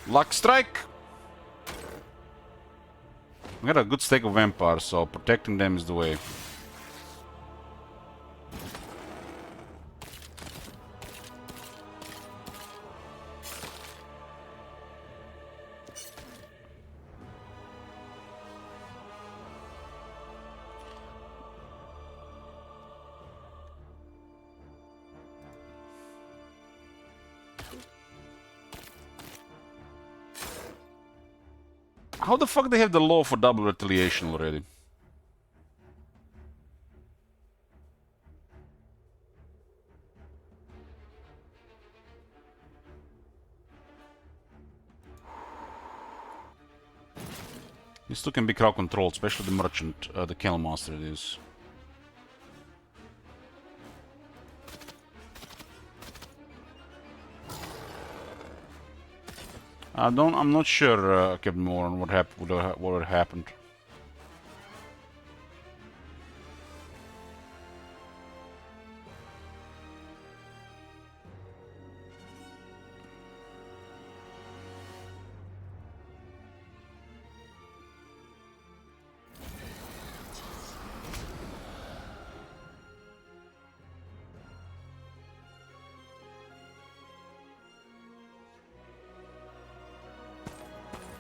Luck strike! We got a good stack of vampires, so protecting them is the way. How the fuck they have the law for double retaliation already? These two can be crowd controlled, especially the merchant, the kennel master it is. I'm not sure, Captain Moran, what happened.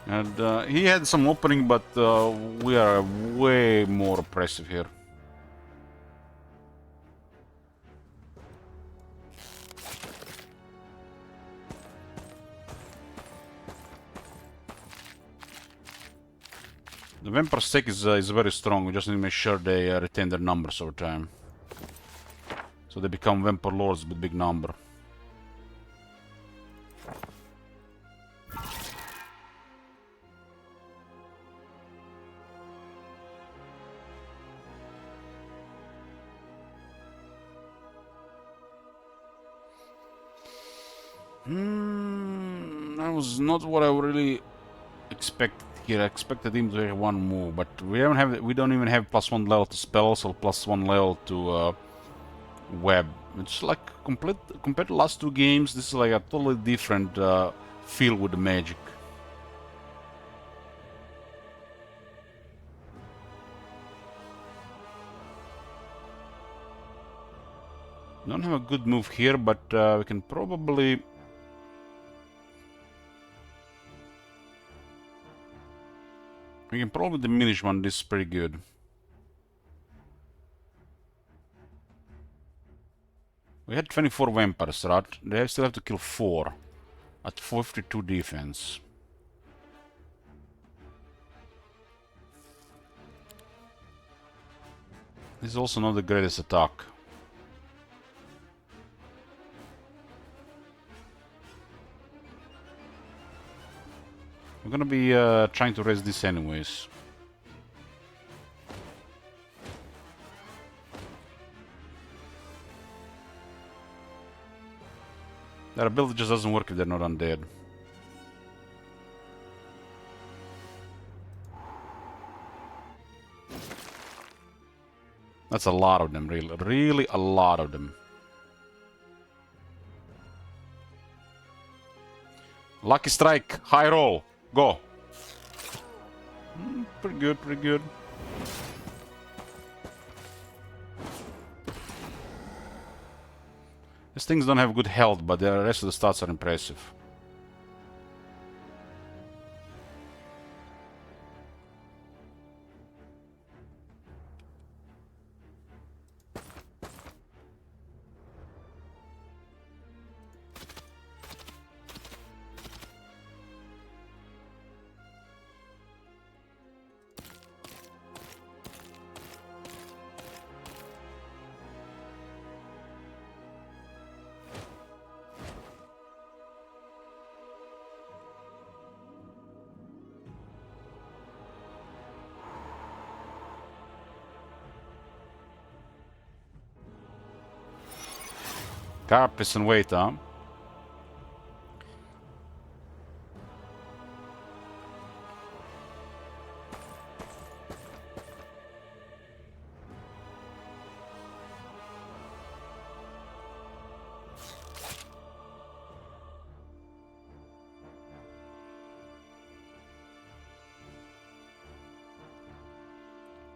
And he had some opening, but we are way more oppressive here. The vampire stake is very strong. We just need to make sure they retain their numbers over time. So they become vampire lords with big number. That was not what I really expected here. I expected him to have one move, but we don't even have +1 level to spells or +1 level to web. It's like compared to last two games, this is like a totally different filled with the magic. Don't have a good move here, but we can probably... We can probably diminish one. This is pretty good. We had 24 vampires, right? They still have to kill 4 at 52 defense. This is also not the greatest attack. We're gonna be trying to raise this anyways. Their ability just doesn't work if they're not undead. That's a lot of them, really. Really a lot of them. Lucky strike, high roll, go. Pretty good, pretty good. These things don't have good health, but the rest of the stats are impressive. Carapace and wait, huh?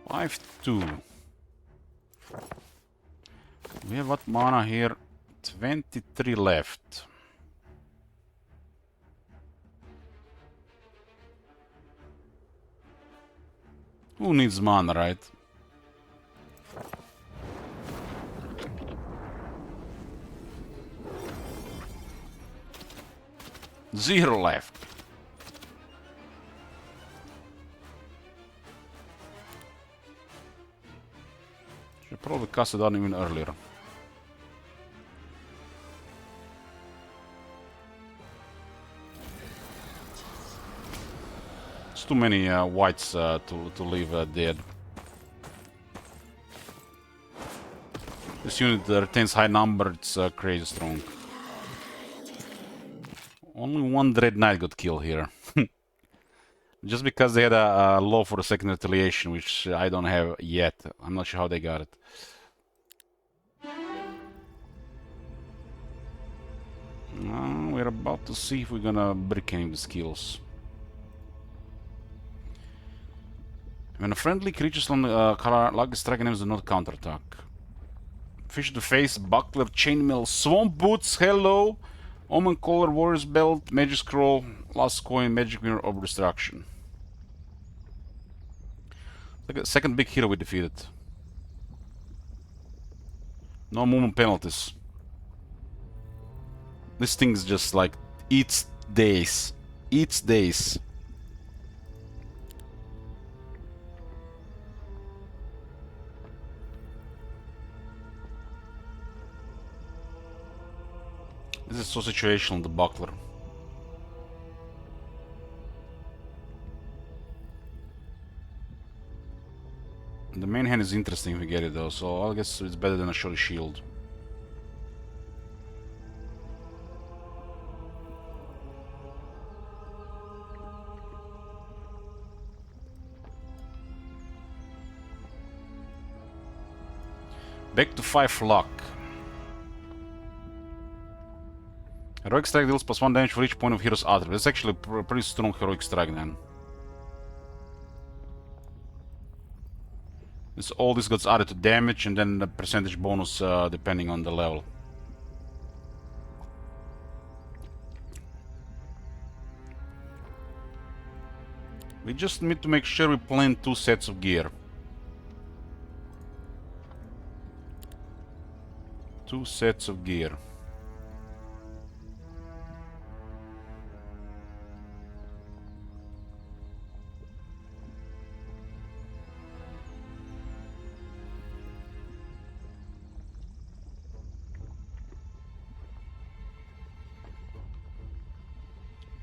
Five, 2. We have what mana here? 23 left. Who needs mana, right? Zero left. Should probably cast it on even earlier. Too many whites to leave dead. This unit retains high number, it's crazy strong. Only one Dread Knight got killed here. Just because they had a law for a second retaliation, which I don't have yet. I'm not sure how they got it. We're about to see if we're gonna brick any of the skills. When a friendly creature's on lucky strike enemies do not counterattack. Fish to face, buckler, chainmail, swamp boots, hello, omen collar, warrior's belt, magic scroll, last coin, magic mirror of destruction. Like a second big hero we defeated. No movement penalties. This thing's just like eats days. Eats days. This is so situational, the buckler. The main hand is interesting if we get it though, so I guess it's better than a shorty shield. Back to 5 luck. Heroic Strike deals +1 damage for each point of hero's attribute. That's actually a pretty strong Heroic Strike then. All this gets added to damage and then the percentage bonus depending on the level. We just need to make sure we plan 2 sets of gear. 2 sets of gear.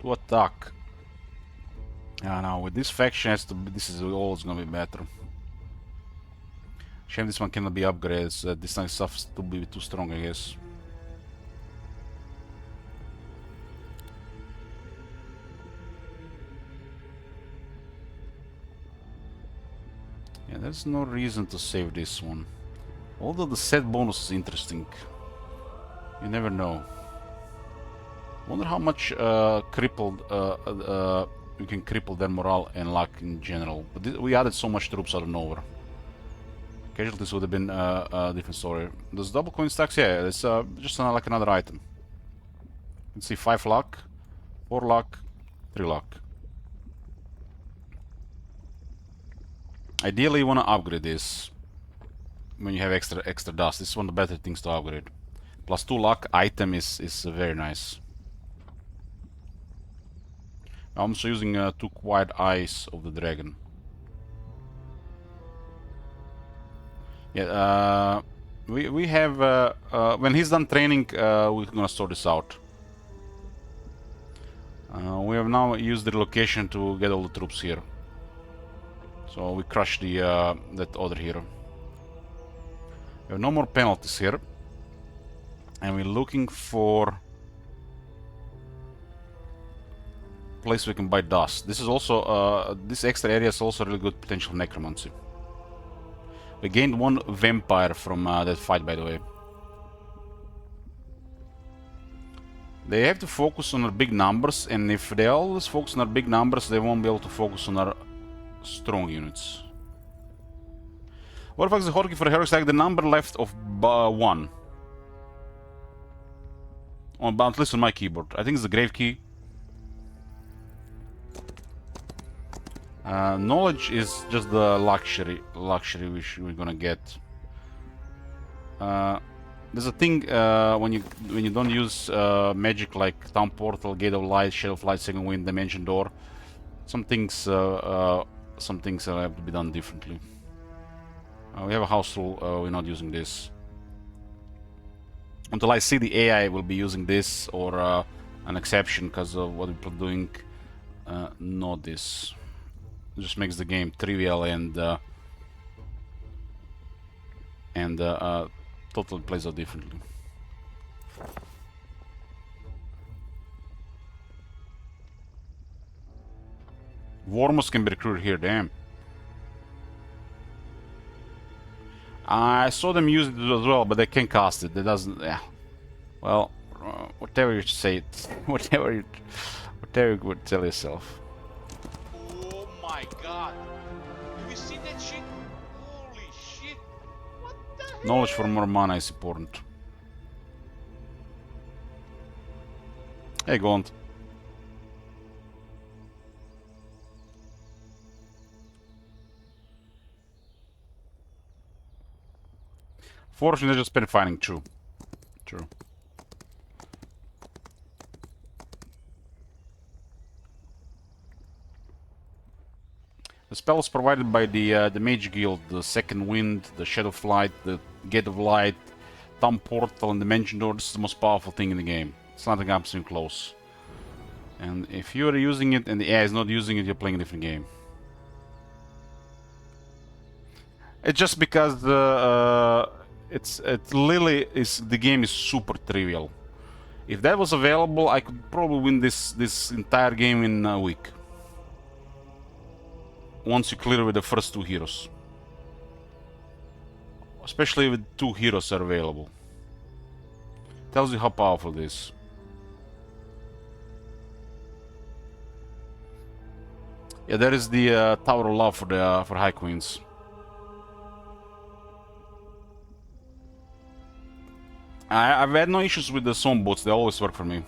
To attack. Yeah, now with this faction has to be, this is always gonna be better. Shame this one cannot be upgraded. This nice stuff is to be too strong, I guess. Yeah, there's no reason to save this one. Although the set bonus is interesting. You never know. Wonder how much crippled we can cripple their morale and luck in general. But we added so much troops out of nowhere. Casualties would have been a different story. Does double coin stacks? Yeah, it's just like another item. Let's see, 5 luck, 4 luck, 3 luck. Ideally, you want to upgrade this when you have extra dust. This is one of the better things to upgrade. +2 luck item is very nice. I'm also using 2 quiet eyes of the dragon. Yeah, we have when he's done training, we're gonna sort this out. We have now used the relocation to get all the troops here. So we crushed the that other hero. We have no more penalties here, and we're looking for place we can buy dust. This is also this extra area is also really good potential necromancy. We gained 1 vampire from that fight, by the way. They have to focus on our big numbers, and if they always focus on our big numbers, they won't be able to focus on our strong units. What the fuck is the hotkey for heroic stack? The number left of 1. At least on my keyboard. I think it's the grave key. Knowledge is just the luxury we're gonna get. There's a thing when you don't use magic like Town Portal, Gate of Light, Shadow of Light, Second Wind, Dimension Door. Some things have to be done differently. We have a house rule. We're not using this until I see the AI will be using this or an exception because of what people are doing. Not this. It just makes the game trivial and totally plays out differently. Wormers can be recruited here, damn. I saw them use it as well, but they can cast it. That doesn't. Yeah. Well, whatever you say, whatever you would tell yourself. Oh my god. Have you seen that shit? Holy shit. What the hell? Knowledge for more mana is important. Hey, Gaunt. Fortunately, they just been fighting. True. True. The spells provided by the Mage Guild, the Second Wind, the Shadow of Light, the Gate of Light, Town Portal, and Dimension Door, this is the most powerful thing in the game. It's nothing absolutely close. And if you're using it and the AI is not using it, you're playing a different game. It's just because the game is super trivial. If that was available, I could probably win this entire game in a week. Once you clear with the first 2 heroes. Especially with 2 heroes are available. Tells you how powerful it is. Yeah, there is the Tower of Love for the for High Queens. I've had no issues with the Swarm bots, they always work for me.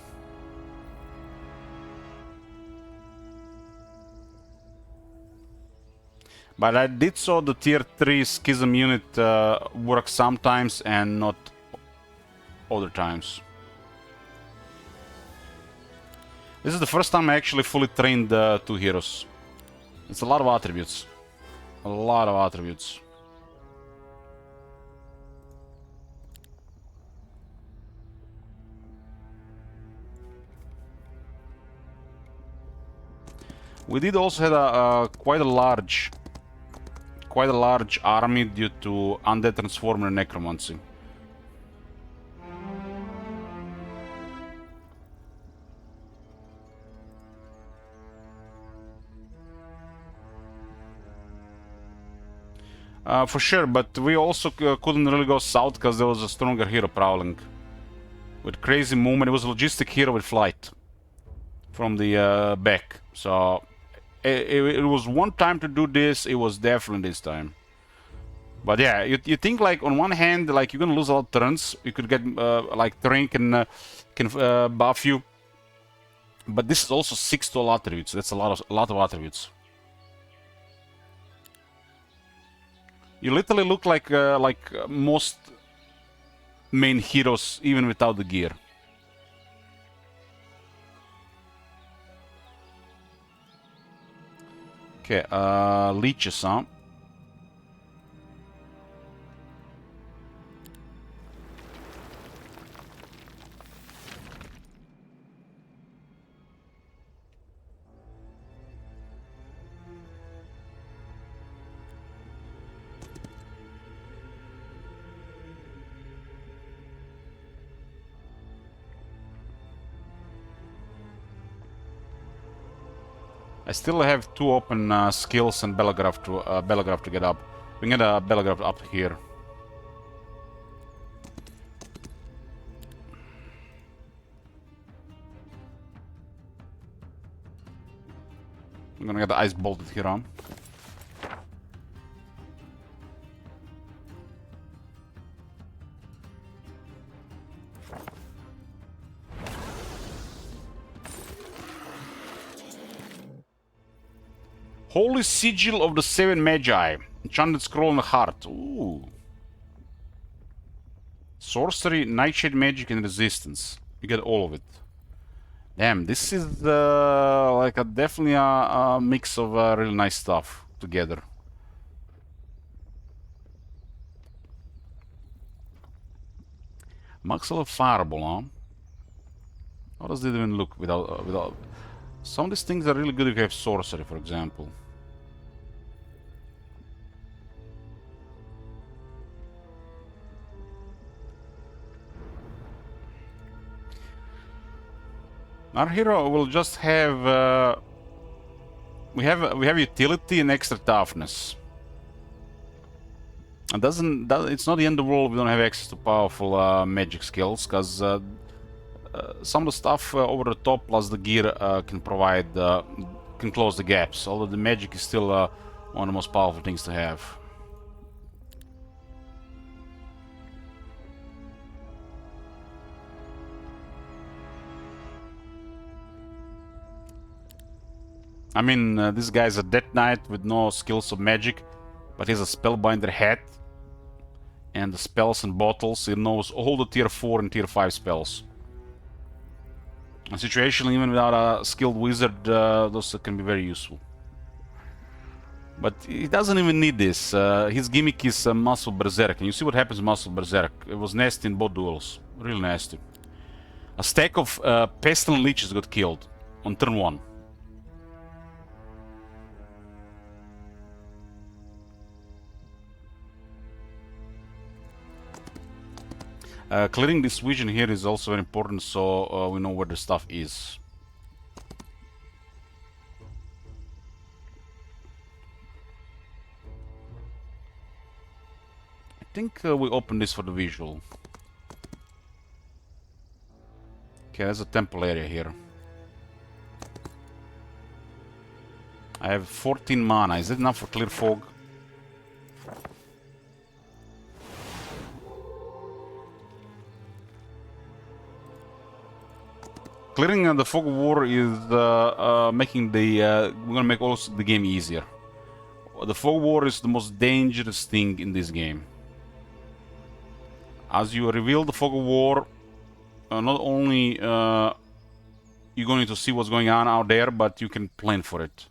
But I did saw the tier 3 Schism unit work sometimes and not other times. This is the first time I actually fully trained 2 heroes. It's a lot of attributes. A lot of attributes. We did also have a quite a large army due to Undead Transformer and Necromancy. For sure, but we also couldn't really go south because there was a stronger hero prowling. With crazy movement, it was a logistic hero with flight. From the back, so it was one time to do this, it was definitely this time. But yeah, you think like on one hand, like you're gonna lose a lot of turns, you could get like terrain can buff you. But this is also 6 total attributes, that's a lot of attributes. You literally look like most main heroes, even without the gear. Okay, leeches, huh? I still have 2 open skills and Belgraph to get up. We can get a Belgraph up here. I'm gonna get the Ice Bolted here on. Holy Sigil of the Seven Magi. Enchanted Scroll in the Heart. Ooh. Sorcery, Nightshade Magic, and Resistance. You get all of it. Damn, this is like definitely a mix of really nice stuff together. Maxwell Fireball, huh? How does it even look without... Some of these things are really good if you have Sorcery, for example. Our hero will just have we have utility and extra toughness. It it's not the end of the world we don't have access to powerful magic skills, because some of the stuff over the top plus the gear can provide can close the gaps. Although the magic is still one of the most powerful things to have. I mean, this guy's a Death Knight with no skills of magic, but he has a Spellbinder hat and the spells and bottles. He knows all the tier 4 and tier 5 spells. And situationally, even without a skilled wizard, those can be very useful. But he doesn't even need this. His gimmick is Muscle Berserk, and you see what happens in Muscle Berserk. It was nasty in both duels. Real nasty. A stack of Pestilent Leeches got killed on turn 1. Clearing this vision here is also very important, so we know where the stuff is. I think we open this for the visual. Okay, there's a temple area here. I have 14 mana. Is that enough for clear fog? Clearing the fog of war is making the we're gonna make also the game easier. The fog of war is the most dangerous thing in this game. As you reveal the fog of war, not only you're going to see what's going on out there, but you can plan for it.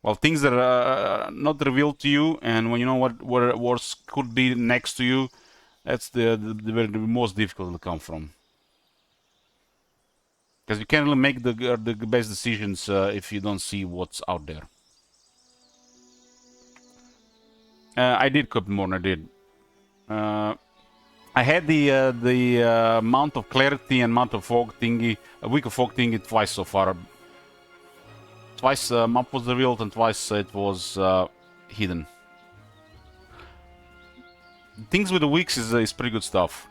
Well, things that are not revealed to you, and when you know what wars could be next to you, that's the most difficult to come from. Because you can't really make the best decisions if you don't see what's out there. I did copy more, I did. I had the amount of clarity and amount of fog thingy, a week of fog thingy twice so far. Twice map was revealed and twice it was hidden. Things with the weeks is pretty good stuff.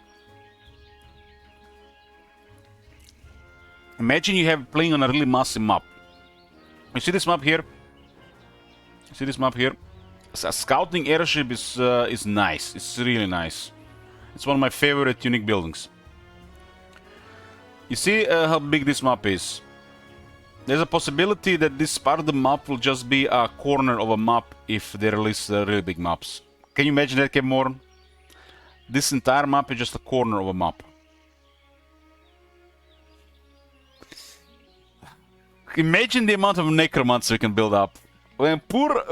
Imagine you have playing on a really massive map. You see this map here? You see this map here? A scouting airship is nice. It's really nice. It's one of my favorite unique buildings. You see how big this map is? There's a possibility that this part of the map will just be a corner of a map if they release really big maps. Can you imagine that, Kevmore? This entire map is just a corner of a map. Imagine the amount of necromancer we can build up. When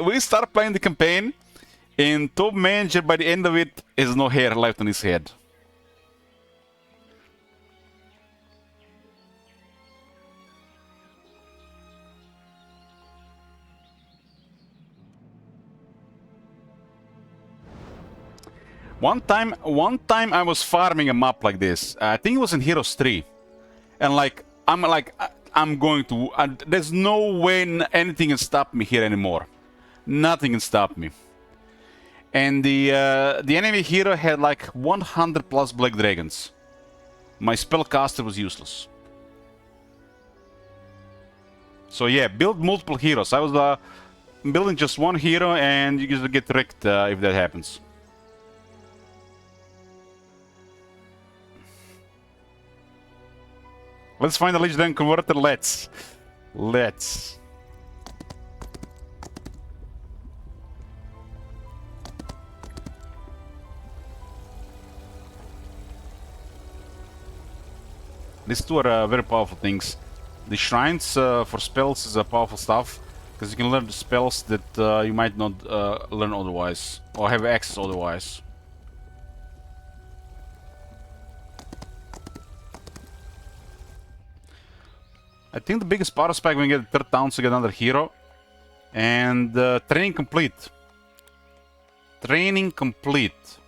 we start playing the campaign, and top manager by the end of it has no hair left on his head. One time I was farming a map like this. I think it was in Heroes 3, and I'm going to. There's no way anything can stop me here anymore. Nothing can stop me. And the enemy hero had like 100 plus black dragons. My spellcaster was useless. So yeah, build multiple heroes. I was building just one hero, and you just get wrecked if that happens. Let's find a legendary converter. Let's. These two are very powerful things. The shrines for spells is powerful stuff, because you can learn the spells that you might not learn otherwise, or have access otherwise. I think the biggest power spike when you get the third town to get another hero. And training complete. Training complete.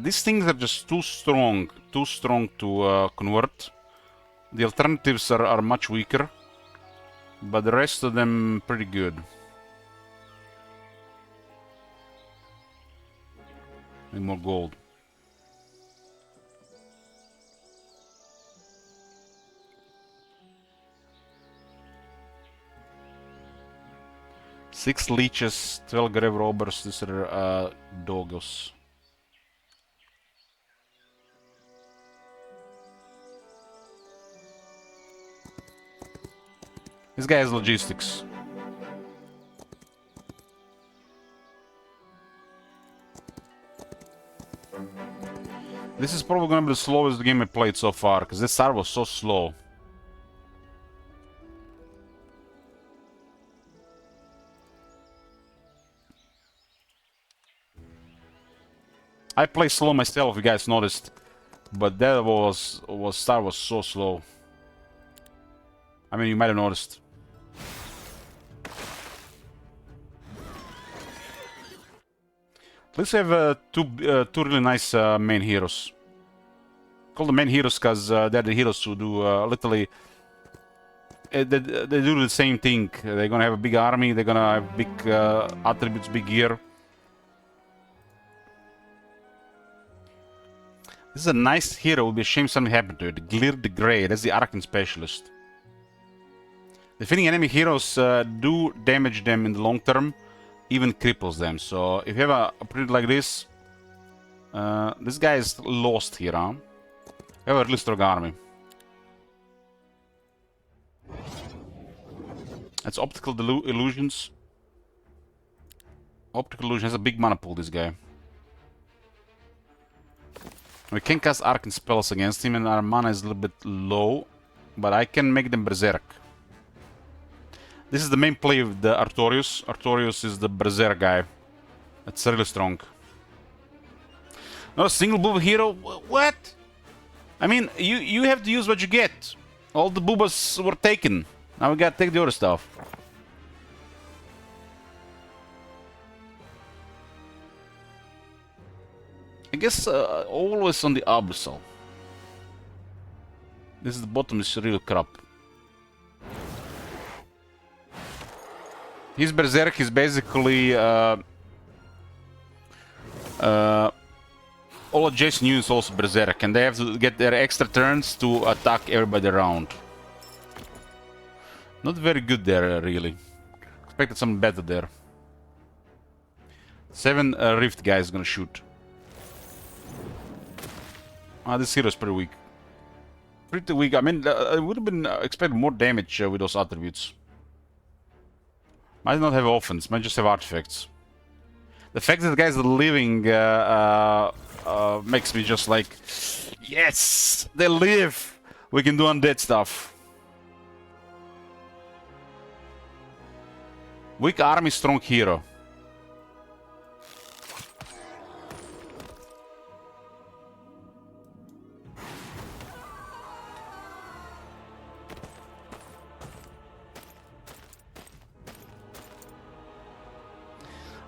These things are just too strong to convert. The alternatives are much weaker, but the rest of them pretty good. Need more gold. Six leeches, 12 grave robbers. These are doggos. This guy has logistics. This is probably gonna be the slowest game I played so far, because this start was so slow. I play slow myself, if you guys noticed, but that start was so slow. I mean, you might have noticed. Let's have two really nice main heroes. Call them main heroes because they're the heroes who do literally. They do the same thing. They're gonna have a big army. They're gonna have big attributes, big gear. This is a nice hero. It would be a shame something happened to it. Glir the Grey. That's the Arcane Specialist. Defeating enemy heroes do damage them in the long term, even cripples them. So if you have a opportunity like this, this guy is lost here, huh? You have a really strong army. That's Optical Illusions. Optical Illusion has a big mana pool, this guy. We can cast Arcane spells against him, and our mana is a little bit low, but I can make them Berserk. This is the main play of the Artorius. Artorius is the Berserk guy. That's really strong. Not a single booba hero? What? I mean, you have to use what you get. All the boobas were taken. Now we gotta take the other stuff. I guess always on the Abyssal. This is the bottom is real crap. His Berserk is basically all adjacent units also Berserk, and they have to get their extra turns to attack everybody around. Not very good there, really. Expected something better there. 7 Rift guy is gonna shoot. This hero is pretty weak. Pretty weak. I mean, I would have been expecting more damage with those attributes. Might not have offense, might just have artifacts. The fact that the guys are living makes me just like, yes, they live. We can do undead stuff. Weak army, strong hero.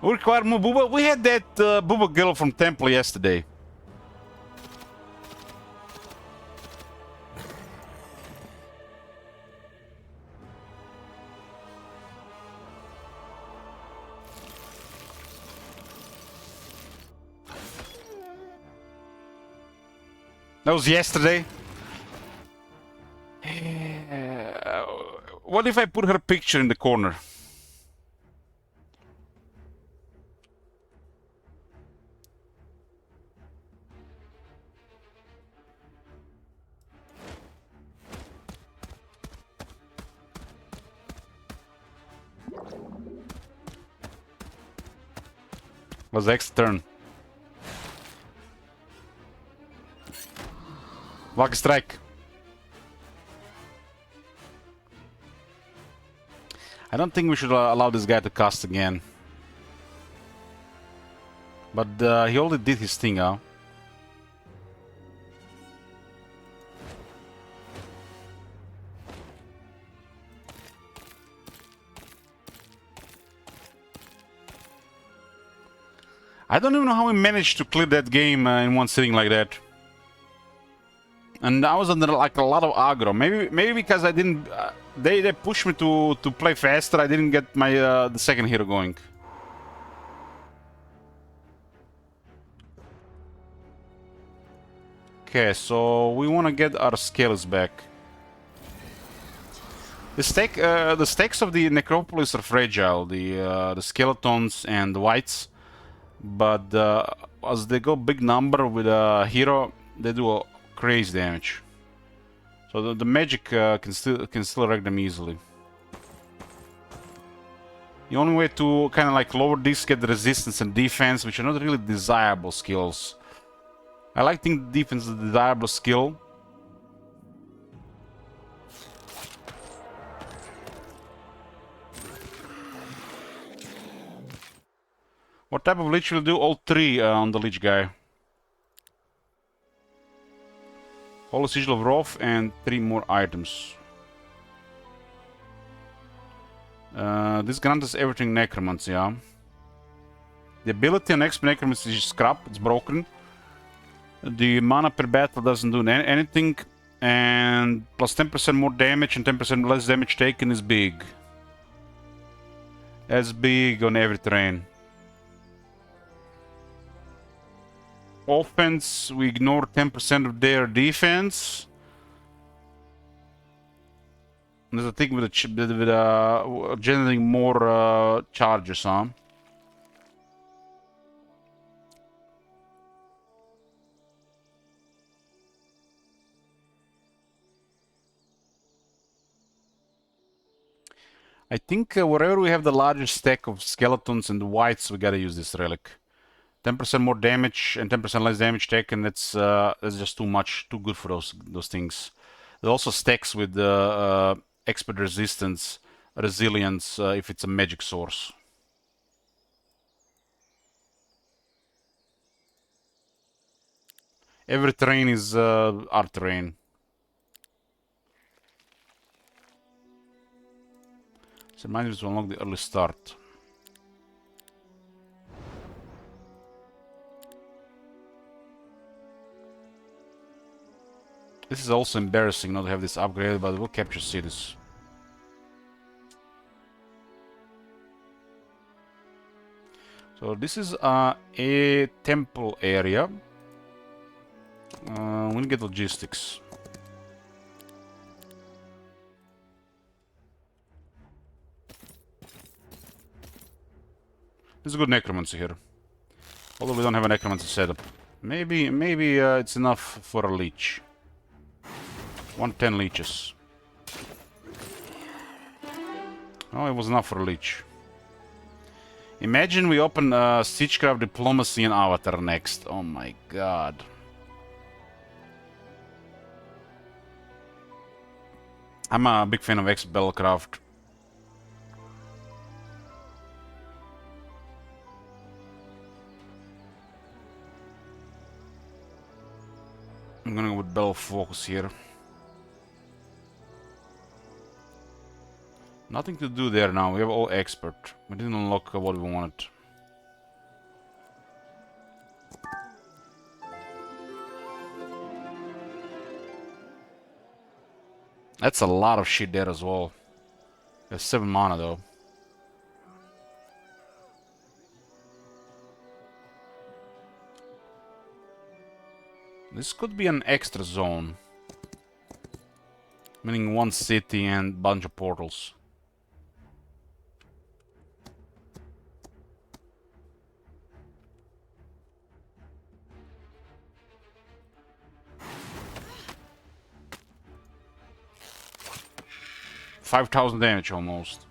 We require more booba. We had that booba girl from Temple yesterday. That was yesterday. What if I put her picture in the corner? Was X turn. Lucky strike. I don't think we should allow this guy to cast again. But he already did his thing, huh? I don't even know how we managed to clear that game in one sitting like that. And I was under like a lot of aggro. Maybe because I didn't. They pushed me to play faster. I didn't get my the second hero going. Okay, so we want to get our scales back. The stakes of the Necropolis are fragile. The skeletons and the whites, but as they go big number with a hero, they do a crazy damage. So the magic can still wreck them easily. The only way to kind of like lower this, get the resistance and defense, which are not really desirable skills. I like think defense is a desirable skill. What type of leech will do? All 3 on the leech guy. Holy Sigil of Wrath and 3 more items. This grants us everything Necromancy, yeah. The ability on next Necromancy is scrap, it's broken. The mana per battle doesn't do anything. And plus 10% more damage and 10% less damage taken is big. That's big on every terrain. offense, we ignore 10% of their defense. There's a thing with generating more charges, huh? I think wherever we have the largest stack of skeletons and the whites, we gotta use this relic. 10% more damage and 10% less damage taken. That's just too much, too good for those things. It also stacks with expert resistance, resilience if it's a magic source. Every terrain is our terrain. So remind me to unlock the early start. This is also embarrassing not to have this upgraded, but we'll capture cities. So this is a temple area. We'll get logistics. There's a good necromancy here. Although we don't have a necromancy setup. Maybe it's enough for a leech. 110 leeches. Oh, it was enough for a leech. Imagine we open Siegecraft Diplomacy and Avatar next. Oh my god. I'm a big fan of X-Bellcraft. I'm gonna go with Bell Focus here. Nothing to do there now. We have all expert. We didn't unlock what we wanted. That's a lot of shit there as well. There's 7 mana though. This could be an extra zone. Meaning one city and bunch of portals. $5,000 damage almost.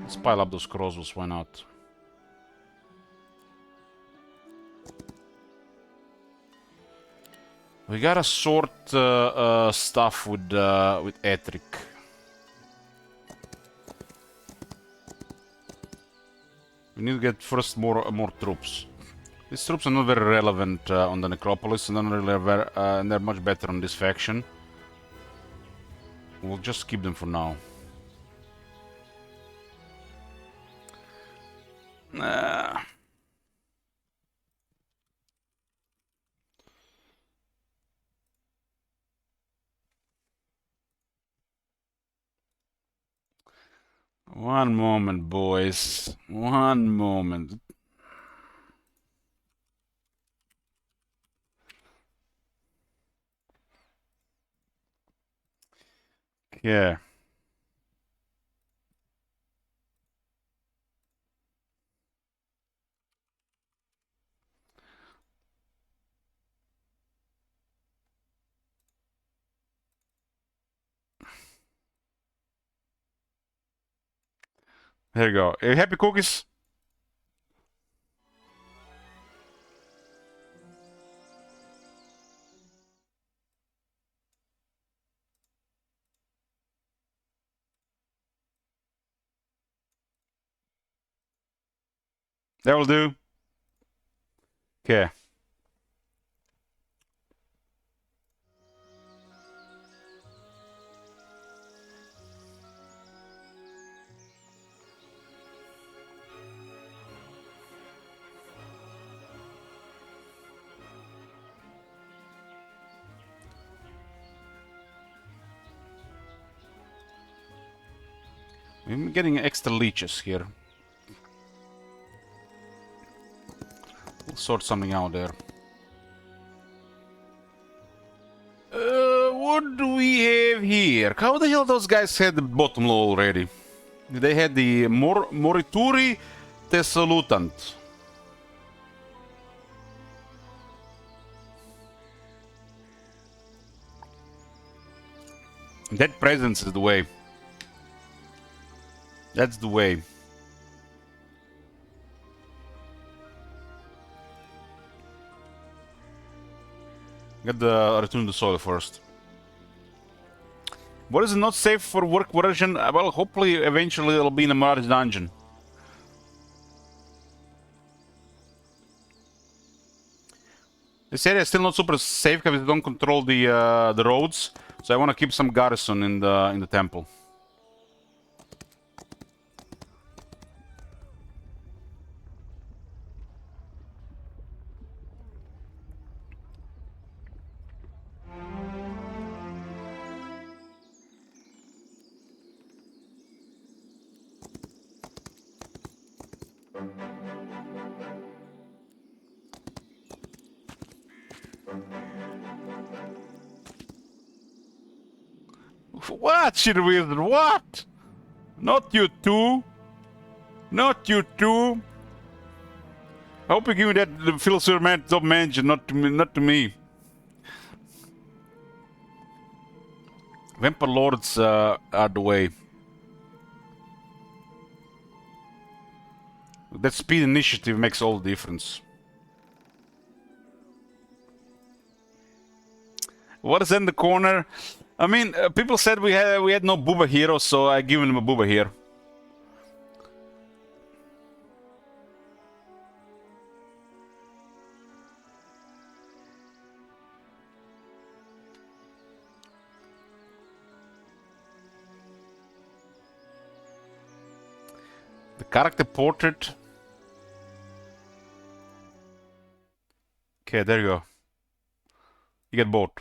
Let's pile up those crossbows, why not? We gotta sort stuff with Ethric. We need to get first more troops. These troops are not very relevant on the Necropolis, and they're much better on this faction. We'll just keep them for now. One moment, boys. One moment. Yeah. There you go. Are you happy, Cookies? That will do. Okay. I'm getting extra leeches here. We'll sort something out there. What do we have here? How the hell those guys had the bottom low already? They had the Morituri Tessalutant. That presence is the way. That's the way. Get the return to soil first. What is not safe for work version? Well, hopefully, eventually, it'll be in a Mars dungeon. This area is still not super safe because we don't control the roads, so I want to keep some garrison in the temple. What, shit wizard? What? Not you too. Not you too. I hope you give me that philosopher man top manager, not to me. Not to me. Vampire lords are the way. That speed initiative makes all the difference. What is in the corner? I mean, people said we had no booba hero, so I given him a booba here. The character portrait. Okay, there you go. You get both.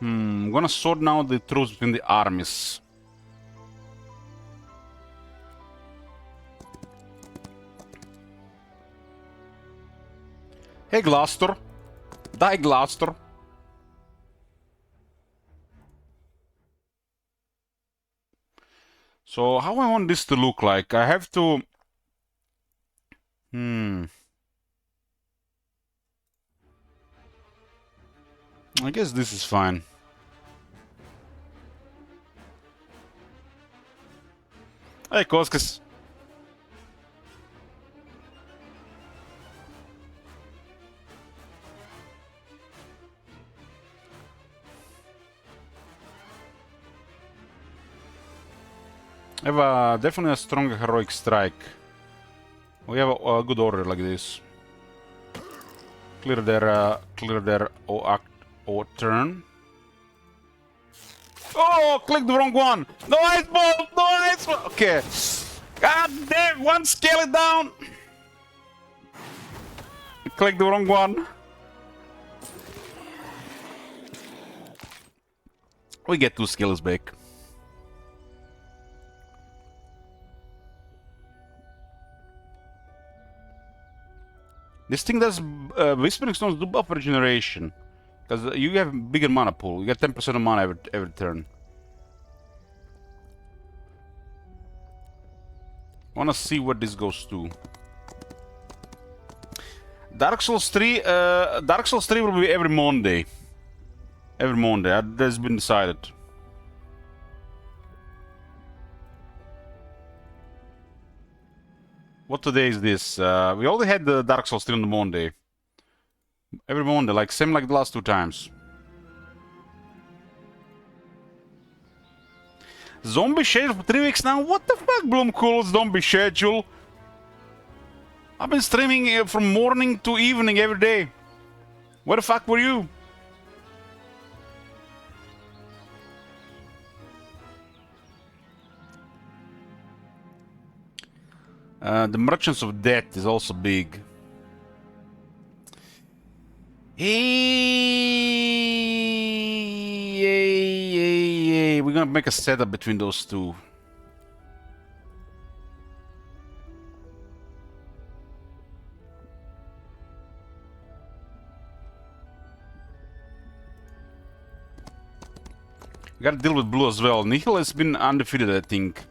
I'm gonna sort now the troops between the armies. Hey Gloucester. Die Gloucester. So how I want this to look like? I have to... I guess this is fine. Hey, Koskas. I have definitely a stronger heroic strike. We have a good order like this. Clear their turn. Oh, click the wrong one. No ice ball. No ice ball. Okay. God damn, one skeleton down. Click the wrong one. We get 2 skills back. This thing does Whispering Stones do buff regeneration. Because you have bigger mana pool. You get 10% of mana every turn. Wanna see what this goes to. Dark Souls 3 will be every Monday. Every Monday, that's been decided. What today is this? We already had the Dark Souls 3 on the Monday. Every Monday, like same like the last 2 times. Zombie schedule for 3 weeks now? What the fuck, Bloomcool? Zombie schedule? I've been streaming from morning to evening every day. Where the fuck were you? The Merchants of Death is also big. Hey, we're gonna make a setup between those two. We gotta deal with blue as well. Nihil has been undefeated, I think.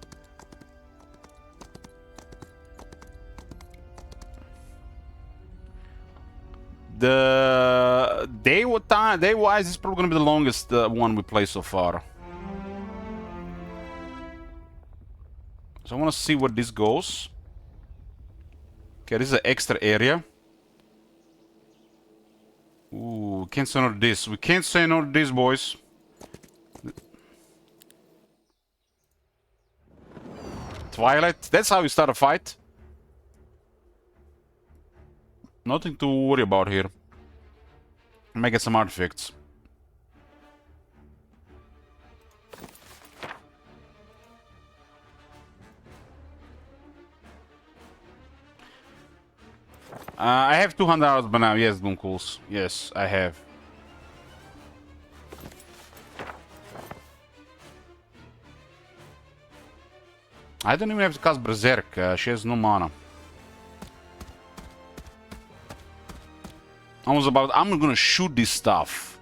The day-wise is probably gonna be the longest one we play so far. So I want to see where this goes. Okay, this is an extra area. Ooh, we can't say no to this. We can't say no to this, boys. Twilight. That's how you start a fight. Nothing to worry about here. I might get some artifacts. I have 200 hours by now. Yes, Doomcools. Yes, I have. I don't even have to cast Berserk. She has no mana. I'm gonna shoot this stuff.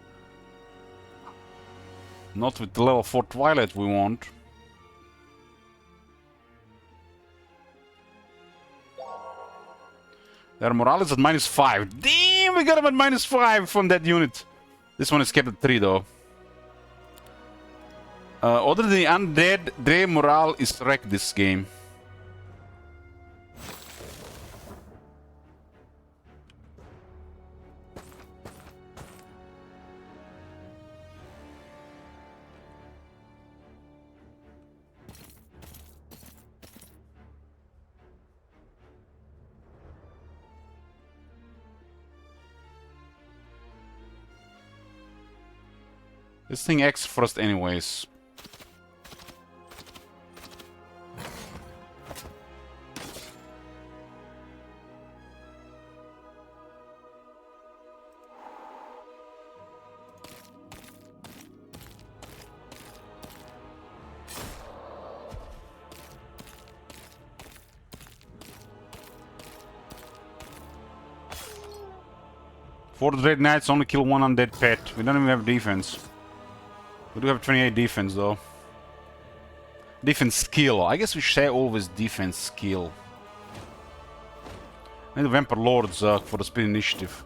Not with the level 4 Twilight we want. Their morale is at -5. Damn, we got him at -5 from that unit. This one is kept at 3 though. Other than the undead, their morale is wrecked this game. This thing acts first anyways. Four Dread Knights only kill one undead pet. We don't even have defense. We do have 28 defense though. Defense skill. I guess we should say always defense skill. I need the Vampire Lords for the speed initiative.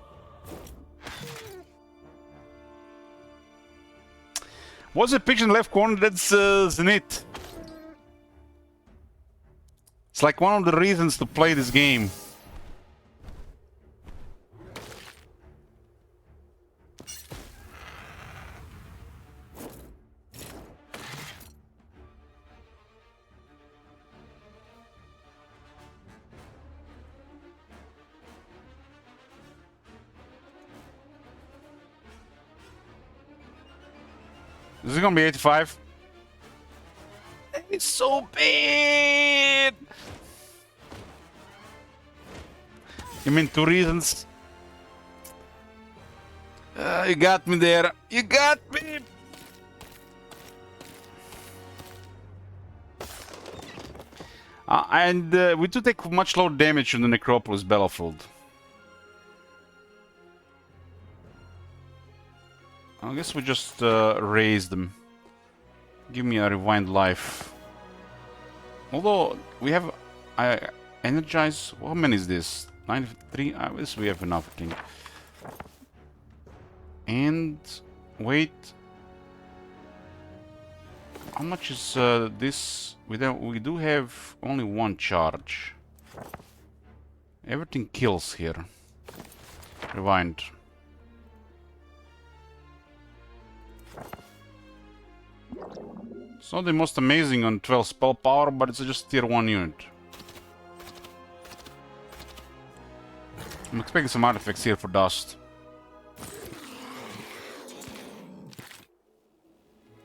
What's the picture in the left corner? That's Zenith. It's like one of the reasons to play this game. This is gonna be 85. It's so bad! You mean 2 reasons? You got me there. You got me! And we do take much lower damage on the Necropolis battlefield. I guess we just raise them. Give me a rewind life. Although we have energize. How many is this? 93. I guess we have enough, I think. And wait. How much is this? We do have only 1 charge. Everything kills here. Rewind. It's not the most amazing on 12 spell power, but it's just tier 1 unit. I'm expecting some artifacts here for dust.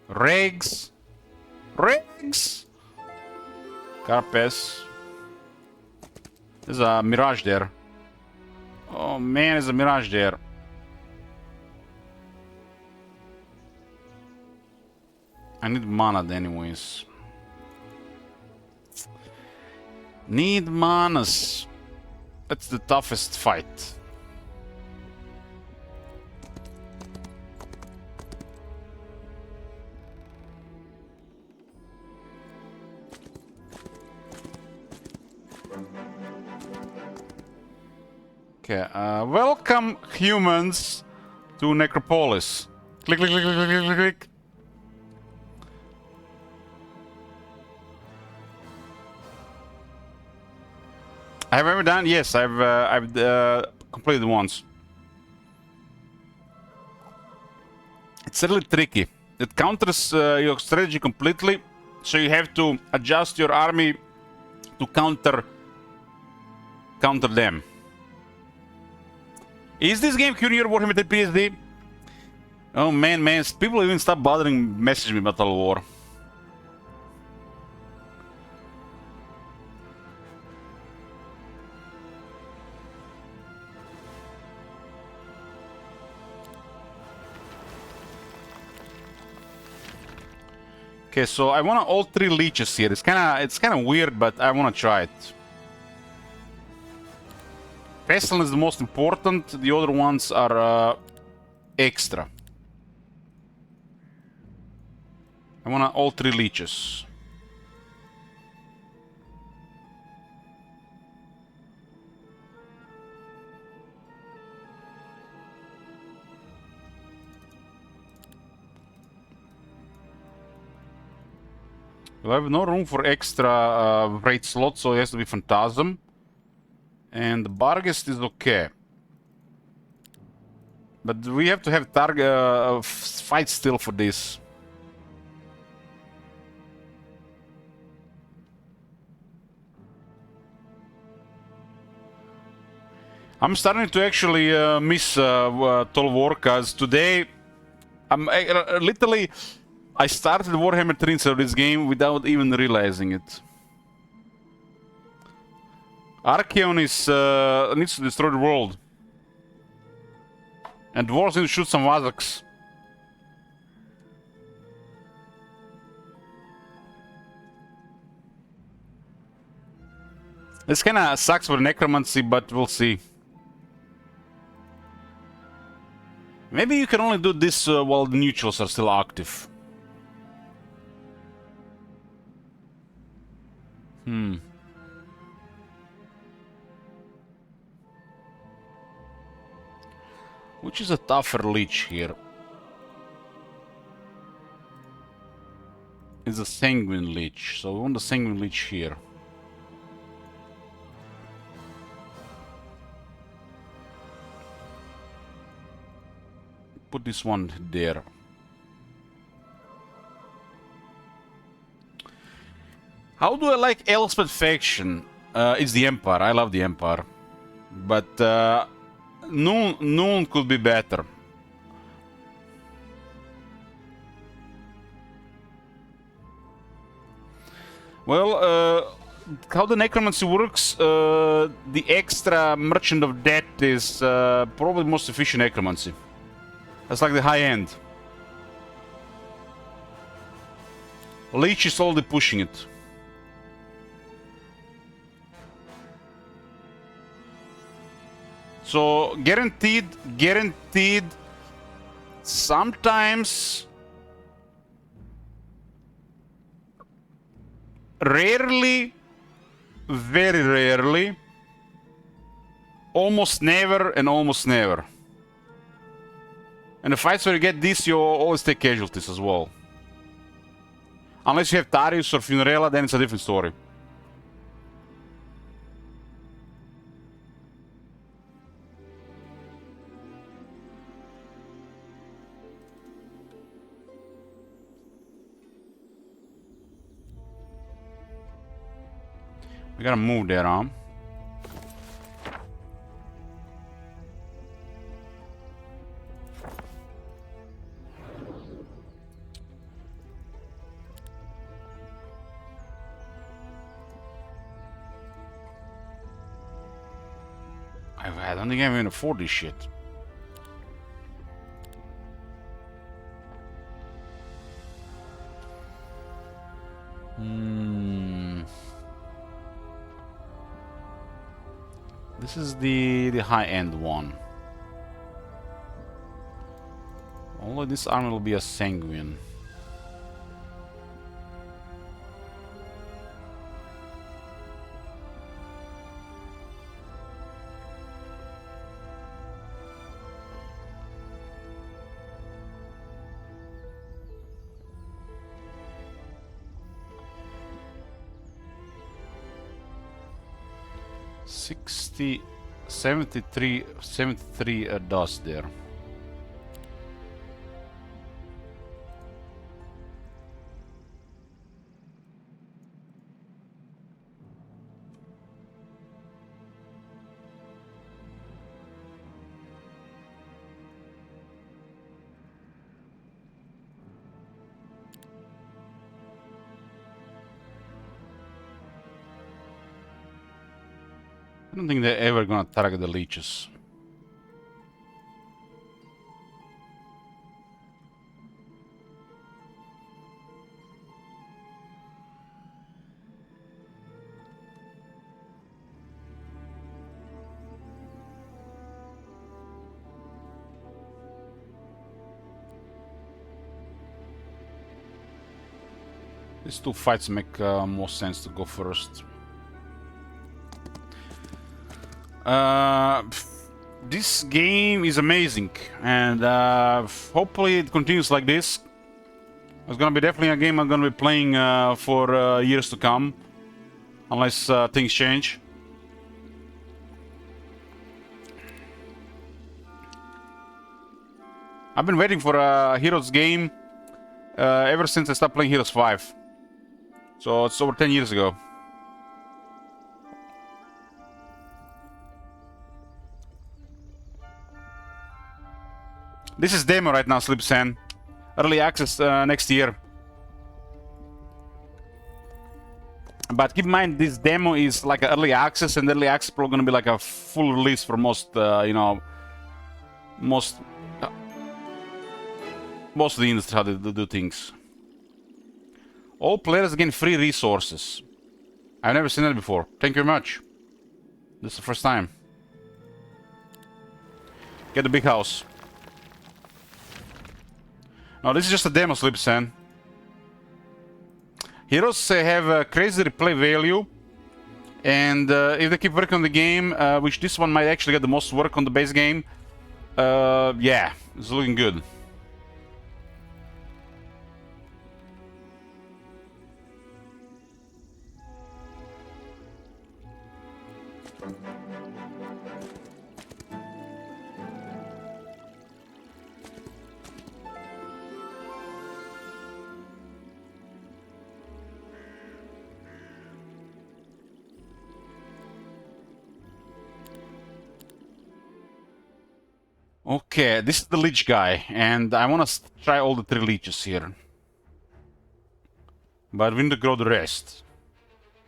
Regs! Regs! Carpes. There's a Mirage there. Oh man, there's a Mirage there. I need mana anyways. Need manas. That's the toughest fight. Okay, welcome humans to Necropolis. Click, click, click, click, click, click, click. Have I ever done? Yes, I've completed once. It's really tricky. It counters your strategy completely, so you have to adjust your army to counter them. Is this game curing your Warhammer 3 PSD? Oh man, people even stop bothering messaging me about Total War. Okay, so I want all 3 leeches here. It's kinda weird, but I wanna try it. Pestilence is the most important. The other ones are extra. I want all 3 leeches. We have no room for extra raid slots, so it has to be Phantasm. And the Barghest is okay. But we have to have target fight still for this. I'm starting to actually miss Total War, cause today I'm literally I started Warhammer 3 instead of this game without even realizing it. Archeon is needs to destroy the world. And dwarves need to shoot some Wazaks. This kinda sucks for necromancy, but we'll see. Maybe you can only do this while the neutrals are still active. Which is a tougher leech here? It's a sanguine leech, so we want the sanguine leech here. Put this one there. How do I like Elspeth faction? It's the Empire. I love the Empire. But Noon could be better. Well, how the necromancy works, the extra Merchant of Death is probably the most efficient necromancy. That's like the high end. Leech is already pushing it. So, guaranteed, sometimes, rarely, very rarely, almost never, and almost never. And the fights where you get this, you always take casualties as well. Unless you have Tarius or Funerella, then it's a different story. We gotta move there, huh? I don't think I can afford this shit. This is the high-end one. Only this army will be a sanguine. $60, 73 dust there. I don't think they're ever gonna target the leeches. These two fights make more sense to go first. This game is amazing, and hopefully it continues like this. It's gonna be definitely a game I'm gonna be playing for years to come, unless things change. I've been waiting for a Heroes game ever since I stopped playing Heroes 5. So it's over 10 years ago. This is demo right now, Slipsan. Early access next year. But keep in mind, this demo is like an early access, and early access is probably going to be like a full release for most, you know, most of the industry how they do things. All players gain free resources. I've never seen that before. Thank you very much. This is the first time. Get the big house. No, this is just a demo, Slipsan. Heroes have a crazy replay value, and if they keep working on the game, which this one might actually get the most work on the base game, yeah, it's looking good. Okay, this is the leech guy, and I want to try all the 3 leeches here. But we need to grow the rest.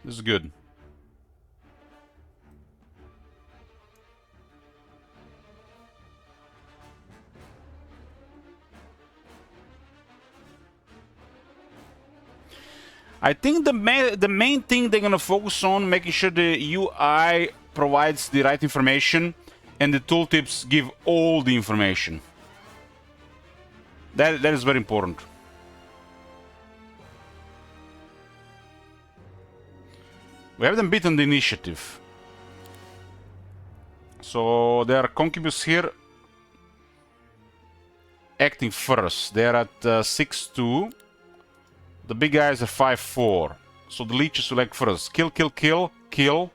This is good. I think the main thing they're gonna focus on, making sure the UI provides the right information, and the tooltips give all the information. That is very important. We have them beaten the initiative. So there are concubus here acting first. They're at 6-2. The big guys are 5-4. So the leeches will act first. Kill, kill, kill, kill.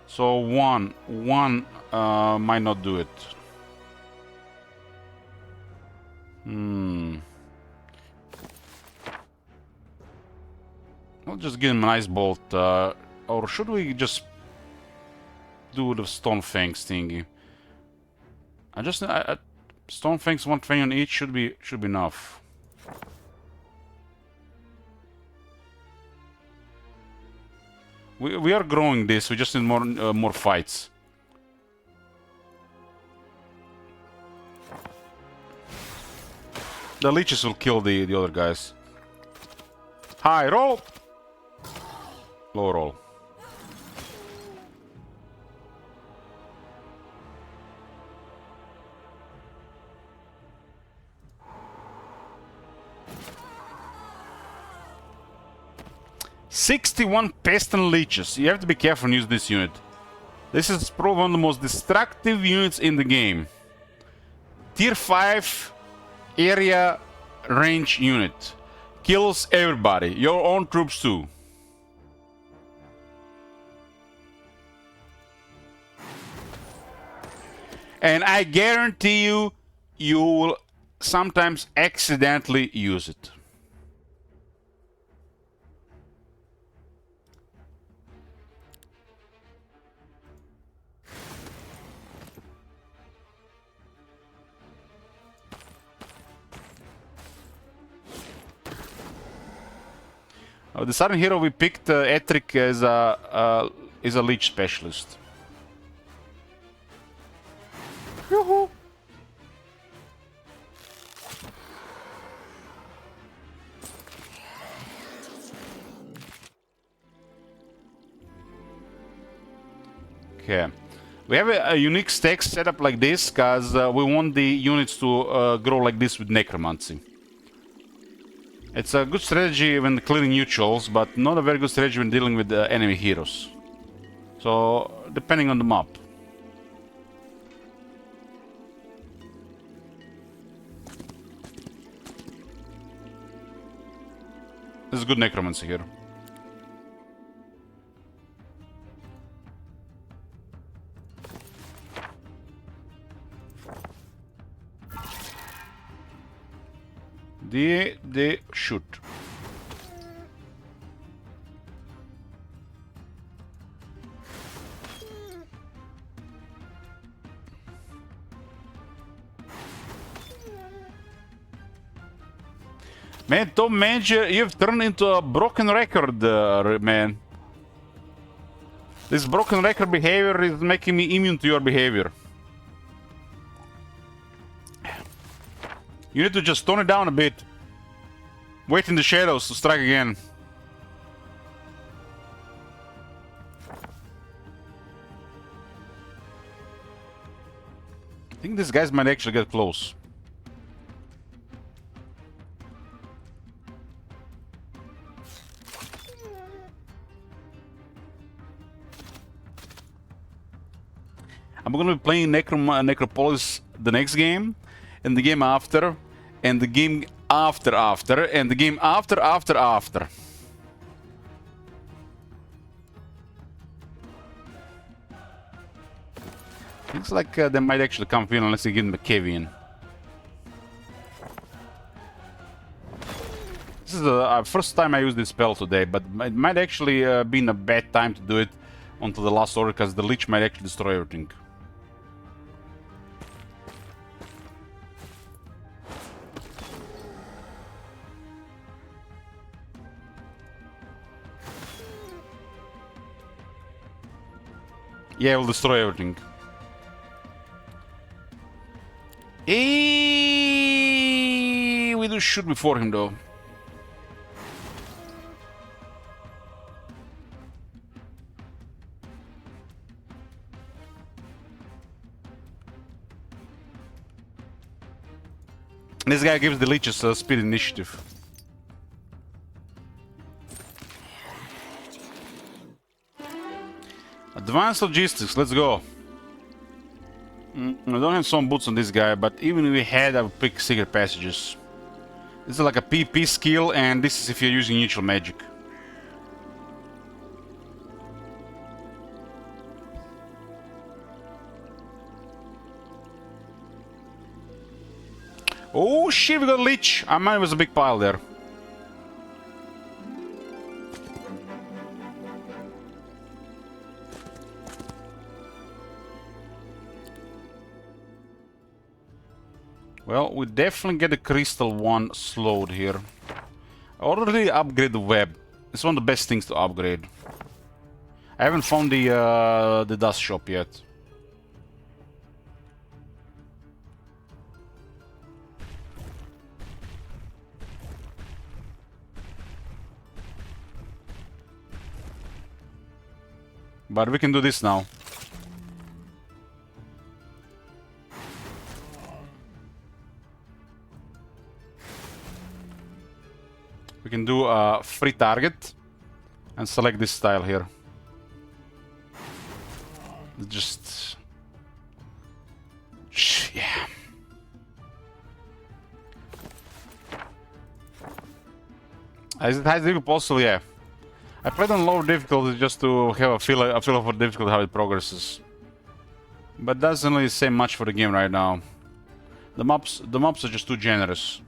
So one might not do it. I'll just give him an ice bolt, or should we just do the stone fangs thingy? Stone fangs, 1 thing on each should be enough. We are growing this. We just need more fights. The leeches will kill the other guys. High roll. Low roll. 61 pestilent leeches. You have to be careful and use this unit. This is probably one of the most destructive units in the game. Tier 5 area range unit. Kills everybody, your own troops too. And I guarantee you, you will sometimes accidentally use it. The Southern Hero we picked Etric as a leech specialist. Yoo-hoo. Okay, we have a unique stack set up like this because we want the units to grow like this with necromancy. It's a good strategy when clearing neutrals, but not a very good strategy when dealing with enemy heroes. So, depending on the map. There's good necromancy here. They shoot. Man, Tom Manager, you've turned into a broken record, man. This broken record behavior is making me immune to your behavior. You need to just tone it down a bit. Wait in the shadows to strike again. I think these guys might actually get close. I'm gonna be playing Necropolis the next game, and the game after, and the game after, and the game after. Looks like they might actually come in unless they get McKevian. This is the first time I use this spell today, but it might actually be a bad time to do it until the last order, because the Lich might actually destroy everything. Yeah, we'll destroy everything. We do shoot before him though. This guy gives the leeches speed initiative. Advanced logistics, let's go. I don't have some boots on this guy, but even if we had, I would pick secret passages. This is like a PP skill, and this is if you're using neutral magic. Oh shit, we got a leech! I mean, it was a big pile there. Well, we definitely get the crystal one slowed here. I already upgrade the web. It's one of the best things to upgrade. I haven't found the dust shop yet. But we can do this now. We can do a free target. and select this style here. Just... yeah. As it has difficult possible, yeah. I played on lower difficulty just to have a feel for difficulty how it progresses. But doesn't really say much for the game right now. The maps are just too generous.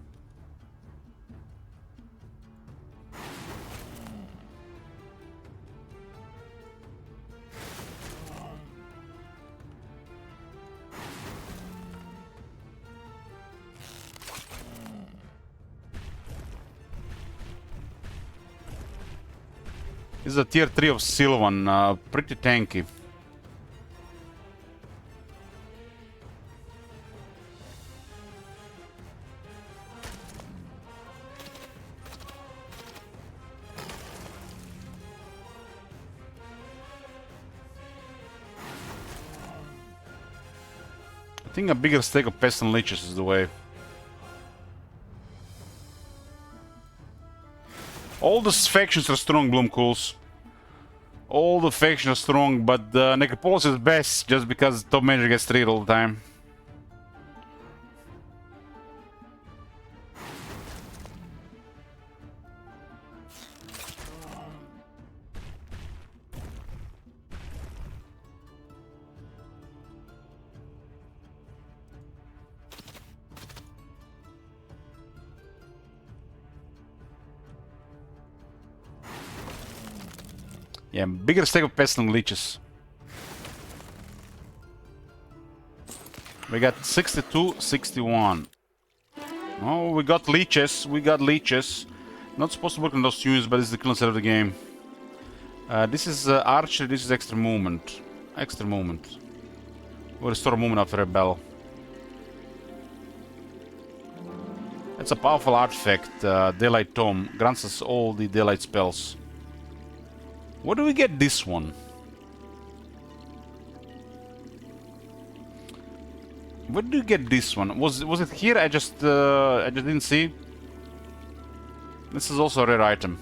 This is a tier 3 of Sylvan, pretty tanky. I think a bigger stack of pests and leeches is the way. All the factions are strong, Bloomcools. All the factions are strong, but Necropolis is best just because top manager gets treated all the time. Yeah, bigger stack of pests and leeches. We got 62, 61. Oh, we got leeches. We got leeches. Not supposed to work on those units, but this is the kill instead of the game. This is archery. This is extra movement. Extra movement. We'll restore movement after a bell. That's a powerful artifact. Daylight Tome grants us all the daylight spells. Where do we get this one? Where do you get this one? Was it here? I just didn't see. This is also a rare item.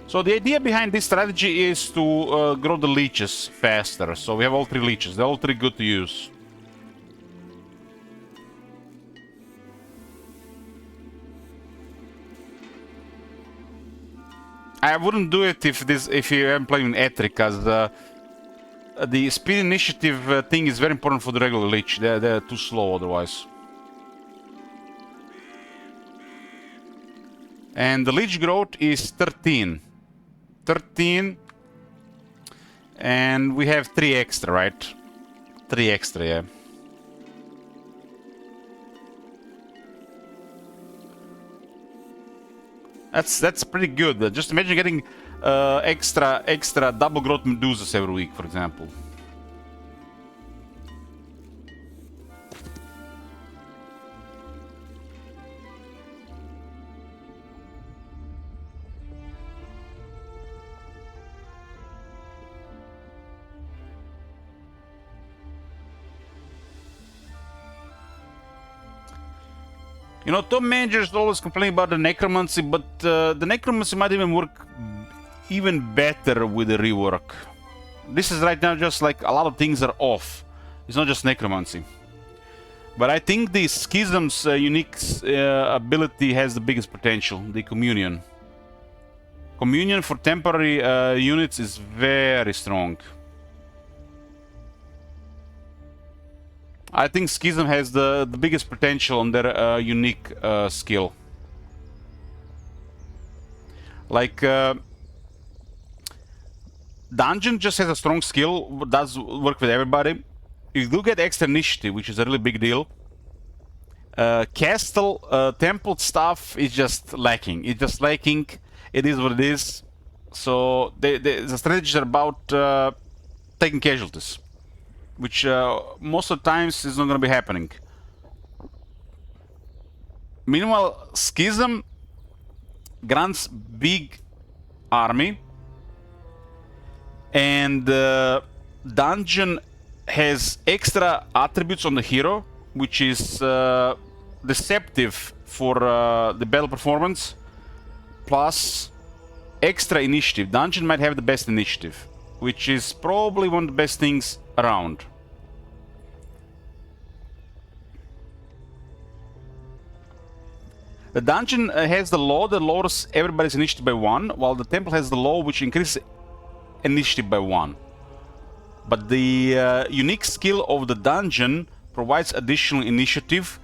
So the idea behind this strategy is to grow the leeches faster. So we have all 3 leeches. They're all 3 good to use. I wouldn't do it if you am playing Etri, because the speed initiative thing is very important for the regular leech. They're too slow otherwise. And the leech growth is 13. 13. And we have 3 extra, right? 3 extra, yeah. That's pretty good. Just imagine getting extra double growth medusas every week, for example. You know, top managers always complain about the necromancy, but the necromancy might even work even better with the rework. This is right now just like a lot of things are off. It's not just necromancy. But I think the Schism's unique ability has the biggest potential, the Communion. Communion for temporary units is very strong. I think Schism has the biggest potential on their unique skill. Like, Dungeon just has a strong skill, does work with everybody. You do get extra initiative, which is a really big deal. Castle, temple stuff is just lacking. It's just lacking. It is what it is. So the strategies are about taking casualties, which most of the times is not going to be happening. Meanwhile, Schism grants big army, and Dungeon has extra attributes on the hero, which is deceptive for the battle performance, plus extra initiative. Dungeon might have the best initiative, which is probably one of the best things around. The dungeon has the law that lowers everybody's initiative by 1, while the temple has the law which increases initiative by 1. But the unique skill of the dungeon provides additional initiative,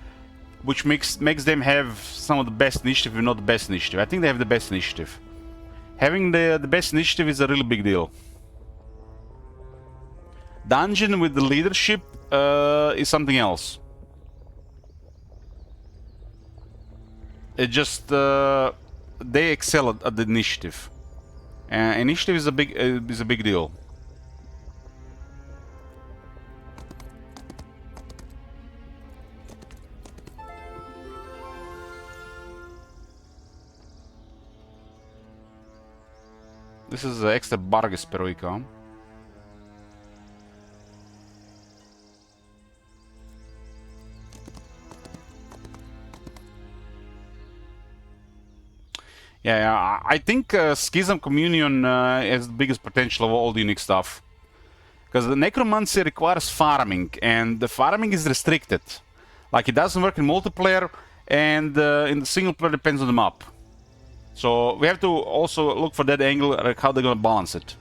which makes them have some of the best initiative, if not the best initiative. I think they have the best initiative. Having the best initiative is a really big deal. Dungeon with the leadership is something else. It just they excel at the initiative. Initiative is a big deal. This is extra Barges per week, huh? Yeah, I think Schism Communion has the biggest potential of all the unique stuff. Because the Necromancy requires farming, and the farming is restricted. Like, it doesn't work in multiplayer, and in the single player depends on the map. So we have to also look for that angle, like how they're gonna balance it.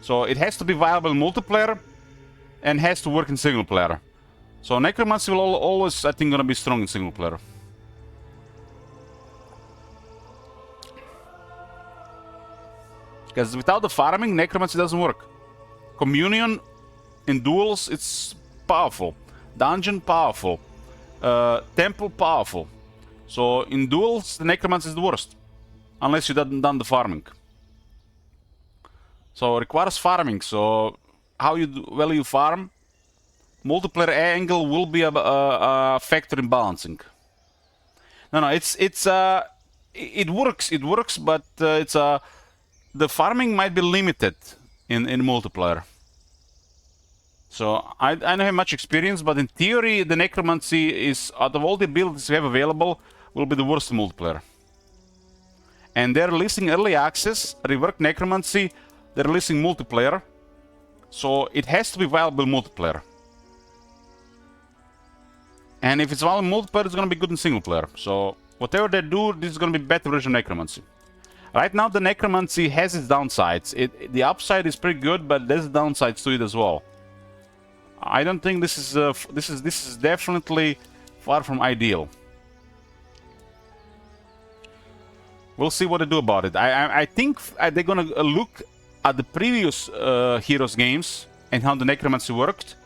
So it has to be viable in multiplayer, and has to work in single player. So Necromancy will always, I think, gonna be strong in single player. Because without the farming, Necromancy doesn't work. Communion in duels, it's powerful. Dungeon, powerful. Temple, powerful. So in duels, the Necromancy is the worst. Unless you done the farming. So it requires farming. So how you farm, multiplayer angle will be a factor in balancing. No, it works, but the farming might be limited in multiplayer. So I don't have much experience, but in theory, the Necromancy is, out of all the abilities we have available, will be the worst in multiplayer. And they're releasing early access, reworked Necromancy, they're releasing multiplayer. So it has to be viable in multiplayer. And if it's viable in multiplayer, it's gonna be good in single player. So whatever they do, this is gonna be better version of Necromancy. Right now, the Necromancy has its downsides. The upside is pretty good, but there's downsides to it as well. I don't think this is definitely far from ideal. We'll see what they do about it. I think they're gonna look at the previous Heroes games and how the Necromancy worked,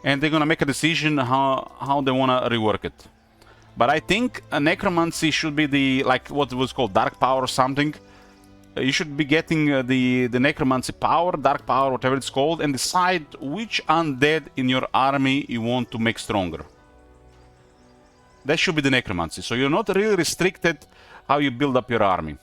and they're gonna make a decision how they wanna rework it. But I think a Necromancy should be like what was called Dark Power or something. You should be getting the Necromancy power, Dark Power, whatever it's called, and decide which undead in your army you want to make stronger. That should be the Necromancy. So you're not really restricted how you build up your army.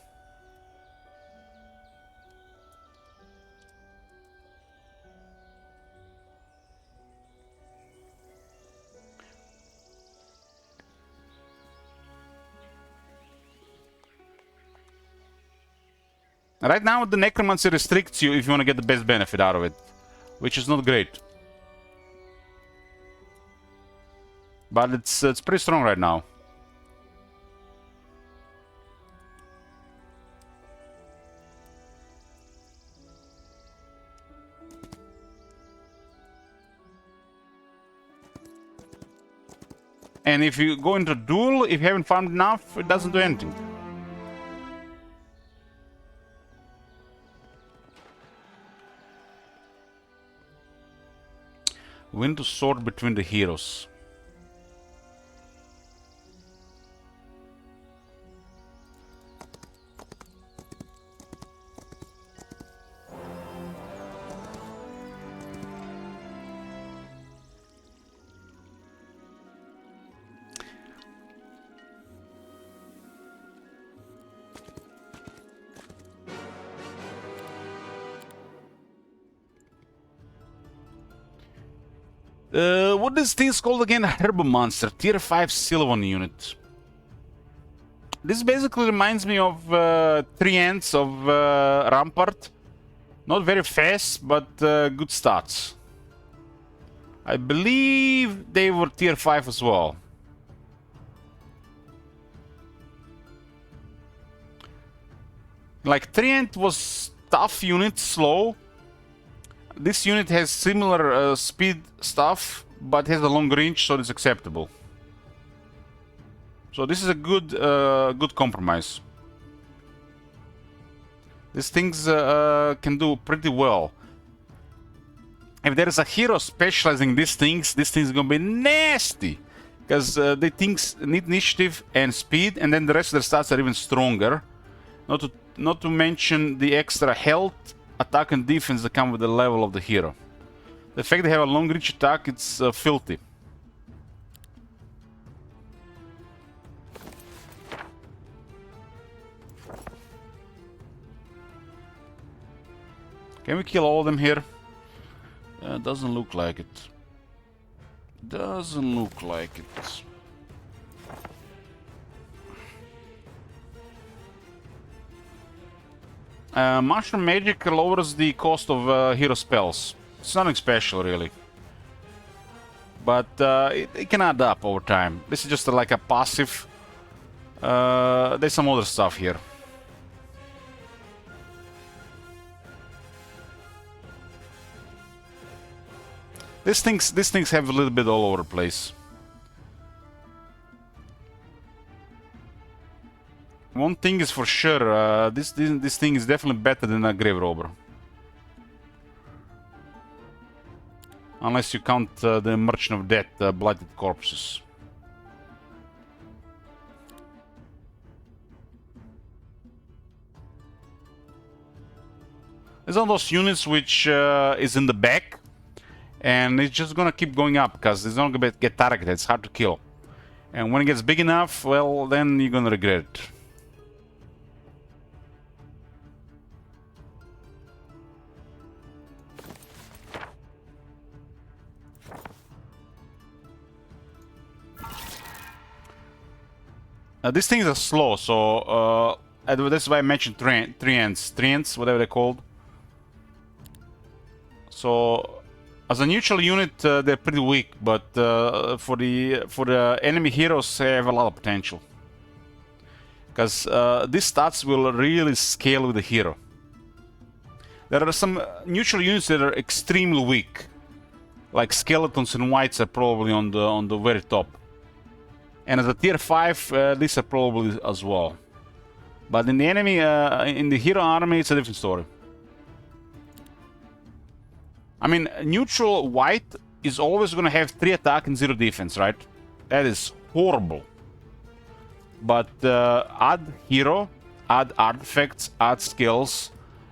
Right now, the Necromancy restricts you if you want to get the best benefit out of it, which is not great. But it's pretty strong right now. And if you go into duel, if you haven't farmed enough, it doesn't do anything. Win to sort between the heroes. What is this called again? Herb Monster, tier 5 Sylvan unit. This basically reminds me of 3 ends of Rampart. Not very fast, but good stats. I believe they were tier 5 as well. Like Trient was tough unit, slow. This unit has similar speed stuff, but has a long range, so it's acceptable. So this is a good compromise. These things can do pretty well. If there is a hero specializing in these things are gonna be nasty, because they things need initiative and speed, and then the rest of their stats are even stronger. Not to mention the extra health, attack, and defense that come with the level of the hero. The fact they have a long reach attack, it's filthy. Can we kill all of them here? Doesn't look like it. Doesn't look like it. Mushroom magic lowers the cost of hero spells. It's nothing special, really. But it can add up over time. This is just like a passive. There's some other stuff here. These things have a little bit all over the place. One thing is for sure, this thing is definitely better than a Grave Robber. Unless you count the Merchant of Death, Blighted Corpses. It's one of those units which is in the back, and it's just gonna keep going up because it's not gonna get targeted. It's hard to kill, and when it gets big enough, well, then you're gonna regret it. These things are slow, so that's why I mentioned treants, whatever they're called. So, as a neutral unit, they're pretty weak, but for the enemy heroes, they have a lot of potential. Because these stats will really scale with the hero. There are some neutral units that are extremely weak, like skeletons and whites are probably on the very top. And as a tier 5, these are probably as well. But in the enemy, in the hero army, it's a different story. I mean, neutral white is always going to have 3 attack and 0 defense, right? That is horrible. But add hero, add artifacts, add skills,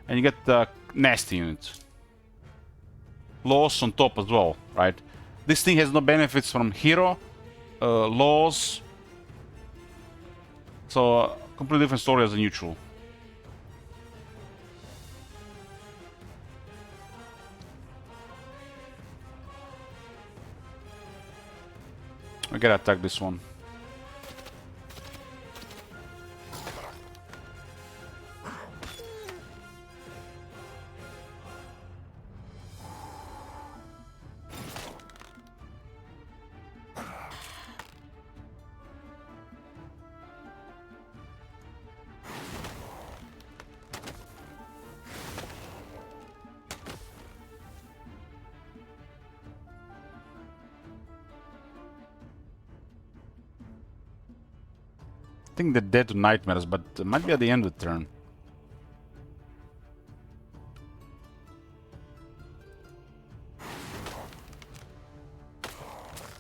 and you get nasty units. Laws on top as well, right? This thing has no benefits from hero. Laws. So, completely different story as a neutral. I gotta attack this one. I think they're dead to nightmares, but it might be at the end of the turn.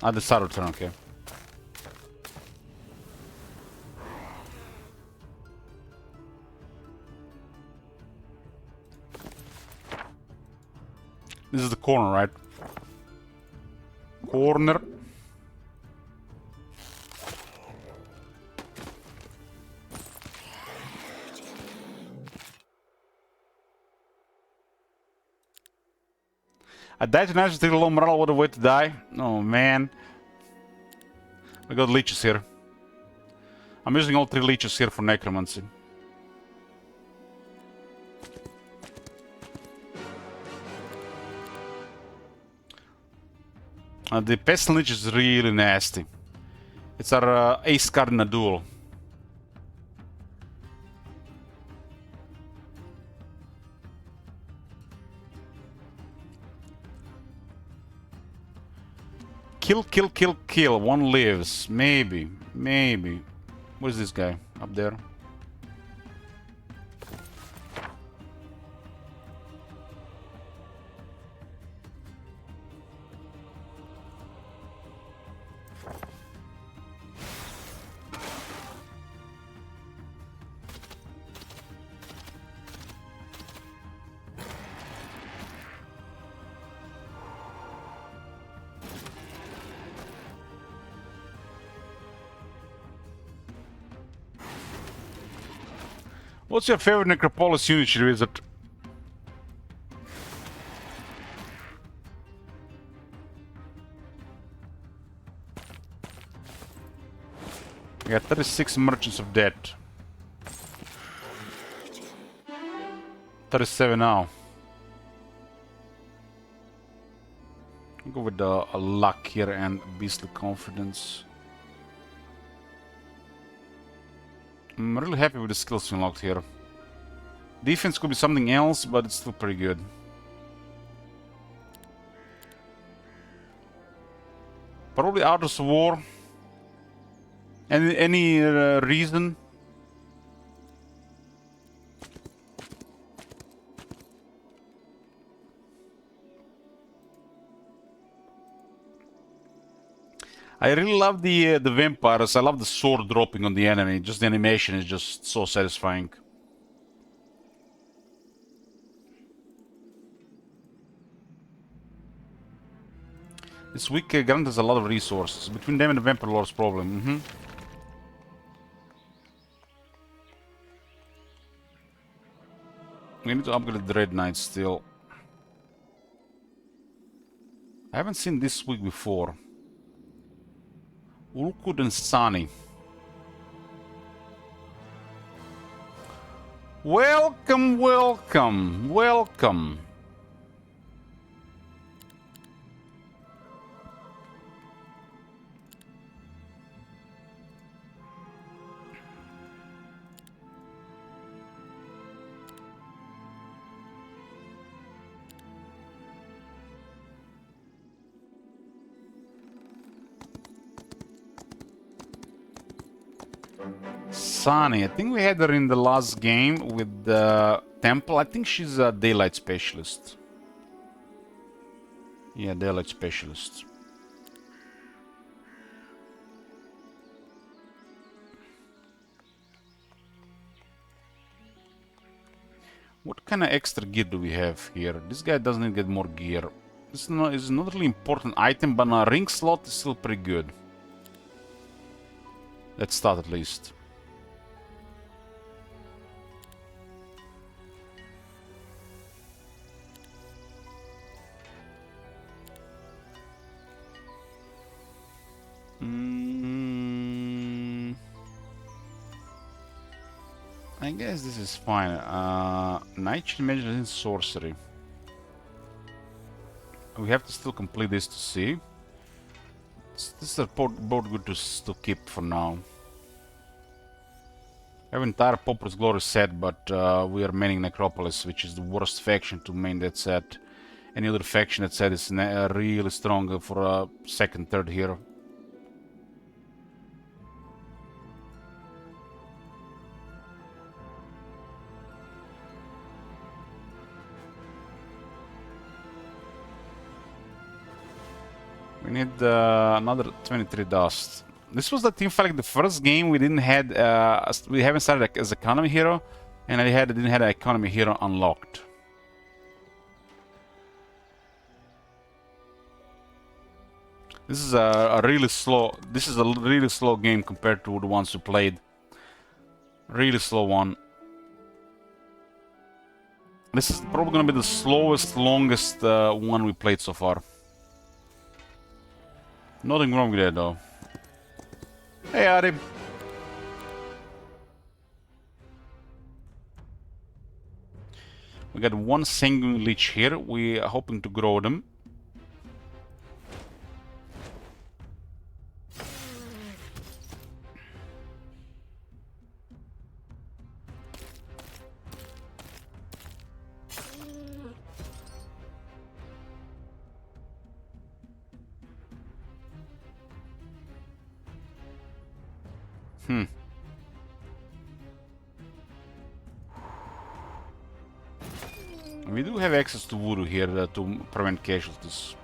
At the start of the turn, okay. This is the corner, right? Corner. I died to naturally take a low morale, what a way to die. Oh man. We got leeches here. I'm using all 3 leeches here for necromancy. The pestilence leech is really nasty. It's our ace card in a duel. Kill, kill, kill, kill. One lives. Maybe. Maybe. Where's this guy? Up there. What's your favorite Necropolis unit you visit? We got 36 Merchants of Debt. 37 now. I'll go with the luck here and beastly confidence. I'm really happy with the skills unlocked here. Defense could be something else, but it's still pretty good. Probably Artist of War. Any reason? I really love the vampires. I love the sword dropping on the enemy. Just the animation is just so satisfying. This weak grant has a lot of resources. Between them and the Vampire Lord's problem. We need to upgrade the Dread Knight still. I haven't seen this week before. Ulkud and Sani. Welcome, welcome, welcome. Sani, I think we had her in the last game with the Temple. I think she's a Daylight Specialist. Yeah, Daylight Specialist. What kind of extra gear do we have here? This guy doesn't get more gear. This is not really important item, but a ring slot is still pretty good. Let's start at least. I guess this is fine. Nightshade Magic and Sorcery. We have to still complete this to see. This is both good to keep for now. I have entire Pauper's Glory set, but we are maining Necropolis, which is the worst faction to main that set. Any other faction that set is really strong for a second, third hero. We need another 23 dust. This was the team fight, like the first game we didn't had we haven't started as economy hero, and I didn't have an economy hero unlocked. This is a really slow. This is a really slow game compared to the ones we played. Really slow one. This is probably gonna be the slowest, longest one we played so far. Nothing wrong with that though. Hey, Adi. We got one sanguine lich here. We are hoping to grow them. We do have access to voodoo here to prevent casualties.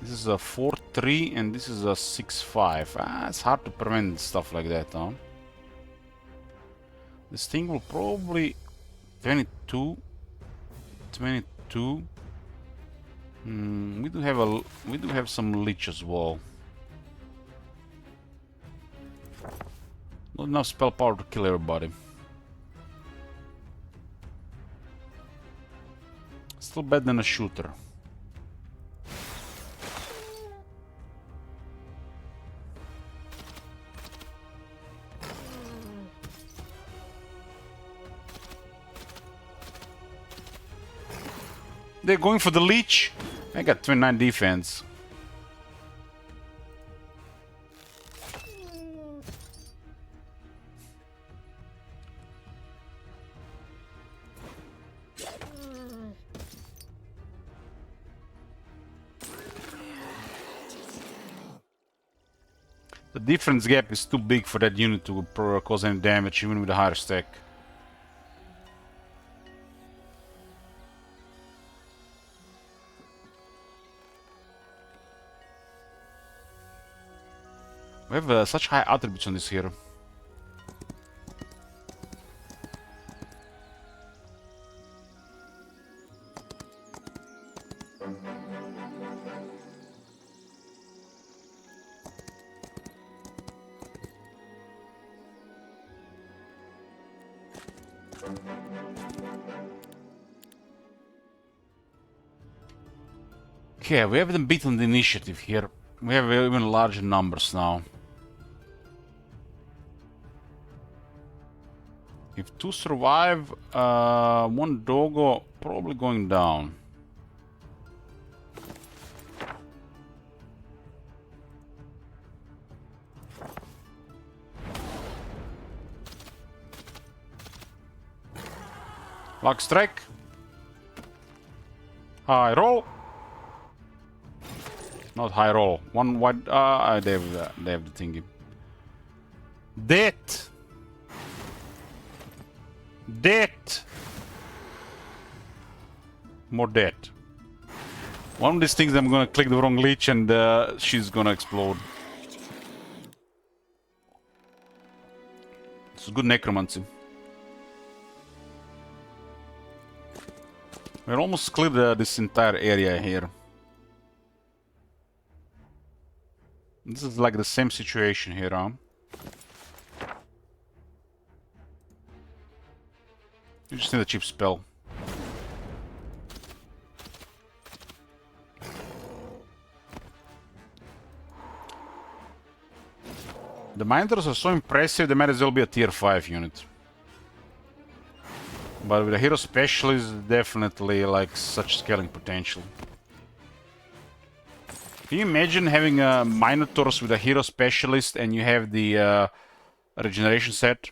This is a 4-3 and this is a 6-5. It's hard to prevent stuff like that, huh? This thing will probably 22. We do have some lich as well. Not enough spell power to kill everybody. Still better than a shooter. They're going for the leech. I got 29 defense. The difference gap is too big for that unit to cause any damage, even with a higher stack. We have such high attributes on this hero. Okay, we have them beaten the initiative here. We have even larger numbers now. If two survive, one doggo probably going down. Luck strike. High roll. Not high roll. One white. They have the thingy. Dead. Dead. More dead. One of these things I'm gonna click the wrong leech and she's gonna explode. It's good necromancy. We're almost cleared this entire area here. This is like the same situation here, huh? You just need a cheap spell. The Minders are so impressive, they might as well be a tier 5 unit. But with a hero specialist, definitely like such scaling potential. Can you imagine having a Minotaurs with a hero specialist and you have the regeneration set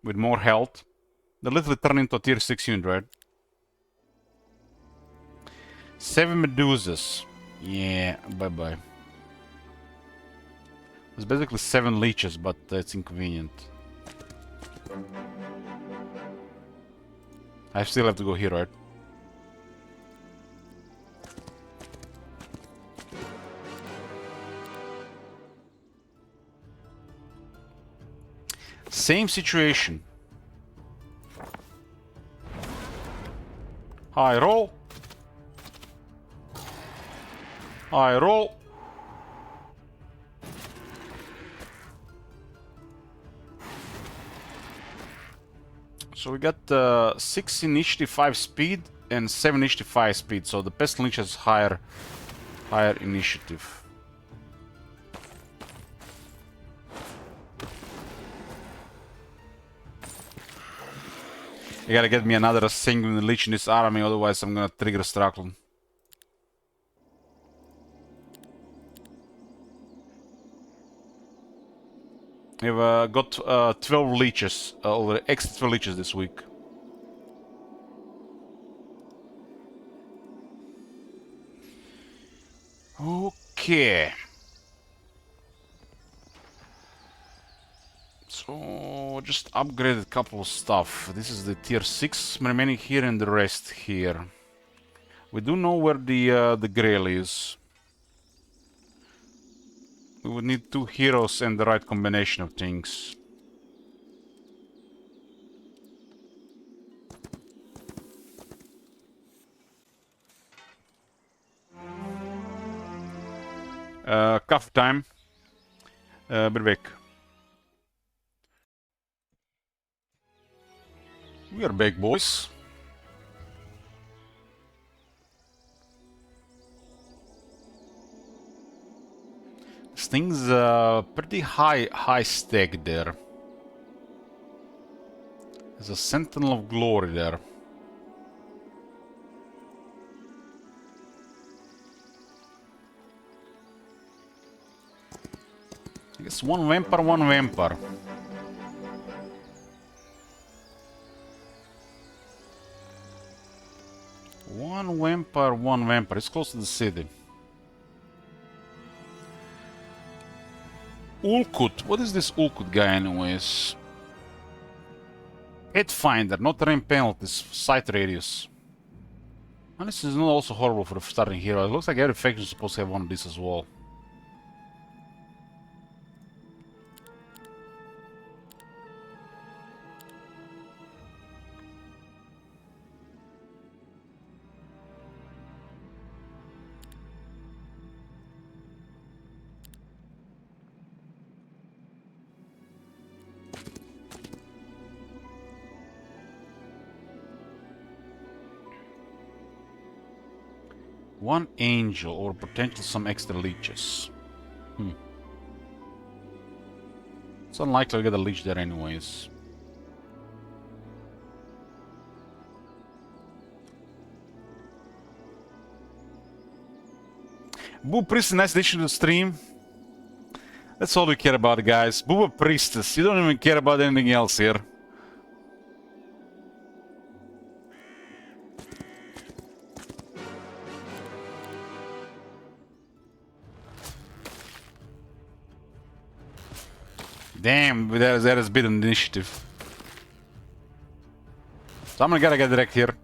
with more health? They literally turn into a tier 6 unit, right? 7 Medusas. Yeah, bye-bye. It's basically 7 leeches, but it's inconvenient. I still have to go here, right? Same situation. High roll. High roll. So we got 6 initiative 5 speed and 7 initiative 5 speed. So the Pestilence has higher initiative. I gotta get me another Sanguine Lich in this army, otherwise I'm gonna trigger Strackle. We've got 12 leeches, already extra leeches this week. Okay. So, just upgraded a couple of stuff. This is the tier 6 remaining here and the rest here. We do know where the Grail is. We would need 2 heroes and the right combination of things. Coffee time. Be back. We are back, boys. This thing's pretty high stack there. There's a Sentinel of Glory there. I guess one vampire, one vampire. One vampire, one vampire. It's close to the city. Ulkut. What is this Ulkut guy anyways? Headfinder, not range penalties, sight radius. And this is not also horrible for the starting hero. It looks like every faction is supposed to have one of these as well. One angel or potentially some extra leeches. It's unlikely to get a leech there anyways. Booba Priestess, nice addition to the stream. That's all we care about, guys. Booba Priestess. You don't even care about anything else here. Damn, there has been an initiative. Someone gotta get direct here.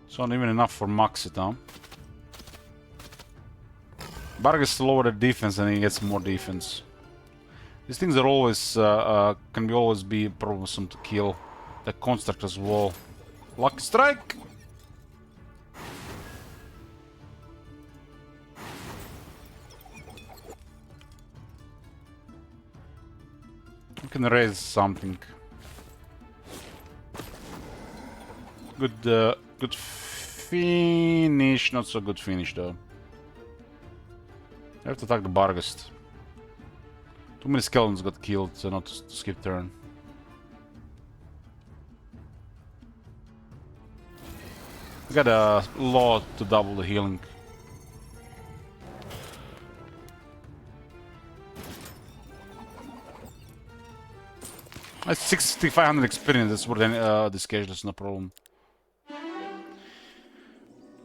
It's not even enough for max it, huh? Bargus lower the defense and he gets more defense. These things are always can always be troublesome to kill. The construct as well. Lucky strike! We can raise something. Good finish, not so good finish though. I have to attack the Bargast. Too many skeletons got killed, so not to skip turn. I got a lot to double the healing. That's 6,500 experience, that's more than this cash, that's no problem.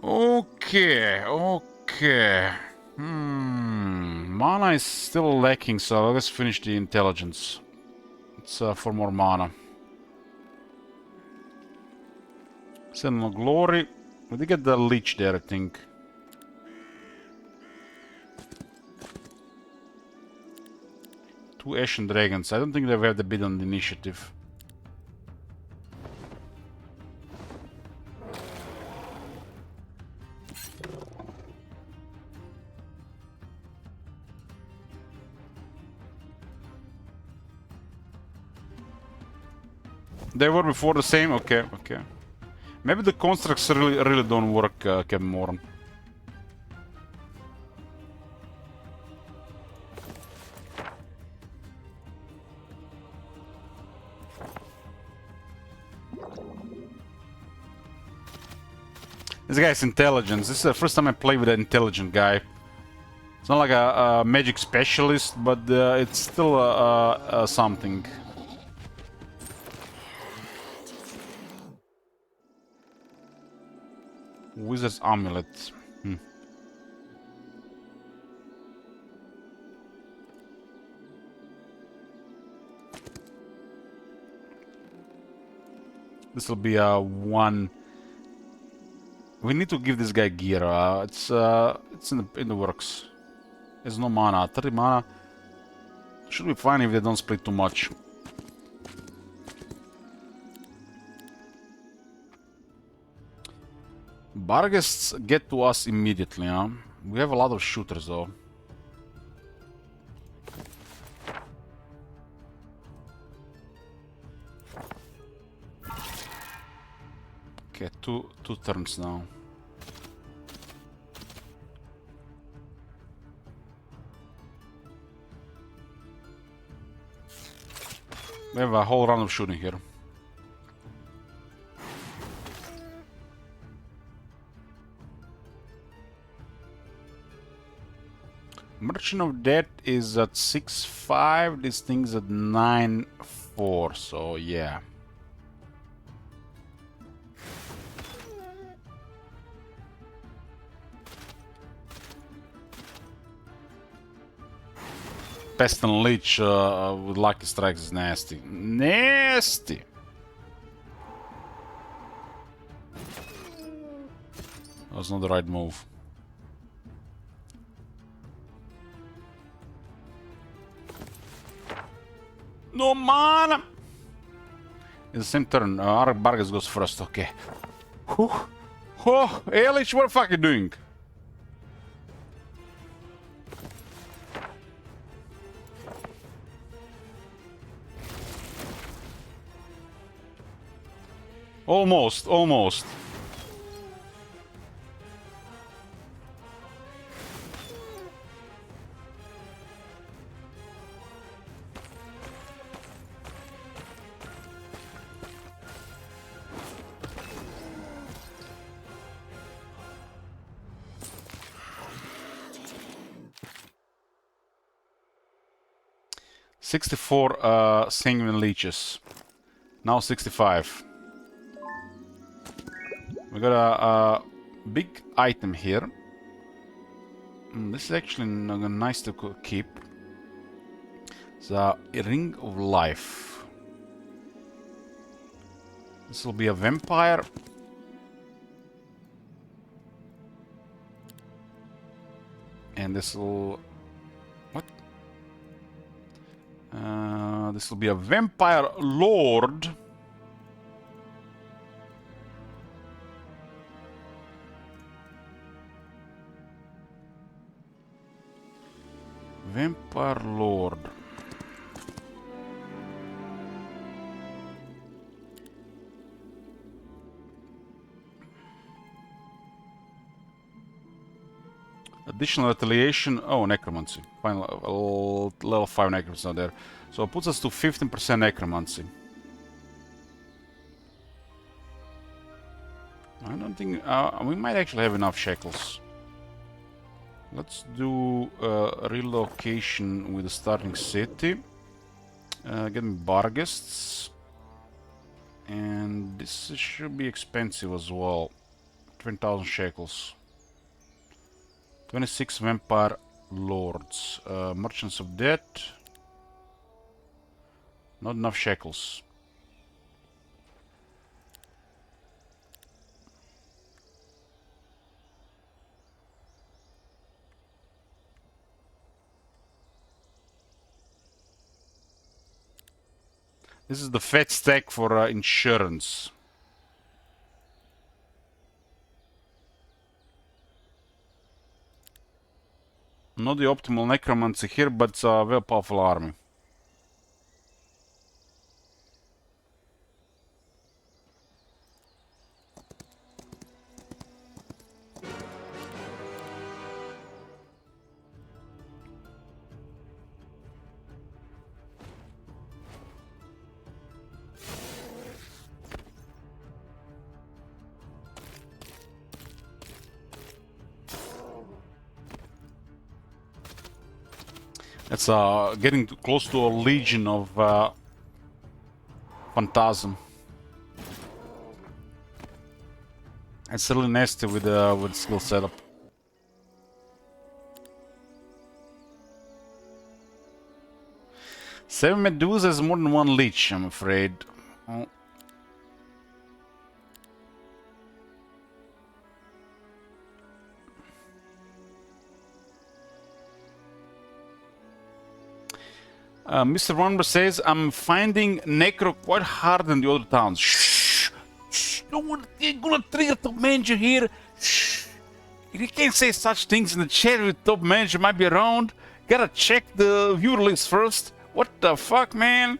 Okay. Mana is still lacking, so let's finish the intelligence. It's for more mana. Sentinel Glory. We did get the leech there, I think. Two Ashen Dragons. I don't think they have the bid on the initiative. They were before the same? Okay. Maybe the constructs really don't work, Captain Moran. This guy's intelligence. This is the first time I play with an intelligent guy. It's not like a magic specialist, but it's still something. Wizard's amulet. This will be a one. We need to give this guy gear. It's in the works. There's no mana. 30 mana should be fine if they don't split too much. Barghests get to us immediately, huh? We have a lot of shooters though. Okay, two turns now. We have a whole round of shooting here. Merchant of Death is at 6.5, this thing's at 9.4, so yeah. Pest and Leech with Lucky Strikes is nasty. Nasty! That was not the right move. No mana! It's the same turn. Bargas goes first, okay. Whew. Oh, Elich, what the fuck are you doing? Almost, almost. $64 Sanguine Leeches. Now 65. We got a big item here. This is actually nice to keep. It's a Ring of Life. This will be a vampire. And this will... What? This will be a Vampire Lord. Vampire Lord. Additional retaliation. Oh, necromancy. Final level 5 necromancy now there. So it puts us to 15% necromancy. I don't think we might actually have enough shekels. Let's do relocation with the starting city. Get me Barghests. And this should be expensive as well. 20,000 shekels. 26 Vampire Lords. Merchants of Death. Not enough shekels. This is the fat stack for insurance. Not the optimal necromancy here, but it's a very powerful army. It's getting close to a legion of Phantasm. It's really nasty with skill setup. Seven Medusa has more than one leech, I'm afraid. Oh. Mr. Wonder says, I'm finding Necro quite hard in the other towns. Shh! Shh! Don't want to gonna trigger top manager here. Shh! You can't say such things in the chat with top manager might be around. Gotta check the viewer list first. What the fuck, man?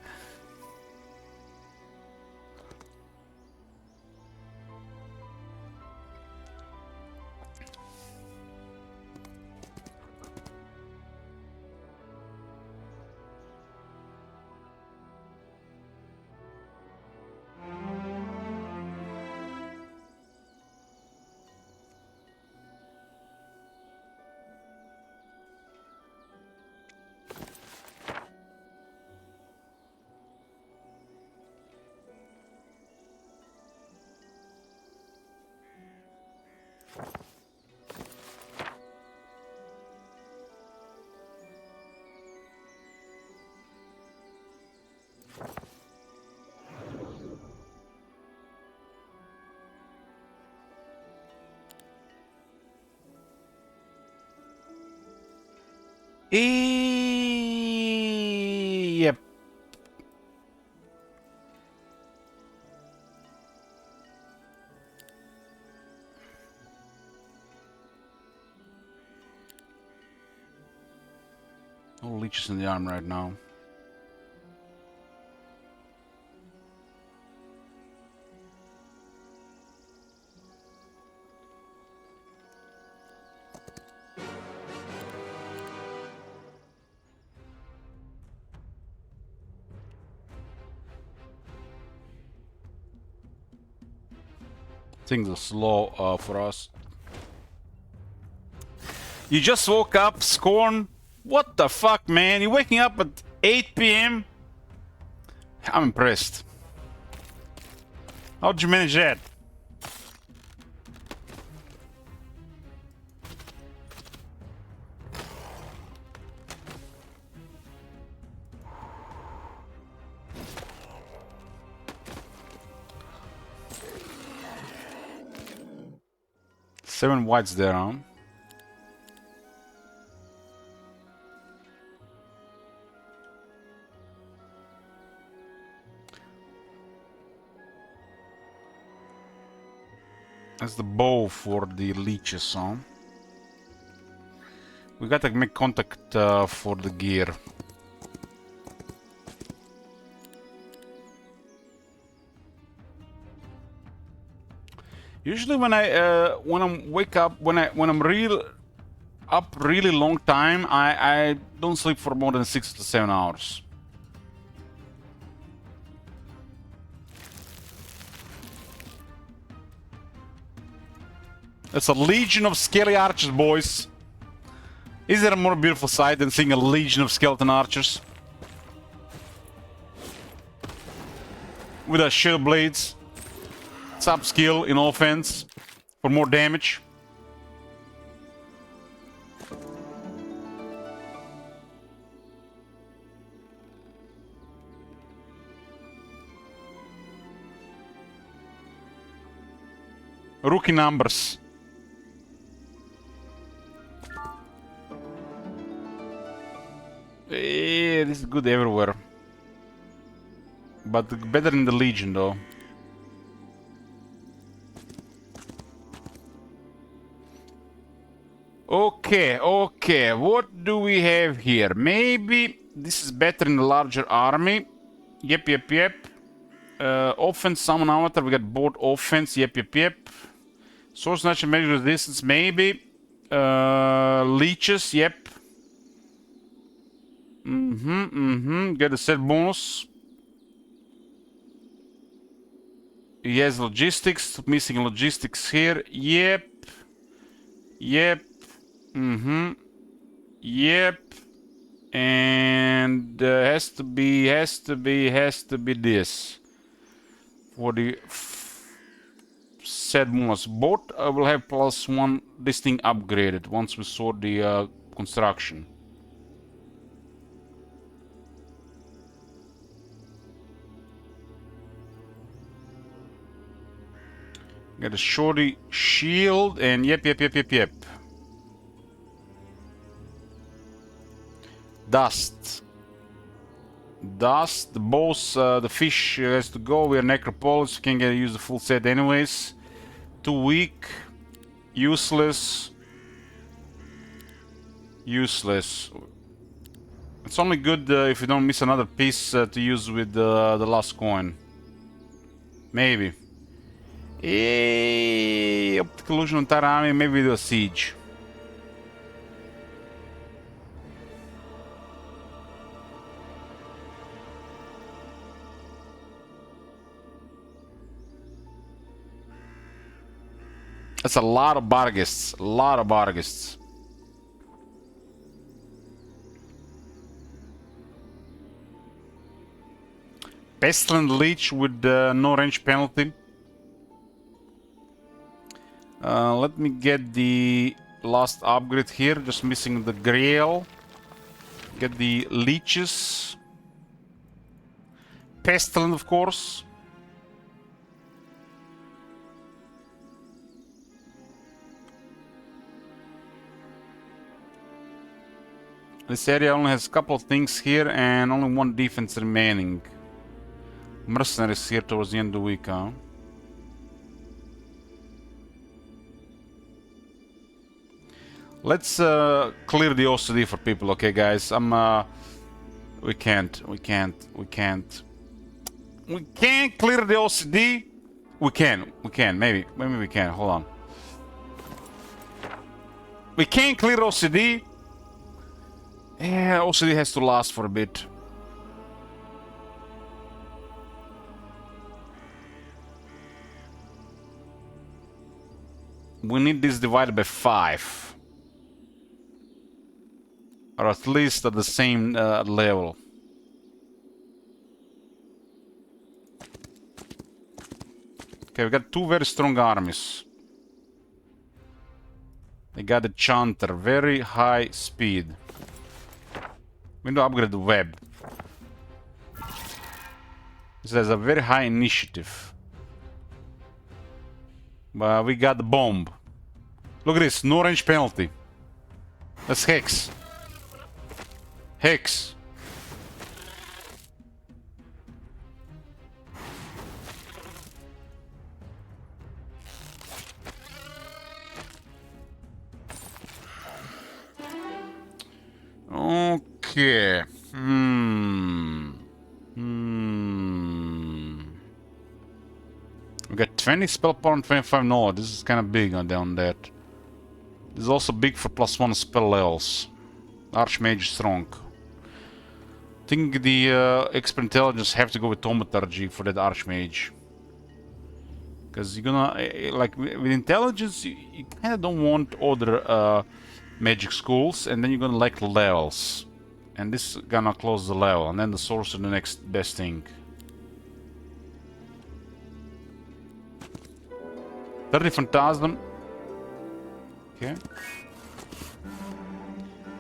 Yep. No leeches in the arm right now. Things are slow for us. You just woke up, Scorn? What the fuck, man? You're waking up at 8 p.m.? I'm impressed. How'd you manage that? Seven whites there, huh? That's the bow for the leeches, huh? We gotta make contact for the gear. Usually when I'm wake up, when I'm really long time, I don't sleep for more than 6 to 7 hours. That's a legion of scaly archers, boys. Is there a more beautiful sight than seeing a legion of skeleton archers? With our shield blades. Sub skill in offense for more damage. Rookie numbers. This is good everywhere. But better in the Legion though. Okay, what do we have here? Maybe this is better in the larger army. Yep. Offense, summon avatar, we got both offense, yep. Source natural magic resistance, maybe. Leeches, yep. Get a set bonus. He has logistics, missing logistics here, yep. Yep. And has to be this. For the said bonus. Both will have +1 this thing upgraded once we sort the construction. Got a shorty shield and yep. Dust. Both the fish has to go. We're Necropolis. We can't use the full set anyways. Too weak. Useless. It's only good if you don't miss another piece to use with the last coin. Maybe. Optical illusion on entire army, maybe do a siege. That's a lot of barghists. Pestilent Leech with no range penalty. Let me get the last upgrade here. Just missing the Grail. Get the Leeches. Pestilent, of course. This area only has a couple of things here and only one defense remaining. Mercenaries here towards the end of the week, huh? Let's clear the OCD for people, okay, guys? We can't clear the OCD. We can, maybe we can. Hold on. We can't clear OCD. Yeah, OCD has to last for a bit. We need this divided by 5. Or at least at the same level. Okay, we got 2 very strong armies. They got the Chanter, very high speed. We need to upgrade the web. This has a very high initiative. But we got the bomb. Look at this, no range penalty. That's Hex. Hex. Okay. We got 20 spell power and 25 knowledge. This is kind of big on that. This is also big for +1 spell levels. Archmage strong. I think the expert intelligence have to go with thaumaturgy for that Archmage. Because you're gonna, like, with intelligence, you kind of don't want other magic schools, and then you're gonna lack levels. And this is gonna close the level, and then the sorcerer the next best thing. 30 Phantasm. Okay.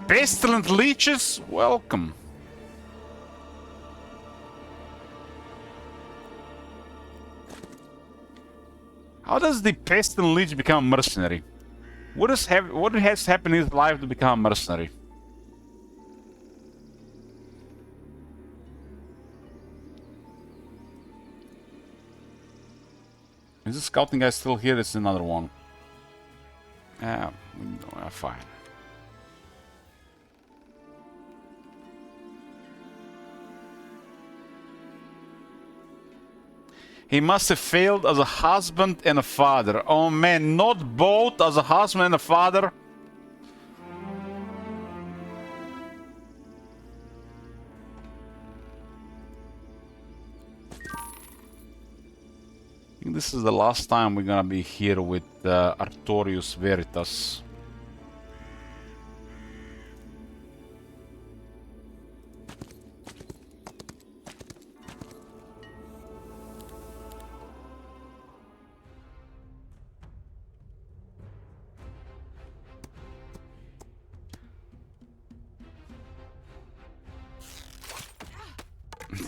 Pestilent Leeches, welcome. How does the Pestilent Leech become a mercenary? What has happened in his life to become a mercenary? Is the scouting guy still here? It's another one. Fine. He must have failed as a husband and a father. Oh man, not both as a husband and a father. I think this is the last time we're gonna be here with Artorius Veritas.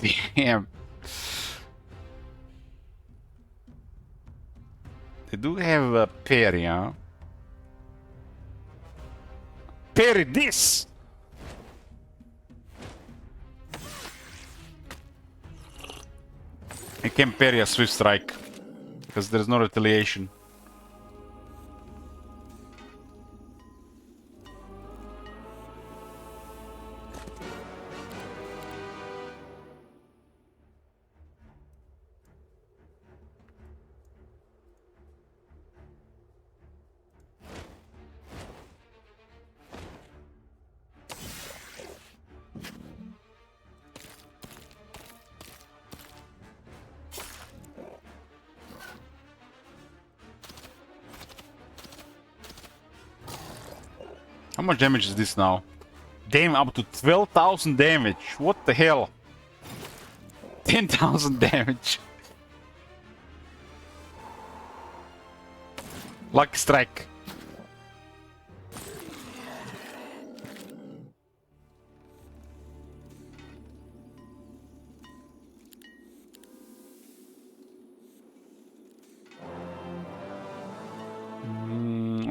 Damn. They do have a parry, huh? Parry this! I can parry a Swift Strike. Because there's no retaliation. How much damage is this now? Damn, up to 12,000 damage. What the hell? 10,000 damage. Lucky strike.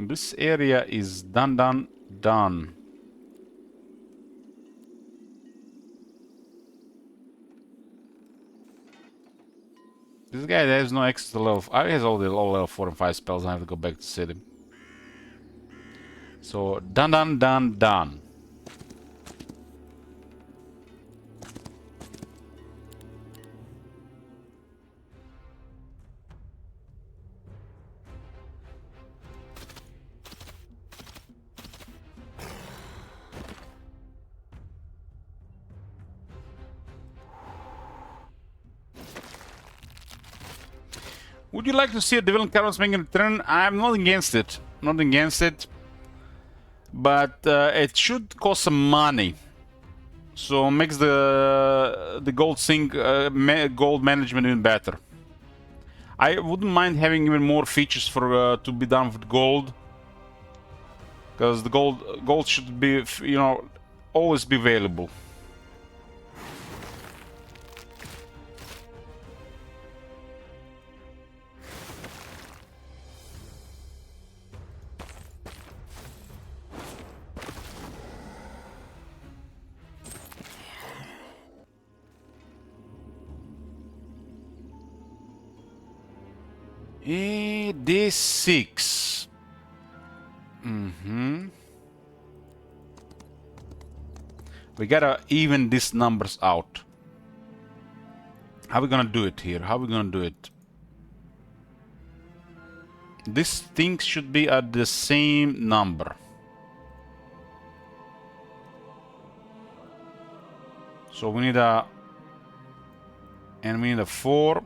This area is done. This guy has no access to level. I has all the low level 4 and 5 spells. I have to go back to city. So done. Would you like to see a development caravans making a return? I'm not against it. Not against it. But it should cost some money. So makes the gold sink gold management even better. I wouldn't mind having even more features for to be done with gold. Because the gold should be, you know, always be available. D6. We gotta even these numbers out. How are we gonna do it here? How are we gonna do it? This thing should be at the same number. So we need a... And we need a 4.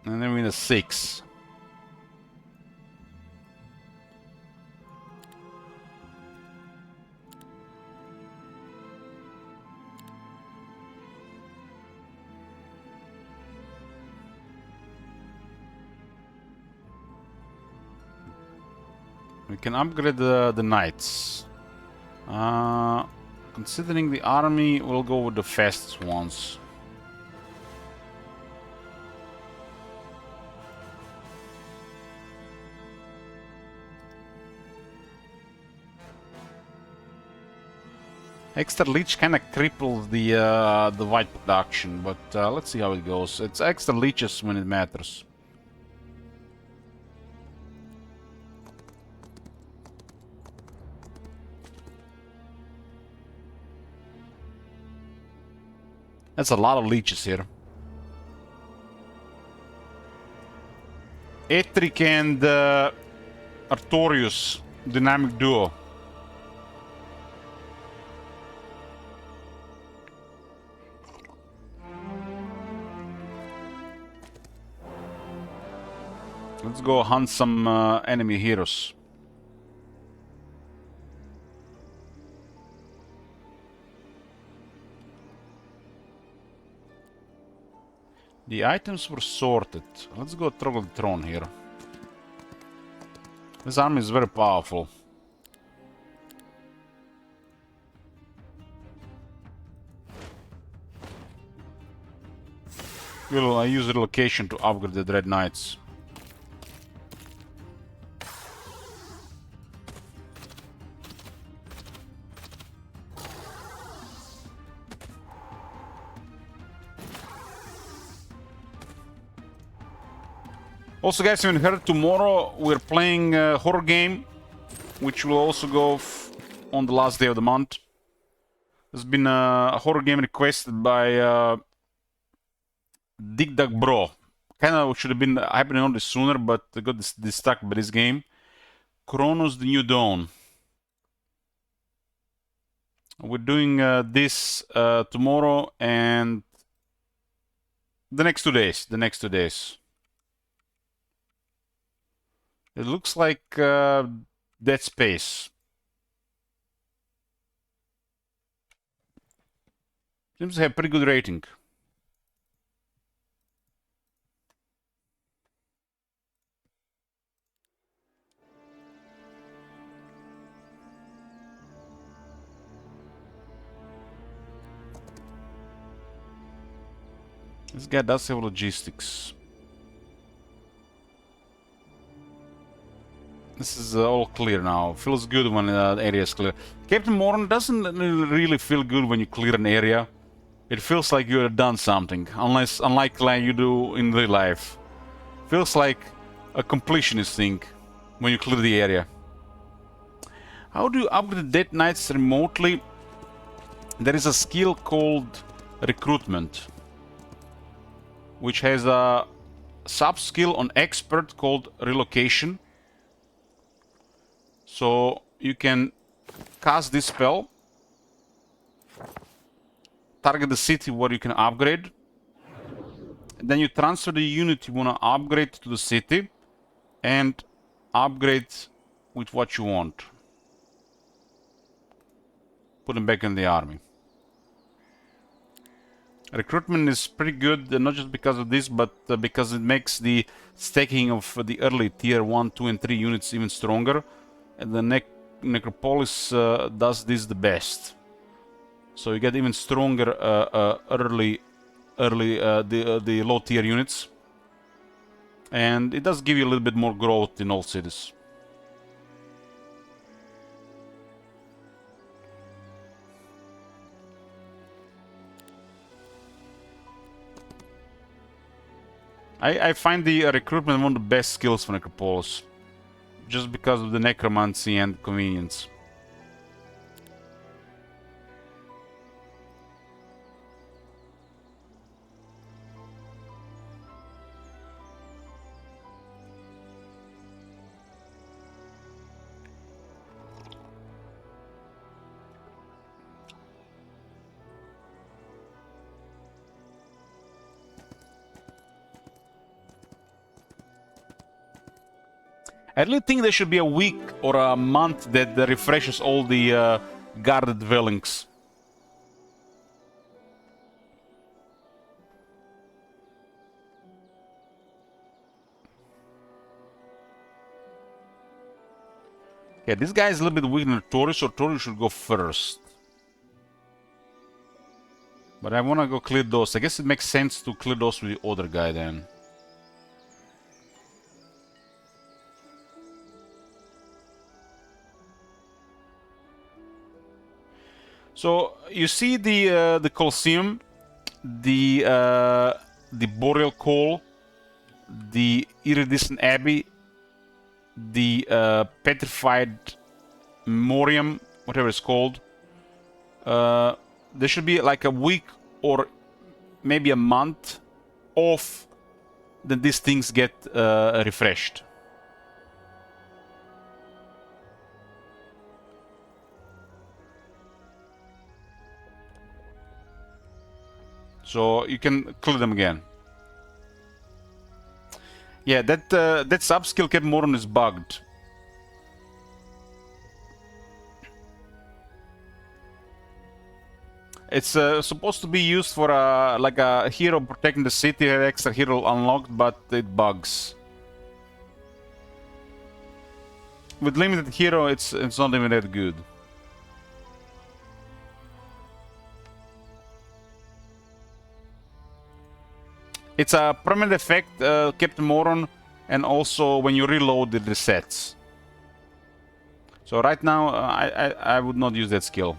And then we need a 6. We can upgrade the knights. Considering the army, we'll go with the fastest ones. Extra leech kind of cripples the white production, but let's see how it goes. It's extra leeches when it matters. That's a lot of leeches here. Etric and Artorius, dynamic duo. Let's go hunt some enemy heroes. The items were sorted. Let's go Troglodytron here. This army is very powerful. I use relocation to upgrade the Dread Knights. Also, guys, you heard tomorrow we're playing a horror game, which will also go on the last day of the month. There's been a horror game requested by Dig Dug Bro. Kind of should have been happening on this sooner, but I got this stuck by this game. Chronos: The New Dawn. We're doing this tomorrow and the next 2 days. It looks like Dead Space. Seems to have pretty good rating. This guy does have logistics. This is all clear now. Feels good when the area is clear. Captain Morn doesn't really feel good when you clear an area. It feels like you have done something, unlike like you do in real life. Feels like a completionist thing when you clear the area. How do you upgrade Dead Knights remotely? There is a skill called Recruitment, which has a sub-skill on Expert called Relocation. So you can cast this spell, target the city where you can upgrade, and then you transfer the unit you want to upgrade to the city and upgrade with what you want. Put them back in the army. Recruitment is pretty good, not just because of this, but because it makes the stacking of the early tier 1, 2 and 3 units even stronger. And the Necropolis does this the best. So you get even stronger early the low tier units. And it does give you a little bit more growth in all cities. I find the recruitment one of the best skills for Necropolis, just because of the necromancy and convenience. I really think there should be a week or a month that refreshes all the guarded dwellings. Yeah, this guy is a little bit weak in Taurus, so Taurus should go first. But I want to go clear those. I guess it makes sense to clear those with the other guy then. So you see the Colosseum, the Boreal Call, the Iridescent Abbey, the Petrified Memoriam, whatever it's called. There should be like a week or maybe a month off that these things get refreshed. So you can clear them again. Yeah, that sub-skill Captain Moron is bugged. It's supposed to be used for like a hero protecting the city, extra hero unlocked, but it bugs. With limited hero, it's not even that good. It's a permanent effect, Captain Moron, and also when you reload, it resets. So right now, I would not use that skill.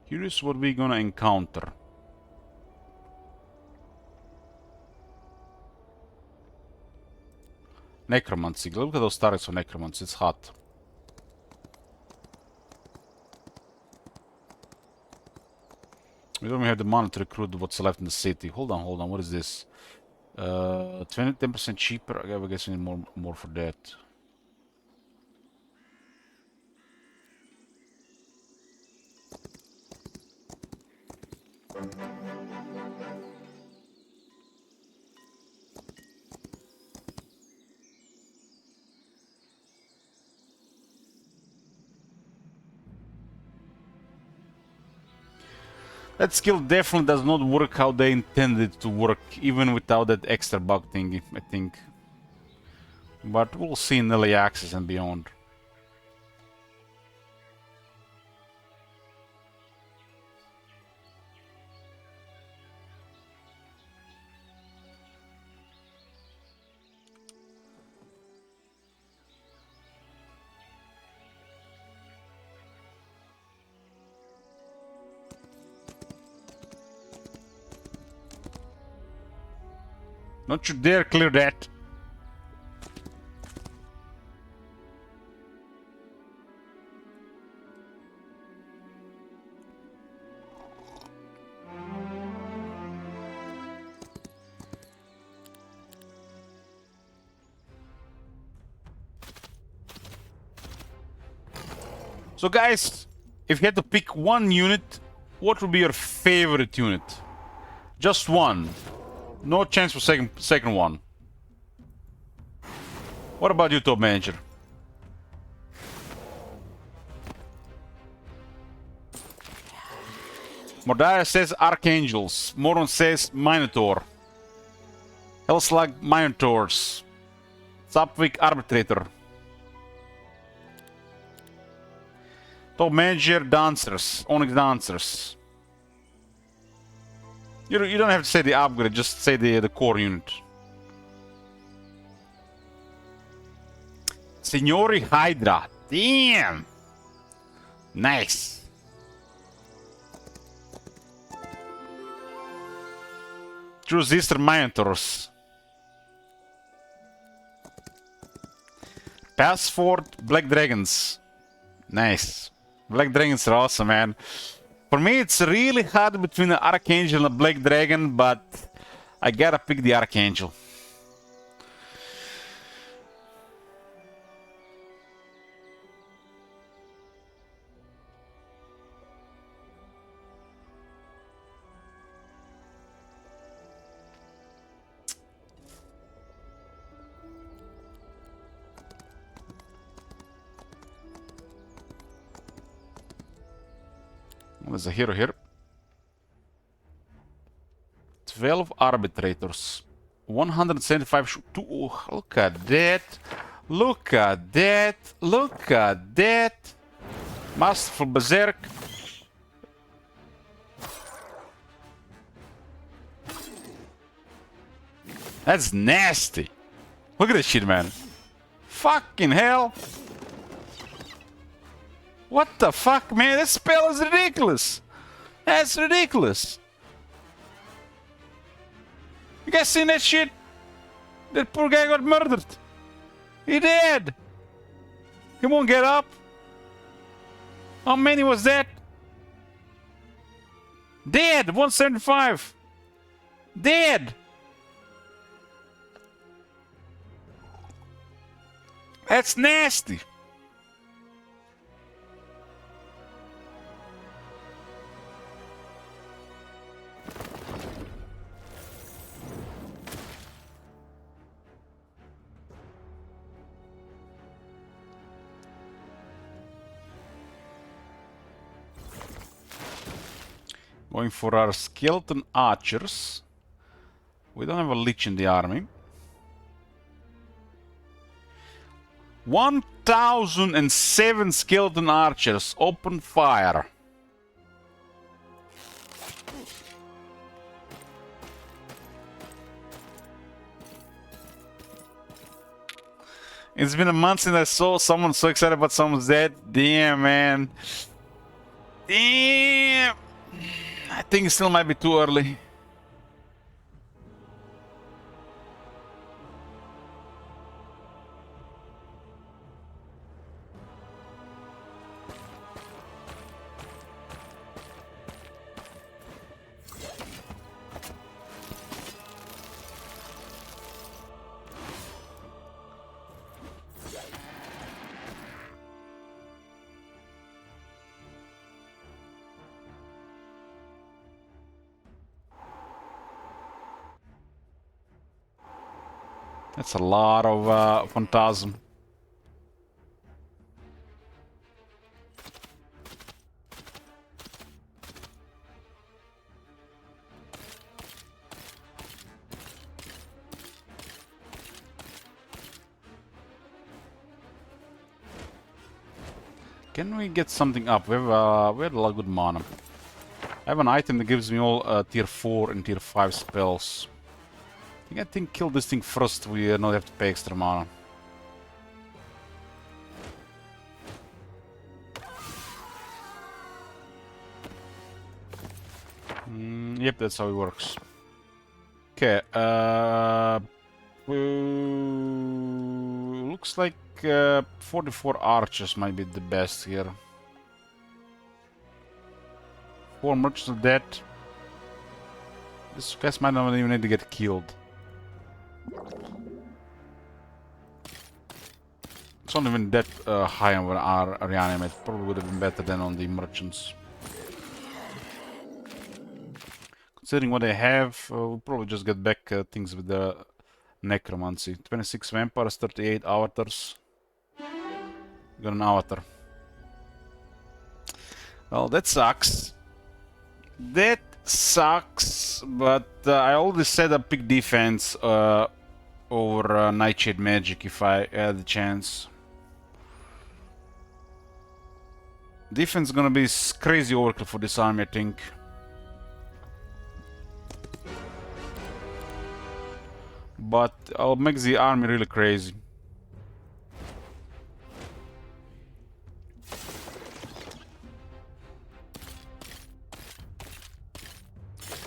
Here's what we're gonna encounter. Necromancy. Look at those turrets for Necromancy. It's hot. We don't even have the money to recruit what's left in the city. Hold on, hold on. What is this? 10% cheaper. I guess we need more for that. That skill definitely does not work how they intended it to work, even without that extra bug thingy, I think. But we'll see in early access and beyond. Don't you dare clear that! So guys, if you had to pick one unit, what would be your favorite unit? Just one. No chance for second one. What about you, Top Manager? Mordaya says Archangels. Moron says Minotaur. Hellslag Minotaurs. Sapvik Arbitrator. Top Manager Dancers. Onyx Dancers. You don't have to say the upgrade, just say the core unit. Signori Hydra. Damn! Nice. Truzister Minotaurs. Passford Black Dragons. Nice. Black Dragons are awesome, man. For me, it's really hard between the Archangel and the Black Dragon, but I gotta pick the Archangel. There's a hero here. 12 arbitrators. 175 oh, look at that. Look at that. Look at that. Masterful Berserk. That's nasty. Look at this shit, man. Fucking hell. What the fuck, man? That spell is ridiculous. That's ridiculous. You guys seen that shit? That poor guy got murdered. He dead. He won't get up. How many was that? Dead. 175. Dead. That's nasty. Going for our skeleton archers. We don't have a lich in the army. 1007 skeleton archers. Open fire. It's been a month since I saw someone so excited about someone's dead. Damn, man. Damn. I think it still might be too early. That's a lot of phantasm. Can we get something up? We have a lot of good mana. I have an item that gives me all tier 4 and tier 5 spells. I think kill this thing first, we not have to pay extra mana. Yep, that's how it works. Okay, looks like 44 archers might be the best here. 4 merchants are dead. This guys might not even need to get killed. It's not even that high on our reanimate. Probably would have been better than on the merchants. Considering what they have, we'll probably just get back things with the necromancy. 26 vampires, 38 avatars. Got an avatar. Well, that sucks. That sucks, but I already set up big defense over Nightshade Magic if I had the chance. Defense is gonna be crazy overkill for this army, I think. But I'll make the army really crazy.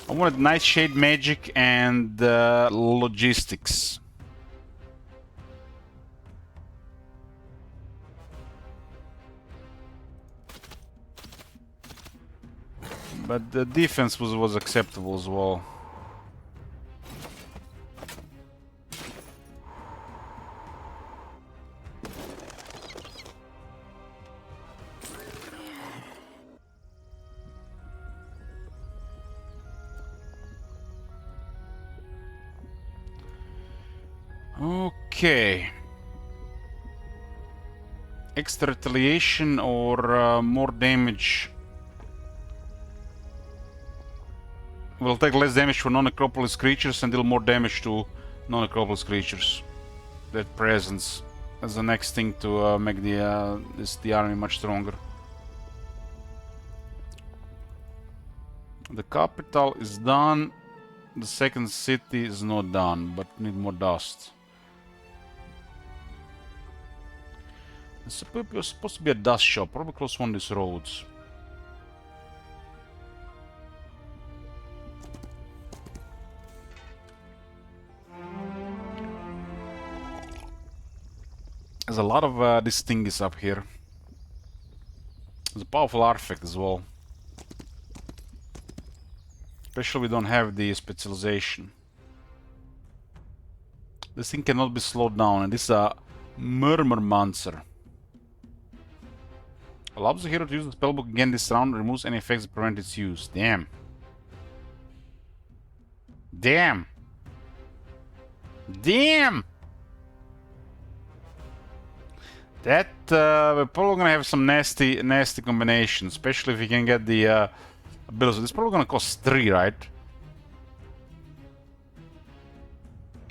I wanted Nightshade Magic and logistics. But the defense was acceptable as well. Okay. Extra retaliation or more damage. We'll take less damage for non-Necropolis creatures and deal more damage to non-Necropolis creatures. That presence as the next thing to make the army much stronger. The capital is done. The second city is not done, but need more dust. It's supposed to be a dust shop, probably close one of these roads. There's a lot of these things up here. There's a powerful artifact as well. Especially we don't have the specialization. This thing cannot be slowed down, and this is a Murmurmancer. Allows the hero to use the spellbook again this round, removes any effects that prevent its use. Damn. Damn. Damn! That, we're probably gonna have some nasty combinations, especially if we can get the ability. This is probably gonna cost 3, right?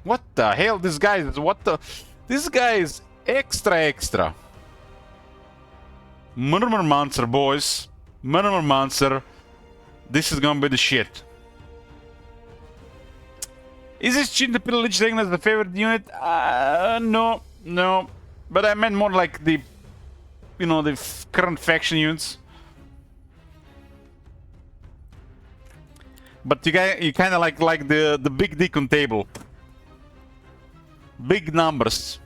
What the hell? This guy is what the? This guy is extra. Murmur Monster, boys. Murmur Monster. This is gonna be the shit. Is this cheating to put Lich Dragon as the favorite unit? No. But I meant more like the, you know, the current faction units. But you kind of like the big dick on table. Big numbers.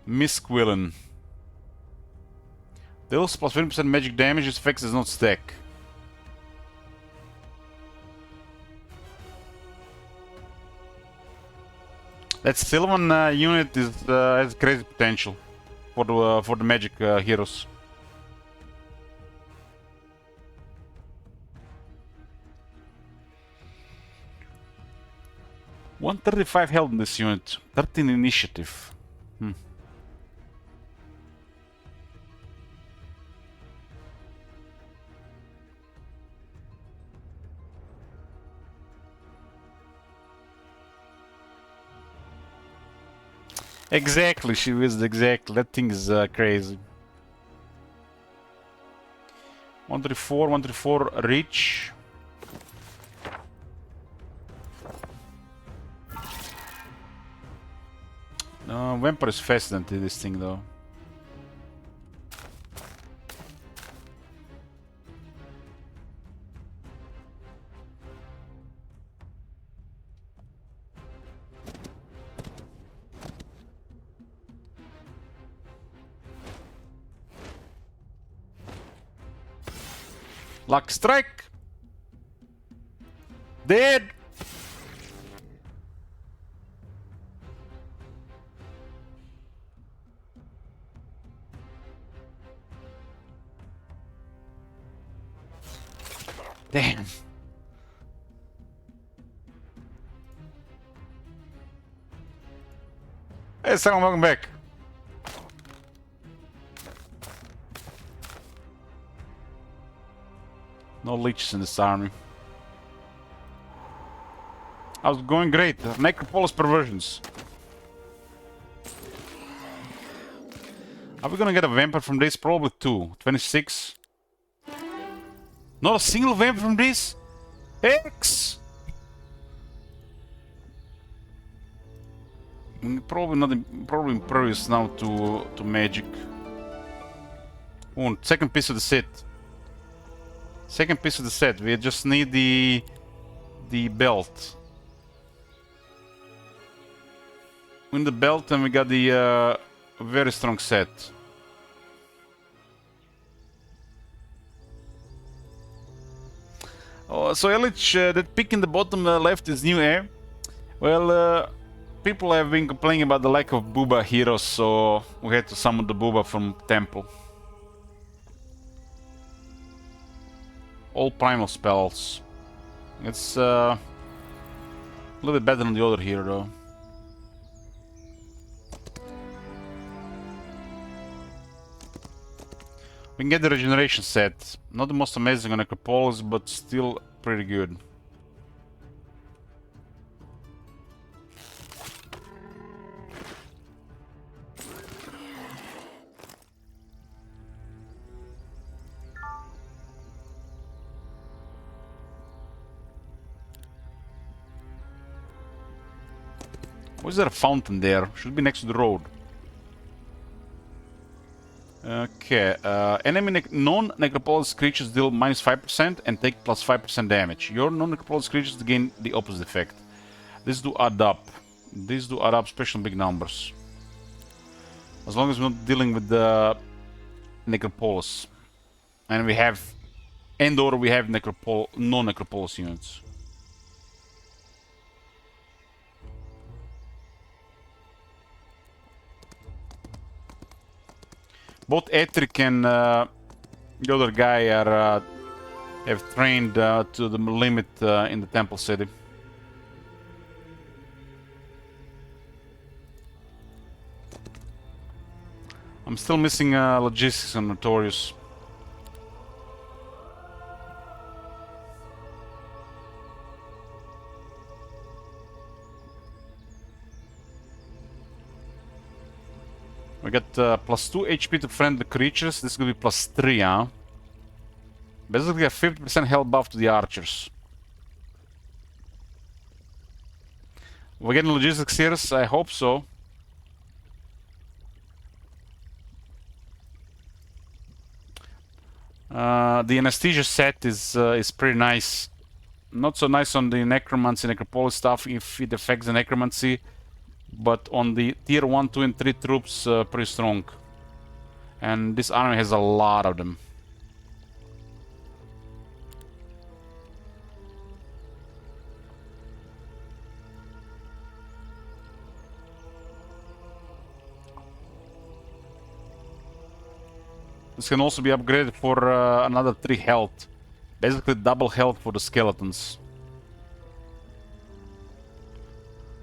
Misquillen. Deals plus 20% magic damage. This effect does not stack. That Sylvan unit is has crazy potential for the magic heroes. $135 health in this unit, 13 initiative. Exactly, she was exactly. That thing is crazy. 134 reach. Vampire is faster than this thing though. Luck strike. Dead. Damn. Hey, Sam, welcome back. No leeches in this army. I was going great. Necropolis perversions. Are we gonna get a vampire from this? Probably 2. 26. Not a single vampire from this? X! Probably not. Probably impervious now to magic. Oh, second piece of the set. Second piece of the set. We just need the belt. In the belt, and we got the very strong set. Oh, so Elich, that pick in the bottom left is new, eh? Well, people have been complaining about the lack of Booba heroes, so we had to summon the Booba from Temple. All primal spells. It's a little bit better than the other hero, though. We can get the regeneration set. Not the most amazing on Necropolis, but still pretty good. Was there a fountain there? Should be next to the road. Okay, enemy non-Necropolis creatures deal minus 5% and take plus 5% damage. Your non-Necropolis creatures gain the opposite effect. These do add up. These do add up, especially in big numbers. As long as we're not dealing with the Necropolis. And we have... and/or we have non-Necropolis units. Both Etric and the other guy are have trained to the limit in the Temple City. I'm still missing logistics on Notorious. We got +2 HP to friendly creatures. This is gonna be +3, huh? Basically a 50% health buff to the archers. We're getting logistics here, I hope so. The anesthesia set is pretty nice. Not so nice on the necromancy, necropolis stuff if it affects the necromancy, but on the tier 1, 2, and 3 troops, pretty strong. And this army has a lot of them. This can also be upgraded for another 3 health. Basically double health for the skeletons.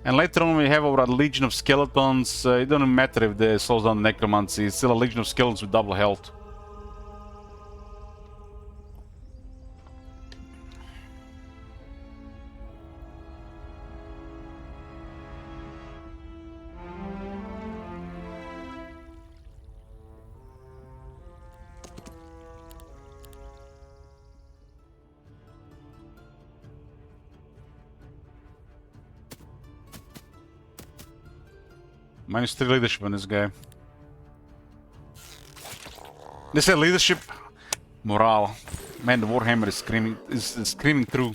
And later on we have our Legion of Skeletons. It doesn't matter if they slows down necromancy, it's still a Legion of Skeletons with double health. -3 leadership on this guy. They say leadership, morale. Man, the Warhammer is screaming through.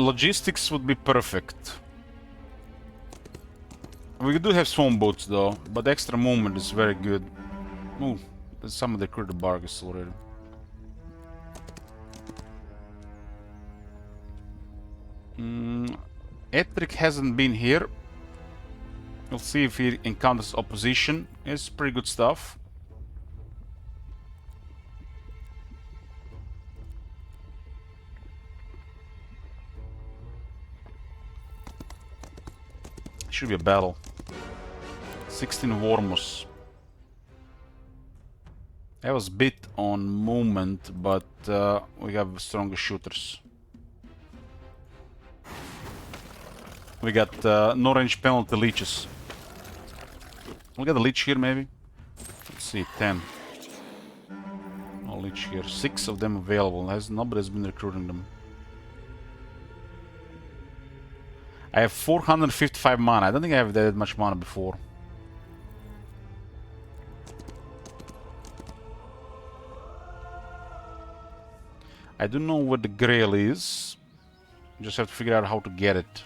Logistics would be perfect. We do have swarm boats though, but extra movement is very good. Ooh. Some of the critter bark is already. Etric hasn't been here. We'll see if he encounters opposition. It's pretty good stuff. Should be a battle. 16 Wormus. I was bit on movement, but we have stronger shooters. We got no range penalty leeches. We'll get a leech here maybe. Let's see, 10. No leech here. 6 of them available. Nobody's been recruiting them. I have 455 mana. I don't think I have that much mana before. I don't know what the Grail is. Just have to figure out how to get it.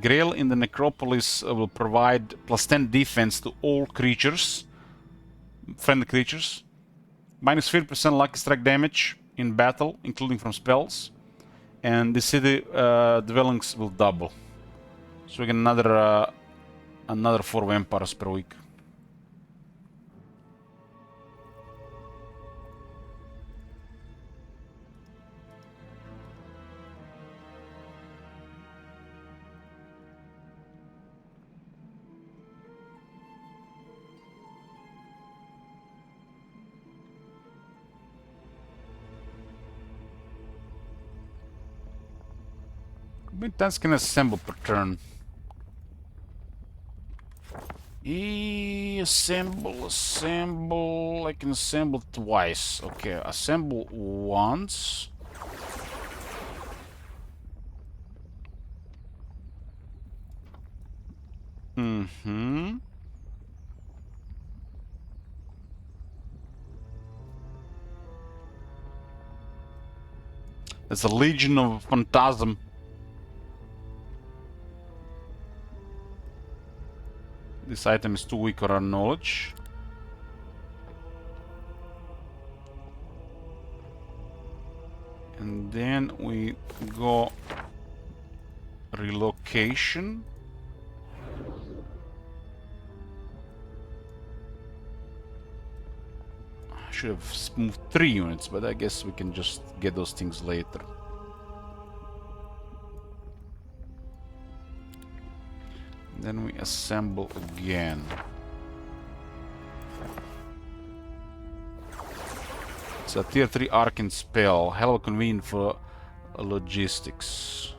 Grail in the Necropolis will provide +10 defense to all creatures, friendly creatures, -50% lucky strike damage in battle, including from spells, and the city dwellings will double. So we get another 4 vampires per week. Tanks can assemble per turn. Assemble. I can assemble twice. Okay, assemble once. There's a Legion of Phantasm. This item is too weak for our knowledge. And then we go relocation. should have moved 3 units, but I guess we can just get those things later. Then we assemble again. It's a tier 3 arcane spell. Hell of convenient for logistics.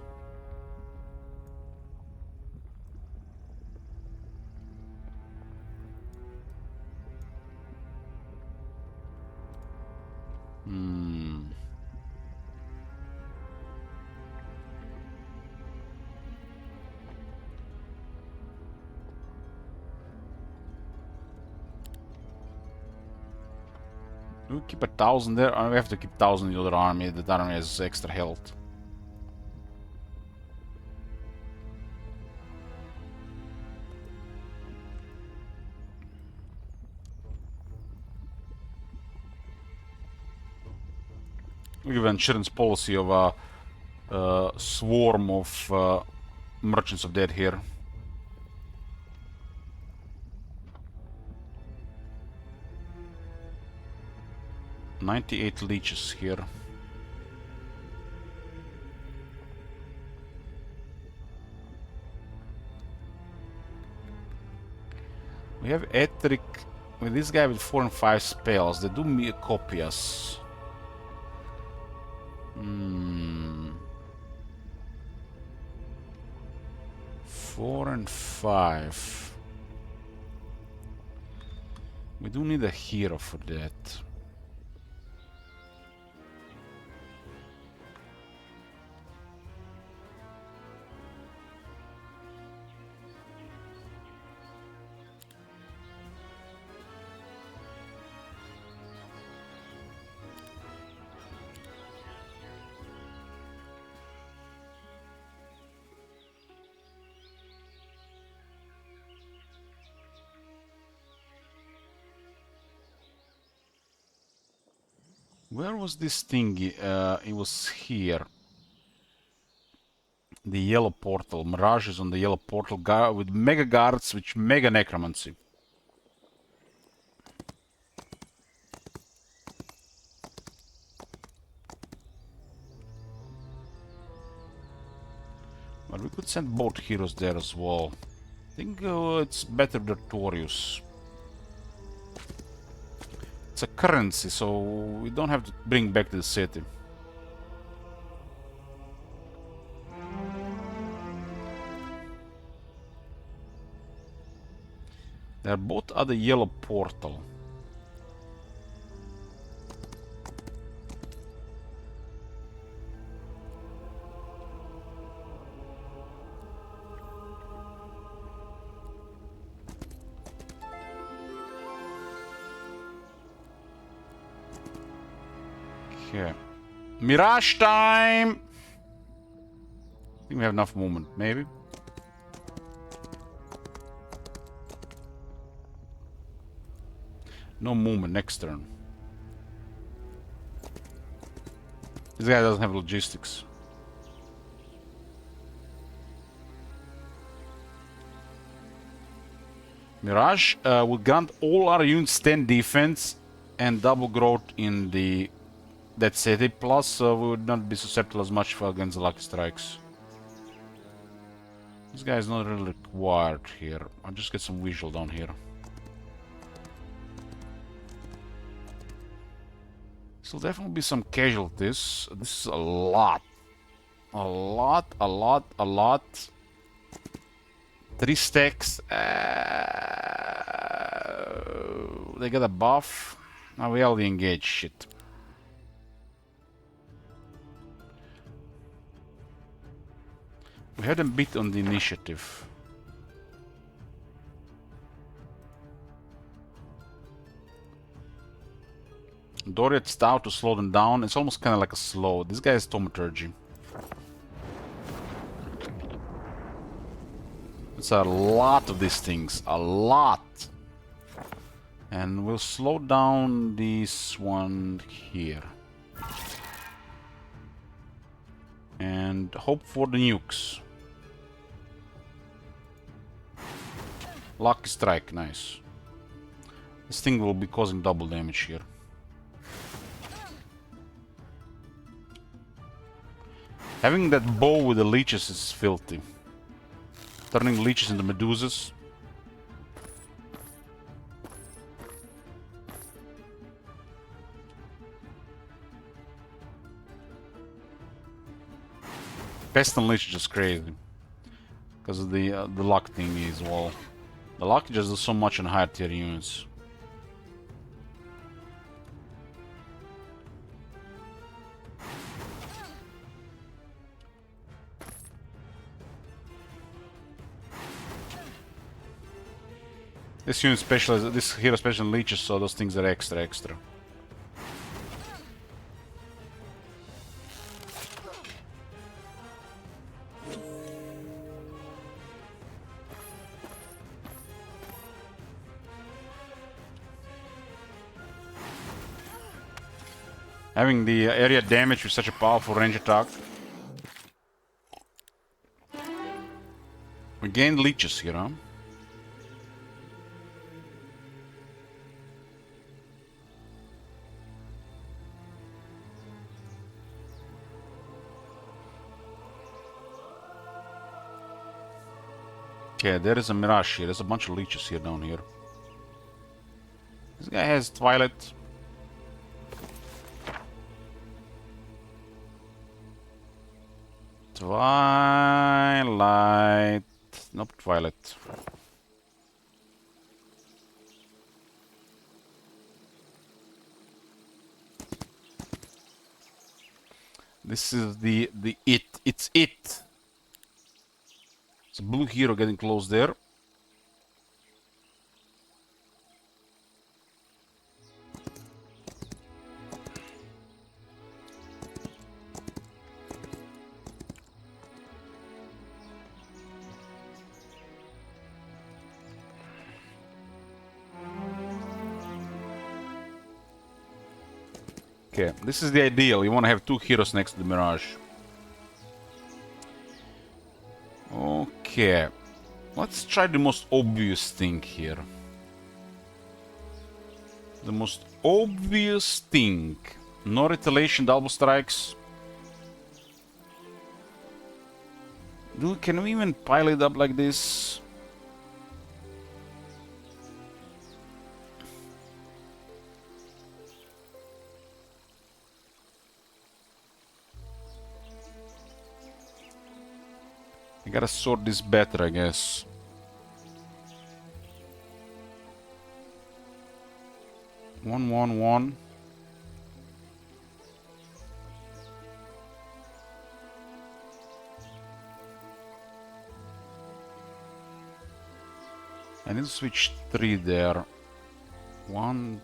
Do we keep 1,000 there? We have to keep 1,000 in the other army. The army has extra health. We have an insurance policy of a swarm of merchants of death here. $98 leeches here. We have Etheric with this guy with 4 and 5 spells. They do me copy us. 4 and 5. We do need a hero for that. Where was this thingy? It was here. The yellow portal. Mirage is on the yellow portal with mega guards, with mega necromancy. But we could send both heroes there as well. I think it's better Dertorius. It's a currency, so we don't have to bring back to the city. They're both at the yellow portal. Okay. Mirage time! I think we have enough movement, maybe. No movement next turn. This guy doesn't have logistics. Mirage will grant all our units 10 defense and double growth in that city. Plus, we would not be susceptible as much against the lucky strikes. This guy is not really required here. I'll just get some visual down here. So definitely be some casualties. This is a lot. A lot, a lot, a lot. 3 stacks. They got a buff. Now we already engaged. Shit. We had them beat on the initiative. Doriath Stout to slow them down. It's almost kind of like a slow. This guy is Thaumaturgy. It's a lot of these things. A lot. And we'll slow down this one here. And hope for the nukes. Lucky strike, nice. This thing will be causing double damage here. Having that bow with the leeches is filthy. Turning leeches into medusas. Pestilent leech is just crazy. Because of the luck thingy as well. The luck just does so much in higher tier units. This unit specializes, this hero special leeches, so those things are extra. Having the area damage with such a powerful range attack. We gained leeches here, huh? Okay, there is a mirage here. There's a bunch of leeches here down here. This guy has Twilight. Twilight. Nope, Twilight. This is the it. It's it. It's a blue hero getting close there. Okay, this is the ideal. You want to have two heroes next to the Mirage. Okay, let's try the most obvious thing here. The most obvious thing. No retaliation, double strikes. Can we even pile it up like this? I gotta sort this better, I guess. One. I need to switch 3 there. 1,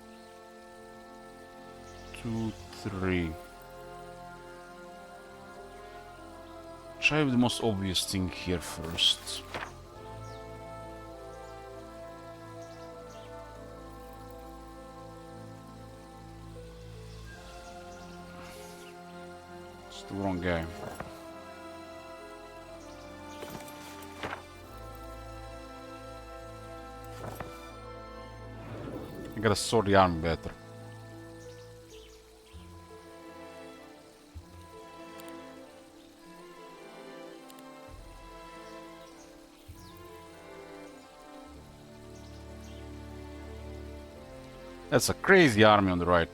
2, 3. Try the most obvious thing here first. It's the wrong guy. I gotta sort the arm better. That's a crazy army on the right.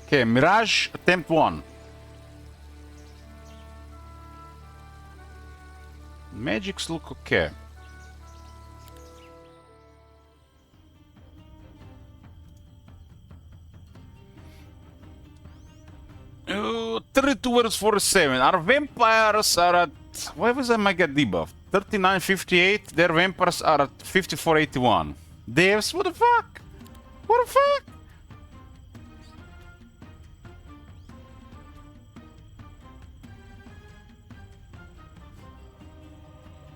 Okay, Mirage, attempt 1. Magics look okay. Oh, 32 versus 47. Our vampires are at... Why was I might get debuffed? 39.58. Their vampires are at 54.81. Devs, what the fuck? What the fuck?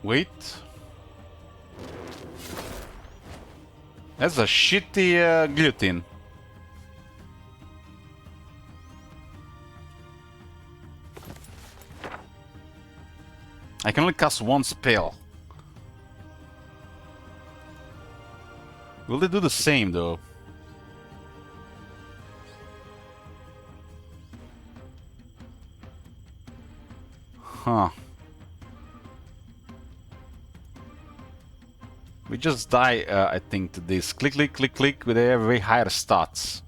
Wait. That's a shitty guillotine. I can only cast one spell. Will they do the same though? Huh. We just die, I think, to this. Click, click, click, click, but they have way higher stats.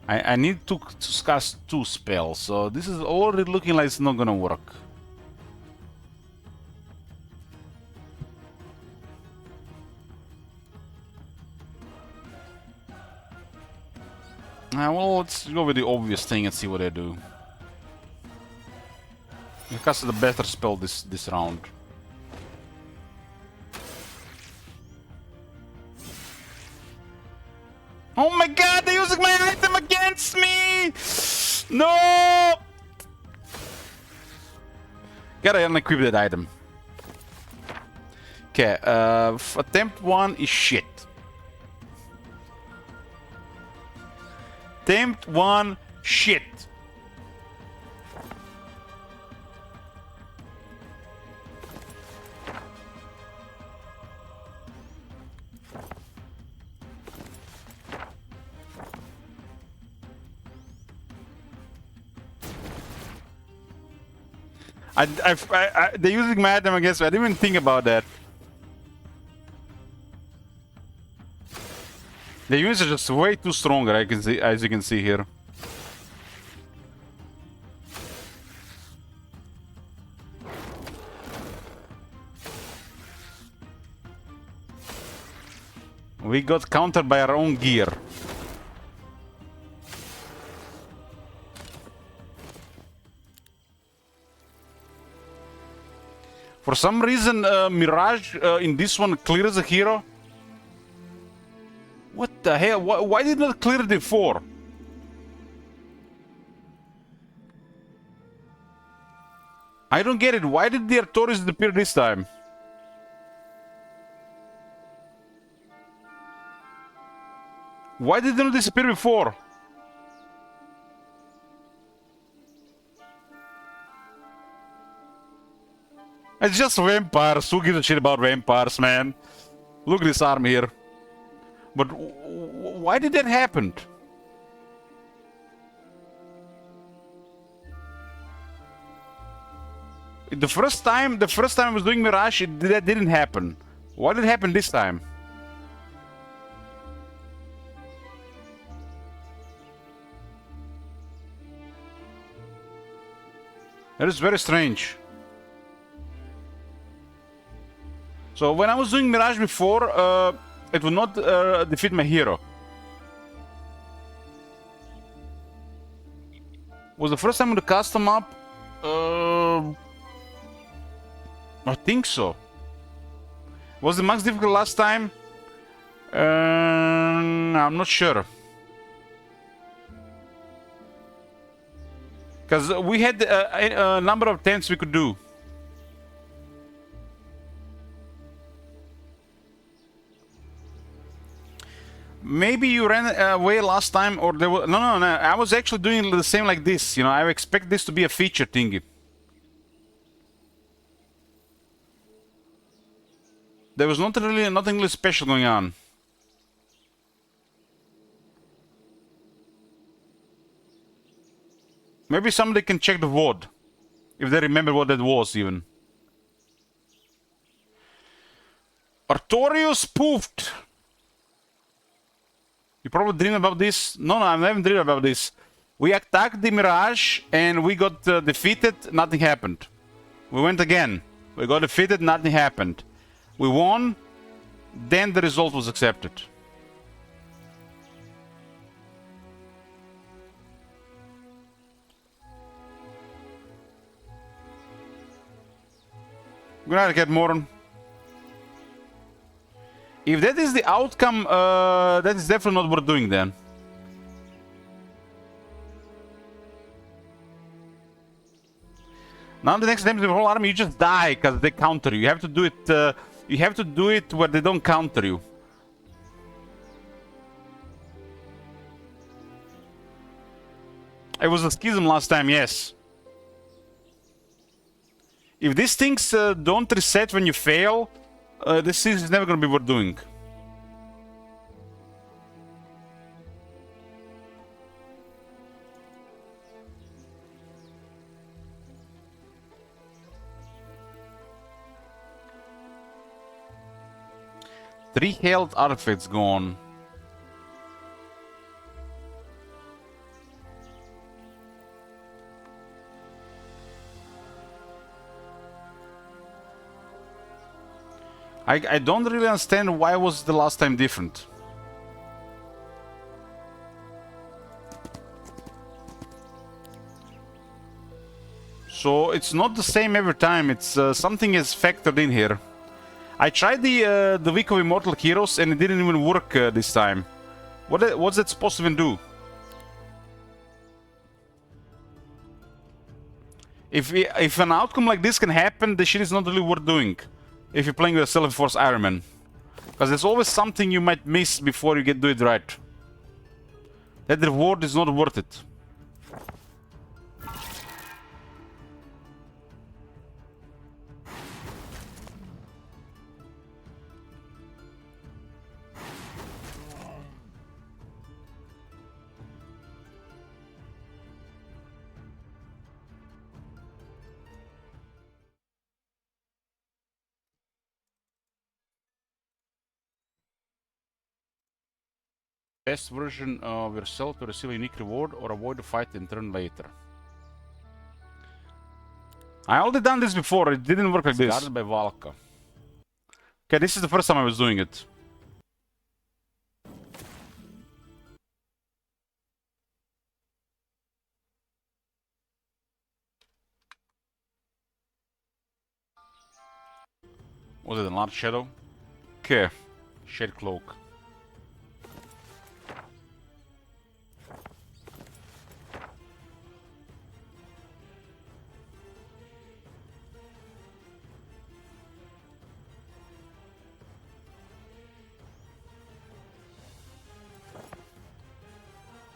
I need to cast 2 spells, so this is already looking like it's not gonna work. Well, let's go with the obvious thing and see what they do. We casted a better spell this round. Oh my god, they're using my item against me! No! Gotta unequip that item. Okay, attempt 1 is shit. Attempt 1, shit. They're using my item against me. I didn't even think about that. The units are just way too stronger, I can see, as you can see here. We got countered by our own gear. For some reason, Mirage in this one clears a hero. What the hell? Why did not clear it before? I don't get it. Why did the Artorias disappear this time? Why did they not disappear before? It's just vampires. Who gives a shit about vampires, man? Look at this army here. But why did that happen? The first time I was doing Mirage, that didn't happen. Why did it happen this time? That is very strange. So when I was doing Mirage before, it would not defeat my hero. Was the first time with the custom up? I think so. Was the max difficult last time? I'm not sure. Because we had a number of attempts we could do. Maybe you ran away last time, or there was... No. I was actually doing the same like this. You know, I expect this to be a feature thingy. There was nothing really special going on. Maybe somebody can check the VOD, if they remember what that was even. Artorius spoofed. You probably dream about this. No, I haven't dreamed about this. We attacked the Mirage and we got defeated. Nothing happened. We went again. We got defeated. Nothing happened. We won. Then the result was accepted. Good night, Cat Moran. If that is the outcome, that is definitely not worth doing then. Now the next time the whole army, you just die because they counter you. You have to do it. You have to do it where they don't counter you. It was a schism last time, yes. If these things don't reset when you fail, this series is never gonna be worth doing. Three health artifacts gone. I don't really understand why was the last time different. So it's not the same every time. It's something is factored in here. I tried the week of immortal heroes and it didn't even work this time. What's that supposed to even do? If an outcome like this can happen, the shit is not really worth doing. If you're playing with a self-enforced Iron Man. Because there's always something you might miss before you do it right. That reward is not worth it. Best version of yourself to receive a unique reward or avoid the fight and turn later. I already done this before, it didn't work like this. Guarded by Valka. Okay, this is the first time I was doing it. Was it a large shadow? Okay. Shade cloak.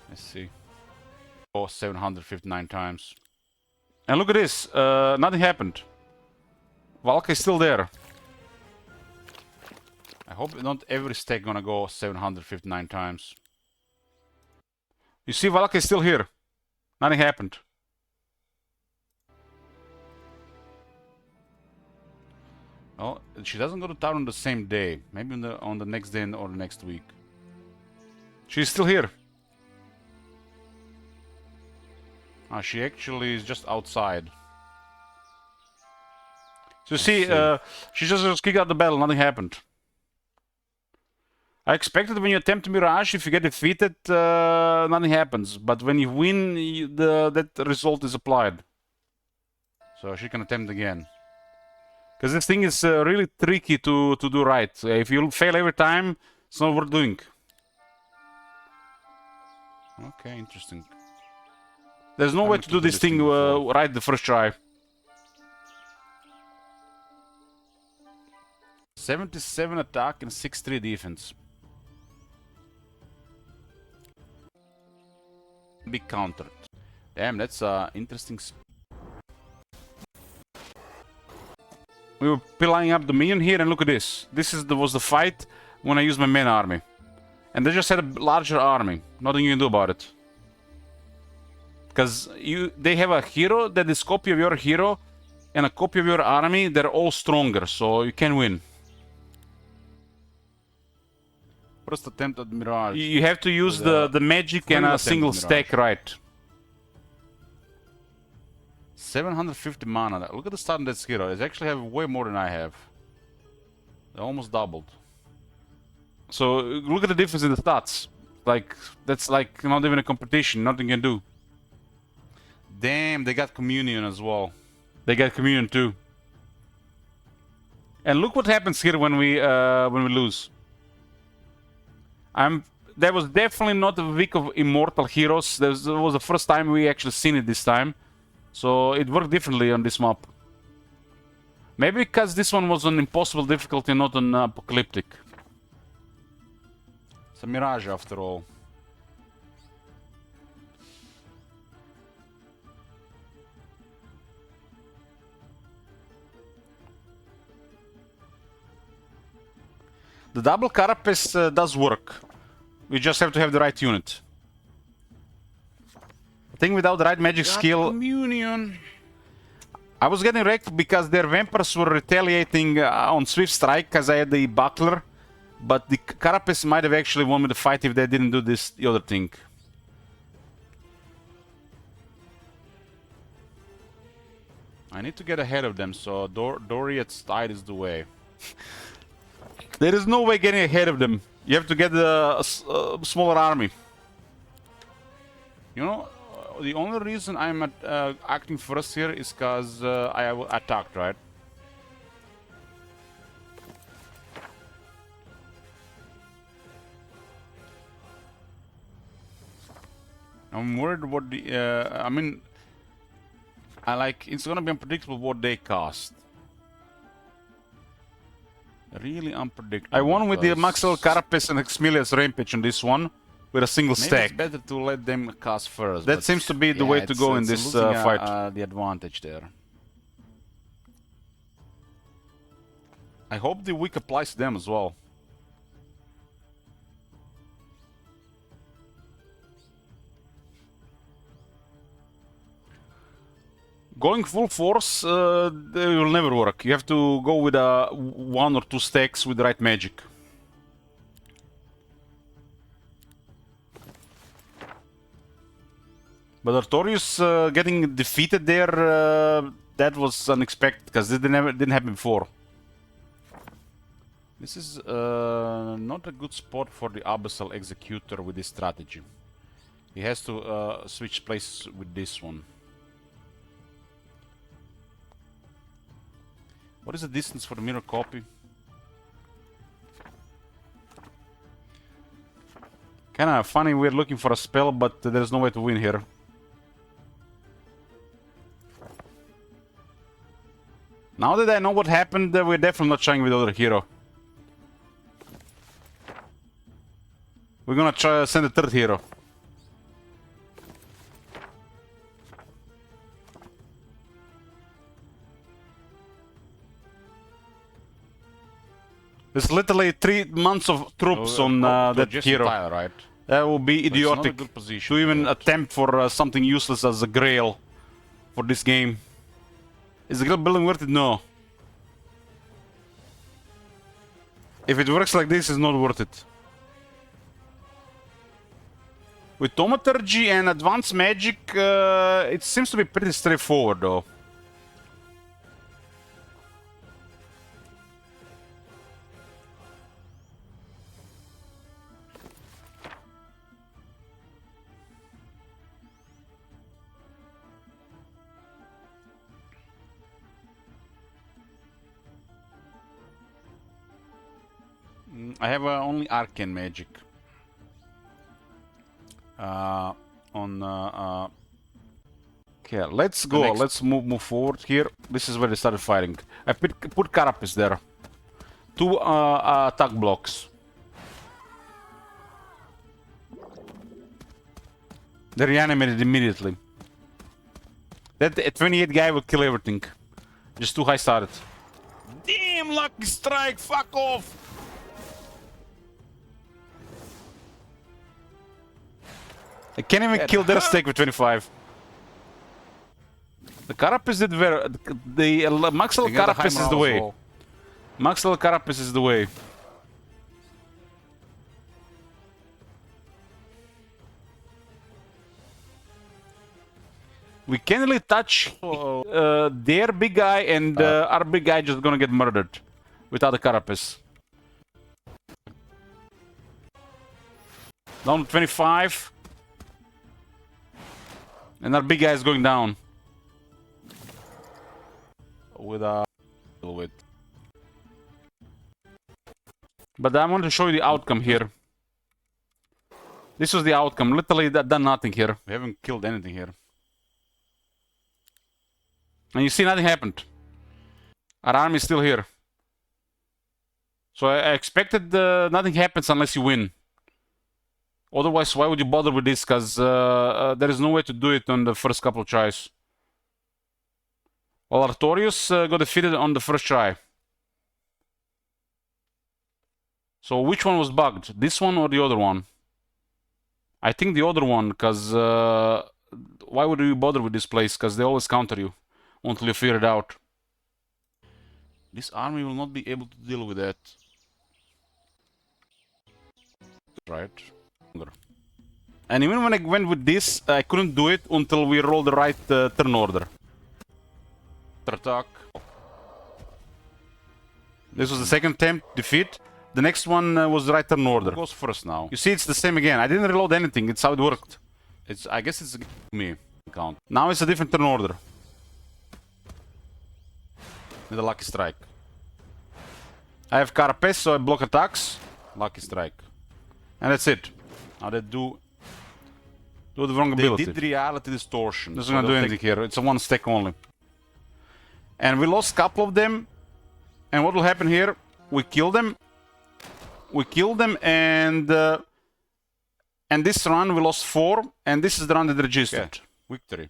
Let's see. Oh, 759 times. And look at this. Nothing happened. Valka is still there. I hope not every stack gonna go 759 times. You see, Valka is still here. Nothing happened. Well, she doesn't go to town on the same day. Maybe on the next day or the next week. She's still here. She actually is just outside. So you see, she just kicked out the battle, nothing happened. I expected when you attempt Mirage, if you get defeated, nothing happens. But when you win, that result is applied. So she can attempt again. Because this thing is really tricky to do right. If you fail every time, it's not worth doing. Okay, interesting. There's no way to do this thing right the first try. 77 attack and 63 defense. Big counter. Damn, that's interesting. We were piling up the minion here, and look at this. This was the fight when I used my main army. And they just had a larger army. Nothing you can do about it. Because they have a hero that is copy of your hero and a copy of your army. They're all stronger, so you can win. First attempt at Mirage. You have to use the magic and a single stack right. 750 mana. Look at the start of that hero. They actually have way more than I have. They almost doubled. So look at the difference in the stats. Like, that's like not even a competition. Nothing you can do. Damn, they got communion as well. They got communion too. And look what happens here when we lose. That was definitely not a week of immortal heroes. That was the first time we actually seen it this time. So it worked differently on this map. Maybe because this one was on impossible difficulty, not on apocalyptic. It's a mirage after all. The double carapace does work. We just have to have the right unit. I think without the right magic skill... Communion. I was getting wrecked because their vampires were retaliating on Swift Strike because I had the buckler. But the carapace might have actually won me the fight if they didn't do this the other thing. I need to get ahead of them, so Doriath's tide is the way. There is no way getting ahead of them. You have to get a smaller army. You know, the only reason I'm acting first here is because I attacked, right? I'm worried what the... I mean... it's gonna be unpredictable what they cast. Really unpredictable. I won with the Maxwell Carapace and Exmilia's Rampage on this one with a single stack. It's better to let them cast first. That seems to be the way to go in this fight. The advantage there. I hope the weak applies to them as well. Going full force it will never work. You have to go with 1 or 2 stacks with the right magic. But Artorius getting defeated there, that was unexpected because it didn't happen before. This is not a good spot for the Abyssal Executor with this strategy. He has to switch places with this one. What is the distance for the mirror copy? Kinda funny, we're looking for a spell, but there's no way to win here. Now that I know what happened, we're definitely not trying with the other hero. We're gonna try send a third hero. There's literally 3 months of troops on that hero. Right? That would be idiotic to even attempt for something useless as a Grail for this game. Is the Grail building worth it? No. If it works like this, it's not worth it. With Thaumaturgy and Advanced Magic, it seems to be pretty straightforward though. I have only Arcane Magic. Okay, let's go. Let's move forward here. This is where they started fighting. I put Carapace there. 2 attack blocks. They reanimated immediately. That 28 guy will kill everything. Just too high started. Damn, lucky strike! Fuck off! I can't even kill their stake with 25. The Carapace did very... The Maxwell Carapace is the way. Well. Maxwell Carapace is the way. We can't really touch their big guy and our big guy just gonna get murdered without the Carapace. Down to 25. And our big guy is going down. With a little bit. But I want to show you the outcome here. This was the outcome. Literally done nothing here. We haven't killed anything here. And you see nothing happened. Our army is still here. So I expected nothing happens unless you win. Otherwise, why would you bother with this? Because there is no way to do it on the first couple of tries. Well, Artorius got defeated on the first try. So which one was bugged? This one or the other one? I think the other one, because why would you bother with this place? Because they always counter you until you figure it out. This army will not be able to deal with that. Right. And even when I went with this, I couldn't do it until we rolled the right turn order. Attack. This was the second attempt, defeat. The next one was the right turn order. Goes first now. You see, it's the same again. I didn't reload anything. It's how it worked. I guess it's me count. Now it's a different turn order. With a lucky strike. I have Carapace, so I block attacks. Lucky strike. And that's it. Now they do the wrong ability. They did reality distortion. This is gonna do anything here. It's a one stack only. And we lost a couple of them. And what will happen here? We kill them. We kill them, and this run we lost 4, and this is the run that registered. Yeah. Victory.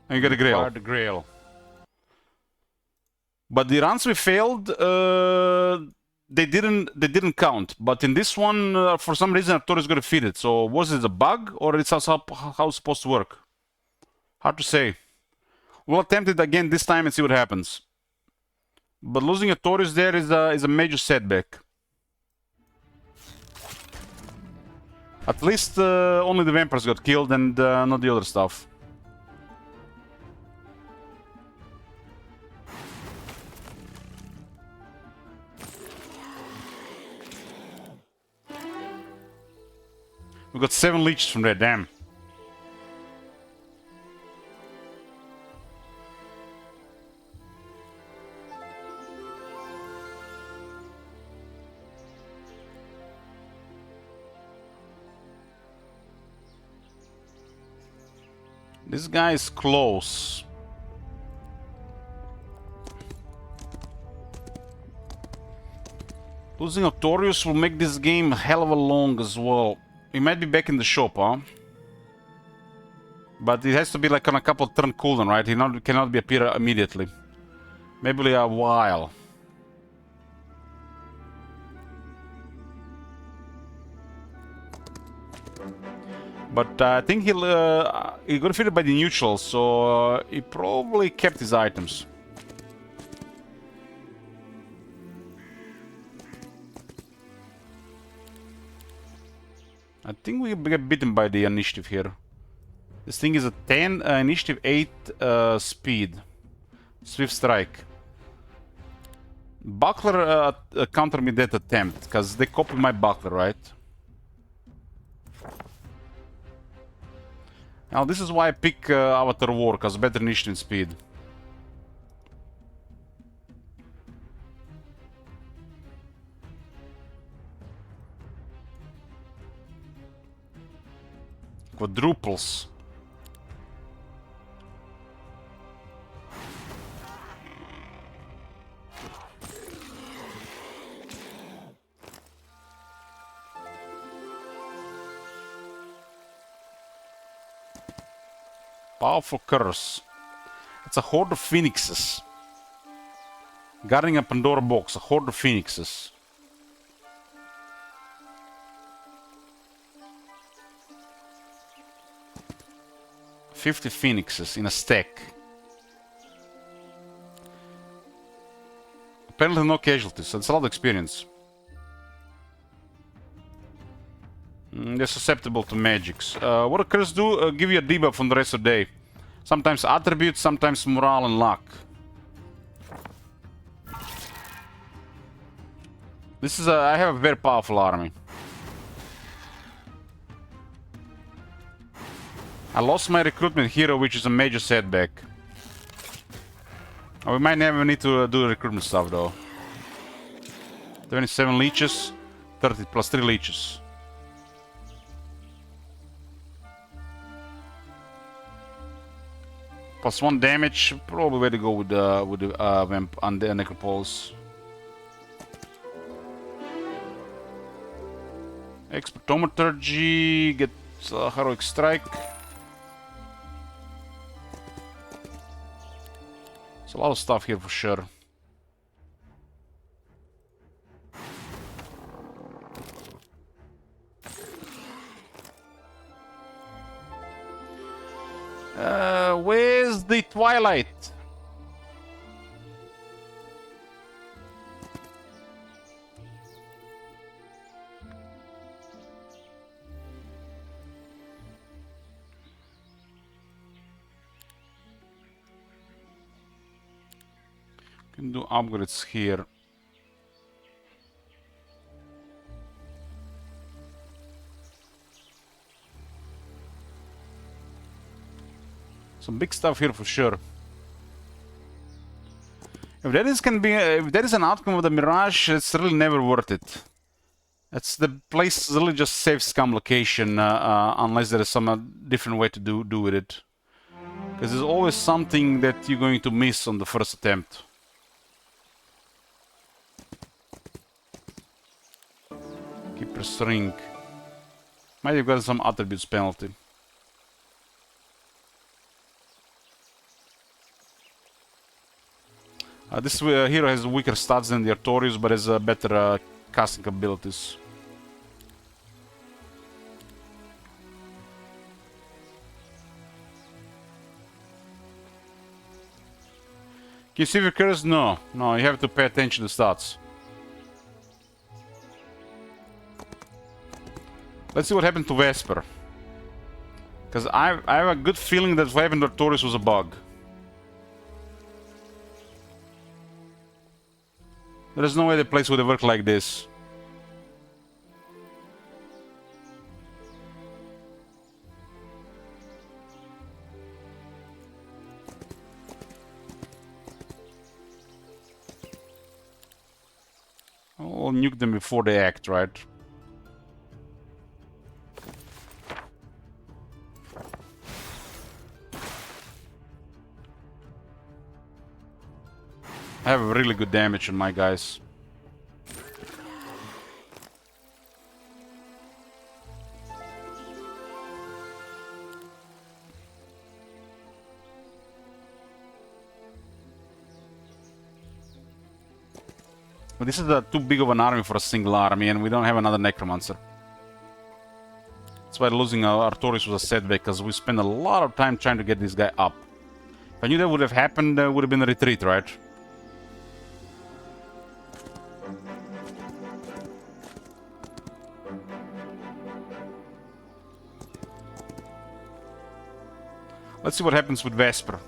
And you get a grail. The grail. But the runs we failed, they didn't count. But in this one, for some reason, Artorias got defeated. So was it a bug, or it's how it's supposed to work? Hard to say. We'll attempt it again this time and see what happens. But losing a Taurus there is a major setback. At least only the vampires got killed and not the other stuff. We got 7 leeches from there, damn. This guy is close. Losing Artorias will make this game a hell of a long as well. He might be back in the shop, huh? But it has to be like on a couple turn cooldown, right? He cannot appear immediately. Maybe a while. But I think he got defeated by the neutral, so he probably kept his items. I think we get beaten by the initiative here. This thing is a 10, initiative 8 speed. Swift strike. Buckler countered me that attempt, because they copied my buckler, right? Now this is why I pick Avatar War, because better initiative and speed. Quadruples. Powerful curse. It's a horde of phoenixes. Guarding a Pandora box, a horde of phoenixes. $50 phoenixes in a stack. Apparently no casualties, so it's a lot of experience. They're susceptible to magics. What do curses do? Give you a debuff on the rest of the day. Sometimes attributes, sometimes morale and luck. This is I have a very powerful army. I lost my recruitment hero, which is a major setback. We might never need to do the recruitment stuff though. 27 leeches, 30 plus 3 leeches. Plus 1 damage, probably way to go with the vamp and the Necropolis. Expertometry, get heroic strike. It's a lot of stuff here for sure. Where's the Twilight? Can do upgrades here. Some big stuff here for sure. If that is an outcome of the Mirage, it's really never worth it. It's the place really just saves scum location unless there is some different way to do with it. Because there's always something that you're going to miss on the first attempt. Keeper's Ring. Might have got some attributes penalty. This hero has weaker stats than the Artorius, but has better casting abilities. Can you see your curse? No. No, you have to pay attention to stats. Let's see what happened to Vesper. Because I have a good feeling that what happened to Artorius was a bug. There's no way the place would have worked like this. I'll nuke them before they act, right? I have really good damage on my guys. But this is too big of an army for a single army, and we don't have another Necromancer. That's why losing Artorius was a setback, because we spent a lot of time trying to get this guy up. If I knew that would have happened, there would have been a retreat, right? Let's see what happens with Vesper.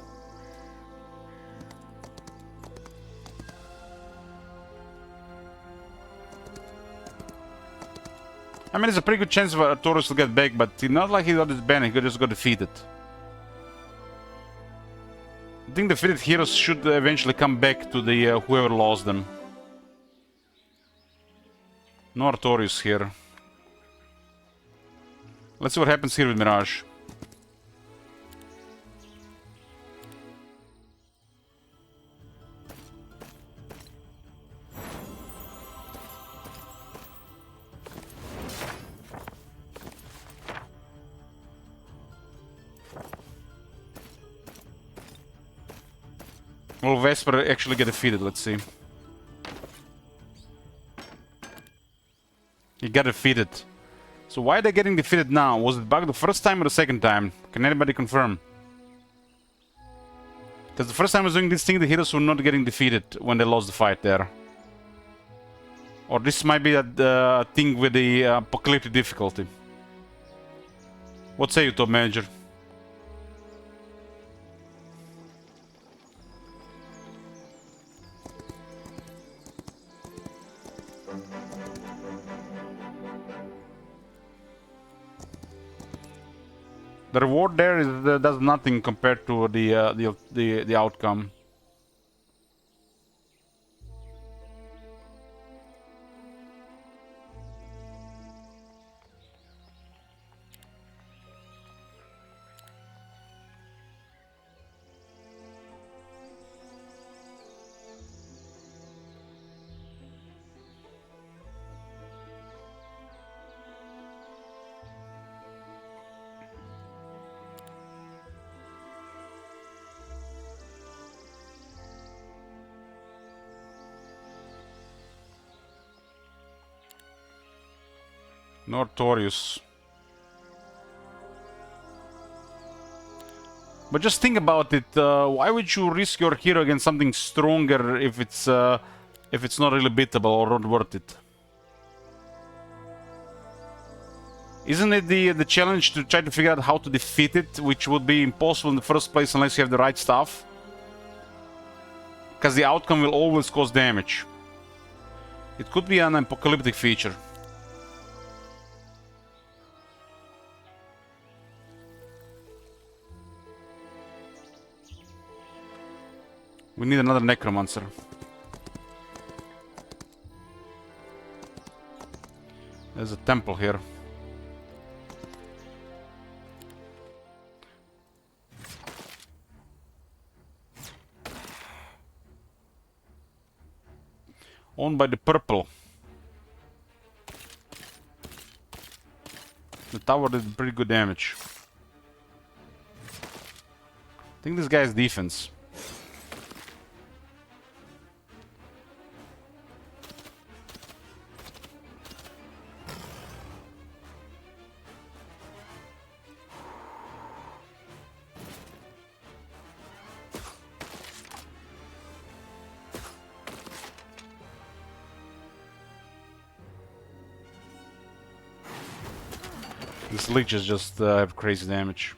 I mean, there's a pretty good chance for Taurus to get back, but it's not like he got his ban, he just got defeated. I think defeated heroes should eventually come back to the whoever lost them. No Artorius here. Let's see what happens here with Mirage. Will Vesper actually get defeated? Let's see. He got defeated. So why are they getting defeated now? Was it bugged the first time or the second time? Can anybody confirm? Because the first time I was doing this thing, the heroes were not getting defeated when they lost the fight there. Or this might be a thing with the apocalyptic difficulty. What say you, top manager? The reward there is does nothing compared to the outcome. Nortorius. But just think about it. Why would you risk your hero against something stronger if it's not really beatable or not worth it? Isn't it the challenge to try to figure out how to defeat it, which would be impossible in the first place unless you have the right stuff? Because the outcome will always cause damage. It could be an apocalyptic feature. We need another necromancer. There's a temple here. Owned by the purple. The tower did pretty good damage. I think this guy's defense. These leeches just have crazy damage.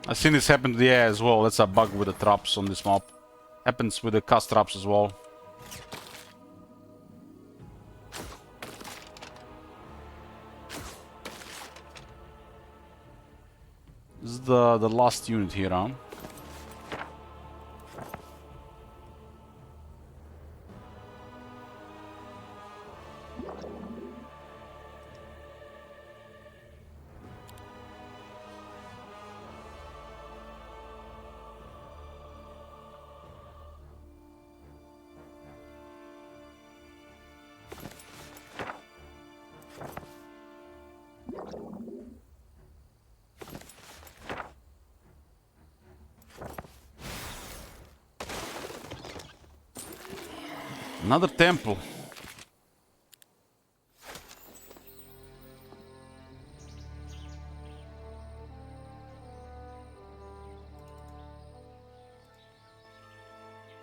I've seen this happen to the AI as well. That's a bug with the traps on this map. Happens with the cast traps as well. This is the last unit here, huh? Another temple.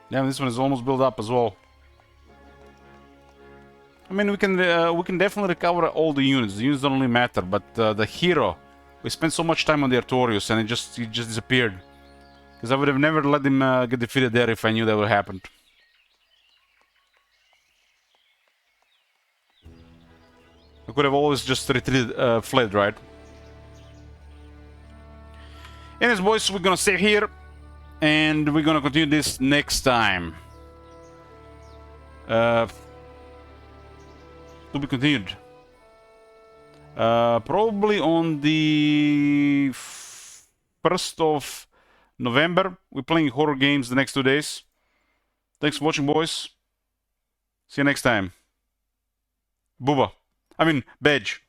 Yeah, this one is almost built up as well. I mean, we can definitely recover all the units. The units don't really matter, but the hero, we spent so much time on the Artorius, and he just disappeared. Because I would have never let him get defeated there if I knew that would happen. I could have always just retreated, fled, right? Anyways, boys, we're gonna save here, and we're gonna continue this next time. To be continued. Probably on the 1st of November. We're playing horror games the next 2 days. Thanks for watching, boys. See you next time. Booba. I mean, Badge.